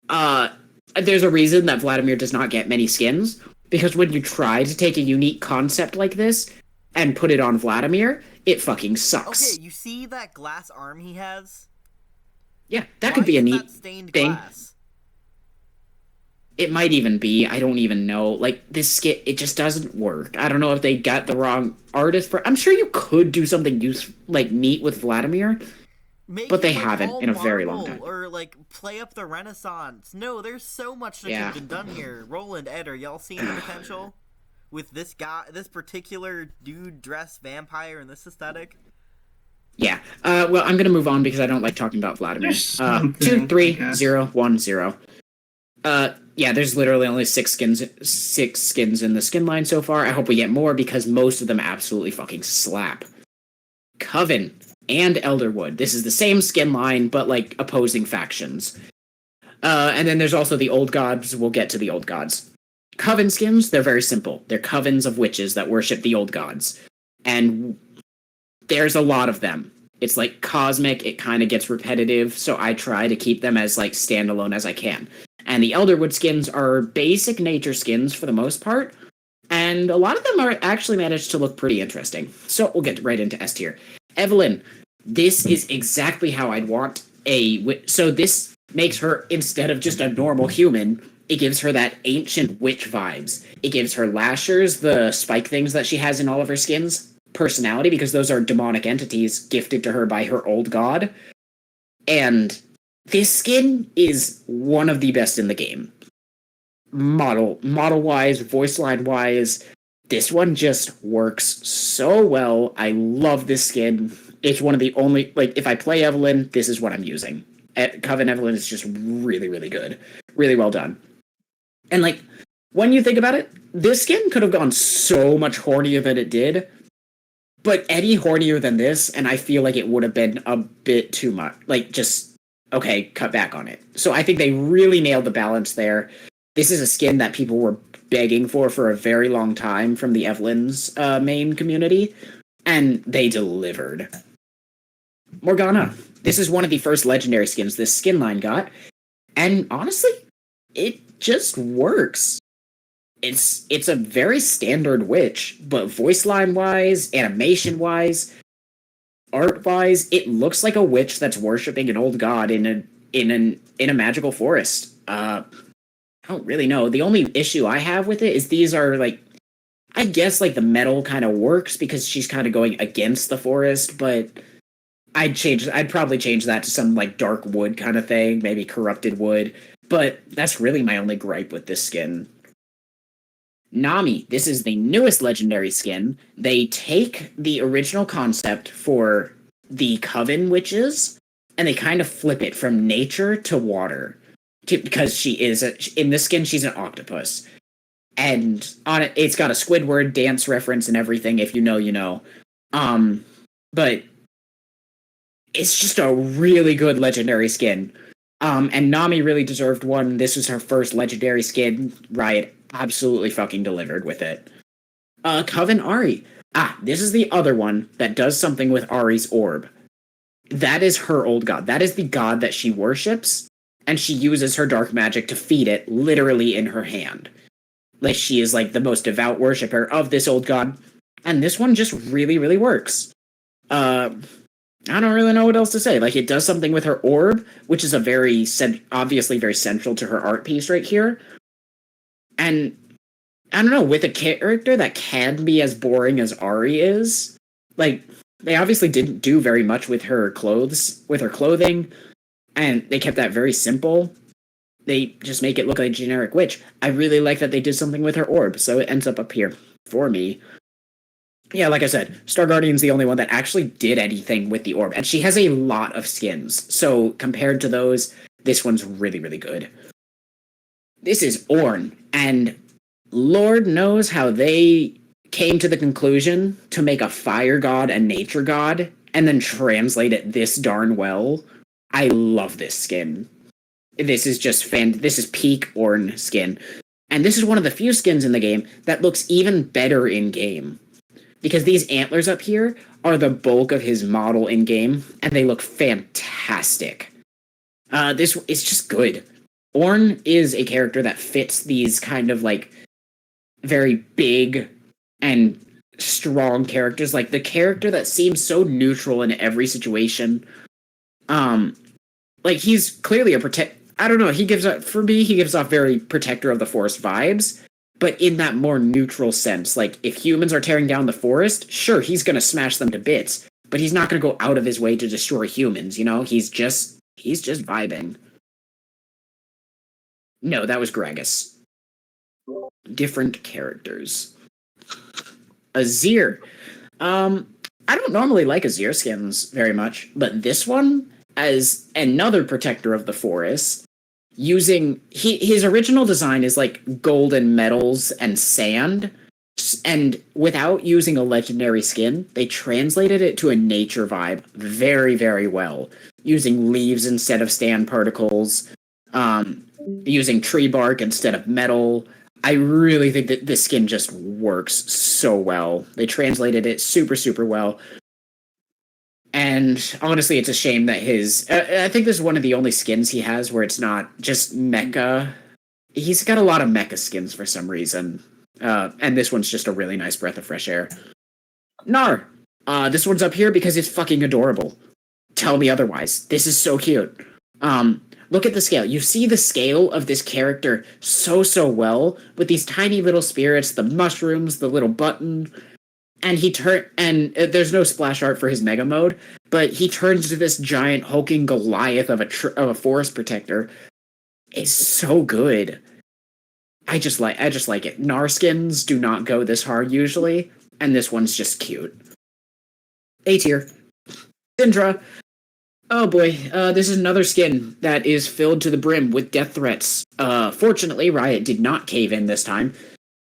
A: There's a reason that Vladimir does not get many skins, because when you try to take a unique concept like this and put it on Vladimir, it fucking sucks.
D: Okay, you see that glass arm he has?
A: Yeah, that could be a neat
D: stained
A: thing.
D: Glass?
A: It might even be. I don't even know. Like, this skit, it just doesn't work. I don't know if they got the wrong artist for... I'm sure you could do something neat with Vladimir, but they haven't in a very long time.
D: Or, play up the Renaissance. No, there's so much that could have been done here. Roland, Ed, are y'all seeing the potential? With this guy, this particular dude dressed vampire and this aesthetic?
A: Yeah. Well, I'm gonna move on because I don't like talking about Vladimir. 2, 3, 0, 1, 0. Yeah, there's literally only six skins in the skin line so far. I hope we get more because most of them absolutely fucking slap. Coven and Elderwood. This is the same skin line, but opposing factions. And then there's also the Old Gods. We'll get to the Old Gods. Coven skins, they're very simple. They're covens of witches that worship the old gods. And there's a lot of them. It's like cosmic, it kind of gets repetitive, so I try to keep them as like standalone as I can. And the Elderwood skins are basic nature skins for the most part, and a lot of them are actually managed to look pretty interesting. So we'll get right into S tier. Evelyn, this is exactly how I'd want so this makes her, instead of just a normal human, it gives her that ancient witch vibes. It gives her lashers, the spike things that she has in all of her skins, personality, because those are demonic entities gifted to her by her old god. And this skin is one of the best in the game. Model-wise, voice line-wise, this one just works so well. I love this skin. It's one of the only, like, if I play Evelyn, this is what I'm using. Coven Evelyn is just really, really good. Really well done. And, like, when you think about it, this skin could have gone so much hornier than it did, but any hornier than this, and I feel like it would have been a bit too much. Like, just, okay, cut back on it. So I think they really nailed the balance there. This is a skin that people were begging for a very long time from the Evelyn's main community, and they delivered. Morgana. This is one of the first legendary skins this skin line got, and honestly, it just works. It's a very standard witch, but voice line wise, animation wise, art wise, it looks like a witch that's worshiping an old god in a magical forest. I don't really know. The only issue I have with it is these are like, I guess like the metal kind of works because she's kind of going against the forest, but I'd probably change that to some like dark wood kind of thing, maybe corrupted wood. But that's really my only gripe with this skin. Nami, this is the newest legendary skin. They take the original concept for the Coven witches, and they kind of flip it from nature to water. Because she is, in this skin, she's an octopus. And on it, it's got a Squidward dance reference and everything, if you know, you know. But it's just a really good legendary skin. And Nami really deserved one. This was her first legendary skin. Riot absolutely fucking delivered with it. Coven Ahri. This is the other one that does something with Ahri's orb. That is her old god. That is the god that she worships, and she uses her dark magic to feed it literally in her hand. Like, she is like the most devout worshiper of this old god, and this one just really, really works. I don't really know what else to say. Like, it does something with her orb, which is obviously very central to her art piece right here. And, I don't know, with a character that can be as boring as Ahri is, like, they obviously didn't do very much with her clothing, and they kept that very simple. They just make it look like a generic witch. I really like that they did something with her orb, so it ends up here for me. Yeah, like I said, Star Guardian's the only one that actually did anything with the orb, and she has a lot of skins, so compared to those, this one's really, really good. This is Ornn, and Lord knows how they came to the conclusion to make a fire god and nature god, and then translate it this darn well. I love this skin. This is just this is peak Ornn skin, and this is one of the few skins in the game that looks even better in-game. Because these antlers up here are the bulk of his model in-game, and they look fantastic. This is just good. Ornn is a character that fits these kind of, like, very big and strong characters. Like, the character that seems so neutral in every situation. Like, he's clearly I don't know, he gives off very protector of the forest vibes, but in that more neutral sense. Like, if humans are tearing down the forest, sure, he's gonna smash them to bits, but he's not gonna go out of his way to destroy humans, you know? He's just vibing. No, that was Gragas. Different characters. Azir. I don't normally like Azir skins very much, but this one, as another protector of the forest, using his original design is like golden metals and sand, and without using a legendary skin, they translated it to a nature vibe very, very well, using leaves instead of stand particles, using tree bark instead of metal. I really think that this skin just works so well. They translated it super, super well. And honestly, it's a shame that I think this is one of the only skins he has where it's not just mecha. He's got a lot of mecha skins for some reason. And this one's just a really nice breath of fresh air. Gnar! This one's up here because it's fucking adorable. Tell me otherwise. This is so cute. Look at the scale. You see the scale of this character so well with these tiny little spirits, the mushrooms, the little button, and there's no splash art for his mega mode, but he turns into this giant hulking Goliath of a forest protector. It's so good. I just like it. Gnar skins do not go this hard usually, and this one's just cute. A tier. Syndra. Oh boy, this is another skin that is filled to the brim with death threats. Fortunately, Riot did not cave in this time.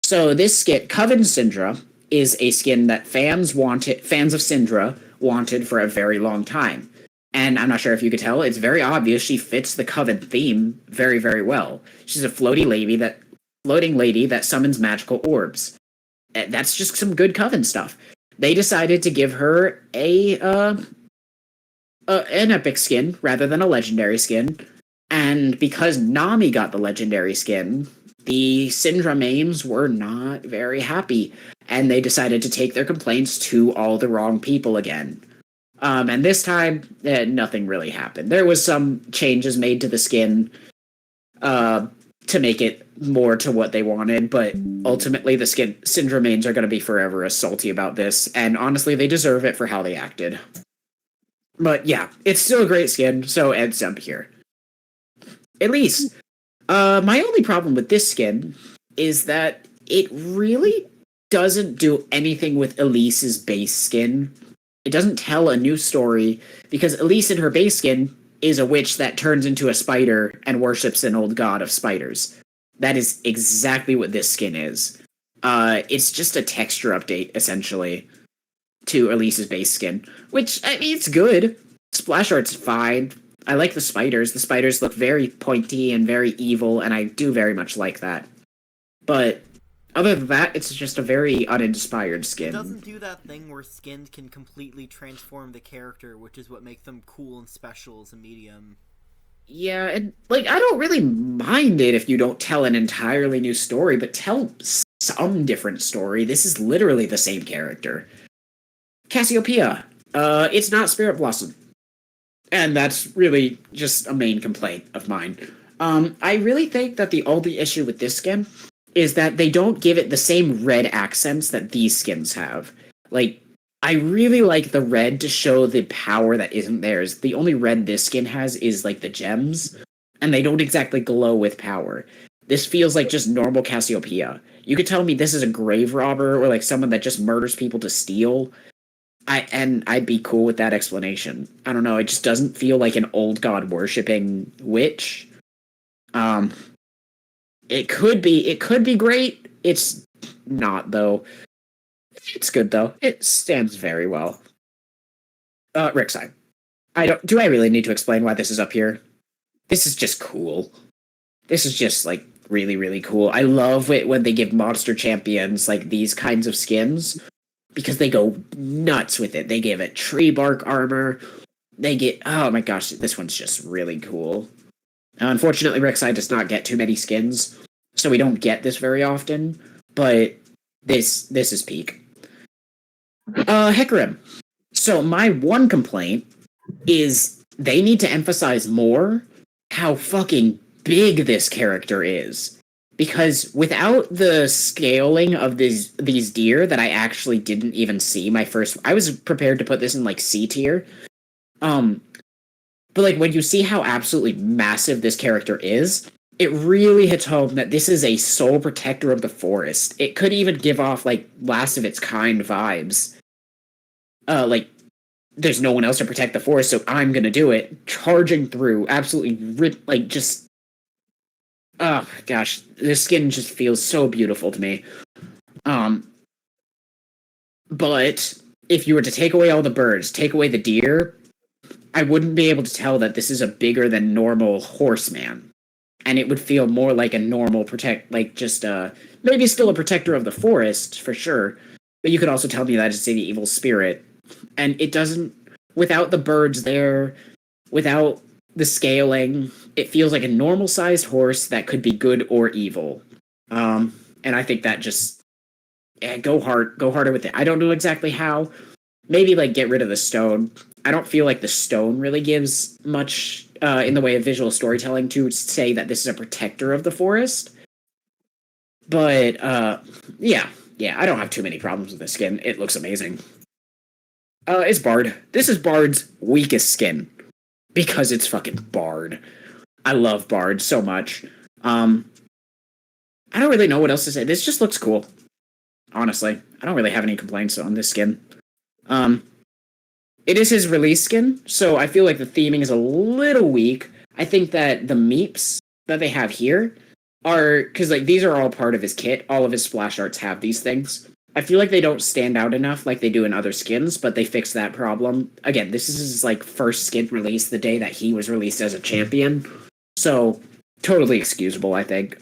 A: So this skin, Coven Syndra, is a skin that fans of Syndra wanted for a very long time. And I'm not sure if you could tell, it's very obvious she fits the Coven theme very, very well. She's a floating lady that summons magical orbs. That's just some good Coven stuff. They decided to give her an epic skin rather than a legendary skin, and because Nami got the legendary skin, the Syndra mains were not very happy, and they decided to take their complaints to all the wrong people again. And this time, nothing really happened. There was some changes made to the skin to make it more to what they wanted, but ultimately the Syndra mains are going to be forever as salty about this, and honestly, they deserve it for how they acted. But yeah, it's still a great skin, so Ed's up here. Elise. My only problem with this skin is that it really doesn't do anything with Elise's base skin. It doesn't tell a new story, because Elise in her base skin is a witch that turns into a spider and worships an old god of spiders. That is exactly what this skin is. It's just a texture update, essentially, to Elise's base skin, which, I mean, it's good. Splash art's fine. I like the spiders. The spiders look very pointy and very evil, and I do very much like that. But other than that, it's just a very uninspired skin.
D: It doesn't do that thing where skins can completely transform the character, which is what makes them cool and special as a medium.
A: Yeah, and, I don't really mind it if you don't tell an entirely new story, but tell some different story. This is literally the same character. Cassiopeia. It's not Spirit Blossom. And that's really just a main complaint of mine. I really think that the only issue with this skin is that they don't give it the same red accents that these skins have. I really like the red to show the power that isn't theirs. The only red this skin has is, the gems, and they don't exactly glow with power. This feels like just normal Cassiopeia. You could tell me this is a grave robber or, someone that just murders people to steal, I'd be cool with that explanation. I don't know, it just doesn't feel like an old god worshipping witch. It could be great. It's not, though. It's good, though. It stands very well. Rixide. Do I really need to explain why this is up here? This is just cool. This is just, really, really cool. I love it when they give monster champions, these kinds of skins, because they go nuts with it. They give it tree bark armor. Oh my gosh, this one's just really cool. Unfortunately, Rixide does not get too many skins, so we don't get this very often, but this is peak. Hecarim. So my one complaint is they need to emphasize more how fucking big this character is. Because without the scaling of these deer that I actually didn't even see I was prepared to put this in C tier. But when you see how absolutely massive this character is, it really hits home that this is a sole protector of the forest. It could even give off last of its kind vibes. There's no one else to protect the forest, so I'm gonna do it. Charging through, absolutely just. Oh gosh, this skin just feels so beautiful to me. But if you were to take away all the birds, take away the deer, I wouldn't be able to tell that this is a bigger than normal horseman. and it would feel more like a normal maybe still a protector of the forest for sure, but you could also tell me that it's an evil spirit, and it doesn't. Without the birds there, without the scaling, it feels like a normal-sized horse that could be good or evil. And I think that just go harder with it. I don't know exactly how. Maybe like get rid of the stone. I don't feel like the stone really gives much in the way of visual storytelling to say that this is a protector of the forest. But yeah, I don't have too many problems with the skin. It looks amazing. It's Bard. This is Bard's weakest skin because it's fucking Bard. I love Bard so much. I don't really know what else to say. This just looks cool. Honestly, I don't really have any complaints on this skin. It is his release skin, so I feel like the theming is a little weak. I think that the meeps that they have here are, because like these are all part of his kit. All of his splash arts have these things. I feel like they don't stand out enough like they do in other skins, but they fixed that problem. Again, this is his like first skin release the day that he was released as a champion, so totally excusable, I think.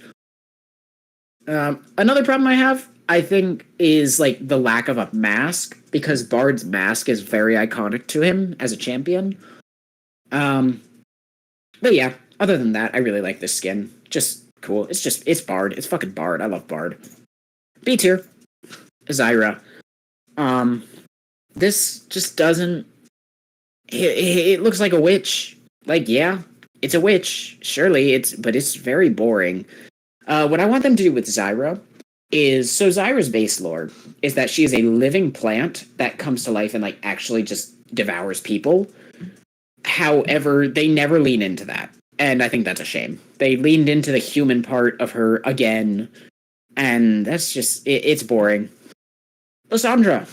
A: Another problem I have, I think, is like the lack of a mask, because Bard's mask is very iconic to him as a champion. But yeah, other than that, I really like this skin. Just cool. It's Bard. It's fucking Bard. I love Bard. B tier. Zyra. This just doesn't... It looks like a witch. Like, yeah, it's a witch. Surely, but it's very boring. What I want them to do with Zyra is... So Zyra's base lore is that she is a living plant that comes to life and, like, actually just devours people. However, they never lean into that. And I think that's a shame. They leaned into the human part of her again. And that's just... It's boring. Lysandra.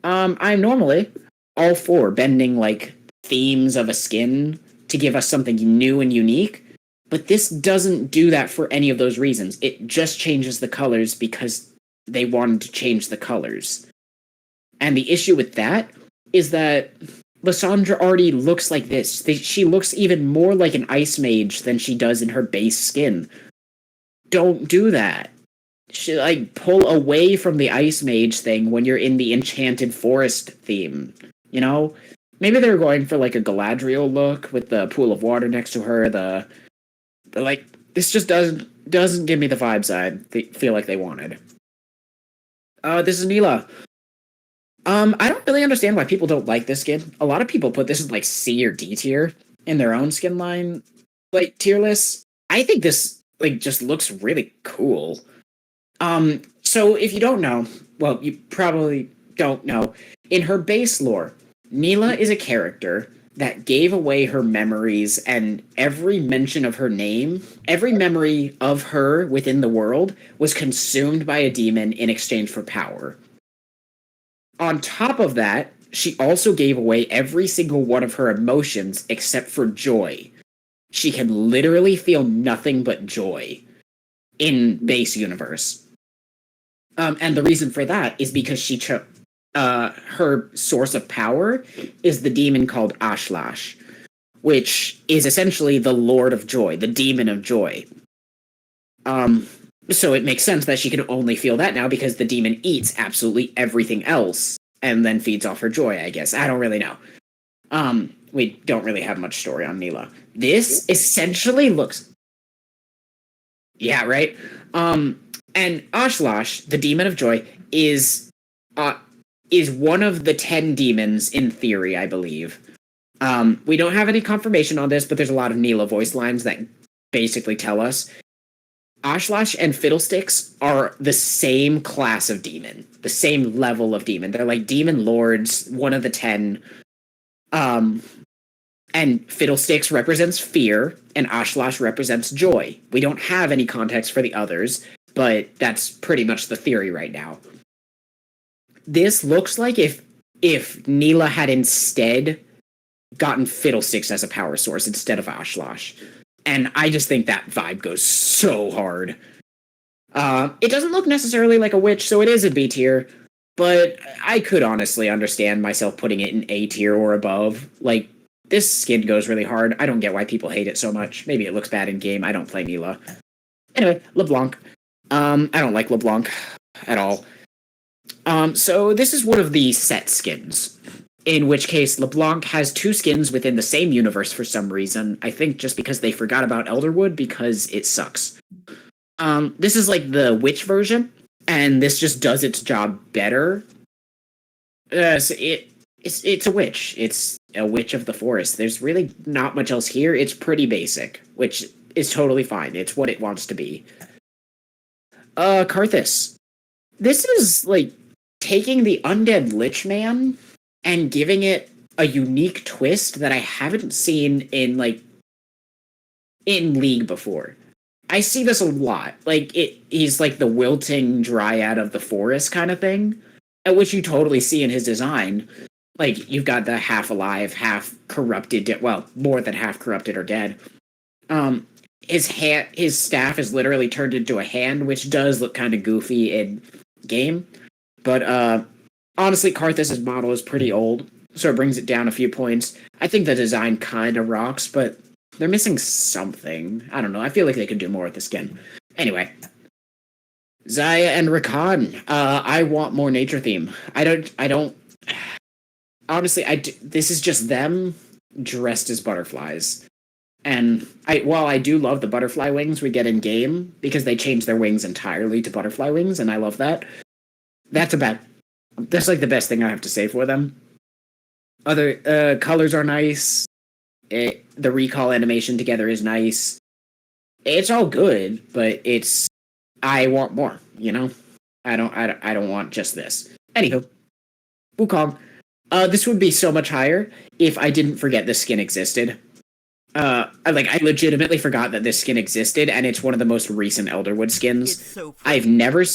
A: I'm normally all for bending, like, themes of a skin to give us something new and unique. But this doesn't do that for any of those reasons. It just changes the colors because they wanted to change the colors. And the issue with that is that Lysandra already looks like this. She looks even more like an ice mage than she does in her base skin. Don't do that. She, like, pull away from the ice mage thing when you're in the enchanted forest theme. You know? Maybe they were going for, like, a Galadriel look with the pool of water next to her, like, this just doesn't give me the vibes I feel like they wanted. This is Neela. I don't really understand why people don't like this skin. A lot of people put this in, like, C or D tier in their own skin line, like, tier lists. I think this, like, just looks really cool. So if you don't know, well, you probably don't know, in her base lore, Neela is a character that gave away her memories, and every mention of her name, every memory of her within the world was consumed by a demon in exchange for power. On top of that, she also gave away every single one of her emotions except for joy. She can literally feel nothing but joy in base universe. And the reason for that is because she her source of power is the demon called Ashlash, which is essentially the Lord of Joy, the Demon of Joy. So it makes sense that she can only feel that now because the demon eats absolutely everything else and then feeds off her joy, I guess. I don't really know. We don't really have much story on Neela. This essentially looks... Yeah, right? And Ashlash, the Demon of Joy, is one of the 10 demons in theory, I believe. We don't have any confirmation on this, but there's a lot of Neela voice lines that basically tell us Ashlash and Fiddlesticks are the same class of demon, the same level of demon. They're like demon lords, one of the 10. And Fiddlesticks represents fear, and Ashlash represents joy. We don't have any context for the others, but that's pretty much the theory right now. This looks like if Neela had instead gotten Fiddlesticks as a power source instead of Ashlash. And I just think that vibe goes so hard. It doesn't look necessarily like a witch, so it is a B tier, but I could honestly understand myself putting it in A tier or above. Like,
F: this skin goes really hard. I don't get why people hate it so much. Maybe it looks bad in game. I don't play Mila. Anyway, LeBlanc. I don't like LeBlanc at all. So this is one of the set skins. In which case, LeBlanc has 2 skins within the same universe for some reason. I think just because they forgot about Elderwood because it sucks. This is like the witch version, and this just does its job better. So it's a witch. It's a witch of the forest. There's really not much else here. It's pretty basic, which is totally fine. It's what it wants to be. Karthus. This is like taking the Undead Lich Man and giving it a unique twist that I haven't seen in League before. I see this a lot. He's like the wilting dryad of the forest kind of thing, which you totally see in his design. Like, you've got the half alive, half corrupted, well, more than half corrupted or dead. His staff is literally turned into a hand, which does look kind of goofy in game. But honestly, Karthus' model is pretty old, so it brings it down a few points. I think the design kind of rocks, but they're missing something. I don't know. I feel like they could do more with the skin. Anyway, Zaya and Rakan. I want more nature theme. I don't. Honestly, this is just them dressed as butterflies. And while I do love the butterfly wings we get in game, because they change their wings entirely to butterfly wings, and I love that. That's like the best thing I have to say for them. Other colors are nice. The recall animation together is nice. It's all good, but I want more, you know? I don't want just this. Anywho, Wukong. This would be so much higher if I didn't forget this skin existed. I legitimately forgot that this skin existed, and it's one of the most recent Elderwood skins.
D: It's so pretty.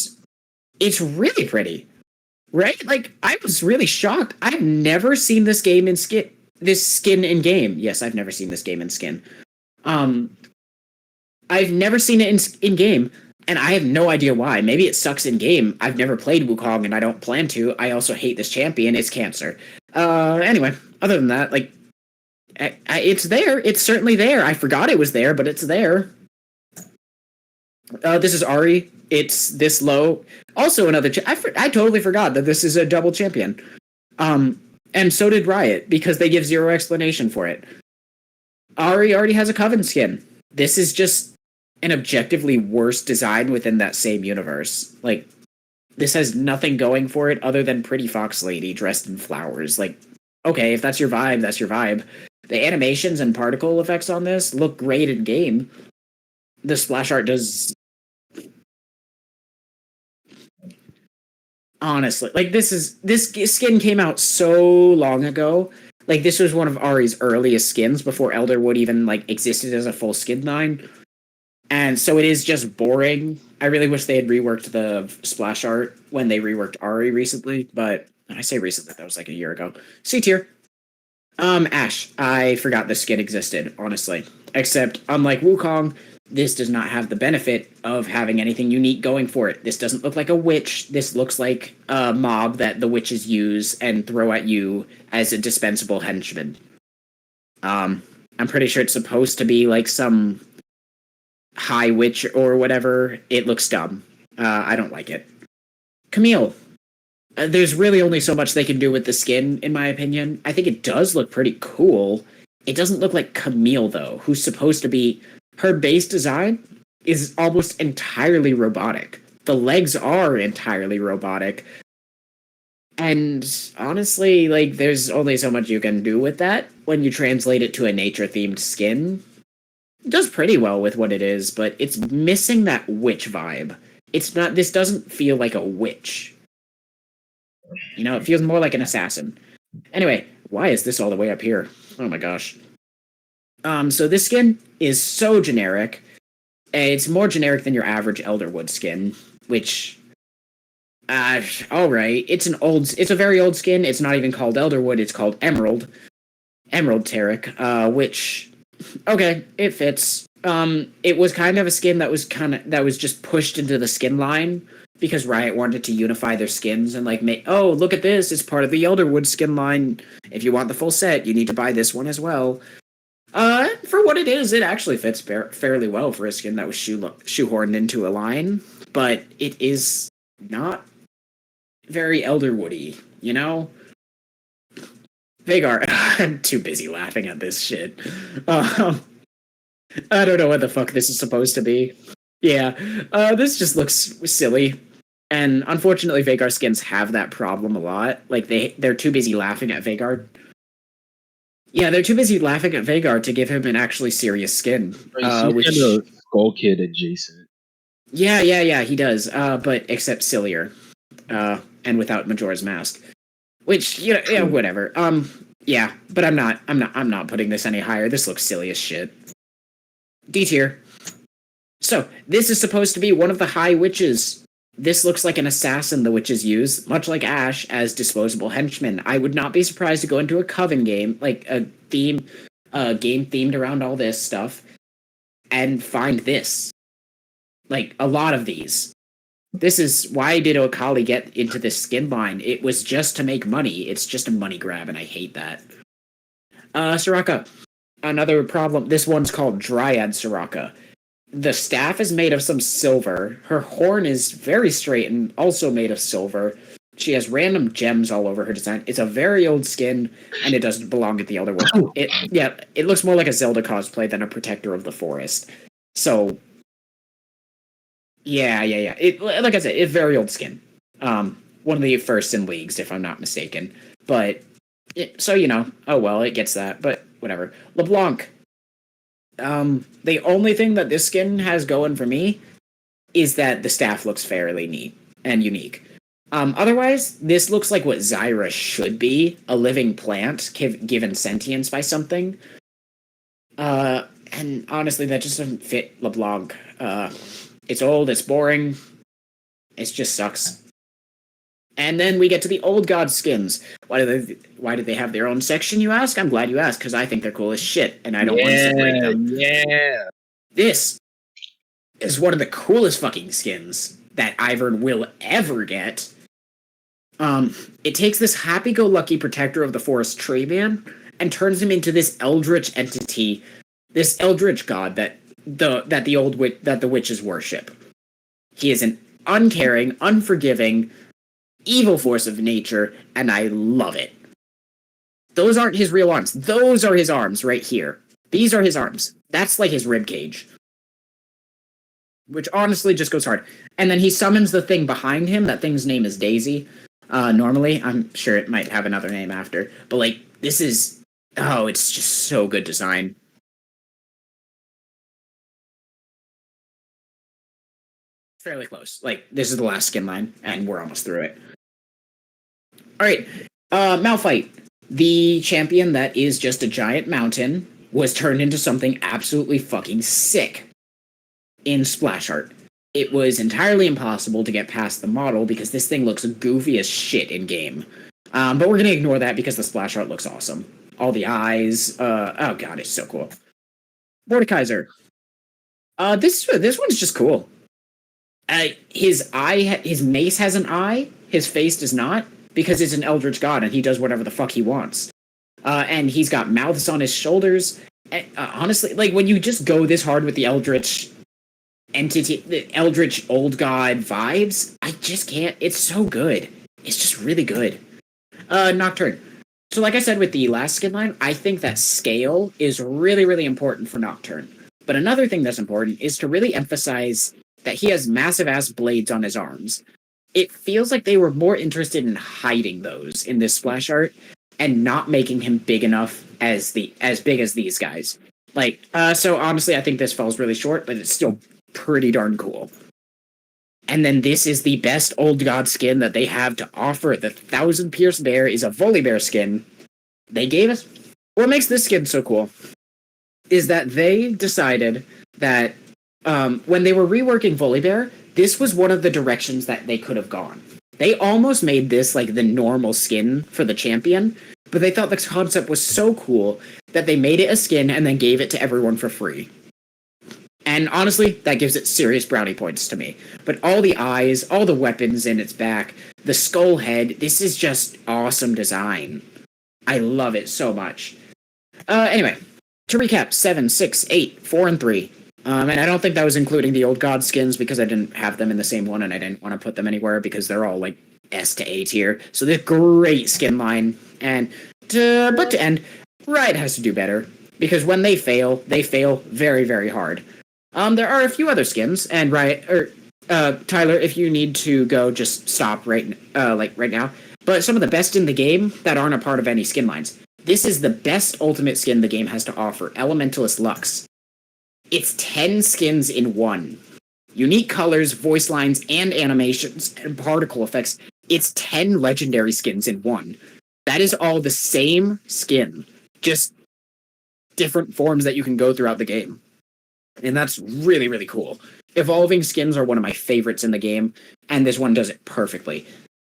F: It's really pretty, right? Like, I was really shocked. I've never seen this skin in game. Yes, I've never seen this game in skin. I've never seen it in game, and I have no idea why. Maybe it sucks in game. I've never played Wukong, and I don't plan to. I also hate this champion. It's cancer. Anyway, other than that, it's there. It's certainly there. I forgot it was there, but it's there. This is Ahri. It's this low. Also another... I totally forgot that this is a double champion. And so did Riot, because they give zero explanation for it. Ahri already has a Coven skin. This is just an objectively worse design within that same universe. Like, this has nothing going for it other than pretty fox lady dressed in flowers. Like, okay, if that's your vibe, that's your vibe. The animations and particle effects on this look great in game. The splash art does... Honestly, this skin came out so long ago. Like, this was one of Ahri's earliest skins before Elderwood even, existed as a full skin line. And so it is just boring. I really wish they had reworked the splash art when they reworked Ahri recently, but I say recently, that was like a year ago. C tier. Ash. I forgot this skin existed, honestly. Except, unlike Wukong, this does not have the benefit of having anything unique going for it. This doesn't look like a witch. This looks like a mob that the witches use and throw at you as a dispensable henchman. I'm pretty sure it's supposed to be like some high witch or whatever. It looks dumb. I don't like it. Camille. There's really only so much they can do with the skin, in my opinion. I think it does look pretty cool. It doesn't look like Camille, though, who's supposed to be... Her base design is almost entirely robotic. The legs are entirely robotic. And honestly, there's only so much you can do with that when you translate it to a nature-themed skin. It does pretty well with what it is, but it's missing that witch vibe. This doesn't feel like a witch. You know, it feels more like an assassin. Anyway, why is this all the way up here? Oh my gosh. So this skin is so generic. It's more generic than your average Elderwood skin, which, alright. It's a very old skin. It's not even called Elderwood. It's called Emerald Taric, which, okay, it fits. It was kind of a skin that was just pushed into the skin line because Riot wanted to unify their skins and like make, oh, look at this, it's part of the Elderwood skin line. If you want the full set, you need to buy this one as well. For what it is, it actually fits fairly well for a skin that was shoehorned into a line, but it is not very Elderwoody, you know? Veigar, I'm too busy laughing at this shit. I don't know what the fuck this is supposed to be. Yeah, this just looks silly. And unfortunately, Veigar skins have that problem a lot. Like, they're too busy laughing at Veigar. Yeah, they're too busy laughing at Veigar to give him an actually serious skin.
C: Which kind of Skull Kid adjacent.
F: Yeah, he does. But except sillier. And without Majora's Mask. Which, yeah, whatever. Yeah, but I'm not putting this any higher. This looks silly as shit. D tier. So, this is supposed to be one of the high witches. This looks like an assassin the witches use, much like Ash, as disposable henchmen. I would not be surprised to go into a Coven game, like a game themed around all this stuff, and find this. Like, a lot of these. This is, why did Okali get into this skin line? It was just to make money. It's just a money grab, and I hate that. Soraka. Another problem. This one's called Dryad Soraka. The staff is made of some silver. Her horn is very straight and also made of silver. She has random gems all over her design. It's a very old skin, and it doesn't belong at the Elderworld. It looks more like a Zelda cosplay than a Protector of the Forest. So, yeah. Like I said, it's very old skin. One of the first in leagues, if I'm not mistaken. But, so, oh well, it gets that, but whatever. LeBlanc. The only thing that this skin has going for me is that the staff looks fairly neat and unique. Otherwise, this looks like what Zyra should be, a living plant given sentience by something. And honestly, that just doesn't fit LeBlanc. It's old, it's boring, it just sucks. And then we get to the old god skins. Why do they have their own section, you ask? I'm glad you asked, because I think they're cool as shit, and I don't want to separate them.
C: Yeah.
F: This is one of the coolest fucking skins that Ivern will ever get. It takes this happy-go-lucky Protector of the Forest tree man and turns him into this eldritch entity, this eldritch god that the witches worship. He is an uncaring, unforgiving, evil force of nature, and I love it. Those aren't his real arms. Those are his arms right here. These are his arms. That's like his rib cage. Which honestly just goes hard. And then he summons the thing behind him. That thing's name is Daisy. Normally, I'm sure it might have another name after. But like, this is... Oh, it's just so good design. Fairly close. Like, this is the last skin line, and we're almost through it. Alright, Malphite. The champion that is just a giant mountain was turned into something absolutely fucking sick in splash art. It was entirely impossible to get past the model because this thing looks goofy as shit in game. But we're gonna ignore that because the splash art looks awesome. All the eyes, oh god, it's so cool. Mordekaiser. This one's just cool. His mace has an eye, his face does not, because it's an eldritch god and he does whatever the fuck he wants. And he's got mouths on his shoulders. Honestly, like, when you just go this hard with the eldritch entity, the eldritch old god vibes, I just can't. It's so good. It's just really good. Nocturne. So like I said with the last skin line, I think that scale is really, really important for Nocturne. But another thing that's important is to really emphasize that he has massive-ass blades on his arms. It feels like they were more interested in hiding those in this splash art and not making him big enough as big as these guys. Like, so honestly, I think this falls really short, but it's still pretty darn cool. And then this is the best old god skin that they have to offer. The Thousand Pierce Bear is a Volibear skin. They gave us... What makes this skin so cool is that they decided that when they were reworking Volibear, this was one of the directions that they could have gone. They almost made this like the normal skin for the champion, but they thought the concept was so cool that they made it a skin and then gave it to everyone for free. And honestly, that gives it serious brownie points to me. But all the eyes, all the weapons in its back, the skull head, this is just awesome design. I love it so much. Anyway, to recap, 7, 6, 8, 4, and 3. And I don't think that was including the old god skins because I didn't have them in the same one and I didn't want to put them anywhere because they're all like S to A tier. So they're great skin line. But to end, Riot has to do better because when they fail very, very hard. There are a few other skins, and Tyler, if you need to go, just stop right now. But some of the best in the game that aren't a part of any skin lines. This is the best ultimate skin the game has to offer, Elementalist Lux. It's 10 skins in one. Unique colors, voice lines, and animations, and particle effects. It's 10 legendary skins in one. That is all the same skin, just different forms that you can go throughout the game. And that's really, really cool. Evolving skins are one of my favorites in the game, and this one does it perfectly.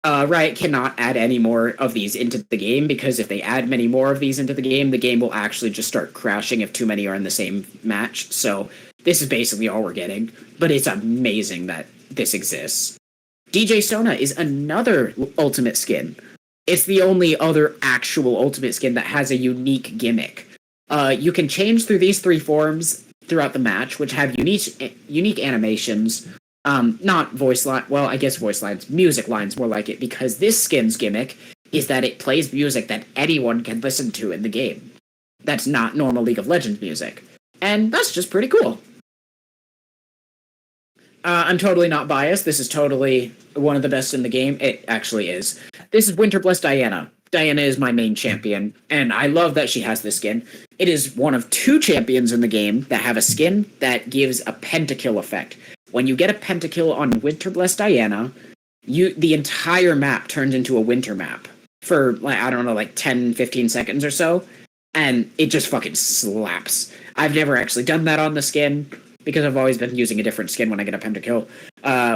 F: Riot cannot add any more of these into the game, because if they add many more of these into the game will actually just start crashing if too many are in the same match. So this is basically all we're getting, but it's amazing that this exists. DJ Sona is another ultimate skin. It's the only other actual ultimate skin that has a unique gimmick. You can change through these 3 forms throughout the match, which have unique animations. Not voice line. Well, I guess voice lines, music lines, more like it, because this skin's gimmick is that it plays music that anyone can listen to in the game. That's not normal League of Legends music, and that's just pretty cool. I'm totally not biased. This is totally one of the best in the game. It actually is. This is Winterblessed Diana. Diana is my main champion, and I love that she has this skin. It is one of 2 champions in the game that have a skin that gives a pentakill effect. When you get a pentakill on Winterblessed Diana, the entire map turns into a winter map for, I don't know, 10, 15 seconds or so, and it just fucking slaps. I've never actually done that on the skin, because I've always been using a different skin when I get a pentakill,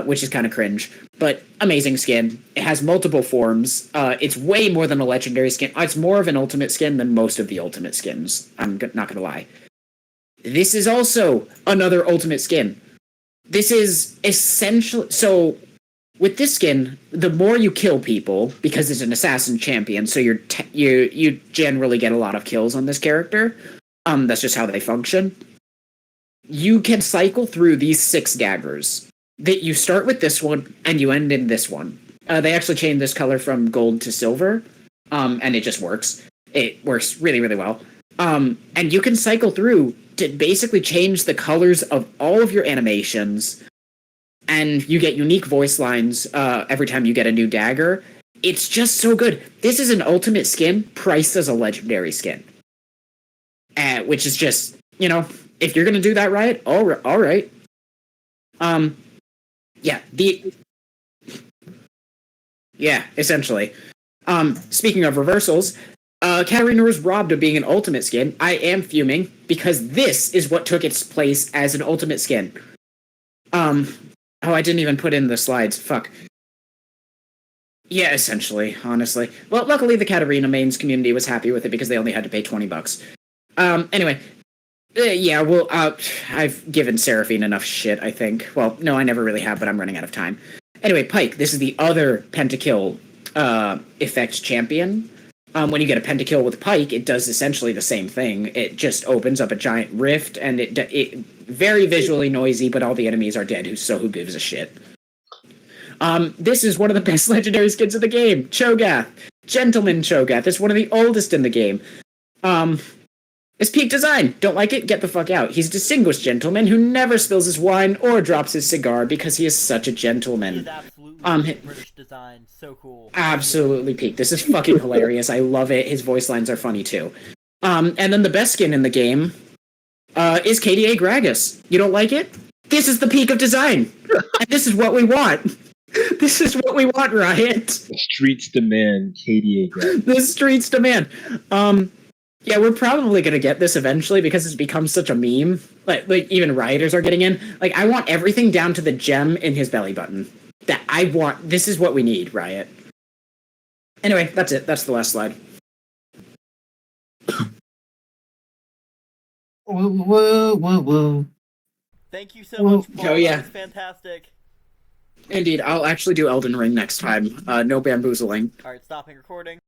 F: which is kind of cringe. But amazing skin. It has multiple forms. It's way more than a legendary skin. It's more of an ultimate skin than most of the ultimate skins. I'm not going to lie. This is also another ultimate skin. This is essentially... So, with this skin, the more you kill people, because it's an assassin champion, so you generally get a lot of kills on this character. That's just how they function. You can cycle through these 6 daggers. That you start with this one, and you end in this one. They actually changed this color from gold to silver, and it just works. It works really, really well. And you can cycle through to basically change the colors of all of your animations, and you get unique voice lines every time you get a new dagger. It's just so good. This is an ultimate skin priced as a legendary skin. Which is just, if you're going to do that right, all right. Essentially. Speaking of reversals, Katarina was robbed of being an ultimate skin. I am fuming, because this is what took its place as an ultimate skin. I didn't even put in the slides. Fuck. Yeah, essentially, honestly. Well, luckily the Katarina mains community was happy with it because they only had to pay $20. Anyway. I've given Seraphine enough shit, I think. Well, no, I never really have, but I'm running out of time. Anyway, Pyke, this is the other pentakill effect champion. When you get a pentakill with Pyke, it does essentially the same thing. It just opens up a giant rift, and it very visually noisy, but all the enemies are dead, so who gives a shit? This is one of the best legendary skins of the game. Cho'Gath. Gentleman Cho'Gath. It's one of the oldest in the game. It's peak design. Don't like it? Get the fuck out. He's a distinguished gentleman who never spills his wine or drops his cigar because he is such a gentleman.
D: Absolutely British design. So cool.
F: Absolutely peak. This is fucking hilarious. I love it. His voice lines are funny too. And then the best skin in the game is KDA Gragas. You don't like it? This is the peak of design. And this is what we want. This is what we want, Riot.
C: The streets demand KDA Gragas.
F: The streets demand. Yeah, we're probably going to get this eventually because it's become such a meme. Like even rioters are getting in. I want everything down to the gem in his belly button. This is what we need, Riot. Anyway, that's it. That's the last slide.
B: Whoa.
D: Thank you so much, Paul.
F: Oh, yeah.
D: That was fantastic.
F: Indeed, I'll actually do Elden Ring next time. No bamboozling.
D: Alright, stopping recording.